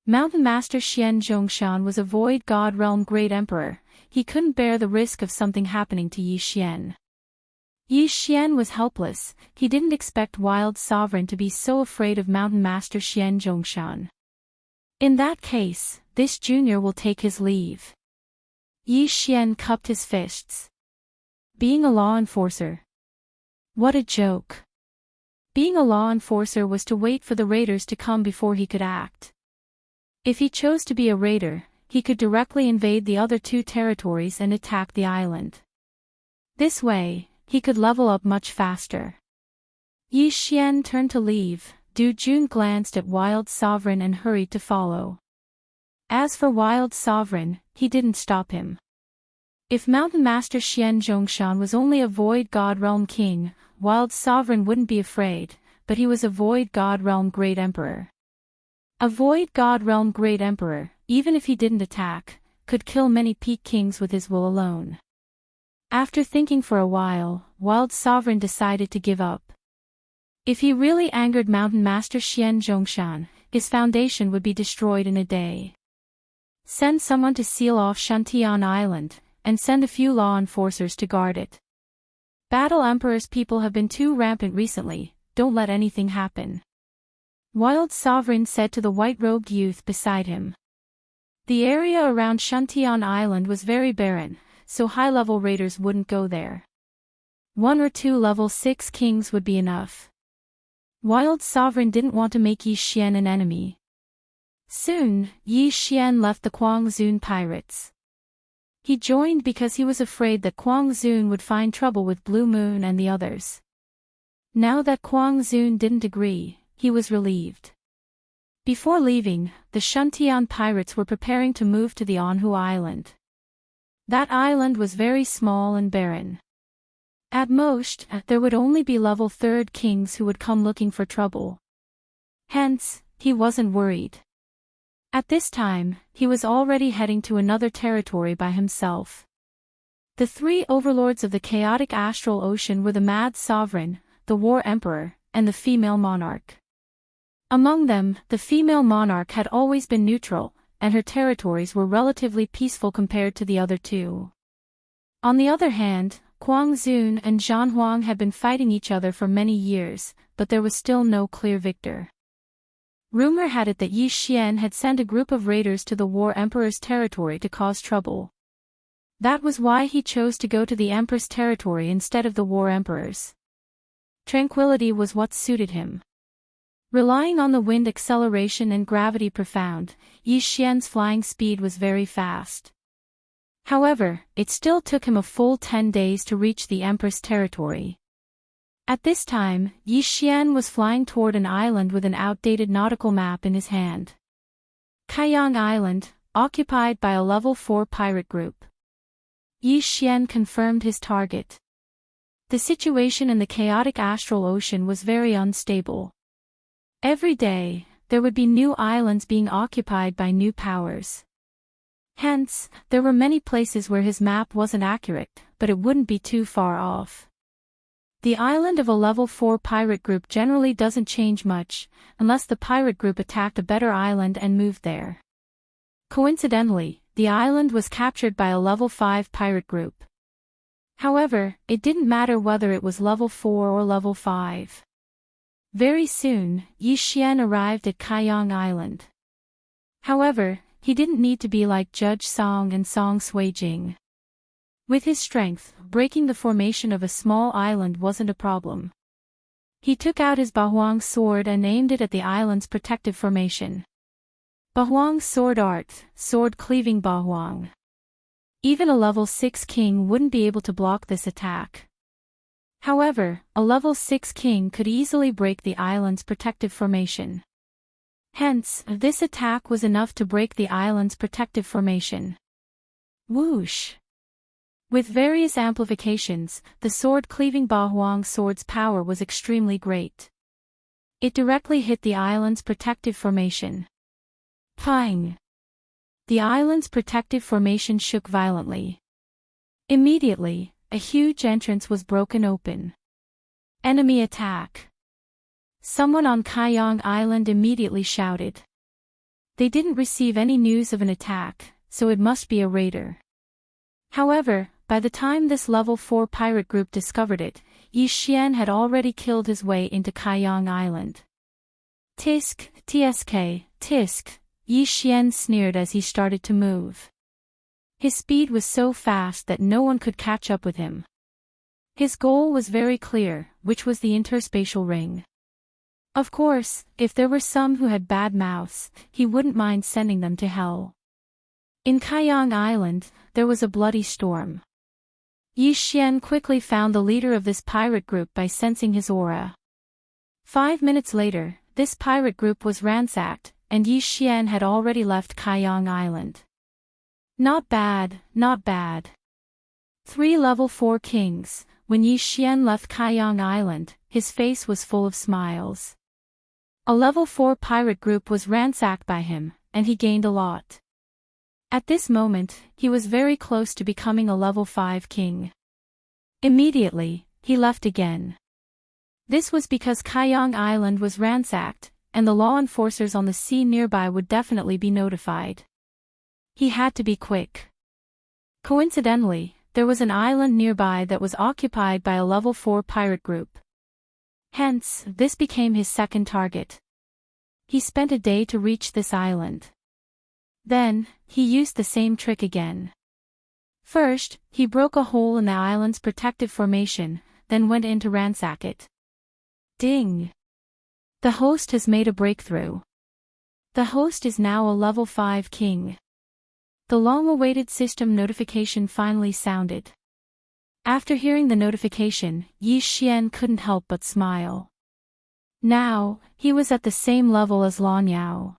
Mountain Master Xian Zhongshan was a Void God Realm Great Emperor. He couldn't bear the risk of something happening to Yi Xian. Yi Xian was helpless. He didn't expect Wild Sovereign to be so afraid of Mountain Master Xian Zhongshan. In that case, this junior will take his leave. Yi Xian cupped his fists. Being a law enforcer. What a joke. Being a law enforcer was to wait for the raiders to come before he could act. If he chose to be a raider, he could directly invade the other 2 territories and attack the island. This way, he could level up much faster. Yi Xian turned to leave. Du Jun glanced at Wild Sovereign and hurried to follow. As for Wild Sovereign, he didn't stop him. If Mountain Master Xian Zhongshan was only a Void God Realm King, Wild Sovereign wouldn't be afraid, but he was a Void God Realm Great Emperor. A Void God Realm Great Emperor, even if he didn't attack, could kill many peak kings with his will alone. After thinking for a while, Wild Sovereign decided to give up. If he really angered Mountain Master Xian Zhongshan, his foundation would be destroyed in a day. Send someone to seal off Shantian Island, and send a few law enforcers to guard it. Battle Emperor's people have been too rampant recently, don't let anything happen. Wild Sovereign said to the white-robed youth beside him. The area around Shantian Island was very barren, so high-level raiders wouldn't go there. 1 or 2 level 6 kings would be enough. Wild Sovereign didn't want to make Yi Xian an enemy. Soon, Yi Xian left the Kwang Zun pirates. He joined because he was afraid that Kwang Zun would find trouble with Blue Moon and the others. Now that Kwang Zun didn't agree, he was relieved. Before leaving, the Shuntian pirates were preparing to move to the Anhu Island. That island was very small and barren. At most, there would only be level 3rd kings who would come looking for trouble. Hence, he wasn't worried. At this time, he was already heading to another territory by himself. The 3 overlords of the chaotic astral ocean were the Mad Sovereign, the War Emperor, and the female monarch. Among them, the female monarch had always been neutral, and her territories were relatively peaceful compared to the other 2. On the other hand, Kwang Zun and Zhan Huang had been fighting each other for many years, but there was still no clear victor. Rumor had it that Yi Xian had sent a group of raiders to the War Emperor's territory to cause trouble. That was why he chose to go to the Empress territory instead of the War Emperor's. Tranquility was what suited him. Relying on the wind acceleration and gravity profound, Yi Xian's flying speed was very fast. However, it still took him a full 10 days to reach the Empress territory. At this time, Yi Xian was flying toward an island with an outdated nautical map in his hand. Kaiyang Island, occupied by a level 4 pirate group. Yi Xian confirmed his target. The situation in the chaotic astral ocean was very unstable. Every day, there would be new islands being occupied by new powers. Hence, there were many places where his map wasn't accurate, but it wouldn't be too far off. The island of a level 4 pirate group generally doesn't change much, unless the pirate group attacked a better island and moved there. Coincidentally, the island was captured by a level 5 pirate group. However, it didn't matter whether it was level 4 or level 5. Very soon, Yi Xian arrived at Kaiyang Island. However, he didn't need to be like Judge Song and Song Suijing. With his strength, breaking the formation of a small island wasn't a problem. He took out his Bahuang sword and aimed it at the island's protective formation. Bahuang's sword art, sword cleaving Bahuang. Even a level 6 king wouldn't be able to block this attack. However, a level 6 king could easily break the island's protective formation. Hence, this attack was enough to break the island's protective formation. Whoosh! With various amplifications, the sword-cleaving Bahuang sword's power was extremely great. It directly hit the island's protective formation. Pang! The island's protective formation shook violently. Immediately, a huge entrance was broken open. Enemy attack! Someone on Kaiyang Island immediately shouted. They didn't receive any news of an attack, so it must be a raider. However, by the time this level 4 pirate group discovered it, Yi Xian had already killed his way into Kaiyang Island. Tisk, tsk, tisk, Yi Xian sneered as he started to move. His speed was so fast that no one could catch up with him. His goal was very clear, which was the interspatial ring. Of course, if there were some who had bad mouths, he wouldn't mind sending them to hell. In Kaiyang Island, there was a bloody storm. Yi Xian quickly found the leader of this pirate group by sensing his aura. 5 minutes later, this pirate group was ransacked, and Yi Xian had already left Kaiyang Island. Not bad, not bad. 3 level 4 kings. When Yi Xian left Kaiyang Island, his face was full of smiles. A level 4 pirate group was ransacked by him, and he gained a lot. At this moment, he was very close to becoming a level 5 king. Immediately, he left again. This was because Kaiyang Island was ransacked, and the law enforcers on the sea nearby would definitely be notified. He had to be quick. Coincidentally, there was an island nearby that was occupied by a level 4 pirate group. Hence, this became his second target. He spent a day to reach this island. Then, he used the same trick again. First, he broke a hole in the island's protective formation, then went in to ransack it. Ding! The host has made a breakthrough. The host is now a level 5 king. The long-awaited system notification finally sounded. After hearing the notification, Yi Xian couldn't help but smile. Now, he was at the same level as Lan Yao.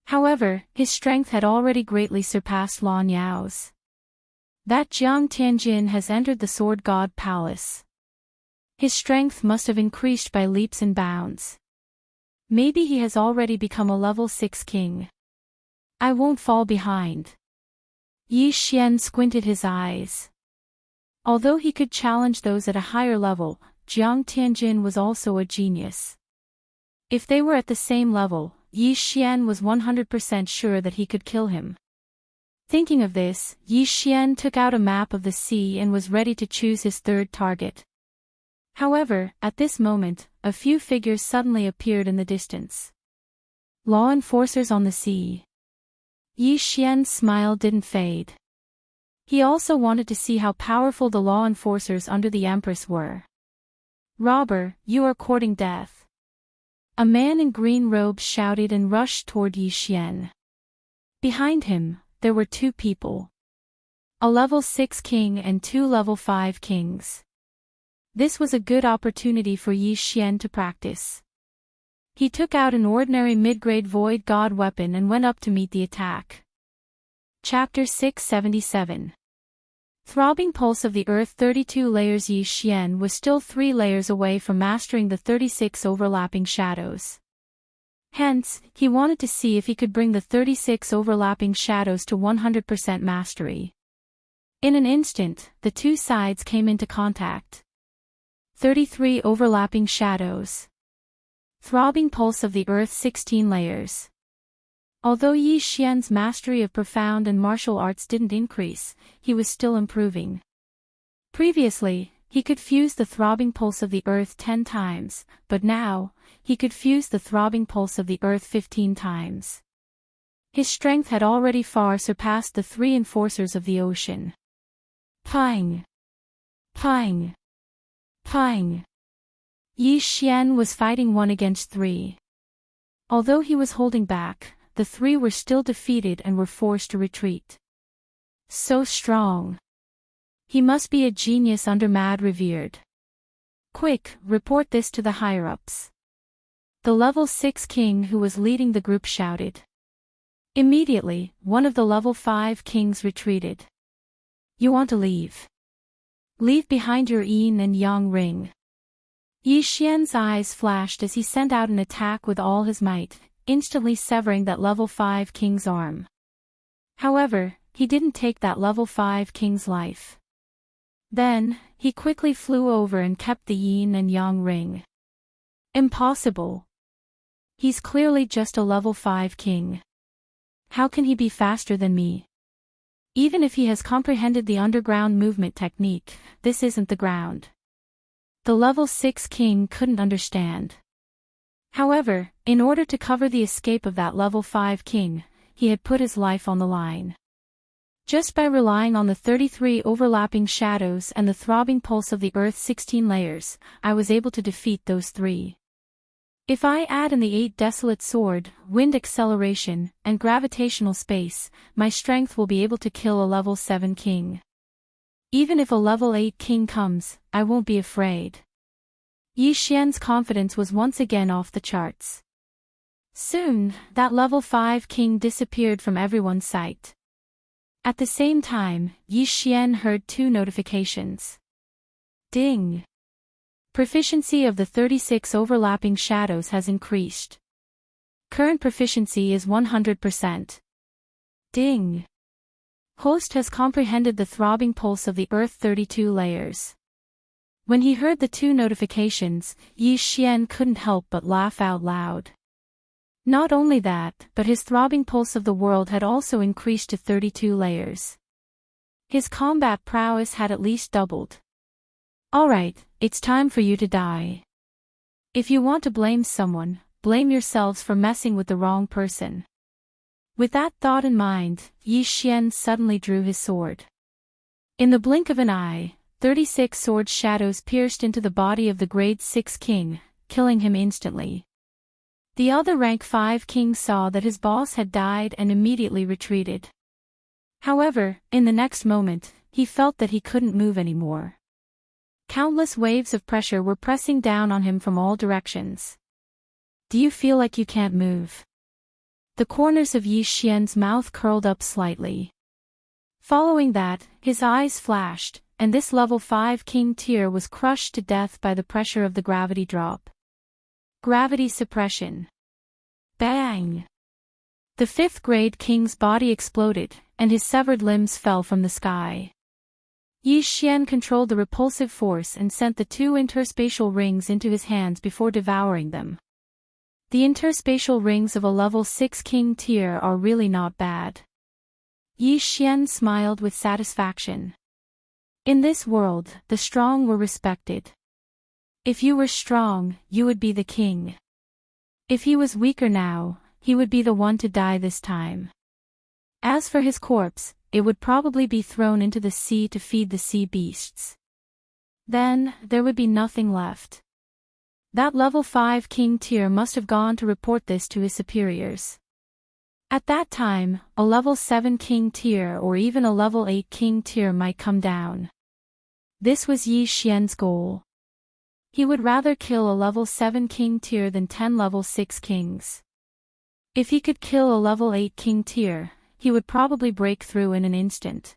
However, his strength had already greatly surpassed Lan Yao's. That Jiang Tianjin has entered the Sword God Palace. His strength must have increased by leaps and bounds. Maybe he has already become a level 6 king. I won't fall behind. Yi Xian squinted his eyes. Although he could challenge those at a higher level, Jiang Tianjin was also a genius. If they were at the same level, Yi Xian was 100% sure that he could kill him. Thinking of this, Yi Xian took out a map of the sea and was ready to choose his third target. However, at this moment, a few figures suddenly appeared in the distance. Law enforcers on the sea. Yi Xian's smile didn't fade. He also wanted to see how powerful the law enforcers under the Empress were. "Robber, you are courting death." A man in green robes shouted and rushed toward Yi Xian. Behind him, there were two people. A level 6 king and two level 5 kings. This was a good opportunity for Yi Xian to practice. He took out an ordinary mid-grade Void God weapon and went up to meet the attack. Chapter 677. Throbbing Pulse of the Earth 32 layers. Yi Xian was still 3 layers away from mastering the 36 overlapping shadows. Hence, he wanted to see if he could bring the 36 overlapping shadows to 100% mastery. In an instant, the two sides came into contact. 33 overlapping shadows. Throbbing Pulse of the Earth 16 layers. Although Yi Xian's mastery of profound and martial arts didn't increase, he was still improving. Previously, he could fuse the throbbing pulse of the earth 10 times, but now, he could fuse the throbbing pulse of the earth 15 times. His strength had already far surpassed the 3 enforcers of the ocean. Pang! Pang! Pang! Yi Xian was fighting 1 against 3. Although he was holding back, the 3 were still defeated and were forced to retreat. So strong. He must be a genius under Mad Revered. Quick, report this to the higher-ups. The level 6 king who was leading the group shouted. Immediately, one of the level 5 kings retreated. You want to leave? Leave behind your yin and yang ring. Yi Xian's eyes flashed as he sent out an attack with all his might, instantly severing that level 5 king's arm. However, he didn't take that level 5 king's life. Then, he quickly flew over and kept the yin and yang ring. Impossible. He's clearly just a level 5 king. How can he be faster than me? Even if he has comprehended the underground movement technique, this isn't the ground. The level 6 king couldn't understand. However, in order to cover the escape of that level 5 king, he had put his life on the line. Just by relying on the 33 overlapping shadows and the throbbing pulse of the earth 16 layers, I was able to defeat those 3. If I add in the 8 desolate sword, wind acceleration, and gravitational space, my strength will be able to kill a level 7 king. Even if a level 8 king comes, I won't be afraid. Yi Xian's confidence was once again off the charts. Soon, that level 5 king disappeared from everyone's sight. At the same time, Yi Xian heard 2 notifications. Ding! Proficiency of the 36 overlapping shadows has increased. Current proficiency is 100%. Ding! Host has comprehended the throbbing pulse of the earth 32 layers. When he heard the 2 notifications, Yi Xian couldn't help but laugh out loud. Not only that, but his throbbing pulse of the world had also increased to 32 layers. His combat prowess had at least doubled. Alright, it's time for you to die. If you want to blame someone, blame yourselves for messing with the wrong person. With that thought in mind, Yi Xian suddenly drew his sword. In the blink of an eye, 36 sword shadows pierced into the body of the grade 6 king, killing him instantly. The other rank 5 king saw that his boss had died and immediately retreated. However, in the next moment, he felt that he couldn't move anymore. Countless waves of pressure were pressing down on him from all directions. Do you feel like you can't move? The corners of Yi Xian's mouth curled up slightly. Following that, his eyes flashed, and this level 5 king tier was crushed to death by the pressure of the gravity drop. Gravity suppression. Bang! The 5th grade king's body exploded, and his severed limbs fell from the sky. Yi Xian controlled the repulsive force and sent the 2 interspatial rings into his hands before devouring them. The interspatial rings of a level 6 king tier are really not bad. Yi Xian smiled with satisfaction. In this world, the strong were respected. If you were strong, you would be the king. If he was weaker now, he would be the one to die this time. As for his corpse, it would probably be thrown into the sea to feed the sea beasts. Then, there would be nothing left. That level 5 king tier must have gone to report this to his superiors. At that time, a level 7 king tier or even a level 8 king tier might come down. This was Yi Xian's goal. He would rather kill a level 7 king tier than 10 level 6 kings. If he could kill a level 8 king tier, he would probably break through in an instant.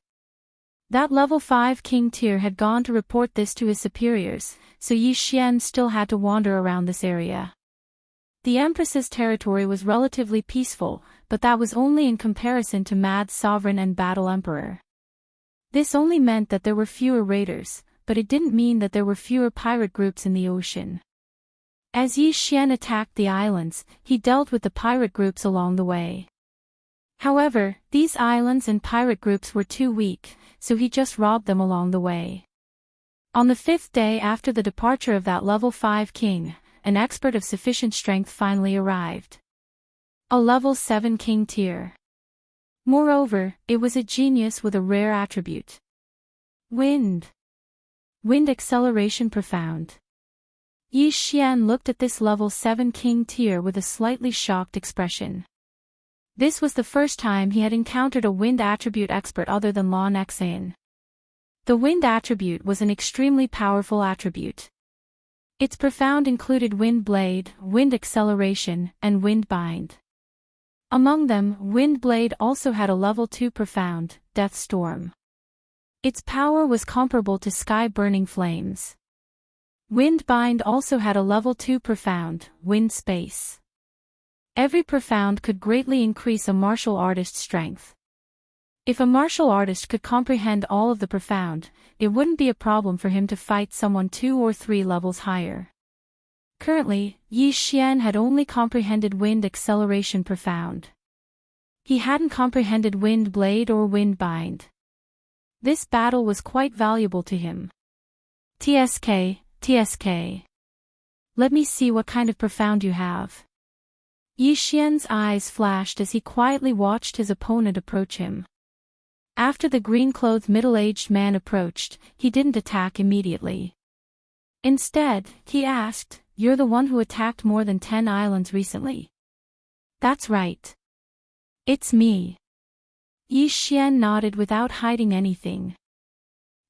That level 5 king tier had gone to report this to his superiors, so Yi Xian still had to wander around this area. The Empress's territory was relatively peaceful, but that was only in comparison to Mad Sovereign and Battle Emperor. This only meant that there were fewer raiders, but it didn't mean that there were fewer pirate groups in the ocean. As Yi Xian attacked the islands, he dealt with the pirate groups along the way. However, these islands and pirate groups were too weak, so he just robbed them along the way. On the 5th day after the departure of that level 5 king, an expert of sufficient strength finally arrived. A level 7 king tier. Moreover, it was a genius with a rare attribute. Wind. Wind acceleration profound. Yi Xian looked at this level 7 king tier with a slightly shocked expression. This was the first time he had encountered a wind attribute expert other than Lan Xan. The wind attribute was an extremely powerful attribute. Its profound included wind blade, wind acceleration, and wind bind. Among them, wind blade also had a level 2 profound, death storm. Its power was comparable to sky burning flames. Wind bind also had a level 2 profound, wind space. Every profound could greatly increase a martial artist's strength. If a martial artist could comprehend all of the profound, it wouldn't be a problem for him to fight someone 2 or 3 levels higher. Currently, Yi Xian had only comprehended wind acceleration profound. He hadn't comprehended wind blade or wind bind. This battle was quite valuable to him. TSK. Let me see what kind of profound you have. Yi Xian's eyes flashed as he quietly watched his opponent approach him. After the green-clothed middle-aged man approached, he didn't attack immediately. Instead, he asked, "You're the one who attacked more than 10 islands recently?" "That's right. It's me." Yi Xian nodded without hiding anything.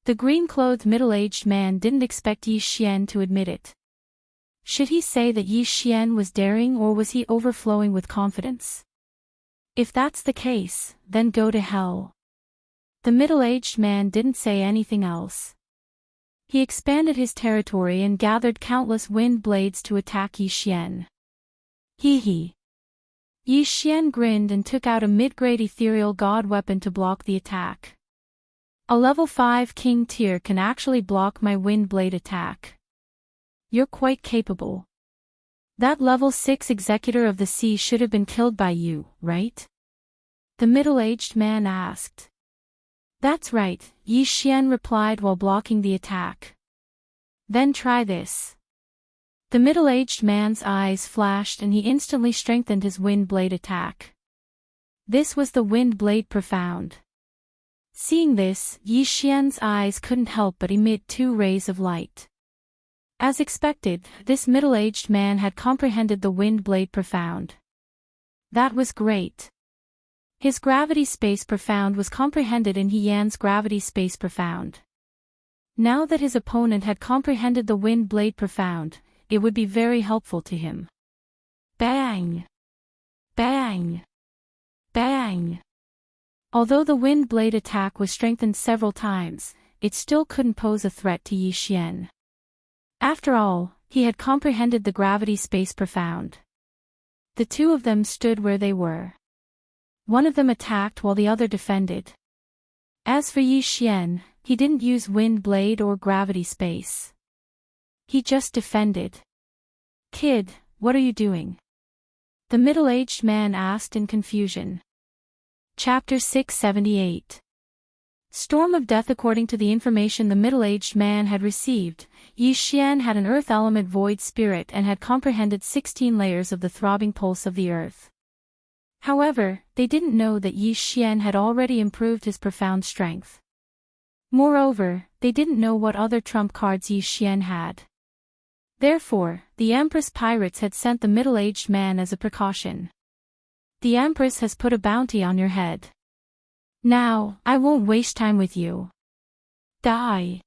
The green-clothed middle-aged man didn't expect Yi Xian to admit it. Should he say that Yi Xian was daring or was he overflowing with confidence? If that's the case, then go to hell. The middle-aged man didn't say anything else. He expanded his territory and gathered countless wind blades to attack Yi Xian. Hee. Yi Xian grinned and took out a mid-grade ethereal god weapon to block the attack. A level 5 king tier can actually block my wind blade attack. You're quite capable. That level 6 executor of the sea should have been killed by you, right? The middle-aged man asked. That's right, Yi Xian replied while blocking the attack. Then try this. The middle-aged man's eyes flashed and he instantly strengthened his wind blade attack. This was the wind blade profound. Seeing this, Yi Xian's eyes couldn't help but emit 2 rays of light. As expected, this middle-aged man had comprehended the wind blade profound. That was great. His gravity space profound was comprehended in He Yan's gravity space profound. Now that his opponent had comprehended the wind blade profound, it would be very helpful to him. Bang! Bang! Bang! Although the wind blade attack was strengthened several times, it still couldn't pose a threat to Yi Xian. After all, he had comprehended the gravity space profound. The two of them stood where they were. One of them attacked while the other defended. As for Yi Xian, he didn't use wind blade or gravity space. He just defended. "Kid, what are you doing?" the middle-aged man asked in confusion. Chapter 678. Storm of Death. According to the information the middle-aged man had received, Yi Xian had an earth element void spirit and had comprehended 16 layers of the throbbing pulse of the earth. However, they didn't know that Yi Xian had already improved his profound strength. Moreover, they didn't know what other trump cards Yi Xian had. Therefore, the Empress Pirates had sent the middle-aged man as a precaution. "The Empress has put a bounty on your head. Now, I won't waste time with you. Die."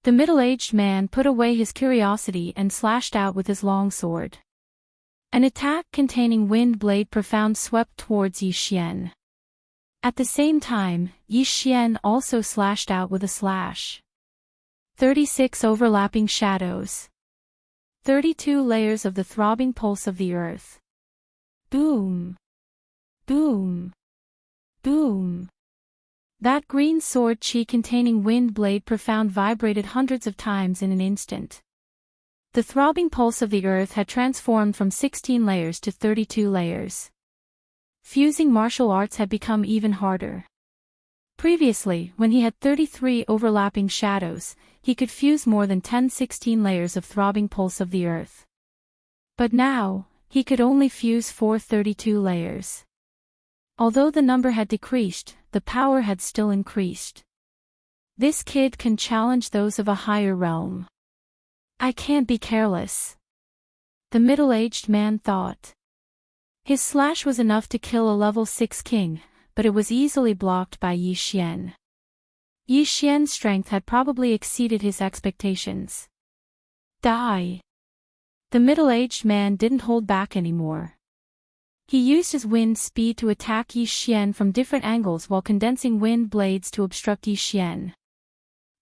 The middle-aged man put away his curiosity and slashed out with his long sword. An attack containing wind blade profound swept towards Yi Xian. At the same time, Yi Xian also slashed out with a slash. 36 overlapping shadows. 32 layers of the throbbing pulse of the earth. Boom! Boom! Boom! That green sword chi containing wind blade profound vibrated hundreds of times in an instant. The throbbing pulse of the earth had transformed from 16 layers to 32 layers. Fusing martial arts had become even harder. Previously, when he had 33 overlapping shadows, he could fuse more than 16 layers of throbbing pulse of the earth. But now, he could only fuse 32 layers. Although the number had decreased, the power had still increased. This kid can challenge those of a higher realm. I can't be careless, the middle-aged man thought. His slash was enough to kill a level 6 king, but it was easily blocked by Yi Xian. Yi Xian's strength had probably exceeded his expectations. Die! The middle-aged man didn't hold back anymore. He used his wind speed to attack Yi Xian from different angles while condensing wind blades to obstruct Yi Xian.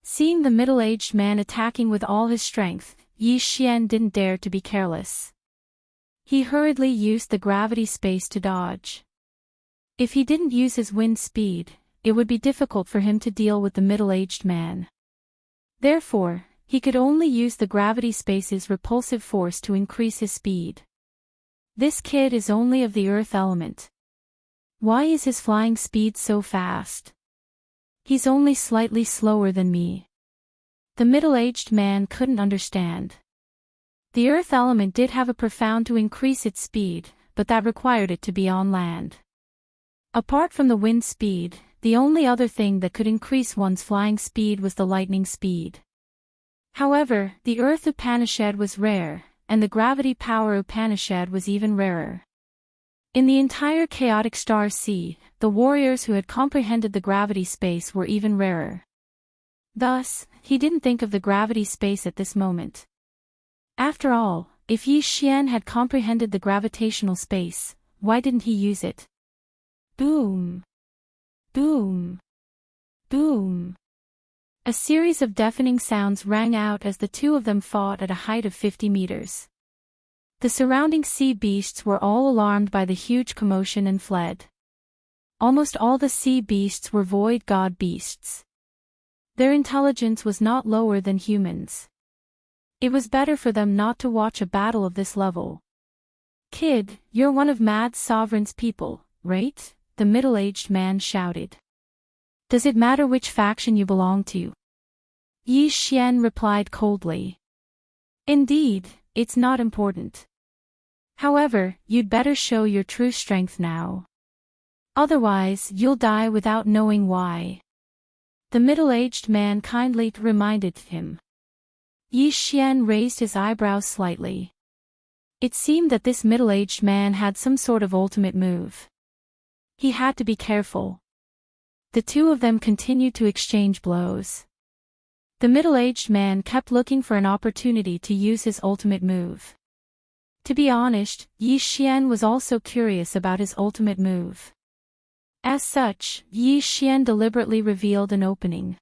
Seeing the middle-aged man attacking with all his strength, Yi Xian didn't dare to be careless. He hurriedly used the gravity space to dodge. If he didn't use his wind speed, it would be difficult for him to deal with the middle-aged man. Therefore, he could only use the gravity space's repulsive force to increase his speed. This kid is only of the earth element. Why is his flying speed so fast? He's only slightly slower than me. The middle-aged man couldn't understand. The earth element did have a profound to increase its speed, but that required it to be on land. Apart from the wind speed, the only other thing that could increase one's flying speed was the lightning speed. However, the earth Upanishad was rare, and the gravity power Upanishad was even rarer. In the entire chaotic star sea, the warriors who had comprehended the gravity space were even rarer. Thus, he didn't think of the gravity space at this moment. After all, if Yi Xian had comprehended the gravitational space, why didn't he use it? Boom! Boom! Boom! A series of deafening sounds rang out as the two of them fought at a height of 50 meters. The surrounding sea beasts were all alarmed by the huge commotion and fled. Almost all the sea beasts were void god beasts. Their intelligence was not lower than humans. It was better for them not to watch a battle of this level. Kid, you're one of Mad Sovereign's people, right? The middle-aged man shouted. Does it matter which faction you belong to? Yi Xian replied coldly. Indeed, it's not important. However, you'd better show your true strength now. Otherwise, you'll die without knowing why. The middle-aged man kindly reminded him. Yi Xian raised his eyebrows slightly. It seemed that this middle-aged man had some sort of ultimate move. He had to be careful. The two of them continued to exchange blows. The middle-aged man kept looking for an opportunity to use his ultimate move. To be honest, Yi Xian was also curious about his ultimate move. As such, Yi Xian deliberately revealed an opening.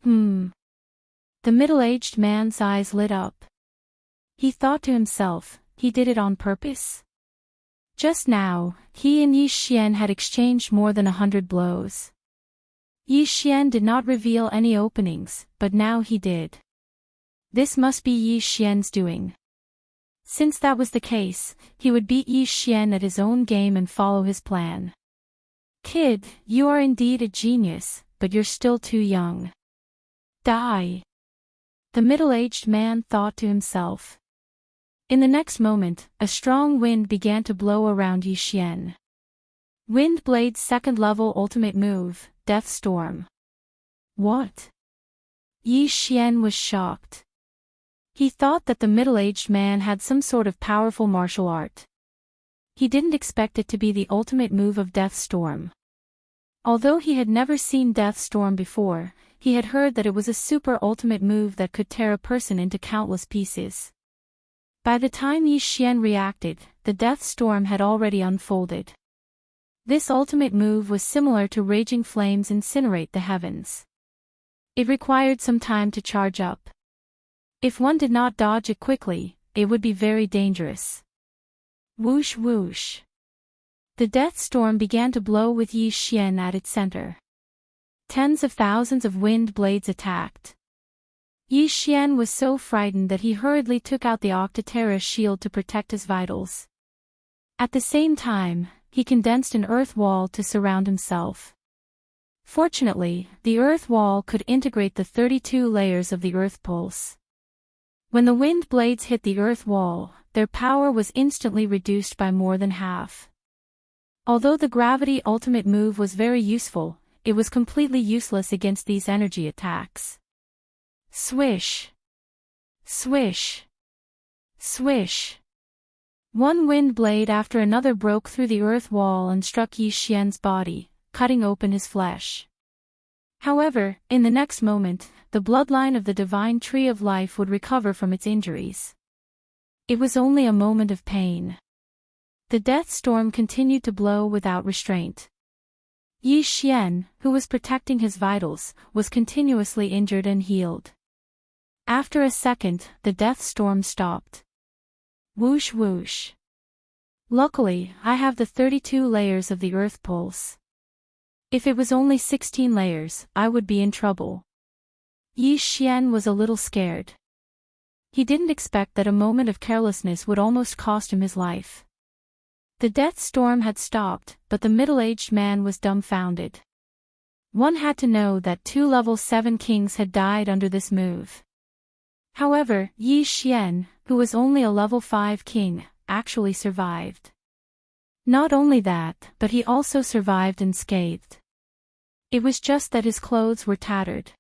The middle-aged man's eyes lit up. He thought to himself, he did it on purpose? Just now, he and Yi Xian had exchanged more than 100 blows. Yi Xian did not reveal any openings, but now he did. This must be Yi Xian's doing. Since that was the case, he would beat Yi Xian at his own game and follow his plan. Kid, you are indeed a genius, but you're still too young. Die. The middle-aged man thought to himself. In the next moment, a strong wind began to blow around Yi Xian. Wind Blade's second-level ultimate move, Death Storm. What? Yi Xian was shocked. He thought that the middle-aged man had some sort of powerful martial art. He didn't expect it to be the ultimate move of Death Storm. Although he had never seen Death Storm before, he had heard that it was a super ultimate move that could tear a person into countless pieces. By the time Yi Xian reacted, the Death Storm had already unfolded. This ultimate move was similar to raging flames incinerate the heavens. It required some time to charge up. If one did not dodge it quickly, it would be very dangerous. Whoosh whoosh. The Death Storm began to blow with Yi Xian at its center. Tens of thousands of wind blades attacked. Yi Xian was so frightened that he hurriedly took out the Octaterra shield to protect his vitals. At the same time, he condensed an earth wall to surround himself. Fortunately, the earth wall could integrate the 32 layers of the earth pulse. When the wind blades hit the earth wall, their power was instantly reduced by more than half. Although the gravity ultimate move was very useful, it was completely useless against these energy attacks. Swish. Swish. Swish. One wind blade after another broke through the earth wall and struck Yi Xian's body, cutting open his flesh. However, in the next moment, the bloodline of the divine tree of life would recover from its injuries. It was only a moment of pain. The death storm continued to blow without restraint. Yi Xian, who was protecting his vitals, was continuously injured and healed. After a second, the death storm stopped. Whoosh whoosh. Luckily, I have the 32 layers of the earth pulse. If it was only 16 layers, I would be in trouble. Yi Xian was a little scared. He didn't expect that a moment of carelessness would almost cost him his life. The death storm had stopped, but the middle-aged man was dumbfounded. One had to know that 2 level 7 kings had died under this move. However, Yi Xian, who was only a level 5 king, actually survived. Not only that, but he also survived unscathed. It was just that his clothes were tattered.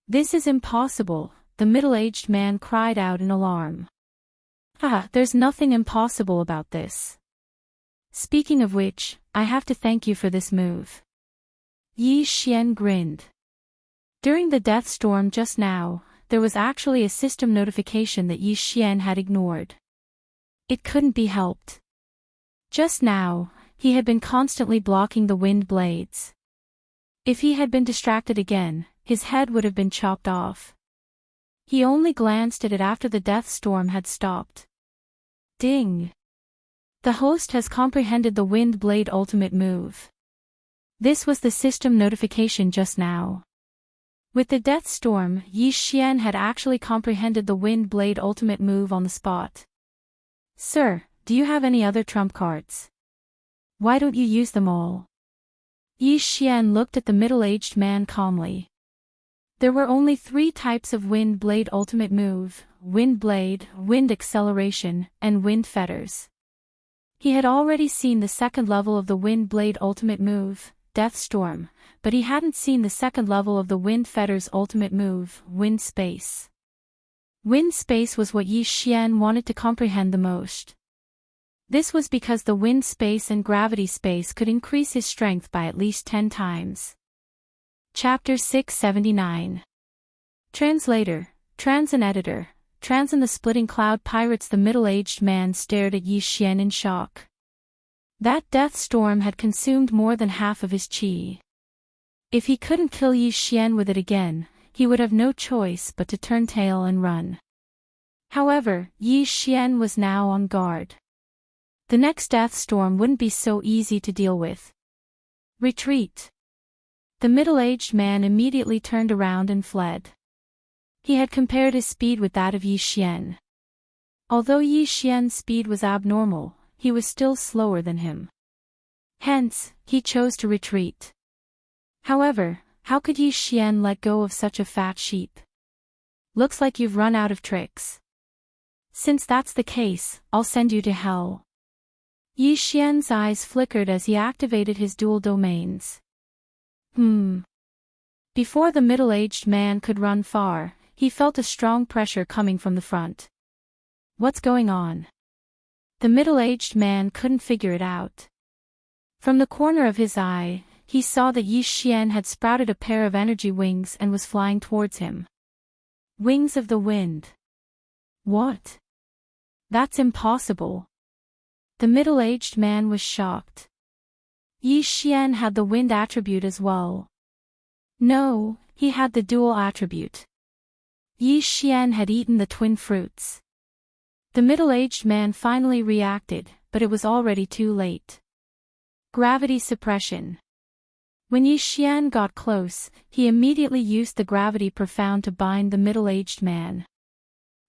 This is impossible, the middle-aged man cried out in alarm. There's nothing impossible about this. Speaking of which, I have to thank you for this move. Yi Xian grinned. During the death storm just now, there was actually a system notification that Yi Xian had ignored. It couldn't be helped. Just now, he had been constantly blocking the wind blades. If he had been distracted again, his head would have been chopped off. He only glanced at it after the death storm had stopped. Ding! The host has comprehended the wind blade ultimate move. This was the system notification just now. With the death storm, Yi Xian had actually comprehended the wind blade ultimate move on the spot. Sir, do you have any other trump cards? Why don't you use them all? Yi Xian looked at the middle-aged man calmly. There were only 3 types of wind blade ultimate move: wind blade, wind acceleration, and wind fetters. He had already seen the second level of the wind blade ultimate move, Death Storm, but he hadn't seen the second level of the wind fetters ultimate move, Wind Space. Wind Space was what Yi Xian wanted to comprehend the most. This was because the wind space and gravity space could increase his strength by at least 10 times. Chapter 679. Translator, Trans and Editor, Trans and the Splitting Cloud Pirates. The middle-aged man stared at Yi Xian in shock. That death storm had consumed more than half of his qi. If he couldn't kill Yi Xian with it again, he would have no choice but to turn tail and run. However, Yi Xian was now on guard. The next death storm wouldn't be so easy to deal with. Retreat. The middle-aged man immediately turned around and fled. He had compared his speed with that of Yi Xian. Although Yi Xian's speed was abnormal, he was still slower than him. Hence, he chose to retreat. However, how could Yi Xian let go of such a fat sheep? Looks like you've run out of tricks. Since that's the case, I'll send you to hell. Yi Xian's eyes flickered as he activated his dual domains. Before the middle-aged man could run far, he felt a strong pressure coming from the front. What's going on? The middle-aged man couldn't figure it out. From the corner of his eye, he saw that Yi Xian had sprouted a pair of energy wings and was flying towards him. Wings of the wind. What? That's impossible. The middle-aged man was shocked. Yi Xian had the wind attribute as well. No, he had the dual attribute. Yi Xian had eaten the twin fruits. The middle-aged man finally reacted, but it was already too late. Gravity suppression. When Yi Xian got close, he immediately used the gravity profound to bind the middle-aged man.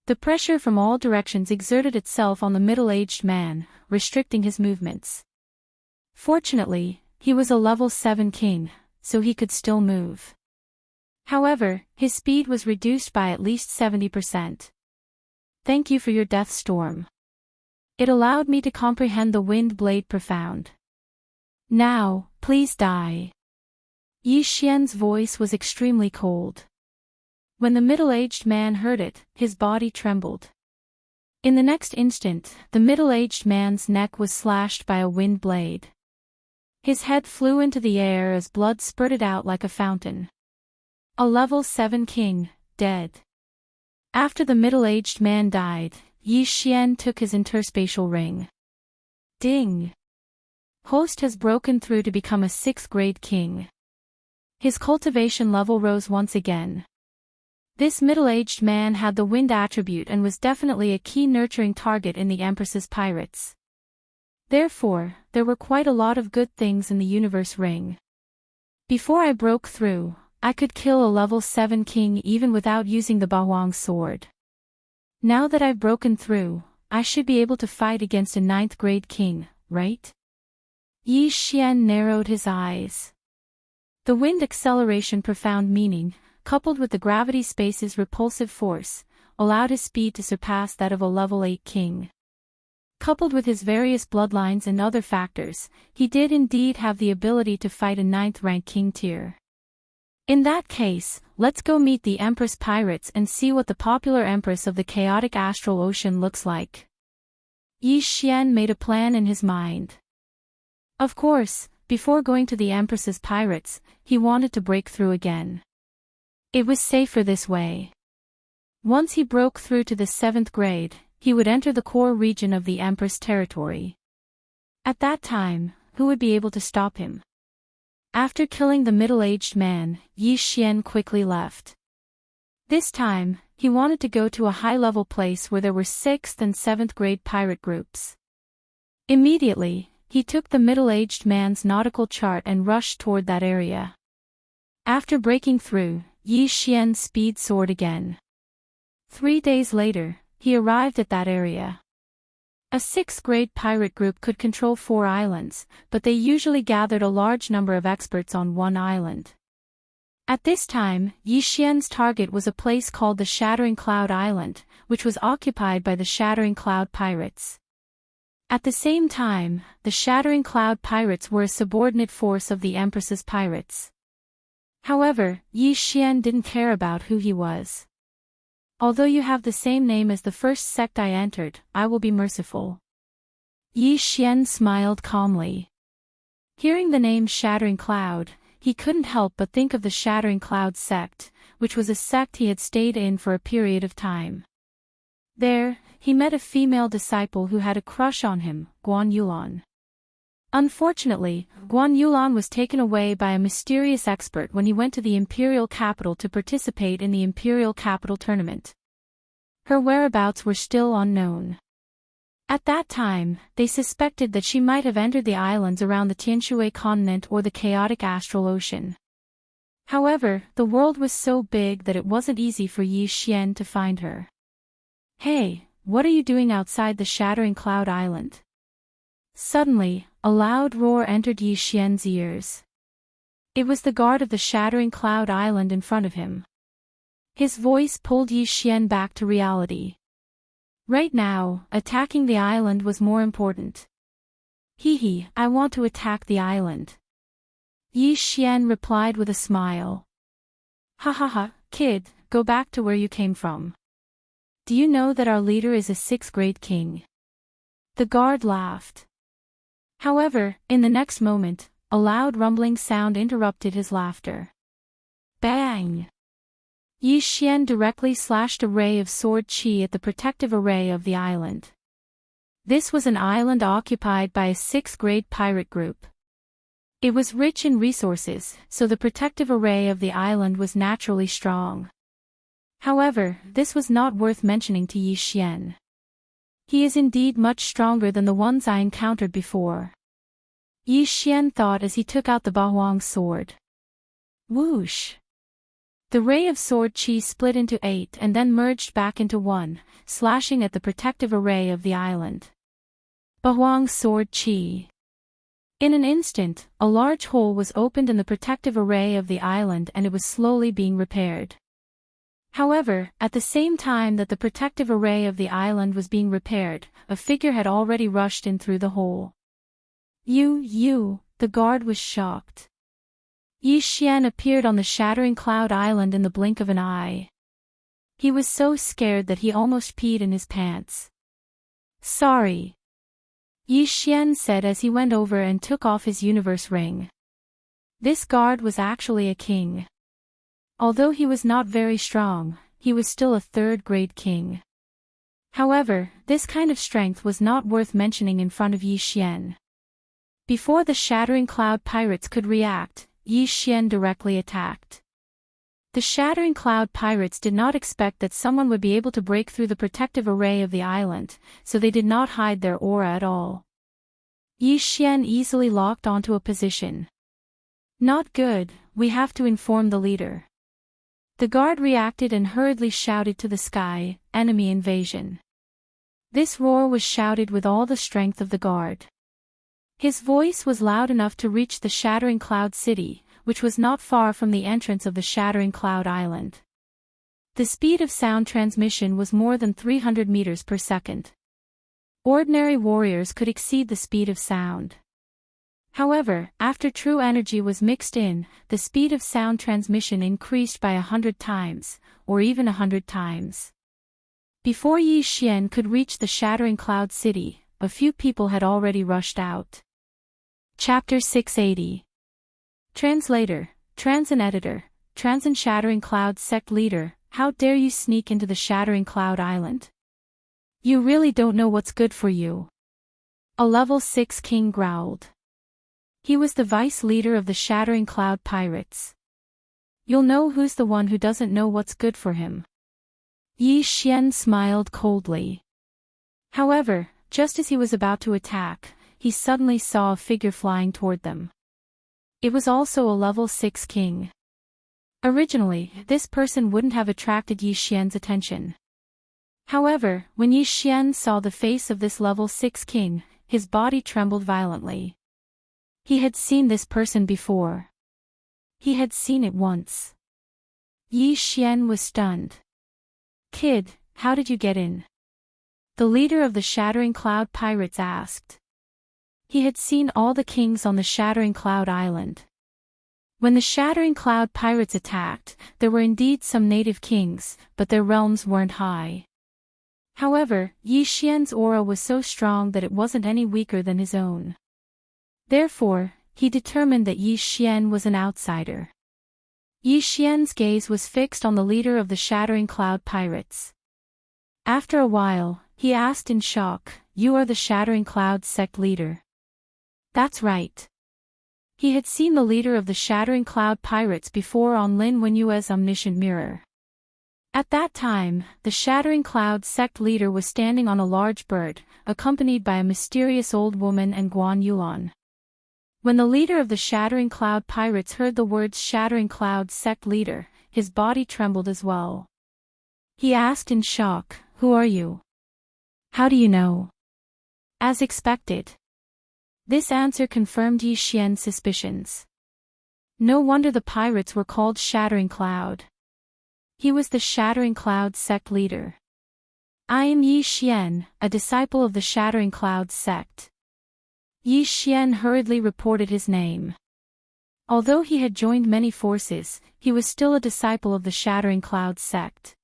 The pressure from all directions exerted itself on the middle-aged man, restricting his movements. Fortunately, he was a level 7 king, so he could still move. However, his speed was reduced by at least 70%. Thank you for your death storm. It allowed me to comprehend the wind blade profound. Now, please die. Yi Xian's voice was extremely cold. When the middle-aged man heard it, his body trembled. In the next instant, the middle-aged man's neck was slashed by a wind blade. His head flew into the air as blood spurted out like a fountain. A level 7 king, dead. After the middle-aged man died, Yi Xian took his interspatial ring. Ding! Host has broken through to become a 6th grade king. His cultivation level rose once again. This middle-aged man had the wind attribute and was definitely a key nurturing target in the Empress's pirates. Therefore, there were quite a lot of good things in the universe ring. Before I broke through, I could kill a level 7 king even without using the Bahuang sword. Now that I've broken through, I should be able to fight against a 9th grade king, right? Yi Xian narrowed his eyes. The wind acceleration profound meaning, coupled with the gravity space's repulsive force, allowed his speed to surpass that of a level 8 king. Coupled with his various bloodlines and other factors, he did indeed have the ability to fight a 9th rank king tier. In that case, let's go meet the Empress pirates and see what the popular Empress of the chaotic astral ocean looks like. Yi Xian made a plan in his mind. Of course, before going to the Empress's pirates, he wanted to break through again. It was safer this way. Once he broke through to the 7th grade, he would enter the core region of the Empress territory. At that time, who would be able to stop him? After killing the middle-aged man, Yi Xian quickly left. This time, he wanted to go to a high-level place where there were 6th and 7th grade pirate groups. Immediately, he took the middle-aged man's nautical chart and rushed toward that area. After breaking through, Yi Xian's speed soared again. 3 days later, he arrived at that area. A 6th grade pirate group could control 4 islands, but they usually gathered a large number of experts on one island. At this time, Yi Xian's target was a place called the Shattering Cloud Island, which was occupied by the Shattering Cloud Pirates. At the same time, the Shattering Cloud Pirates were a subordinate force of the Empress's pirates. However, Yi Xian didn't care about who he was. Although you have the same name as the first sect I entered, I will be merciful. Yi Xian smiled calmly. Hearing the name Shattering Cloud, he couldn't help but think of the Shattering Cloud sect, which was a sect he had stayed in for a period of time. There, he met a female disciple who had a crush on him, Guan Yulan. Unfortunately, Guan Yulan was taken away by a mysterious expert when he went to the imperial capital to participate in the imperial capital tournament. Her whereabouts were still unknown. At that time, they suspected that she might have entered the islands around the Tianshui continent or the chaotic astral ocean. However, the world was so big that it wasn't easy for Yi Xian to find her. "Hey, what are you doing outside the Shattering Cloud Island?" Suddenly, a loud roar entered Yi Xian's ears. It was the guard of the Shattering Cloud Island in front of him. His voice pulled Yi Xian back to reality. Right now, attacking the island was more important. "Hee, I want to attack the island." Yi Xian replied with a smile. "Ha ha ha, kid, go back to where you came from. Do you know that our leader is a sixth-grade king?" The guard laughed. However, in the next moment, a loud rumbling sound interrupted his laughter. Bang! Yi Xian directly slashed a ray of sword qi at the protective array of the island. This was an island occupied by a sixth-grade pirate group. It was rich in resources, so the protective array of the island was naturally strong. However, this was not worth mentioning to Yi Xian. He is indeed much stronger than the ones I encountered before. Yi Xian thought as he took out the Bahuang sword. Whoosh! The ray of sword qi split into 8 and then merged back into 1, slashing at the protective array of the island. Bahuang sword qi. In an instant, a large hole was opened in the protective array of the island and it was slowly being repaired. However, at the same time that the protective array of the island was being repaired, a figure had already rushed in through the hole. You, the guard was shocked. Yi Xian appeared on the Shattering Cloud Island in the blink of an eye. He was so scared that he almost peed in his pants. "Sorry," Yi Xian said as he went over and took off his universe ring. This guard was actually a king. Although he was not very strong, he was still a third-grade king. However, this kind of strength was not worth mentioning in front of Yi Xian. Before the Shattering Cloud pirates could react, Yi Xian directly attacked. The Shattering Cloud pirates did not expect that someone would be able to break through the protective array of the island, so they did not hide their aura at all. Yi Xian easily locked onto a position. "Not good, we have to inform the leader." The guard reacted and hurriedly shouted to the sky, "Enemy invasion." This roar was shouted with all the strength of the guard. His voice was loud enough to reach the Shattering Cloud City, which was not far from the entrance of the Shattering Cloud Island. The speed of sound transmission was more than 300 meters per second. Ordinary warriors could exceed the speed of sound. However, after true energy was mixed in, the speed of sound transmission increased by 100 times, or even 100 times. Before Yi Xian could reach the Shattering Cloud City, a few people had already rushed out. Chapter 680. Translator, Transin Editor, Transin Shattering Cloud Sect Leader, how dare you sneak into the Shattering Cloud Island? You really don't know what's good for you. A level 6 king growled. He was the vice leader of the Shattering Cloud Pirates. You'll know who's the one who doesn't know what's good for him. Yi Xian smiled coldly. However, just as he was about to attack, he suddenly saw a figure flying toward them. It was also a level 6 king. Originally, this person wouldn't have attracted Yi Xian's attention. However, when Yi Xian saw the face of this level 6 king, his body trembled violently. He had seen this person before. He had seen it once. Yi Xian was stunned. "Kid, how did you get in?" The leader of the Shattering Cloud Pirates asked. He had seen all the kings on the Shattering Cloud Island. When the Shattering Cloud Pirates attacked, there were indeed some native kings, but their realms weren't high. However, Yi Xian's aura was so strong that it wasn't any weaker than his own. Therefore, he determined that Yi Xian was an outsider. Yi Xian's gaze was fixed on the leader of the Shattering Cloud Pirates. After a while, he asked in shock, "You are the Shattering Cloud sect leader?" "That's right." He had seen the leader of the Shattering Cloud Pirates before on Lin Wenyue's omniscient mirror. At that time, the Shattering Cloud sect leader was standing on a large bird, accompanied by a mysterious old woman and Guan Yulan. When the leader of the Shattering Cloud Pirates heard the words Shattering Cloud sect leader, his body trembled as well. He asked in shock, "Who are you? How do you know?" As expected. This answer confirmed Yi Xian's suspicions. No wonder the pirates were called Shattering Cloud. He was the Shattering Cloud sect leader. "I am Yi Xian, a disciple of the Shattering Cloud sect." Yi Xian hurriedly reported his name. Although he had joined many forces, he was still a disciple of the Shattering Cloud sect.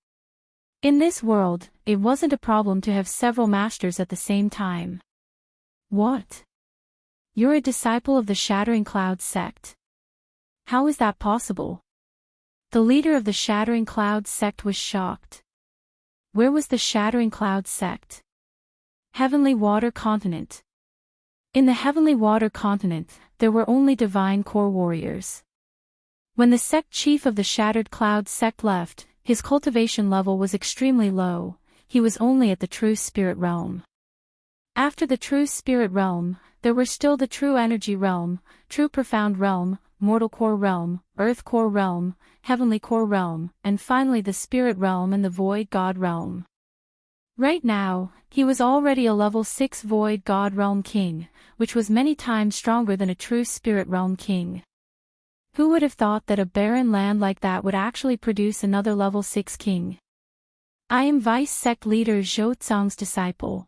In this world, it wasn't a problem to have several masters at the same time. "What? You're a disciple of the Shattering Cloud sect? How is that possible?" The leader of the Shattering Cloud sect was shocked. Where was the Shattering Cloud sect? Heavenly Water Continent. In the Heavenly Water Continent, there were only divine core warriors. When the sect chief of the Shattered Cloud sect left, his cultivation level was extremely low. He was only at the True Spirit Realm. After the True Spirit Realm, there were still the True Energy Realm, True Profound Realm, Mortal Core Realm, Earth Core Realm, Heavenly Core Realm, and finally the Spirit Realm and the Void God Realm. Right now, he was already a level 6 Void God Realm King, which was many times stronger than a True Spirit Realm King. Who would have thought that a barren land like that would actually produce another level 6 King? "I am Vice Sect Leader Zhou Tsang's disciple."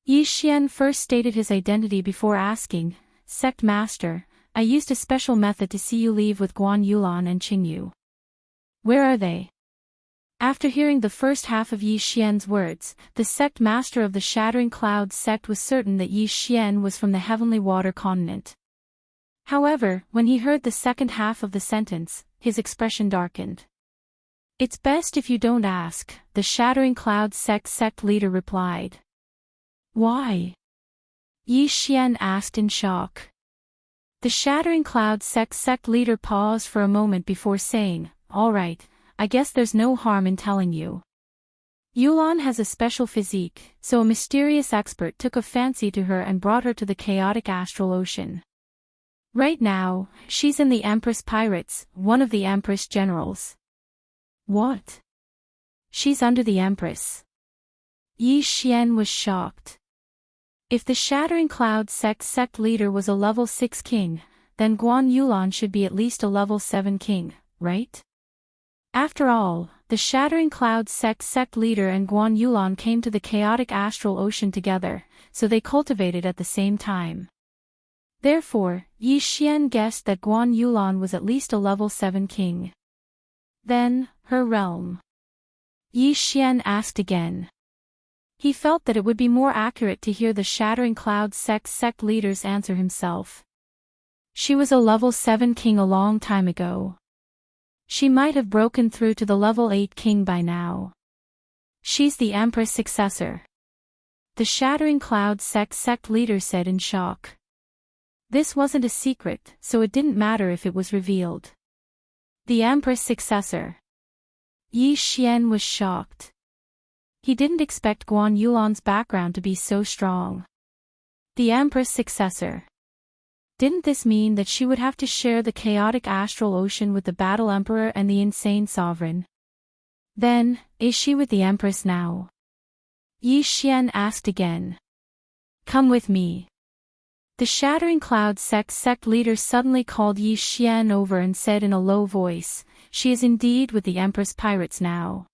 Yi Xian first stated his identity before asking, "Sect Master, I used a special method to see you leave with Guan Yulan and Qingyu. Where are they?" After hearing the first half of Yi Xian's words, the sect master of the Shattering Cloud sect was certain that Yi Xian was from the Heavenly Water Continent. However, when he heard the second half of the sentence, his expression darkened. "It's best if you don't ask," the Shattering Cloud sect leader replied. "Why?" Yi Xian asked in shock. The Shattering Cloud sect leader paused for a moment before saying, "All right, I guess there's no harm in telling you. Yulan has a special physique, so a mysterious expert took a fancy to her and brought her to the chaotic astral ocean. Right now, she's in the Empress Pirates, one of the Empress generals." "What? She's under the Empress?" Yi Xian was shocked. If the Shattering Cloud sect leader was a level 6 king, then Guan Yulan should be at least a level 7 king, right? After all, the Shattering Cloud sect leader and Guan Yulan came to the chaotic astral ocean together, so they cultivated at the same time. Therefore, Yi Xian guessed that Guan Yulan was at least a level 7 king. Then, her realm. Yi Xian asked again. He felt that it would be more accurate to hear the Shattering Cloud sect leader's answer himself. She was a level 7 king a long time ago. She might have broken through to the level 8 king by now. She's the Empress successor. The Shattering Cloud sect leader said in shock. This wasn't a secret, so it didn't matter if it was revealed. The Empress successor. Yi Xian was shocked. He didn't expect Guan Yulan's background to be so strong. The Empress successor. Didn't this mean that she would have to share the chaotic astral ocean with the Battle Emperor and the Insane Sovereign? Then, is she with the Empress now? Yi Xian asked again. "Come with me." The Shattering Cloud sect leader suddenly called Yi Xian over and said in a low voice, "She is indeed with the Empress Pirates now.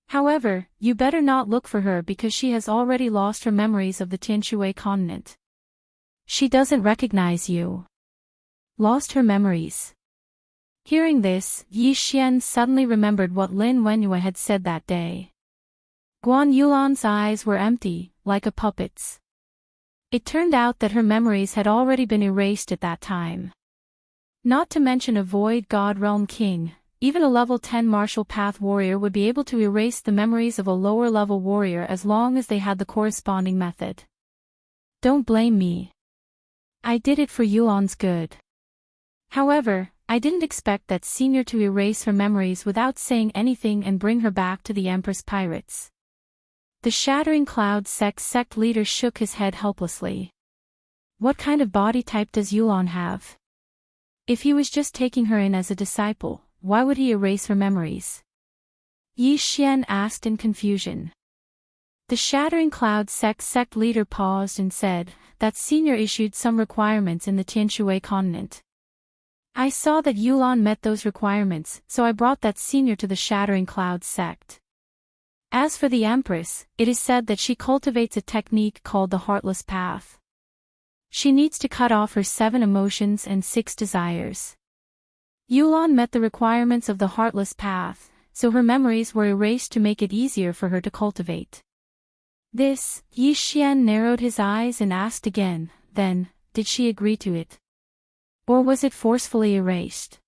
However, you better not look for her because she has already lost her memories of the Tianshui continent. She doesn't recognize you." Lost her memories. Hearing this, Yi Xian suddenly remembered what Lin Wenyue had said that day. Guan Yulan's eyes were empty, like a puppet's. It turned out that her memories had already been erased at that time. Not to mention a Void God Realm King, even a level 10 Martial Path Warrior would be able to erase the memories of a lower level warrior as long as they had the corresponding method. Don't blame me. I did it for Yulan's good. However, I didn't expect that senior to erase her memories without saying anything and bring her back to the Empress Pirates. The Shattering Cloud sect leader shook his head helplessly. What kind of body type does Yulan have? If he was just taking her in as a disciple, why would he erase her memories? Yi Xian asked in confusion. The Shattering Cloud sect leader paused and said that senior issued some requirements in the Tianshui continent. I saw that Yulan met those requirements, so I brought that senior to the Shattering Cloud sect. As for the Empress, it is said that she cultivates a technique called the Heartless Path. She needs to cut off her 7 emotions and 6 desires. Yulan met the requirements of the Heartless Path, so her memories were erased to make it easier for her to cultivate. This, Yi Xian narrowed his eyes and asked again, then, did she agree to it? Or was it forcefully erased?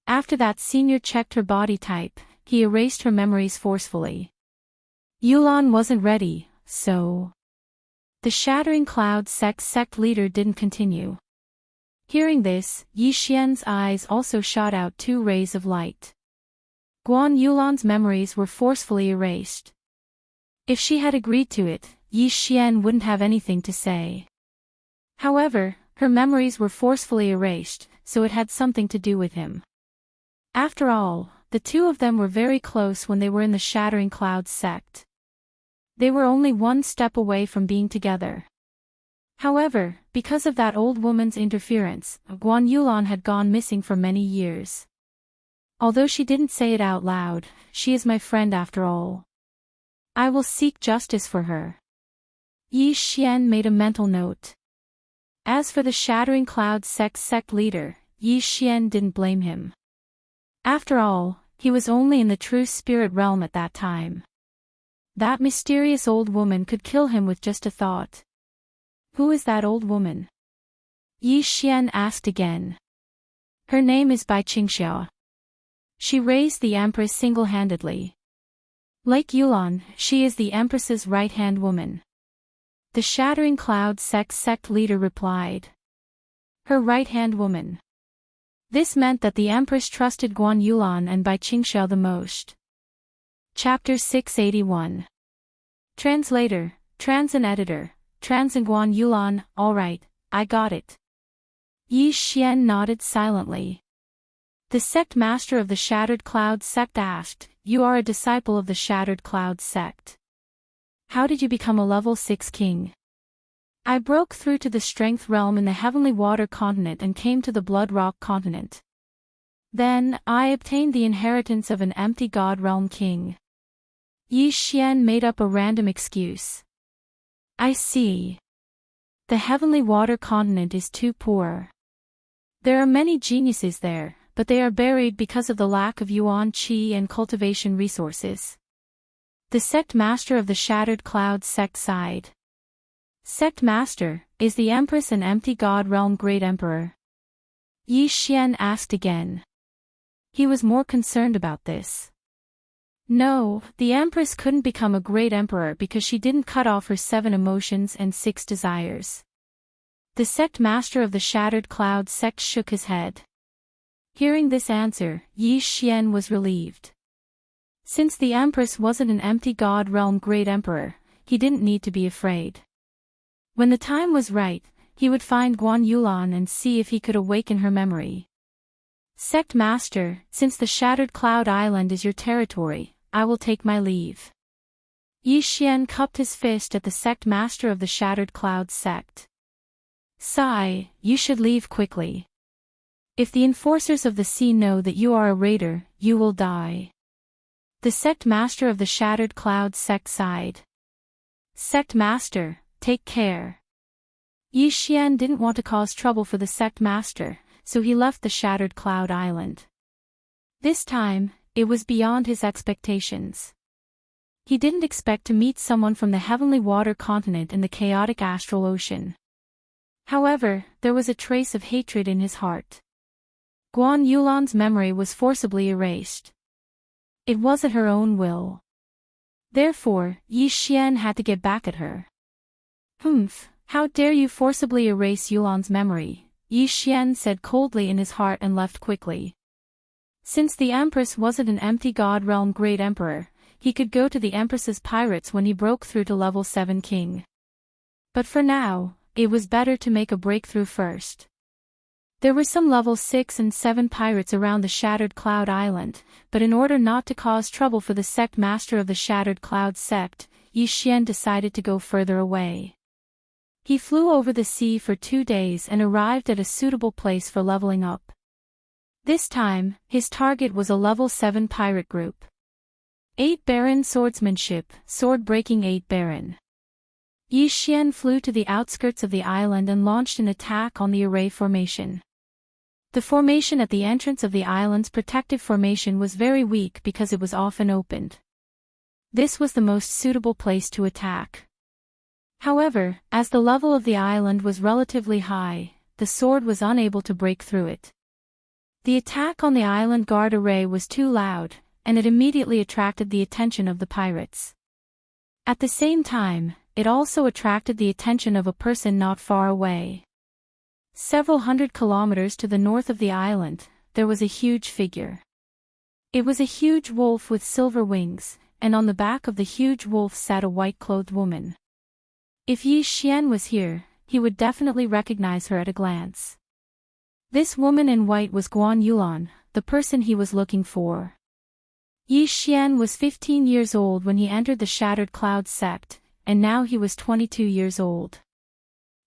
After that senior checked her body type, he erased her memories forcefully. Yulan wasn't ready, so... The Shattering Cloud sect leader didn't continue. Hearing this, Yi Xian's eyes also shot out 2 rays of light. Guan Yulan's memories were forcefully erased. If she had agreed to it, Yi Xian wouldn't have anything to say. However, her memories were forcefully erased, so it had something to do with him. After all, the 2 of them were very close when they were in the Shattering Cloud sect. They were only 1 step away from being together. However, because of that old woman's interference, Guan Yulan had gone missing for many years. Although she didn't say it out loud, she is my friend after all. I will seek justice for her. Yi Xian made a mental note. As for the Shattering Cloud sect leader, Yi Xian didn't blame him. After all, he was only in the true spirit realm at that time. That mysterious old woman could kill him with just a thought. Who is that old woman? Yi Xian asked again. Her name is Bai Qingxiao. She raised the Empress single-handedly. Like Yulan, she is the Empress's right-hand woman. The Shattering Cloud sect leader replied. Her right-hand woman. This meant that the Empress trusted Guan Yulan and Bai Qingxiao the most. Chapter 681. Translator, Trans and Editor, Trans and Guan Yulan, alright, I got it. Yi Xian nodded silently. The sect master of the Shattered Cloud sect asked, You are a disciple of the Shattered Cloud sect. How did you become a level 6 king? I broke through to the Strength realm in the Heavenly Water continent and came to the Blood Rock continent. Then, I obtained the inheritance of an empty God realm king. Yi Xian made up a random excuse. I see. The Heavenly Water continent is too poor. There are many geniuses there, but they are buried because of the lack of yuan qi and cultivation resources. The sect master of the Shattered Cloud sect sighed. Sect master, is the Empress an empty God realm great emperor? Yi Xian asked again. He was more concerned about this. No, the Empress couldn't become a great emperor because she didn't cut off her 7 emotions and 6 desires. The sect master of the Shattered Cloud sect shook his head. Hearing this answer, Yi Xian was relieved. Since the Empress wasn't an empty God realm great emperor, he didn't need to be afraid. When the time was right, he would find Guan Yulan and see if he could awaken her memory. Sect master, since the Shattered Cloud Island is your territory, I will take my leave. Yi Xian cupped his fist at the sect master of the Shattered Cloud sect. Sigh, you should leave quickly. If the enforcers of the sea know that you are a raider, you will die. The sect master of the Shattered Cloud sect sighed. Sect master, take care. Yi Xian didn't want to cause trouble for the sect master, so he left the Shattered Cloud Island. This time, it was beyond his expectations. He didn't expect to meet someone from the heavenly water continent in the chaotic astral ocean. However, there was a trace of hatred in his heart. Guan Yulan's memory was forcibly erased. It was at her own will. Therefore, Yi Xian had to get back at her. "Humph, how dare you forcibly erase Yulan's memory," Yi Xian said coldly in his heart and left quickly. Since the Empress wasn't an empty God Realm Great Emperor, he could go to the Empress's pirates when he broke through to level 7 King. But for now, it was better to make a breakthrough first. There were some level 6 and 7 pirates around the Shattered Cloud Island, but in order not to cause trouble for the sect master of the Shattered Cloud sect, Yi Xian decided to go further away. He flew over the sea for 2 days and arrived at a suitable place for leveling up. This time, his target was a level 7 pirate group. 8 Baron Swordsmanship, Sword-breaking 8 Baron. Yi Xian flew to the outskirts of the island and launched an attack on the array formation. The formation at the entrance of the island's protective formation was very weak because it was often opened. This was the most suitable place to attack. However, as the level of the island was relatively high, the sword was unable to break through it. The attack on the island guard array was too loud, and it immediately attracted the attention of the pirates. At the same time, it also attracted the attention of a person not far away. Several hundred kilometers to the north of the island, there was a huge figure. It was a huge wolf with silver wings, and on the back of the huge wolf sat a white-clothed woman. If Yi Xian was here, he would definitely recognize her at a glance. This woman in white was Guan Yulan, the person he was looking for. Yi Xian was 15 years old when he entered the Shattered Cloud sect, and now he was 22 years old.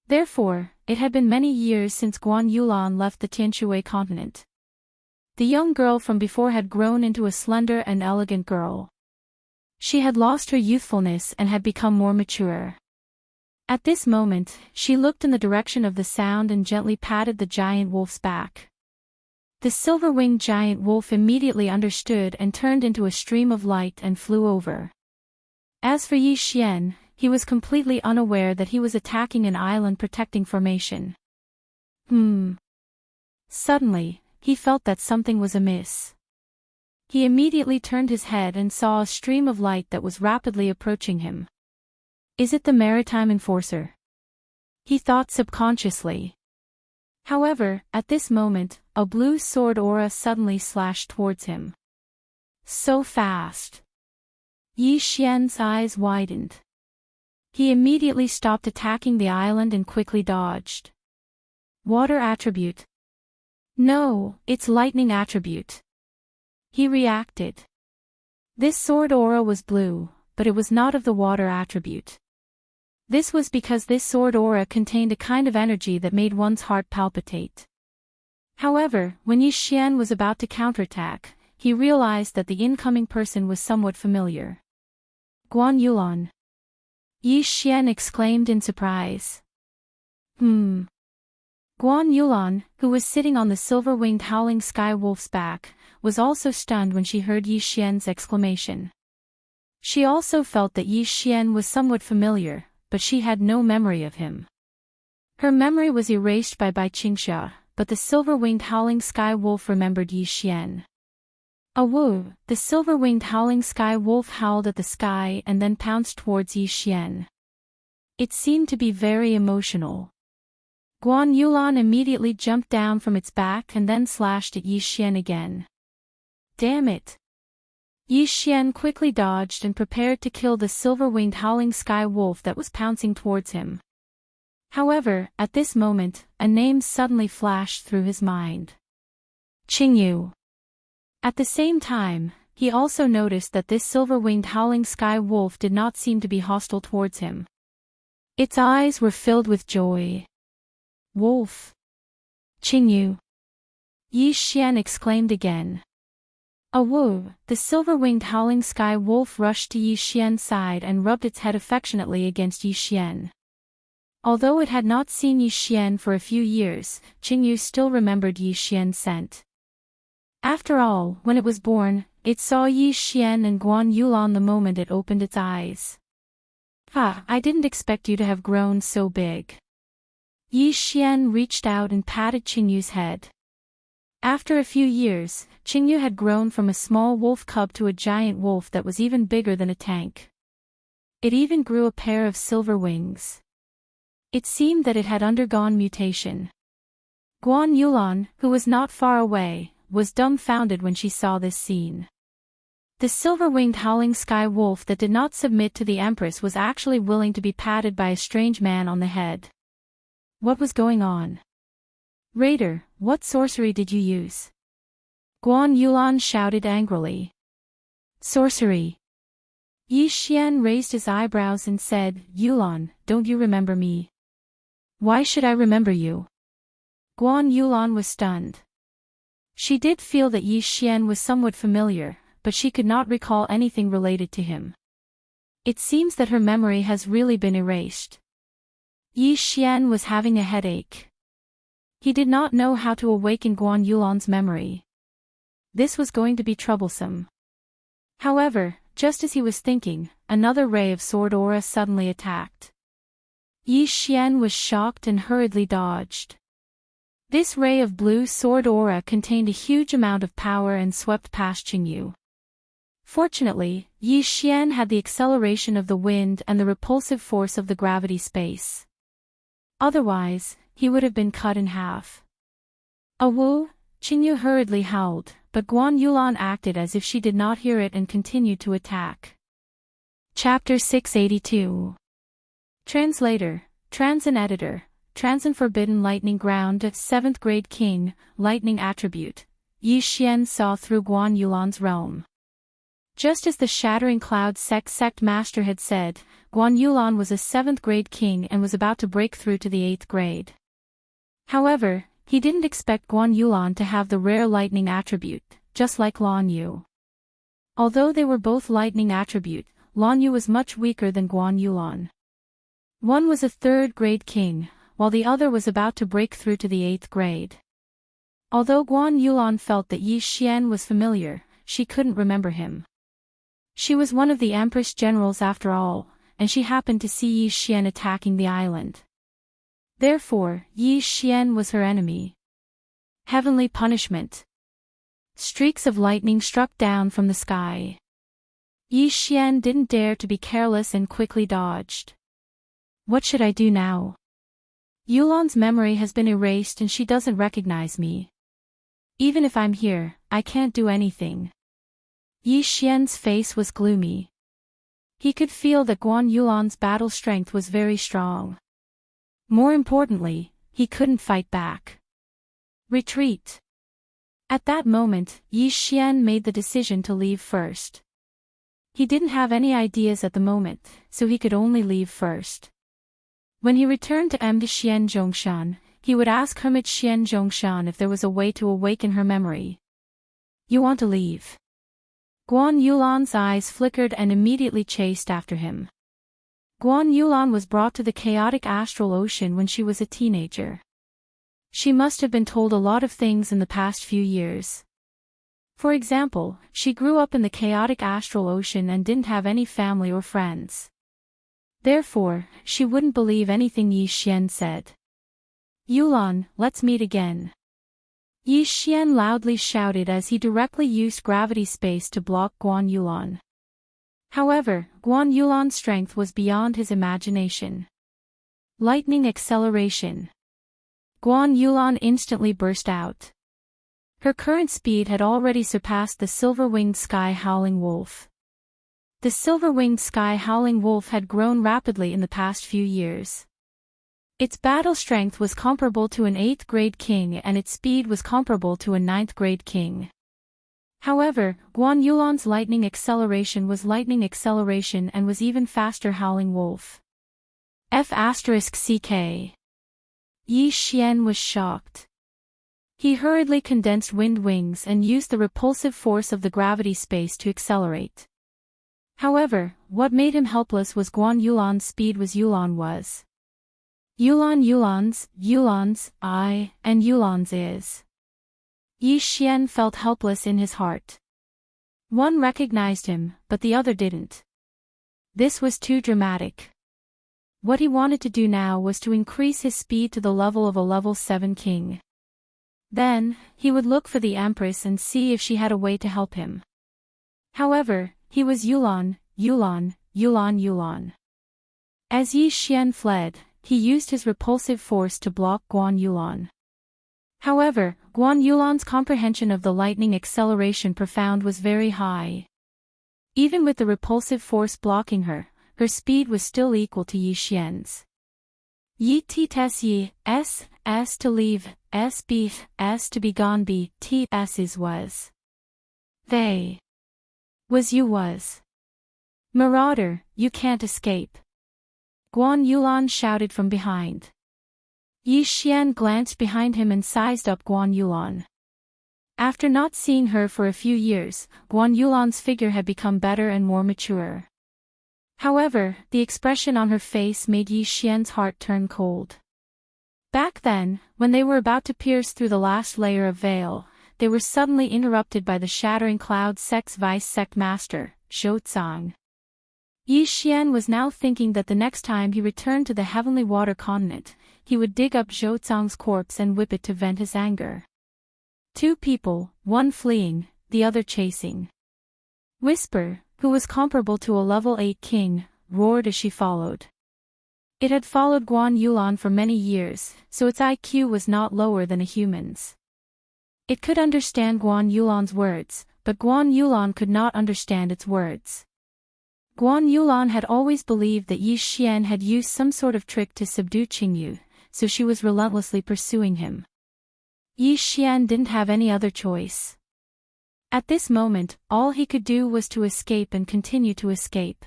Therefore, it had been many years since Guan Yulan left the Tianshui continent. The young girl from before had grown into a slender and elegant girl. She had lost her youthfulness and had become more mature. At this moment, she looked in the direction of the sound and gently patted the giant wolf's back. The silver-winged giant wolf immediately understood and turned into a stream of light and flew over. As for Yi Xian, he was completely unaware that he was attacking an island protecting formation. Suddenly, he felt that something was amiss. He immediately turned his head and saw a stream of light that was rapidly approaching him. Is it the maritime enforcer? He thought subconsciously. However, at this moment, a blue sword aura suddenly slashed towards him. So fast. Yi Xian's eyes widened. He immediately stopped attacking the island and quickly dodged. Water attribute. No, it's lightning attribute. He reacted. This sword aura was blue, but it was not of the water attribute. This was because this sword aura contained a kind of energy that made one's heart palpitate. However, when Yi Xian was about to counterattack, he realized that the incoming person was somewhat familiar. Guan Yulan. Yi Xian exclaimed in surprise. Guan Yulan, who was sitting on the silver-winged howling sky wolf's back, was also stunned when she heard Yi Xian's exclamation. She also felt that Yi Xian was somewhat familiar, but she had no memory of him. Her memory was erased by Bai Qingsha, but the silver-winged howling sky wolf remembered Yi Xian. Awoo! The silver-winged howling sky wolf howled at the sky and then pounced towards Yi Xian. It seemed to be very emotional. Guan Yulan immediately jumped down from its back and then slashed at Yi Xian again. Damn it! Yi Xian quickly dodged and prepared to kill the silver-winged howling sky wolf that was pouncing towards him. However, at this moment, a name suddenly flashed through his mind. Qingyu. At the same time, he also noticed that this silver-winged howling sky wolf did not seem to be hostile towards him. Its eyes were filled with joy. Wolf. Qingyu. Yi Xian exclaimed again. Awoo! The silver-winged howling sky wolf rushed to Yi Xian's side and rubbed its head affectionately against Yi Xian. Although it had not seen Yi Xian for a few years, Qingyu still remembered Yi Xian's scent. After all, when it was born, it saw Yi Xian and Guan Yulan the moment it opened its eyes. "Ah, I didn't expect you to have grown so big." Yi Xian reached out and patted Qingyu's head. After a few years, Qingyu had grown from a small wolf cub to a giant wolf that was even bigger than a tank. It even grew a pair of silver wings. It seemed that it had undergone mutation. Guan Yulan, who was not far away, was dumbfounded when she saw this scene. The silver-winged howling sky wolf that did not submit to the Empress was actually willing to be patted by a strange man on the head. What was going on? "Raider, what sorcery did you use?" Guan Yulan shouted angrily. "Sorcery?" Yi Xian raised his eyebrows and said, "Yulan, don't you remember me?" "Why should I remember you?" Guan Yulan was stunned. She did feel that Yi Xian was somewhat familiar, but she could not recall anything related to him. It seems that her memory has really been erased. Yi Xian was having a headache. He did not know how to awaken Guan Yulan's memory. This was going to be troublesome. However, just as he was thinking, another ray of sword aura suddenly attacked. Yi Xian was shocked and hurriedly dodged. This ray of blue sword aura contained a huge amount of power and swept past Qingyu. Fortunately, Yi Xian had the acceleration of the wind and the repulsive force of the gravity space. Otherwise, he would have been cut in half. "Awoo!" Qingyu hurriedly howled, but Guan Yulan acted as if she did not hear it and continued to attack. Chapter 682. Translator, Trans and Editor, Trans and Forbidden Lightning Ground 7th Grade King, Lightning Attribute. Yi Xian saw through Guan Yulan's realm. Just as the Shattering Cloud sect master had said, Guan Yulan was a 7th grade king and was about to break through to the 8th grade. However, he didn't expect Guan Yulan to have the rare lightning attribute, just like Lan Yu. Although they were both lightning attribute, Lan Yu was much weaker than Guan Yulan. One was a 3rd grade king, while the other was about to break through to the 8th grade. Although Guan Yulan felt that Yi Xian was familiar, she couldn't remember him. She was one of the Empress generals after all, and she happened to see Yi Xian attacking the island. Therefore, Yi Xian was her enemy. Heavenly punishment. Streaks of lightning struck down from the sky. Yi Xian didn't dare to be careless and quickly dodged. What should I do now? Yulan's memory has been erased and she doesn't recognize me. Even if I'm here, I can't do anything. Yi Xian's face was gloomy. He could feel that Guan Yulan's battle strength was very strong. More importantly, he couldn't fight back. Retreat. At that moment, Yi Xian made the decision to leave first. He didn't have any ideas at the moment, so he could only leave first. When he returned to Xian Zhongshan, he would ask Hermit Xian Zhongshan if there was a way to awaken her memory. "You want to leave?" Guan Yulan's eyes flickered and immediately chased after him. Guan Yulan was brought to the chaotic astral ocean when she was a teenager. She must have been told a lot of things in the past few years. For example, she grew up in the chaotic astral ocean and didn't have any family or friends. Therefore, she wouldn't believe anything Yi Xian said. "Yulan, let's meet again." Yi Xian loudly shouted as he directly used gravity space to block Guan Yulan. However, Guan Yulan's strength was beyond his imagination. Lightning acceleration. Guan Yulan instantly burst out. Her current speed had already surpassed the silver-winged sky howling wolf. The silver-winged sky howling wolf had grown rapidly in the past few years. Its battle strength was comparable to an 8th grade king and its speed was comparable to a 9th grade king. However, Guan Yulan's lightning acceleration was lightning acceleration and was even faster howling wolf. F***ck. Yi Xian was shocked. He hurriedly condensed wind wings and used the repulsive force of the gravity space to accelerate. However, what made him helpless was Guan Yulan's speed was Yulan was. Yulan's I, and Yulan's is. Yi Xian felt helpless in his heart. One recognized him, but the other didn't. This was too dramatic. What he wanted to do now was to increase his speed to the level of a level 7 king. Then, he would look for the Empress and see if she had a way to help him. However, he was Yulan. As Yi Xian fled, he used his repulsive force to block Guan Yulan. However, Guan Yulan's comprehension of the lightning acceleration profound was very high. Even with the repulsive force blocking her, her speed was still equal to Yi Xian's. Yi T tes Yi, S to leave, S B, S to be gone B, T S is was. They. Was you was. Marauder, you can't escape. Guan Yulan shouted from behind. Yi Xian glanced behind him and sized up Guan Yulan. After not seeing her for a few years, Guan Yulan's figure had become better and more mature. However, the expression on her face made Yi Xian's heart turn cold. Back then, when they were about to pierce through the last layer of veil, they were suddenly interrupted by the shattering cloud sect's vice sect master, Zhou Zhang. Yi Xian was now thinking that the next time he returned to the heavenly water continent, he would dig up Zhou Zhang's corpse and whip it to vent his anger. Two people, one fleeing, the other chasing. Whisper, who was comparable to a level 8 king, roared as she followed. It had followed Guan Yulan for many years, so its IQ was not lower than a human's. It could understand Guan Yulan's words, but Guan Yulan could not understand its words. Guan Yulan had always believed that Yi Xian had used some sort of trick to subdue Qingyu, so she was relentlessly pursuing him. Yi Xian didn't have any other choice. At this moment, all he could do was to escape and continue to escape.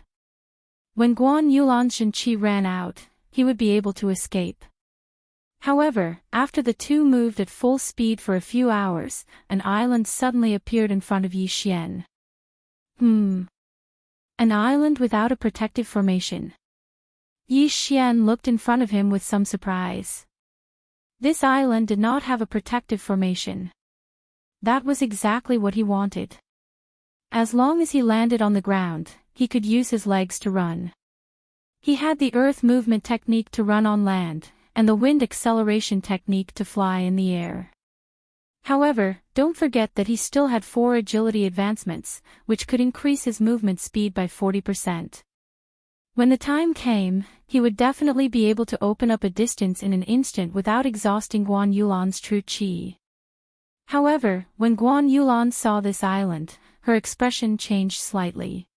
When Guan Yulan's Shenqi ran out, he would be able to escape. However, after the two moved at full speed for a few hours, an island suddenly appeared in front of Yi Xian. An island without a protective formation. Yi Xian looked in front of him with some surprise. This island did not have a protective formation. That was exactly what he wanted. As long as he landed on the ground, he could use his legs to run. He had the earth movement technique to run on land, and the wind acceleration technique to fly in the air. However, don't forget that he still had 4 agility advancements, which could increase his movement speed by 40%. When the time came, he would definitely be able to open up a distance in an instant without exhausting Guan Yulan's true qi. However, when Guan Yulan saw this island, her expression changed slightly.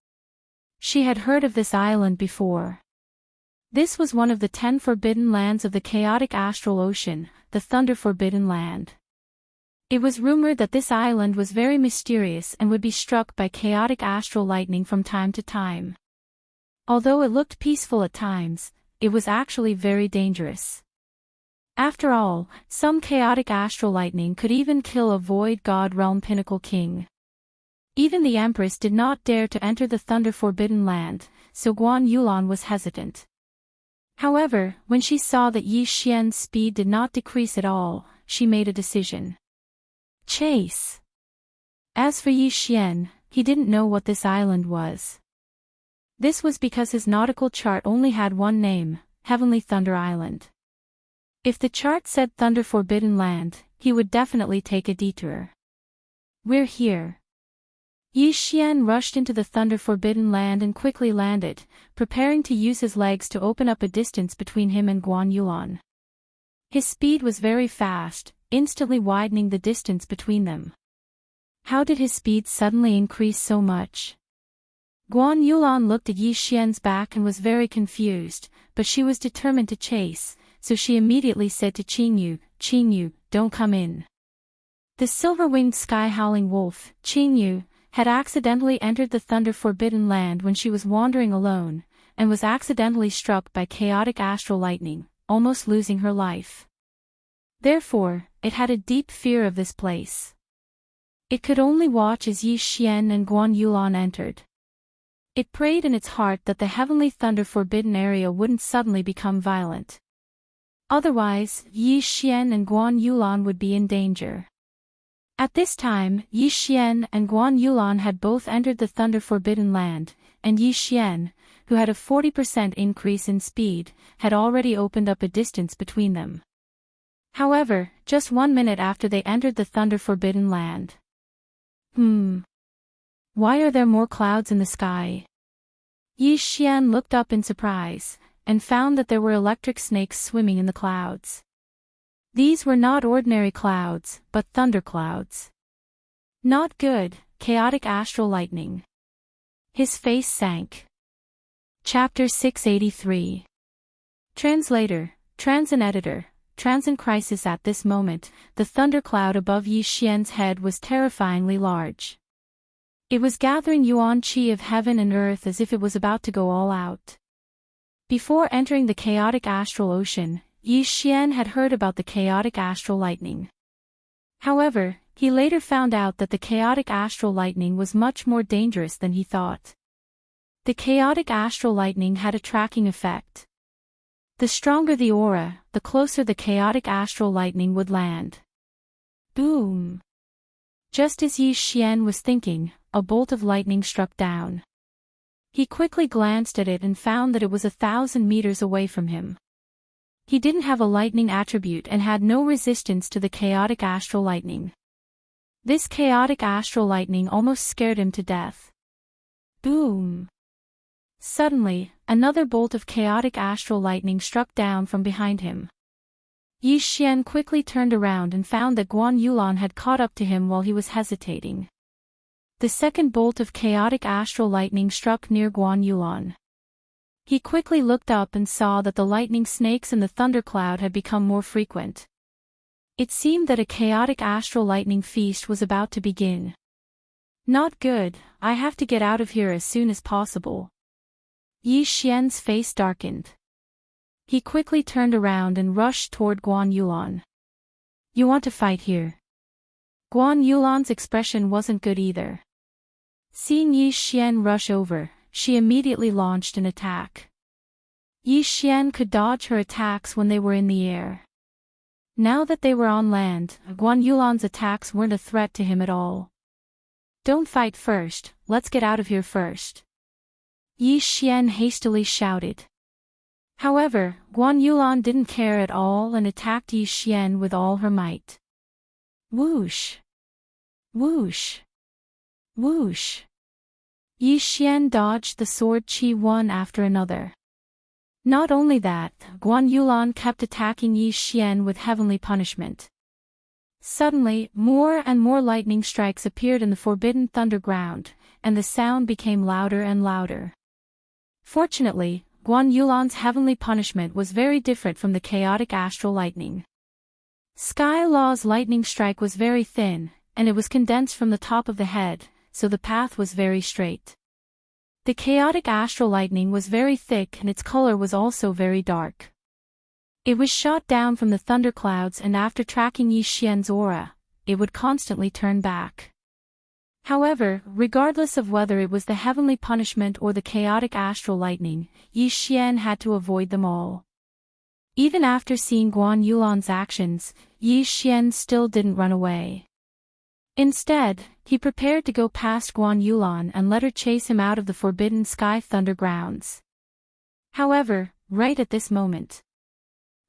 She had heard of this island before. This was one of the 10 forbidden lands of the chaotic astral ocean, the Thunder Forbidden Land. It was rumored that this island was very mysterious and would be struck by chaotic astral lightning from time to time. Although it looked peaceful at times, it was actually very dangerous. After all, some chaotic astral lightning could even kill a void god realm pinnacle king. Even the Empress did not dare to enter the Thunder Forbidden Land, so Guan Yulan was hesitant. However, when she saw that Yi Xian's speed did not decrease at all, she made a decision. Chase. As for Yi Xian, he didn't know what this island was. This was because his nautical chart only had one name, Heavenly Thunder Island. If the chart said Thunder Forbidden Land, he would definitely take a detour. We're here. Yi Xian rushed into the Thunder Forbidden Land and quickly landed, preparing to use his legs to open up a distance between him and Guan Yulan. His speed was very fast, instantly widening the distance between them. How did his speed suddenly increase so much? Guan Yulan looked at Yi Xian's back and was very confused, but she was determined to chase, so she immediately said to Qingyu, don't come in. The silver-winged sky-howling wolf, Qingyu, had accidentally entered the Thunder Forbidden Land when she was wandering alone, and was accidentally struck by chaotic astral lightning, almost losing her life. Therefore, it had a deep fear of this place. It could only watch as Yi Xian and Guan Yulan entered. It prayed in its heart that the Heavenly Thunder Forbidden area wouldn't suddenly become violent. Otherwise, Yi Xian and Guan Yulan would be in danger. At this time, Yi Xian and Guan Yulan had both entered the Thunder Forbidden Land, and Yi Xian, who had a 40% increase in speed, had already opened up a distance between them. However, just 1 minute after they entered the Thunder Forbidden Land. Why are there more clouds in the sky? Yi Xian looked up in surprise, and found that there were electric snakes swimming in the clouds. These were not ordinary clouds, but thunderclouds. Not good, chaotic astral lightning. His face sank. Chapter 683. Translator, Transin Editor, Transin Crisis. At this moment, the thundercloud above Yi Xian's head was terrifyingly large. It was gathering yuan qi of heaven and earth as if it was about to go all out. Before entering the chaotic astral ocean, Yi Xian had heard about the chaotic astral lightning. However, he later found out that the chaotic astral lightning was much more dangerous than he thought. The chaotic astral lightning had a tracking effect. The stronger the aura, the closer the chaotic astral lightning would land. Boom! Just as Yi Xian was thinking, a bolt of lightning struck down. He quickly glanced at it and found that it was 1,000 meters away from him. He didn't have a lightning attribute and had no resistance to the chaotic astral lightning. This chaotic astral lightning almost scared him to death. Boom! Suddenly, another bolt of chaotic astral lightning struck down from behind him. Yi Xian quickly turned around and found that Guan Yulan had caught up to him while he was hesitating. The second bolt of chaotic astral lightning struck near Guan Yulan. He quickly looked up and saw that the lightning snakes in the thundercloud had become more frequent. It seemed that a chaotic astral lightning feast was about to begin. Not good, I have to get out of here as soon as possible. Yi Xian's face darkened. He quickly turned around and rushed toward Guan Yulan. You want to fight here? Guan Yulan's expression wasn't good either. Seeing Yi Xian rush over, she immediately launched an attack. Yi Xian could dodge her attacks when they were in the air. Now that they were on land, Guan Yulan's attacks weren't a threat to him at all. Don't fight first, let's get out of here first. Yi Xian hastily shouted. However, Guan Yulan didn't care at all and attacked Yi Xian with all her might. Whoosh! Whoosh! Whoosh! Yi Xian dodged the sword qi one after another. Not only that, Guan Yulan kept attacking Yi Xian with heavenly punishment. Suddenly, more and more lightning strikes appeared in the forbidden thunderground, and the sound became louder and louder. Fortunately, Guan Yulan's heavenly punishment was very different from the chaotic astral lightning. Sky Law's lightning strike was very thin, and it was condensed from the top of the head, so the path was very straight. The chaotic astral lightning was very thick and its color was also very dark. It was shot down from the thunderclouds and after tracking Yi Xian's aura, it would constantly turn back. However, regardless of whether it was the heavenly punishment or the chaotic astral lightning, Yi Xian had to avoid them all. Even after seeing Guan Yulan's actions, Yi Xian still didn't run away. Instead, he prepared to go past Guan Yulan and let her chase him out of the forbidden sky thundergrounds. However, right at this moment.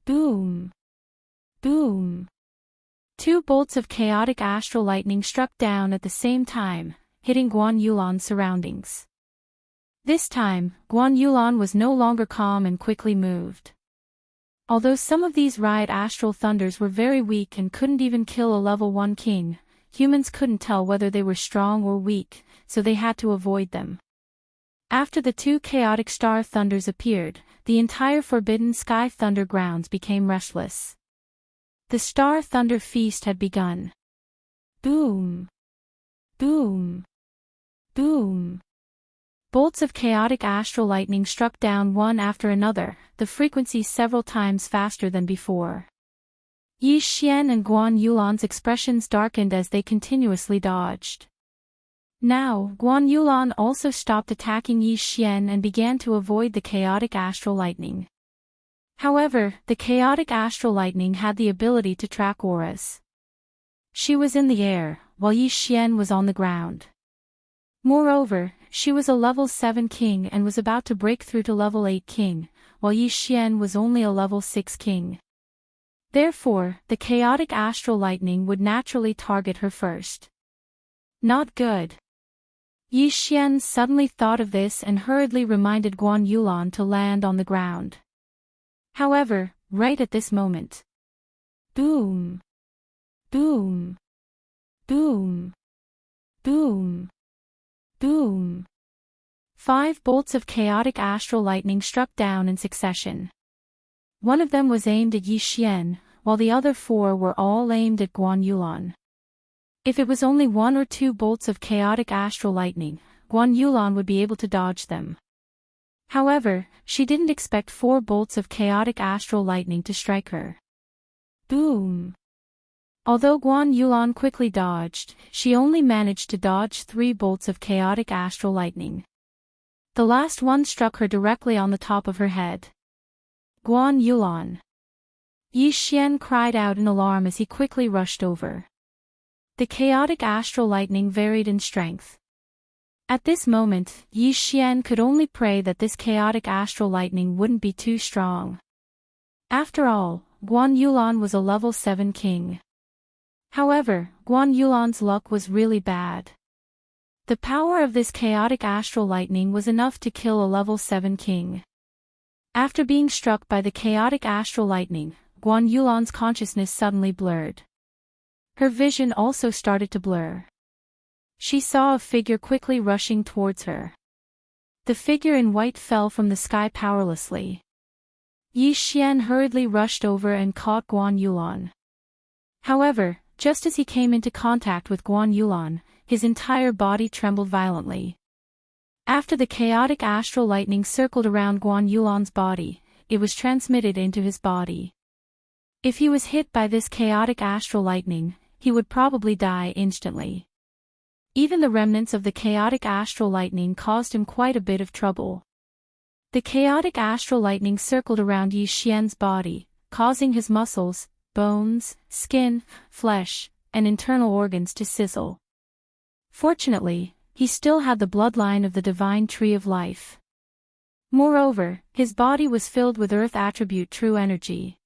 Boom! Boom! 2 bolts of chaotic astral lightning struck down at the same time, hitting Guan Yulan's surroundings. This time, Guan Yulan was no longer calm and quickly moved. Although some of these riot astral thunders were very weak and couldn't even kill a level 1 king, humans couldn't tell whether they were strong or weak, so they had to avoid them. After the 2 chaotic star thunders appeared, the entire forbidden sky thundergrounds became restless. The star thunder feast had begun. Boom! Boom! Boom! Bolts of chaotic astral lightning struck down one after another, the frequency several times faster than before. Yi Xian and Guan Yulan's expressions darkened as they continuously dodged. Now, Guan Yulan also stopped attacking Yi Xian and began to avoid the chaotic astral lightning. However, the chaotic astral lightning had the ability to track auras. She was in the air, while Yi Xian was on the ground. Moreover, she was a level 7 king and was about to break through to level 8 king, while Yi Xian was only a level 6 king. Therefore, the chaotic astral lightning would naturally target her first. Not good. Yi Xian suddenly thought of this and hurriedly reminded Guan Yulan to land on the ground. However, right at this moment. Boom! Boom! Boom! Boom! Boom! 5 bolts of chaotic astral lightning struck down in succession. One of them was aimed at Yi Xian, while the other 4 were all aimed at Guan Yulan. If it was only 1 or 2 bolts of chaotic astral lightning, Guan Yulan would be able to dodge them. However, she didn't expect 4 bolts of chaotic astral lightning to strike her. Boom! Although Guan Yulan quickly dodged, she only managed to dodge 3 bolts of chaotic astral lightning. The last one struck her directly on the top of her head. Guan Yulan! Yi Xian cried out in alarm as he quickly rushed over. The chaotic astral lightning varied in strength. At this moment, Yi Xian could only pray that this chaotic astral lightning wouldn't be too strong. After all, Guan Yulan was a level 7 king. However, Guan Yulan's luck was really bad. The power of this chaotic astral lightning was enough to kill a level 7 king. After being struck by the chaotic astral lightning, Guan Yulan's consciousness suddenly blurred. Her vision also started to blur. She saw a figure quickly rushing towards her. The figure in white fell from the sky powerlessly. Yi Xian hurriedly rushed over and caught Guan Yulan. However, just as he came into contact with Guan Yulan, his entire body trembled violently. After the chaotic astral lightning circled around Guan Yulan's body, it was transmitted into his body. If he was hit by this chaotic astral lightning, he would probably die instantly. Even the remnants of the chaotic astral lightning caused him quite a bit of trouble. The chaotic astral lightning circled around Yi Xian's body, causing his muscles, bones, skin, flesh, and internal organs to sizzle. Fortunately, he still had the bloodline of the divine tree of life. Moreover, his body was filled with earth attribute true energy.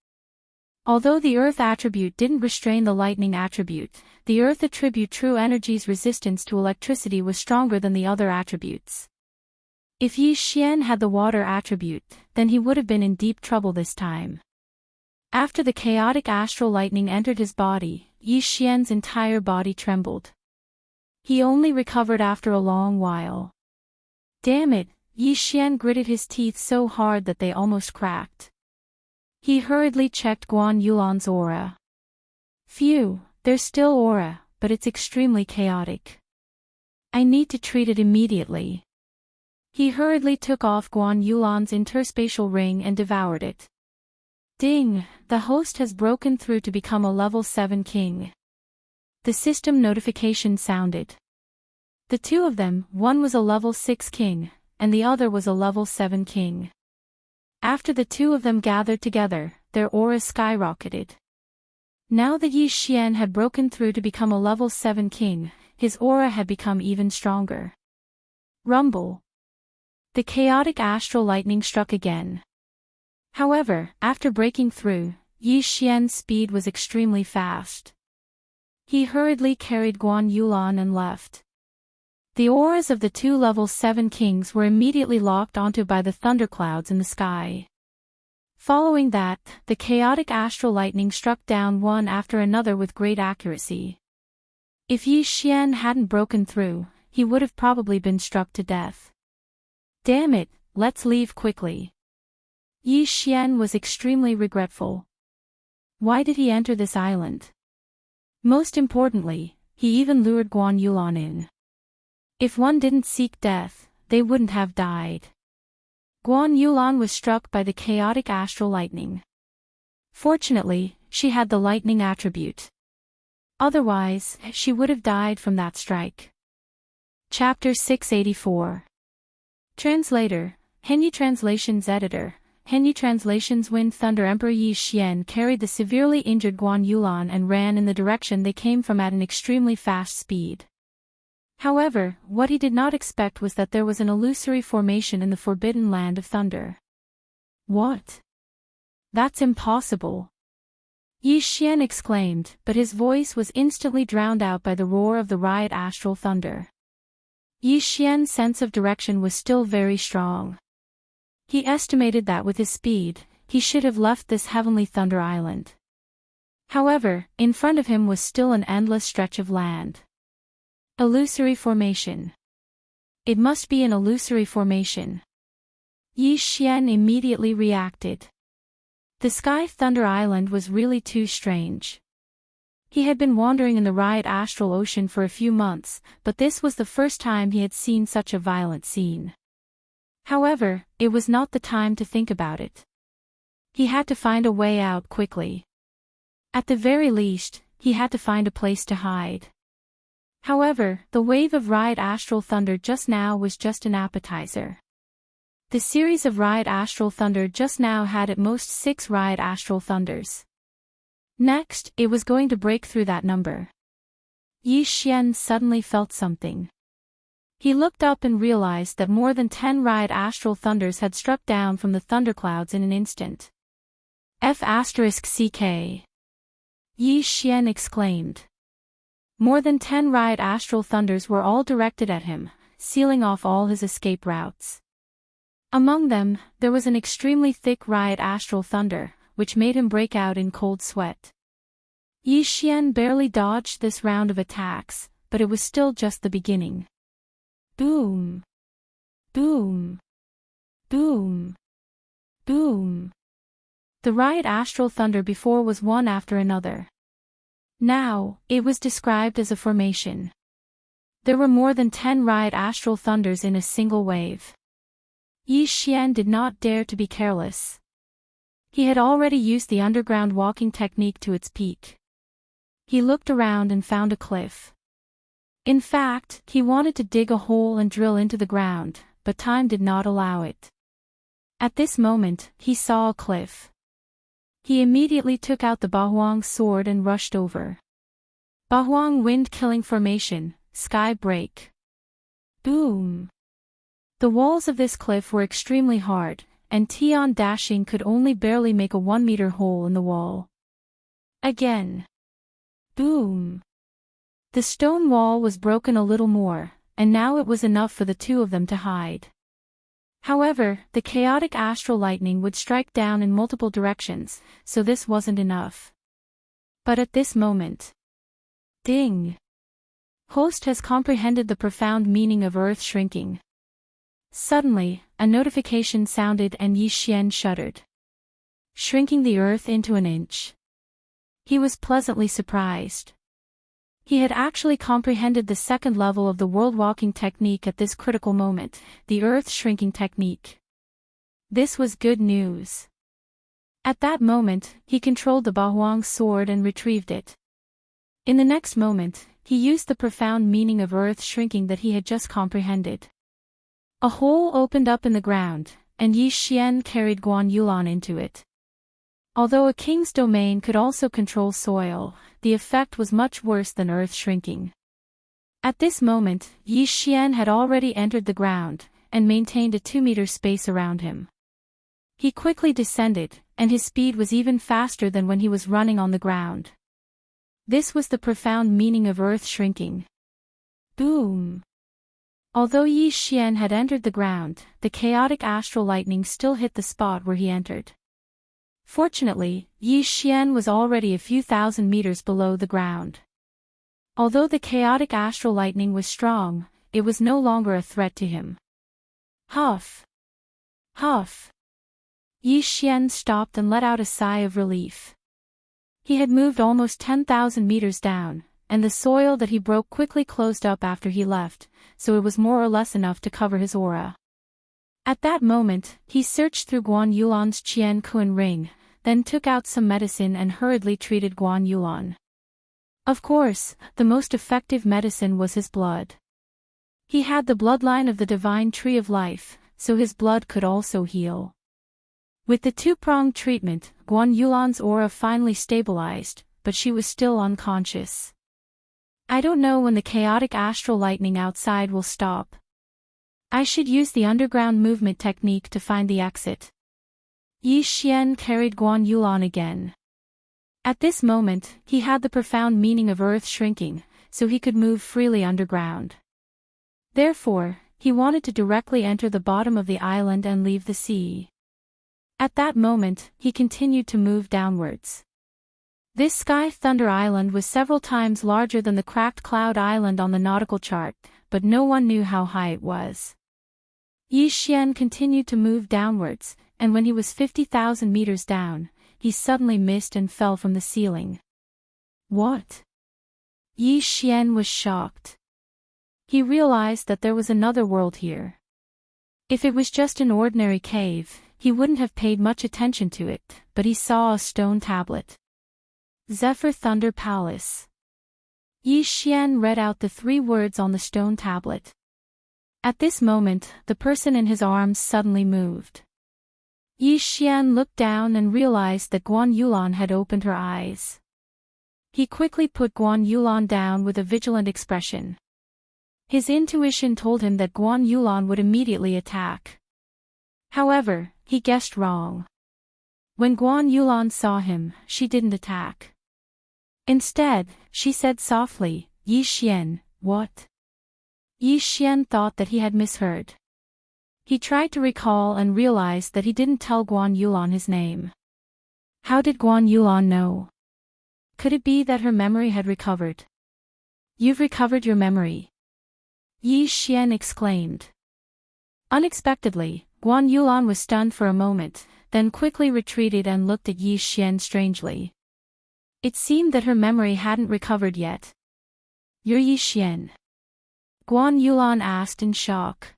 Although the earth attribute didn't restrain the lightning attribute, the earth attribute true energy's resistance to electricity was stronger than the other attributes. If Yi Xian had the water attribute, then he would have been in deep trouble this time. After the chaotic astral lightning entered his body, Yi Xian's entire body trembled. He only recovered after a long while. Damn it, Yi Xian gritted his teeth so hard that they almost cracked. He hurriedly checked Guan Yulan's aura. Phew, there's still aura, but it's extremely chaotic. I need to treat it immediately. He hurriedly took off Guan Yulan's interspatial ring and devoured it. Ding, the host has broken through to become a level 7 king. The system notification sounded. The 2 of them, one was a level 6 king, and the other was a level 7 king. After the 2 of them gathered together, their auras skyrocketed. Now that Yi Xian had broken through to become a level 7 king, his aura had become even stronger. Rumble. The chaotic astral lightning struck again. However, after breaking through, Yi Xian's speed was extremely fast. He hurriedly carried Guan Yulan and left. The auras of the 2 level 7 kings were immediately locked onto by the thunderclouds in the sky. Following that, the chaotic astral lightning struck down one after another with great accuracy. If Yi Xian hadn't broken through, he would have probably been struck to death. Damn it, let's leave quickly. Yi Xian was extremely regretful. Why did he enter this island? Most importantly, he even lured Guan Yulan in. If one didn't seek death, they wouldn't have died. Guan Yulan was struck by the chaotic astral lightning. Fortunately, she had the lightning attribute. Otherwise, she would have died from that strike. Chapter 684. Translator, Henry Translations Editor, Henyi translations Wind Thunder Emperor Yi Xian carried the severely injured Guan Yulan and ran in the direction they came from at an extremely fast speed. However, what he did not expect was that there was an illusory formation in the forbidden land of thunder. What? That's impossible! Yi Xian exclaimed, but his voice was instantly drowned out by the roar of the riot astral thunder. Yi Xian's sense of direction was still very strong. He estimated that with his speed, he should have left this heavenly thunder island. However, in front of him was still an endless stretch of land. Illusory formation. It must be an illusory formation. Yi Xian immediately reacted. The Sky Thunder Island was really too strange. He had been wandering in the riot astral ocean for a few months, but this was the first time he had seen such a violent scene. However, it was not the time to think about it. He had to find a way out quickly. At the very least, he had to find a place to hide. However, the wave of riot astral thunder just now was just an appetizer. The series of riot astral thunder just now had at most 6 riot astral thunders. Next, it was going to break through that number. Yi Xian suddenly felt something. He looked up and realized that more than 10 riot astral thunders had struck down from the thunderclouds in an instant. F***ck. Yi Xian exclaimed. More than 10 riot astral thunders were all directed at him, sealing off all his escape routes. Among them, there was an extremely thick riot astral thunder, which made him break out in cold sweat. Yi Xian barely dodged this round of attacks, but it was still just the beginning. Boom! Boom! Boom! Boom! The riot astral thunder before was one after another. Now, it was described as a formation. There were more than 10 riot astral thunders in a single wave. Yi Xian did not dare to be careless. He had already used the underground walking technique to its peak. He looked around and found a cliff. In fact, he wanted to dig a hole and drill into the ground, but time did not allow it. At this moment, he saw a cliff. He immediately took out the Bahuang sword and rushed over. Bahuang wind-killing formation, sky break. Boom! The walls of this cliff were extremely hard, and Tian Dashing could only barely make a 1-meter hole in the wall. Again. Boom! The stone wall was broken a little more, and now it was enough for the two of them to hide. However, the chaotic astral lightning would strike down in multiple directions, so this wasn't enough. But at this moment. Ding! Host has comprehended the profound meaning of earth shrinking. Suddenly, a notification sounded and Yi Xian shuddered. Shrinking the earth into an inch. He was pleasantly surprised. He had actually comprehended the second level of the world walking technique at this critical moment, the earth shrinking technique. This was good news. At that moment, he controlled the Bahuang sword and retrieved it. In the next moment, he used the profound meaning of earth shrinking that he had just comprehended. A hole opened up in the ground, and Yi Xian carried Guan Yulan into it. Although a king's domain could also control soil, the effect was much worse than earth shrinking. At this moment, Yi Xian had already entered the ground, and maintained a 2-meter space around him. He quickly descended, and his speed was even faster than when he was running on the ground. This was the profound meaning of earth shrinking. Boom! Although Yi Xian had entered the ground, the chaotic astral lightning still hit the spot where he entered. Fortunately, Yi Xian was already a few thousand meters below the ground. Although the chaotic astral lightning was strong, it was no longer a threat to him. Huff! Huff! Yi Xian stopped and let out a sigh of relief. He had moved almost 10,000 meters down, and the soil that he broke quickly closed up after he left, so it was more or less enough to cover his aura. At that moment, he searched through Guan Yulan's Qian Kun ring, then took out some medicine and hurriedly treated Guan Yulan. Of course, the most effective medicine was his blood. He had the bloodline of the divine tree of life, so his blood could also heal. With the two-pronged treatment, Guan Yulan's aura finally stabilized, but she was still unconscious. I don't know when the chaotic astral lightning outside will stop. I should use the underground movement technique to find the exit. Yi Xian carried Guan Yulan again. At this moment, he had the profound meaning of earth shrinking, so he could move freely underground. Therefore, he wanted to directly enter the bottom of the island and leave the sea. At that moment, he continued to move downwards. This Sky Thunder Island was several times larger than the cracked cloud island on the nautical chart, but no one knew how high it was. Yi Xian continued to move downwards, and when he was 50,000 meters down, he suddenly missed and fell from the ceiling. What? Yi Xian was shocked. He realized that there was another world here. If it was just an ordinary cave, he wouldn't have paid much attention to it, but he saw a stone tablet. Zephyr Thunder Palace. Yi Xian read out the 3 words on the stone tablet. At this moment, the person in his arms suddenly moved. Yi Xian looked down and realized that Guan Yulan had opened her eyes. He quickly put Guan Yulan down with a vigilant expression. His intuition told him that Guan Yulan would immediately attack. However, he guessed wrong. When Guan Yulan saw him, she didn't attack. Instead, she said softly, "Yi Xian, what?" Yi Xian thought that he had misheard. He tried to recall and realized that he didn't tell Guan Yulan his name. How did Guan Yulan know? Could it be that her memory had recovered? "You've recovered your memory," Yi Xian exclaimed. Unexpectedly, Guan Yulan was stunned for a moment, then quickly retreated and looked at Yi Xian strangely. It seemed that her memory hadn't recovered yet. "You're Yi Xian?" Guan Yulan asked in shock.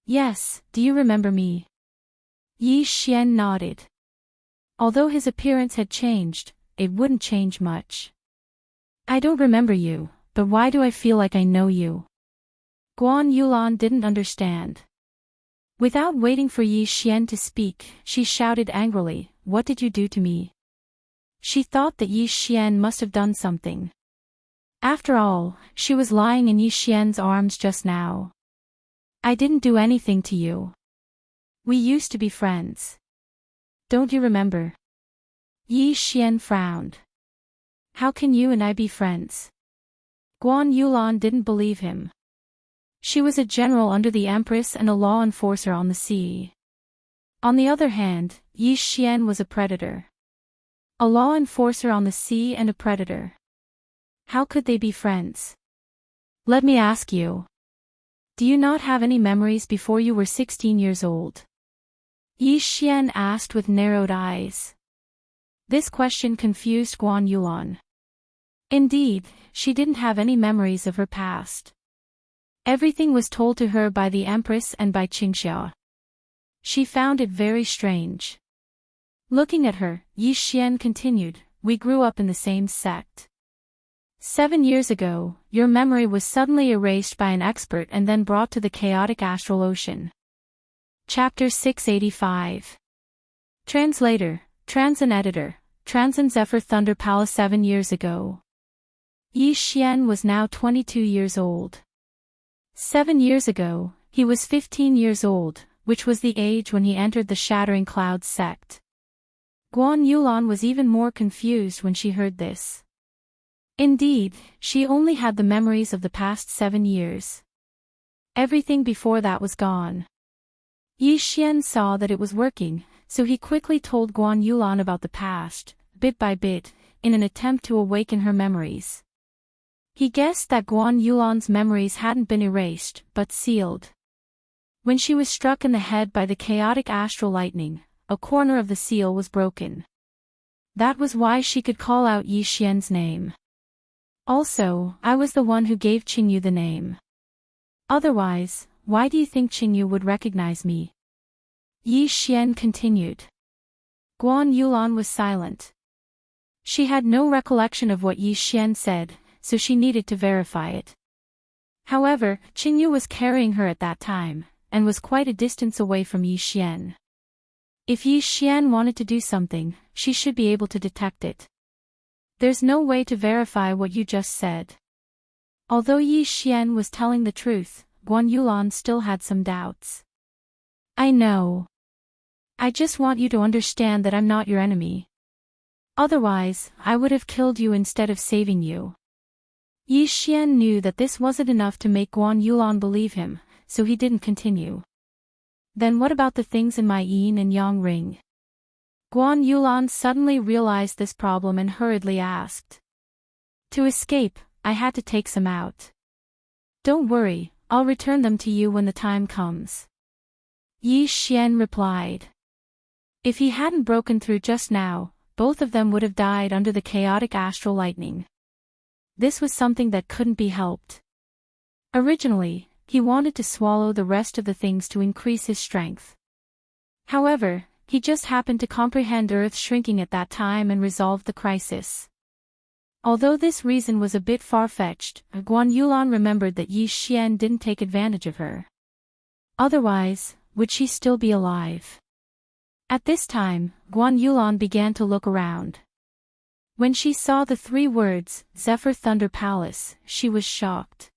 "Yes, do you remember me?" Yi Xian nodded. Although his appearance had changed, it wouldn't change much. "I don't remember you, but why do I feel like I know you?" Guan Yulan didn't understand. Without waiting for Yi Xian to speak, she shouted angrily, "What did you do to me?" She thought that Yi Xian must have done something. After all, she was lying in Yi Xian's arms just now. "I didn't do anything to you. We used to be friends. Don't you remember?" Yi Xian frowned. "How can you and I be friends?" Guan Yulan didn't believe him. She was a general under the Empress and a law enforcer on the sea. On the other hand, Yi Xian was a predator. A law enforcer on the sea and a predator. How could they be friends? "Let me ask you. Do you not have any memories before you were 16 years old?" Yi Xian asked with narrowed eyes. This question confused Guan Yulan. Indeed, she didn't have any memories of her past. Everything was told to her by the Empress and by Qingxia. She found it very strange. Looking at her, Yi Xian continued, "We grew up in the same sect. 7 years ago, your memory was suddenly erased by an expert and then brought to the chaotic astral ocean." Chapter 685. Translator, Transin Editor, Transin Zephyr Thunder Palace 7 years ago. Yi Xian was now 22 years old. 7 years ago, he was 15 years old, which was the age when he entered the Shattering Clouds sect. Guan Yulan was even more confused when she heard this. Indeed, she only had the memories of the past 7 years. Everything before that was gone. Yi Xian saw that it was working, so he quickly told Guan Yulan about the past, bit by bit, in an attempt to awaken her memories. He guessed that Guan Yulan's memories hadn't been erased, but sealed. When she was struck in the head by the chaotic astral lightning, a corner of the seal was broken. That was why she could call out Yi Xian's name. Also, I was the one who gave Qingyu the name. Otherwise, why do you think Qingyu would recognize me? Yi Xian continued. Guan Yulan was silent. She had no recollection of what Yi Xian said, so she needed to verify it. However, Qingyu was carrying her at that time, and was quite a distance away from Yi Xian. If Yi Xian wanted to do something, she should be able to detect it. There's no way to verify what you just said. Although Yi Xian was telling the truth, Guan Yulan still had some doubts. I know. I just want you to understand that I'm not your enemy. Otherwise, I would have killed you instead of saving you. Yi Xian knew that this wasn't enough to make Guan Yulan believe him, so he didn't continue. Then what about the things in my yin and yang ring? Guan Yulan suddenly realized this problem and hurriedly asked. To escape, I had to take some out. Don't worry, I'll return them to you when the time comes. Yi Xian replied. If he hadn't broken through just now, both of them would have died under the chaotic astral lightning. This was something that couldn't be helped. Originally, he wanted to swallow the rest of the things to increase his strength. However, he just happened to comprehend Earth shrinking at that time and resolved the crisis. Although this reason was a bit far-fetched, Guan Yulan remembered that Yi Xian didn't take advantage of her. Otherwise, would she still be alive? At this time, Guan Yulan began to look around. When she saw the 3 words, Zephyr Thunder Palace, she was shocked.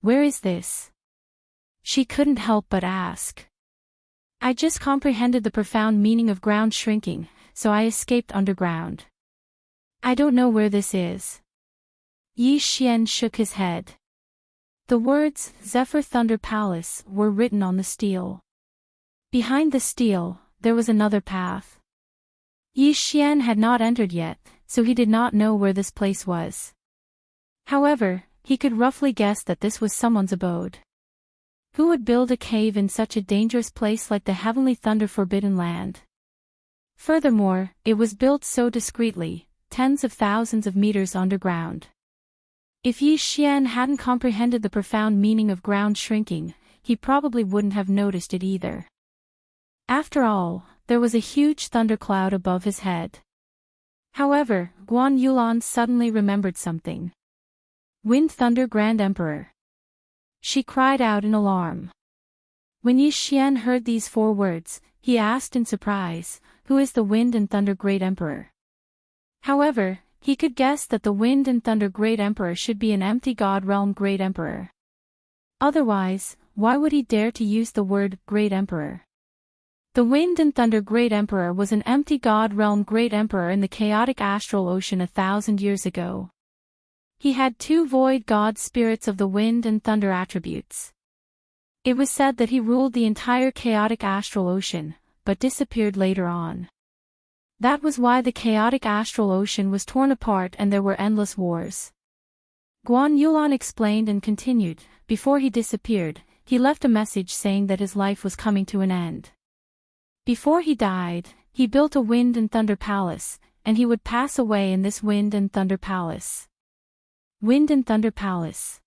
Where is this? She couldn't help but ask. I just comprehended the profound meaning of ground shrinking, so I escaped underground. I don't know where this is. Yi Xian shook his head. The words, Zephyr Thunder Palace, were written on the steel. Behind the steel, there was another path. Yi Xian had not entered yet, so he did not know where this place was. However, he could roughly guess that this was someone's abode. Who would build a cave in such a dangerous place like the Heavenly Thunder Forbidden Land? Furthermore, it was built so discreetly, tens of thousands of meters underground. If Yi Xian hadn't comprehended the profound meaning of ground shrinking, he probably wouldn't have noticed it either. After all, there was a huge thundercloud above his head. However, Guan Yulan suddenly remembered something. Wind Thunder Grand Emperor. She cried out in alarm. When Yi Xian heard these 4 words, he asked in surprise, who is the Wind and Thunder Great Emperor? However, he could guess that the Wind and Thunder Great Emperor should be an empty God Realm Great Emperor. Otherwise, why would he dare to use the word Great Emperor? The Wind and Thunder Great Emperor was an empty God Realm Great Emperor in the chaotic astral ocean 1,000 years ago. He had 2 void god spirits of the wind and thunder attributes. It was said that he ruled the entire chaotic astral ocean, but disappeared later on. That was why the chaotic astral ocean was torn apart and there were endless wars. Guan Yulan explained and continued, before he disappeared, he left a message saying that his life was coming to an end. Before he died, he built a wind and thunder palace, and he would pass away in this wind and thunder palace. Wind and Thunder Palace.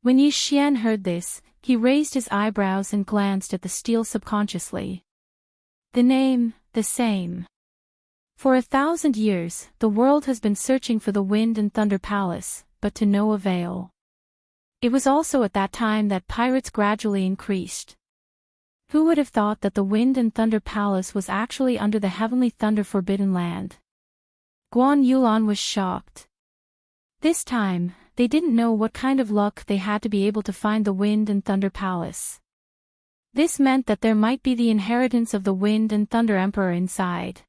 When Yi Xian heard this, he raised his eyebrows and glanced at the steel subconsciously. The name, the same. For 1,000 years, the world has been searching for the Wind and Thunder Palace, but to no avail. It was also at that time that pirates gradually increased. Who would have thought that the Wind and Thunder Palace was actually under the Heavenly Thunder Forbidden Land? Guan Yulan was shocked. This time, they didn't know what kind of luck they had to be able to find the Wind and Thunder Palace. This meant that there might be the inheritance of the Wind and Thunder Emperor inside.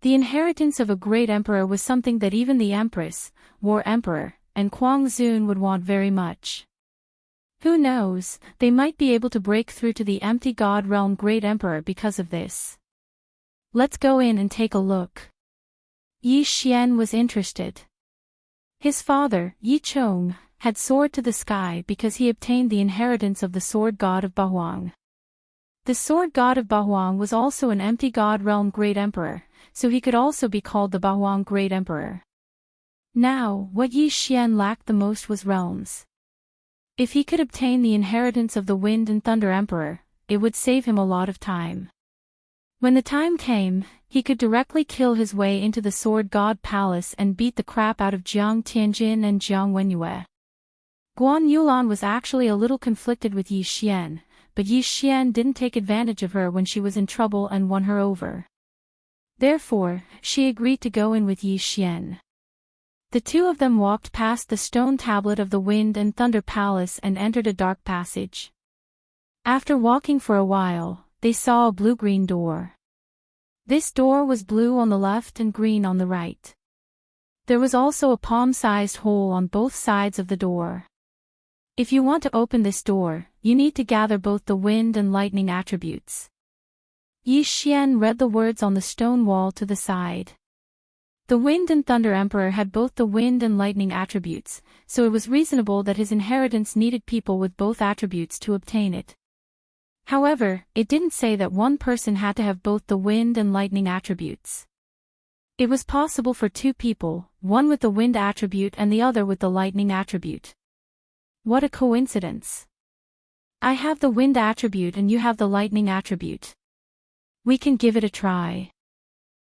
The inheritance of a great emperor was something that even the Empress, War Emperor, and Kuang Zun would want very much. Who knows, they might be able to break through to the empty God Realm Great Emperor because of this. Let's go in and take a look. Yi Xian was interested. His father, Yi Chong, had soared to the sky because he obtained the inheritance of the Sword God of Bahuang. The Sword God of Bahuang was also an empty God Realm Great Emperor, so he could also be called the Bahuang Great Emperor. Now, what Yi Xian lacked the most was realms. If he could obtain the inheritance of the Wind and Thunder Emperor, it would save him a lot of time. When the time came, he could directly kill his way into the Sword God Palace and beat the crap out of Jiang Tianjin and Jiang Wenyue. Guan Yulan was actually a little conflicted with Yi Xian, but Yi Xian didn't take advantage of her when she was in trouble and won her over. Therefore, she agreed to go in with Yi Xian. The two of them walked past the stone tablet of the Wind and Thunder Palace and entered a dark passage. After walking for a while, they saw a blue-green door. This door was blue on the left and green on the right. There was also a palm-sized hole on both sides of the door. If you want to open this door, you need to gather both the wind and lightning attributes. Yi Xian read the words on the stone wall to the side. The Wind and Thunder Emperor had both the wind and lightning attributes, so it was reasonable that his inheritance needed people with both attributes to obtain it. However, it didn't say that one person had to have both the wind and lightning attributes. It was possible for two people, one with the wind attribute and the other with the lightning attribute. What a coincidence! I have the wind attribute and you have the lightning attribute. We can give it a try.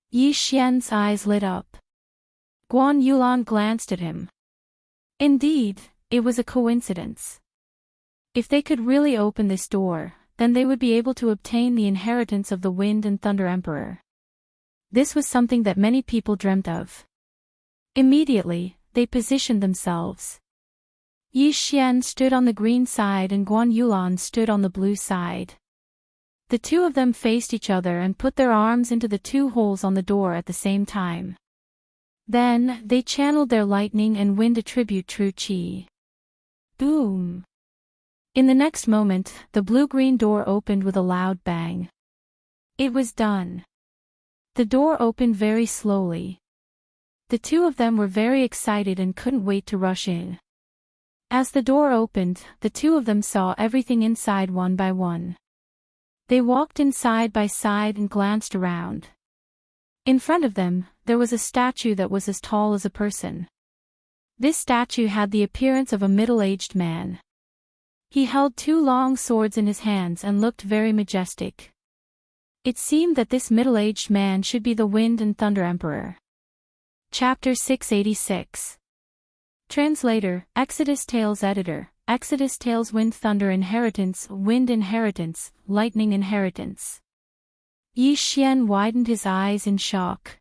Yi Xian's eyes lit up. Guan Yulan glanced at him. Indeed, it was a coincidence. If they could really open this door, then they would be able to obtain the inheritance of the Wind and Thunder Emperor. This was something that many people dreamt of. Immediately, they positioned themselves. Yi Xian stood on the green side and Guan Yulan stood on the blue side. The two of them faced each other and put their arms into the two holes on the door at the same time. Then, they channeled their lightning and wind attribute true qi. Boom! In the next moment, the blue-green door opened with a loud bang. It was done. The door opened very slowly. The two of them were very excited and couldn't wait to rush in. As the door opened, the two of them saw everything inside one by one. They walked in side by side and glanced around. In front of them, there was a statue that was as tall as a person. This statue had the appearance of a middle-aged man. He held two long swords in his hands and looked very majestic. It seemed that this middle-aged man should be the Wind and Thunder Emperor. Chapter 686. Translator, Exodus Tales Editor, Exodus Tales Wind Thunder Inheritance, Wind Inheritance, Lightning Inheritance. Yi Xian widened his eyes in shock.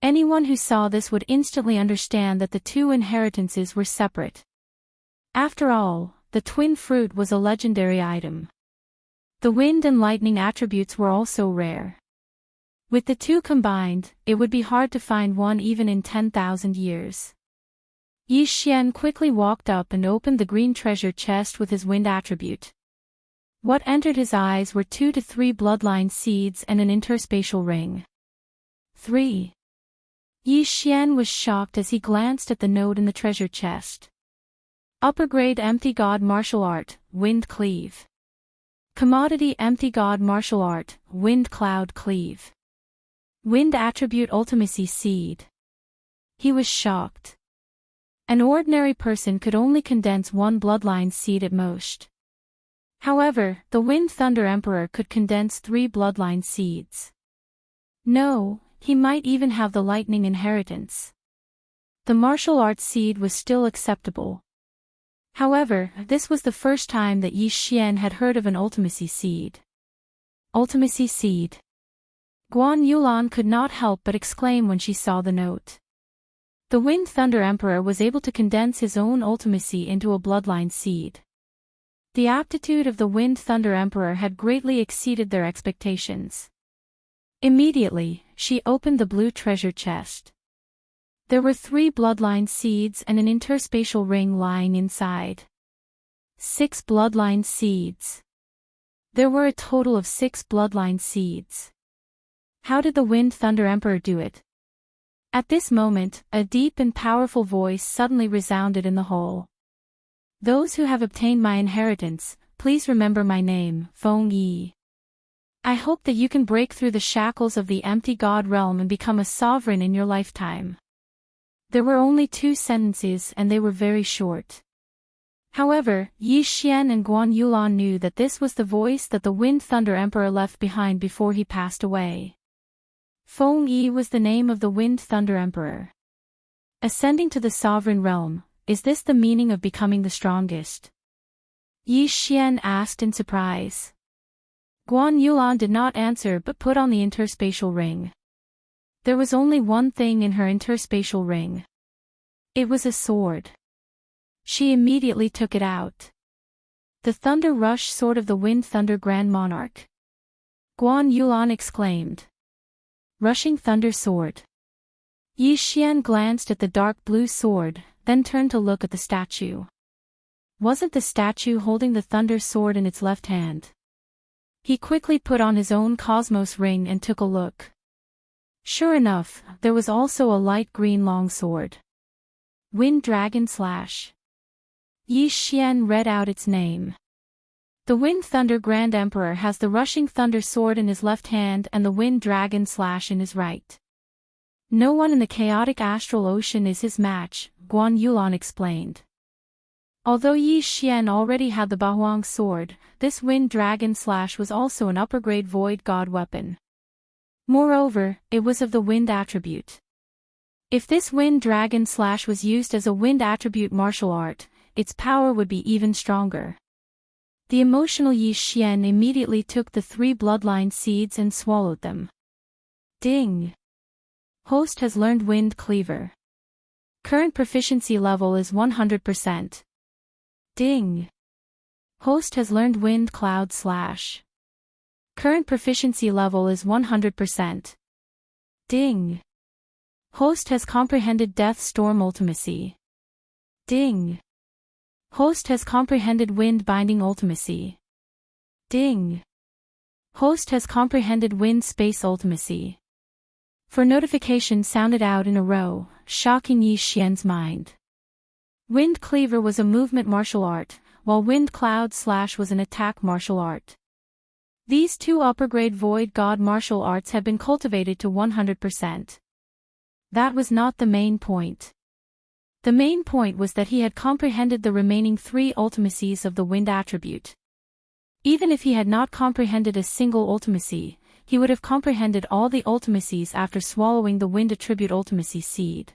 Anyone who saw this would instantly understand that the two inheritances were separate. After all, the twin fruit was a legendary item. The wind and lightning attributes were also rare. With the two combined, it would be hard to find one even in 10,000 years. Yi Xian quickly walked up and opened the green treasure chest with his wind attribute. What entered his eyes were 2 to 3 bloodline seeds and an interspatial ring. 3. Yi Xian was shocked as he glanced at the note in the treasure chest. Upper grade empty god martial art, wind cleave. Commodity empty god martial art, wind cloud cleave. Wind attribute ultimacy seed. He was shocked. An ordinary person could only condense one bloodline seed at most. However, the Wind Thunder Emperor could condense 3 bloodline seeds. No, he might even have the lightning inheritance. The martial arts seed was still acceptable. However, this was the first time that Yi Xian had heard of an ultimacy seed. Ultimacy seed. Guan Yulan could not help but exclaim when she saw the note. The Wind Thunder Emperor was able to condense his own ultimacy into a bloodline seed. The aptitude of the Wind Thunder Emperor had greatly exceeded their expectations. Immediately, she opened the blue treasure chest. There were 3 bloodline seeds and an interspatial ring lying inside. 6 bloodline seeds. There were a total of 6 bloodline seeds. How did the Wind Thunder Emperor do it? At this moment, a deep and powerful voice suddenly resounded in the hall. Those who have obtained my inheritance, please remember my name, Feng Yi. I hope that you can break through the shackles of the empty god realm and become a sovereign in your lifetime. There were only 2 sentences and they were very short. However, Yi Xian and Guan Yulan knew that this was the voice that the Wind Thunder Emperor left behind before he passed away. Feng Yi was the name of the Wind Thunder Emperor. Ascending to the sovereign realm, is this the meaning of becoming the strongest? Yi Xian asked in surprise. Guan Yulan did not answer but put on the interspatial ring. There was only one thing in her interspatial ring. It was a sword. She immediately took it out. The Thunder Rush Sword of the Wind Thunder Grand Monarch. Guan Yulan exclaimed. Rushing Thunder Sword. Yi Xian glanced at the dark blue sword, then turned to look at the statue. Wasn't the statue holding the Thunder Sword in its left hand? He quickly put on his own Cosmos ring and took a look. Sure enough, there was also a light green long sword. Wind Dragon Slash. Yi Xian read out its name. The Wind Thunder Grand Emperor has the Rushing Thunder Sword in his left hand and the Wind Dragon Slash in his right. No one in the chaotic astral ocean is his match, Guan Yulan explained. Although Yi Xian already had the Bahuang sword, this Wind Dragon Slash was also an upper-grade Void God weapon. Moreover, it was of the Wind attribute. If this Wind Dragon Slash was used as a Wind attribute martial art, its power would be even stronger. The emotional Yi Xian immediately took the 3 bloodline seeds and swallowed them. Ding! Host has learned Wind Cleaver. Current proficiency level is 100%. Ding! Host has learned Wind Cloud Slash. Current proficiency level is 100%. Ding! Host has comprehended Death Storm Ultimacy. Ding! Host has comprehended Wind Binding Ultimacy. Ding! Host has comprehended Wind Space Ultimacy. 4 notifications sounded out in a row, shocking Yi Xian's mind. Wind Cleaver was a movement martial art, while Wind Cloud Slash was an attack martial art. These 2 upper-grade Void God martial arts had been cultivated to 100%. That was not the main point. The main point was that he had comprehended the remaining 3 ultimacies of the Wind attribute. Even if he had not comprehended a single ultimacy, he would have comprehended all the ultimacies after swallowing the Wind attribute ultimacy seed.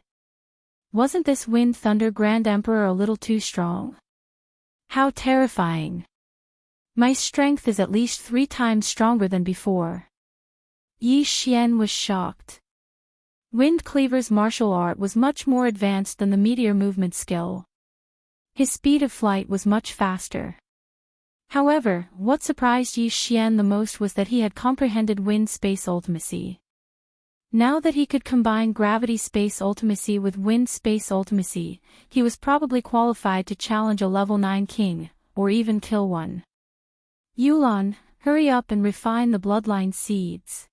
Wasn't this Wind Thunder Grand Emperor a little too strong? How terrifying! My strength is at least 3 times stronger than before. Yi Xian was shocked. Wind Cleaver's martial art was much more advanced than the meteor movement skill. His speed of flight was much faster. However, what surprised Yi Xian the most was that he had comprehended Wind Space Ultimacy. Now that he could combine Gravity Space Ultimacy with Wind Space Ultimacy, he was probably qualified to challenge a level 9 king, or even kill one. Yulan, hurry up and refine the bloodline seeds.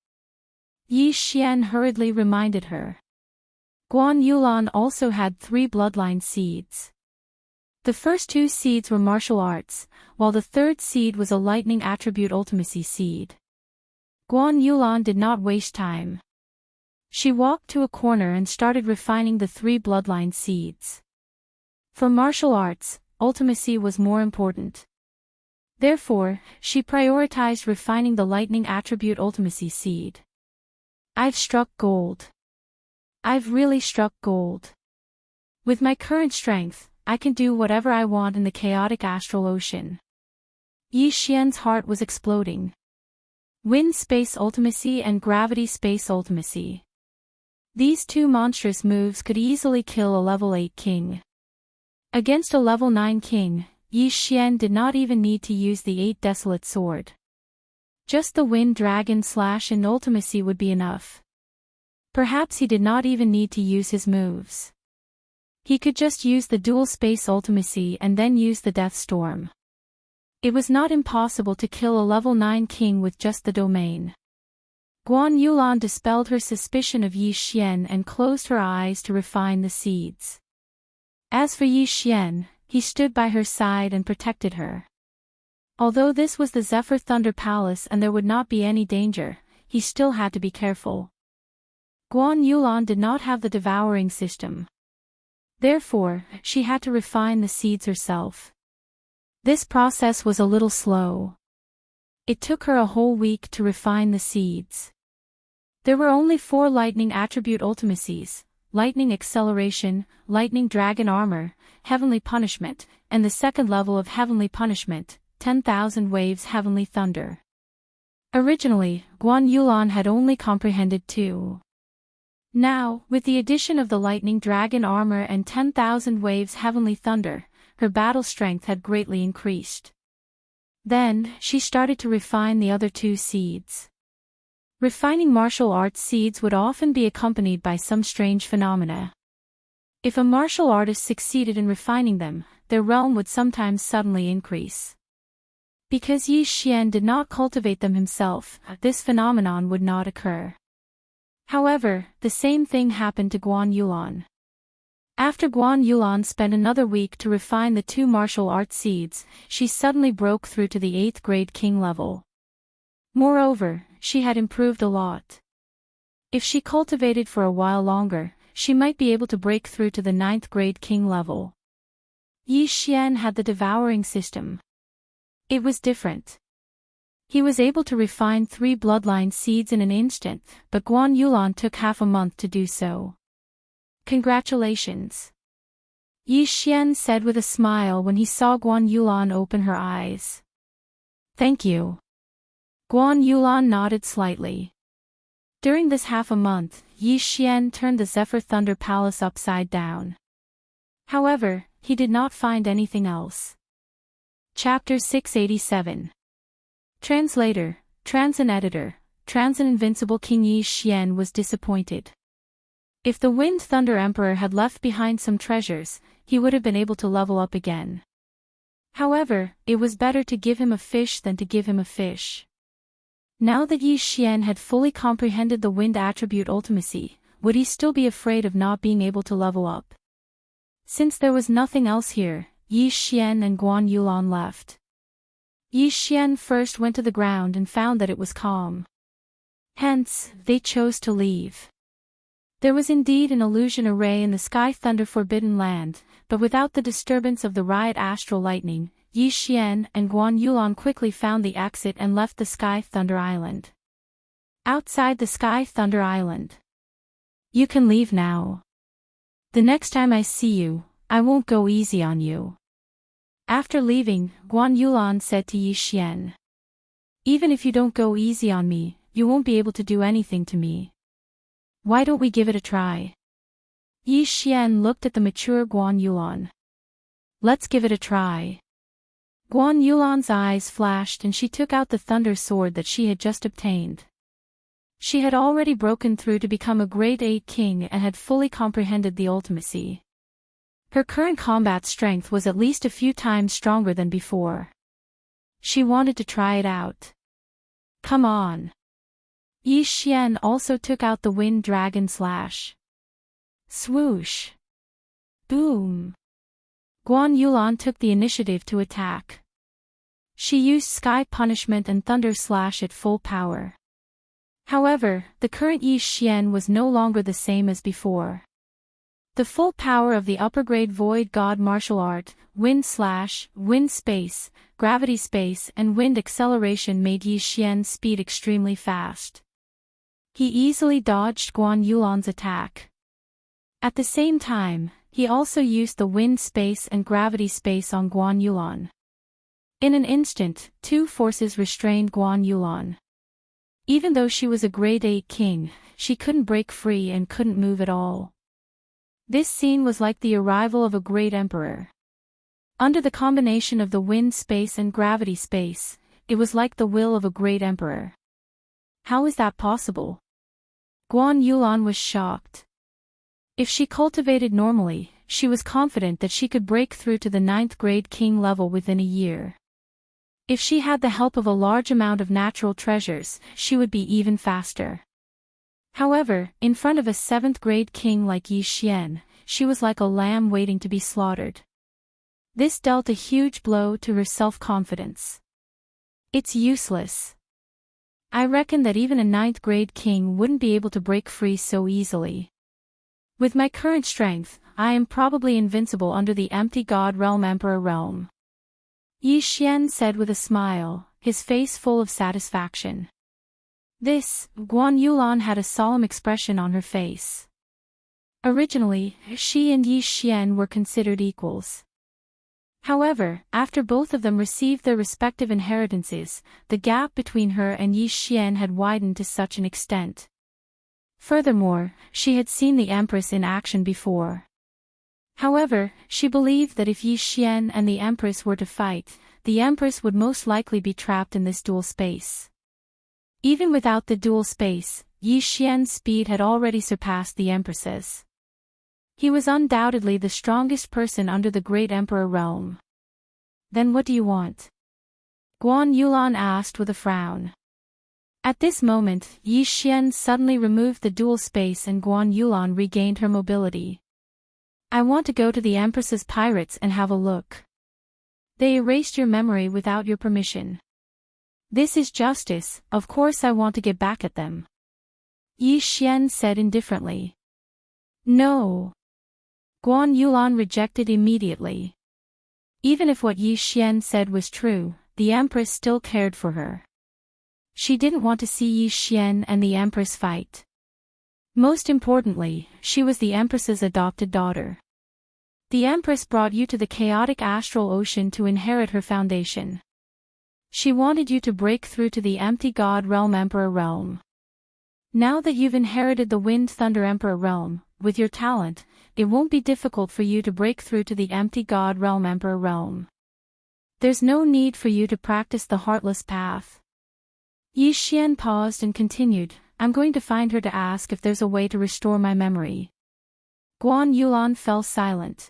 Yi Xian hurriedly reminded her. Guan Yulan also had 3 bloodline seeds. The first 2 seeds were martial arts, while the 3rd seed was a lightning attribute ultimacy seed. Guan Yulan did not waste time. She walked to a corner and started refining the 3 bloodline seeds. For martial arts, ultimacy was more important. Therefore, she prioritized refining the lightning attribute ultimacy seed. I've struck gold. I've really struck gold. With my current strength, I can do whatever I want in the chaotic astral ocean. Yi Xian's heart was exploding. Wind Space Ultimacy and Gravity Space Ultimacy. These 2 monstrous moves could easily kill a level 8 king. Against a level 9 king, Yi Xian did not even need to use the 8 Desolate Sword. Just the Wind Dragon Slash and Ultimacy would be enough. Perhaps he did not even need to use his moves. He could just use the Dual Space Ultimacy and then use the Death Storm. It was not impossible to kill a level 9 king with just the domain. Guan Yulan dispelled her suspicion of Yi Xian and closed her eyes to refine the seeds. As for Yi Xian, he stood by her side and protected her. Although this was the Zephyr Thunder Palace and there would not be any danger, he still had to be careful. Guan Yulan did not have the devouring system. Therefore, she had to refine the seeds herself. This process was a little slow. It took her a whole week to refine the seeds. There were only 4 lightning attribute ultimacies, lightning acceleration, lightning dragon armor, heavenly punishment, and the second level of heavenly punishment, 10,000 waves heavenly thunder. Originally, Guan Yulan had only comprehended 2. Now, with the addition of the lightning dragon armor and 10,000 waves heavenly thunder, her battle strength had greatly increased. Then, she started to refine the other 2 seeds. Refining martial arts seeds would often be accompanied by some strange phenomena. If a martial artist succeeded in refining them, their realm would sometimes suddenly increase. Because Yi Xian did not cultivate them himself, this phenomenon would not occur. However, the same thing happened to Guan Yulan. After Guan Yulan spent another week to refine the 2 martial arts seeds, she suddenly broke through to the 8th grade king level. Moreover, she had improved a lot. If she cultivated for a while longer, she might be able to break through to the 9th grade king level. Yi Xian had the devouring system. It was different. He was able to refine 3 bloodline seeds in an instant, but Guan Yulan took half a month to do so. Congratulations. Yi Xian said with a smile when he saw Guan Yulan open her eyes. Thank you. Guan Yulan nodded slightly. During this half a month, Yi Xian turned the Zephyr Thunder Palace upside down. However, he did not find anything else. Chapter 687. Translator, Transin Editor, Transin Invincible King Yi Xian was disappointed. If the Wind Thunder Emperor had left behind some treasures, he would have been able to level up again. However, it was better to give him a fish than to give him a fish. Now that Yi Xian had fully comprehended the wind attribute ultimacy, would he still be afraid of not being able to level up? Since there was nothing else here, Yi Xian and Guan Yulan left. Yi Xian first went to the ground and found that it was calm. Hence, they chose to leave. There was indeed an illusion array in the Sky Thunder Forbidden Land, but without the disturbance of the riot astral lightning, Yi Xian and Guan Yulan quickly found the exit and left the Sky Thunder Island. Outside the Sky Thunder Island. You can leave now. The next time I see you, I won't go easy on you. After leaving, Guan Yulan said to Yi Xian. Even if you don't go easy on me, you won't be able to do anything to me. Why don't we give it a try? Yi Xian looked at the mature Guan Yulan. Let's give it a try. Guan Yulan's eyes flashed and she took out the thunder sword that she had just obtained. She had already broken through to become a grade 8 king and had fully comprehended the ultimacy. Her current combat strength was at least a few times stronger than before. She wanted to try it out. Come on. Yi Xian also took out the Wind Dragon Slash. Swoosh. Boom. Guan Yulan took the initiative to attack. She used Sky Punishment and Thunder Slash at full power. However, the current Yi Xian was no longer the same as before. The full power of the upper-grade Void God martial art, Wind Slash, Wind Space, Gravity Space and Wind Acceleration made Yi Xian's speed extremely fast. He easily dodged Guan Yulan's attack. At the same time, he also used the Wind Space and Gravity Space on Guan Yulan. In an instant, 2 forces restrained Guan Yulan. Even though she was a grade 8 king, she couldn't break free and couldn't move at all. This scene was like the arrival of a great emperor. Under the combination of the Wind Space and Gravity Space, it was like the will of a great emperor. How is that possible? Guan Yulan was shocked. If she cultivated normally, she was confident that she could break through to the 9th grade king level within a year. If she had the help of a large amount of natural treasures, she would be even faster. However, in front of a 7th grade king like Yi Xian, she was like a lamb waiting to be slaughtered. This dealt a huge blow to her self-confidence. It's useless. I reckon that even a 9th grade king wouldn't be able to break free so easily. With my current strength, I am probably invincible under the empty God Realm Emperor realm. Yi Xian said with a smile, his face full of satisfaction. Guan Yulan had a solemn expression on her face. Originally, she and Yi Xian were considered equals. However, after both of them received their respective inheritances, the gap between her and Yi Xian had widened to such an extent. Furthermore, she had seen the Empress in action before. However, she believed that if Yi Xian and the Empress were to fight, the Empress would most likely be trapped in this dual space. Even without the dual space, Yi Xian's speed had already surpassed the Empress's. He was undoubtedly the strongest person under the Great Emperor realm. Then what do you want? Guan Yulan asked with a frown. At this moment, Yi Xian suddenly removed the dual space and Guan Yulan regained her mobility. I want to go to the Empress's pirates and have a look. They erased your memory without your permission. This is justice, of course I want to get back at them. Yi Xian said indifferently. No. Guan Yulan rejected immediately. Even if what Yi Xian said was true, the Empress still cared for her. She didn't want to see Yi Xian and the Empress fight. Most importantly, she was the Empress's adopted daughter. The Empress brought you to the chaotic astral ocean to inherit her foundation. She wanted you to break through to the empty God realm Emperor realm. Now that you've inherited the Wind Thunder Emperor realm, with your talent, it won't be difficult for you to break through to the empty God realm Emperor realm. There's no need for you to practice the heartless path. Yi Xian paused and continued, I'm going to find her to ask if there's a way to restore my memory. Guan Yulan fell silent.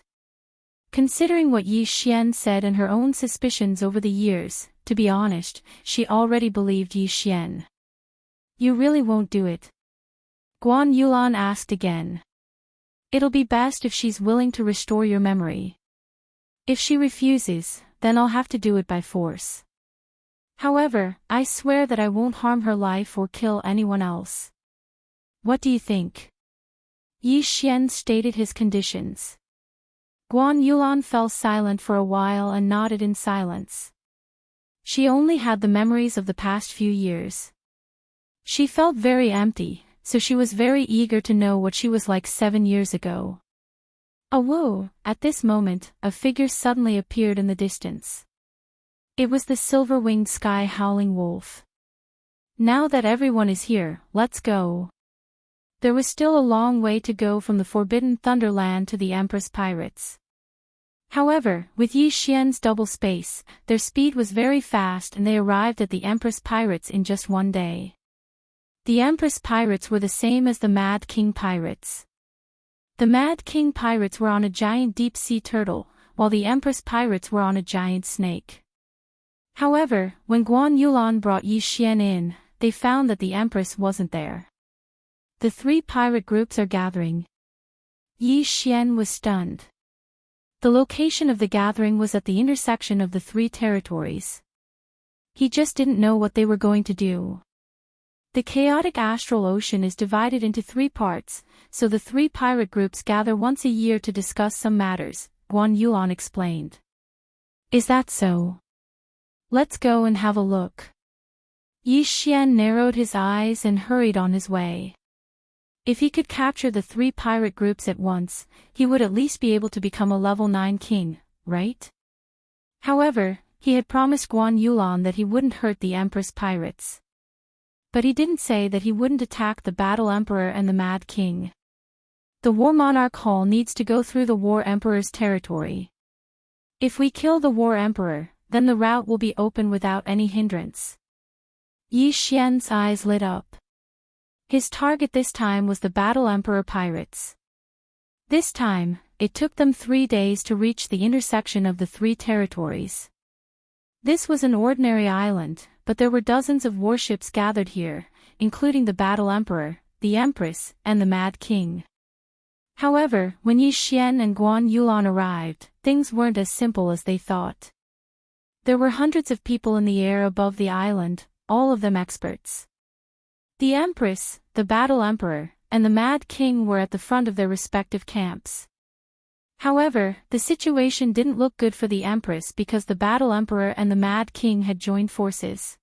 Considering what Yi Xian said and her own suspicions over the years, to be honest, she already believed Yi Xian. You really won't do it? Guan Yulan asked again. It'll be best if she's willing to restore your memory. If she refuses, then I'll have to do it by force. However, I swear that I won't harm her life or kill anyone else. What do you think? Yi Xian stated his conditions. Guan Yulan fell silent for a while and nodded in silence. She only had the memories of the past few years. She felt very empty, so she was very eager to know what she was like 7 years ago. Whoa! At this moment, a figure suddenly appeared in the distance. It was the silver-winged sky howling wolf. Now that everyone is here, let's go. There was still a long way to go from the Forbidden Thunderland to the Empress Pirates. However, with Yi Xian's double space, their speed was very fast and they arrived at the Empress Pirates in just one day. The Empress Pirates were the same as the Mad King Pirates. The Mad King Pirates were on a giant deep-sea turtle, while the Empress Pirates were on a giant snake. However, when Guan Yulan brought Yi Xian in, they found that the Empress wasn't there. The 3 pirate groups are gathering. Yi Xian was stunned. The location of the gathering was at the intersection of the 3 territories. He just didn't know what they were going to do. The chaotic astral ocean is divided into 3 parts, so the 3 pirate groups gather once a year to discuss some matters, Guan Yulan explained. Is that so? Let's go and have a look. Yi Xian narrowed his eyes and hurried on his way. If he could capture the 3 pirate groups at once, he would at least be able to become a level 9 king, right? However, he had promised Guan Yulan that he wouldn't hurt the Empress Pirates. But he didn't say that he wouldn't attack the Battle Emperor and the Mad King. The War Monarch Hall needs to go through the War Emperor's territory. If we kill the War Emperor, then the route will be open without any hindrance. Yi Xian's eyes lit up. His target this time was the Battle Emperor Pirates. This time, it took them 3 days to reach the intersection of the 3 territories. This was an ordinary island, but there were dozens of warships gathered here, including the Battle Emperor, the Empress, and the Mad King. However, when Yi Xian and Guan Yulan arrived, things weren't as simple as they thought. There were hundreds of people in the air above the island, all of them experts. The Empress, the Battle Emperor, and the Mad King were at the front of their respective camps. However, the situation didn't look good for the Empress because the Battle Emperor and the Mad King had joined forces.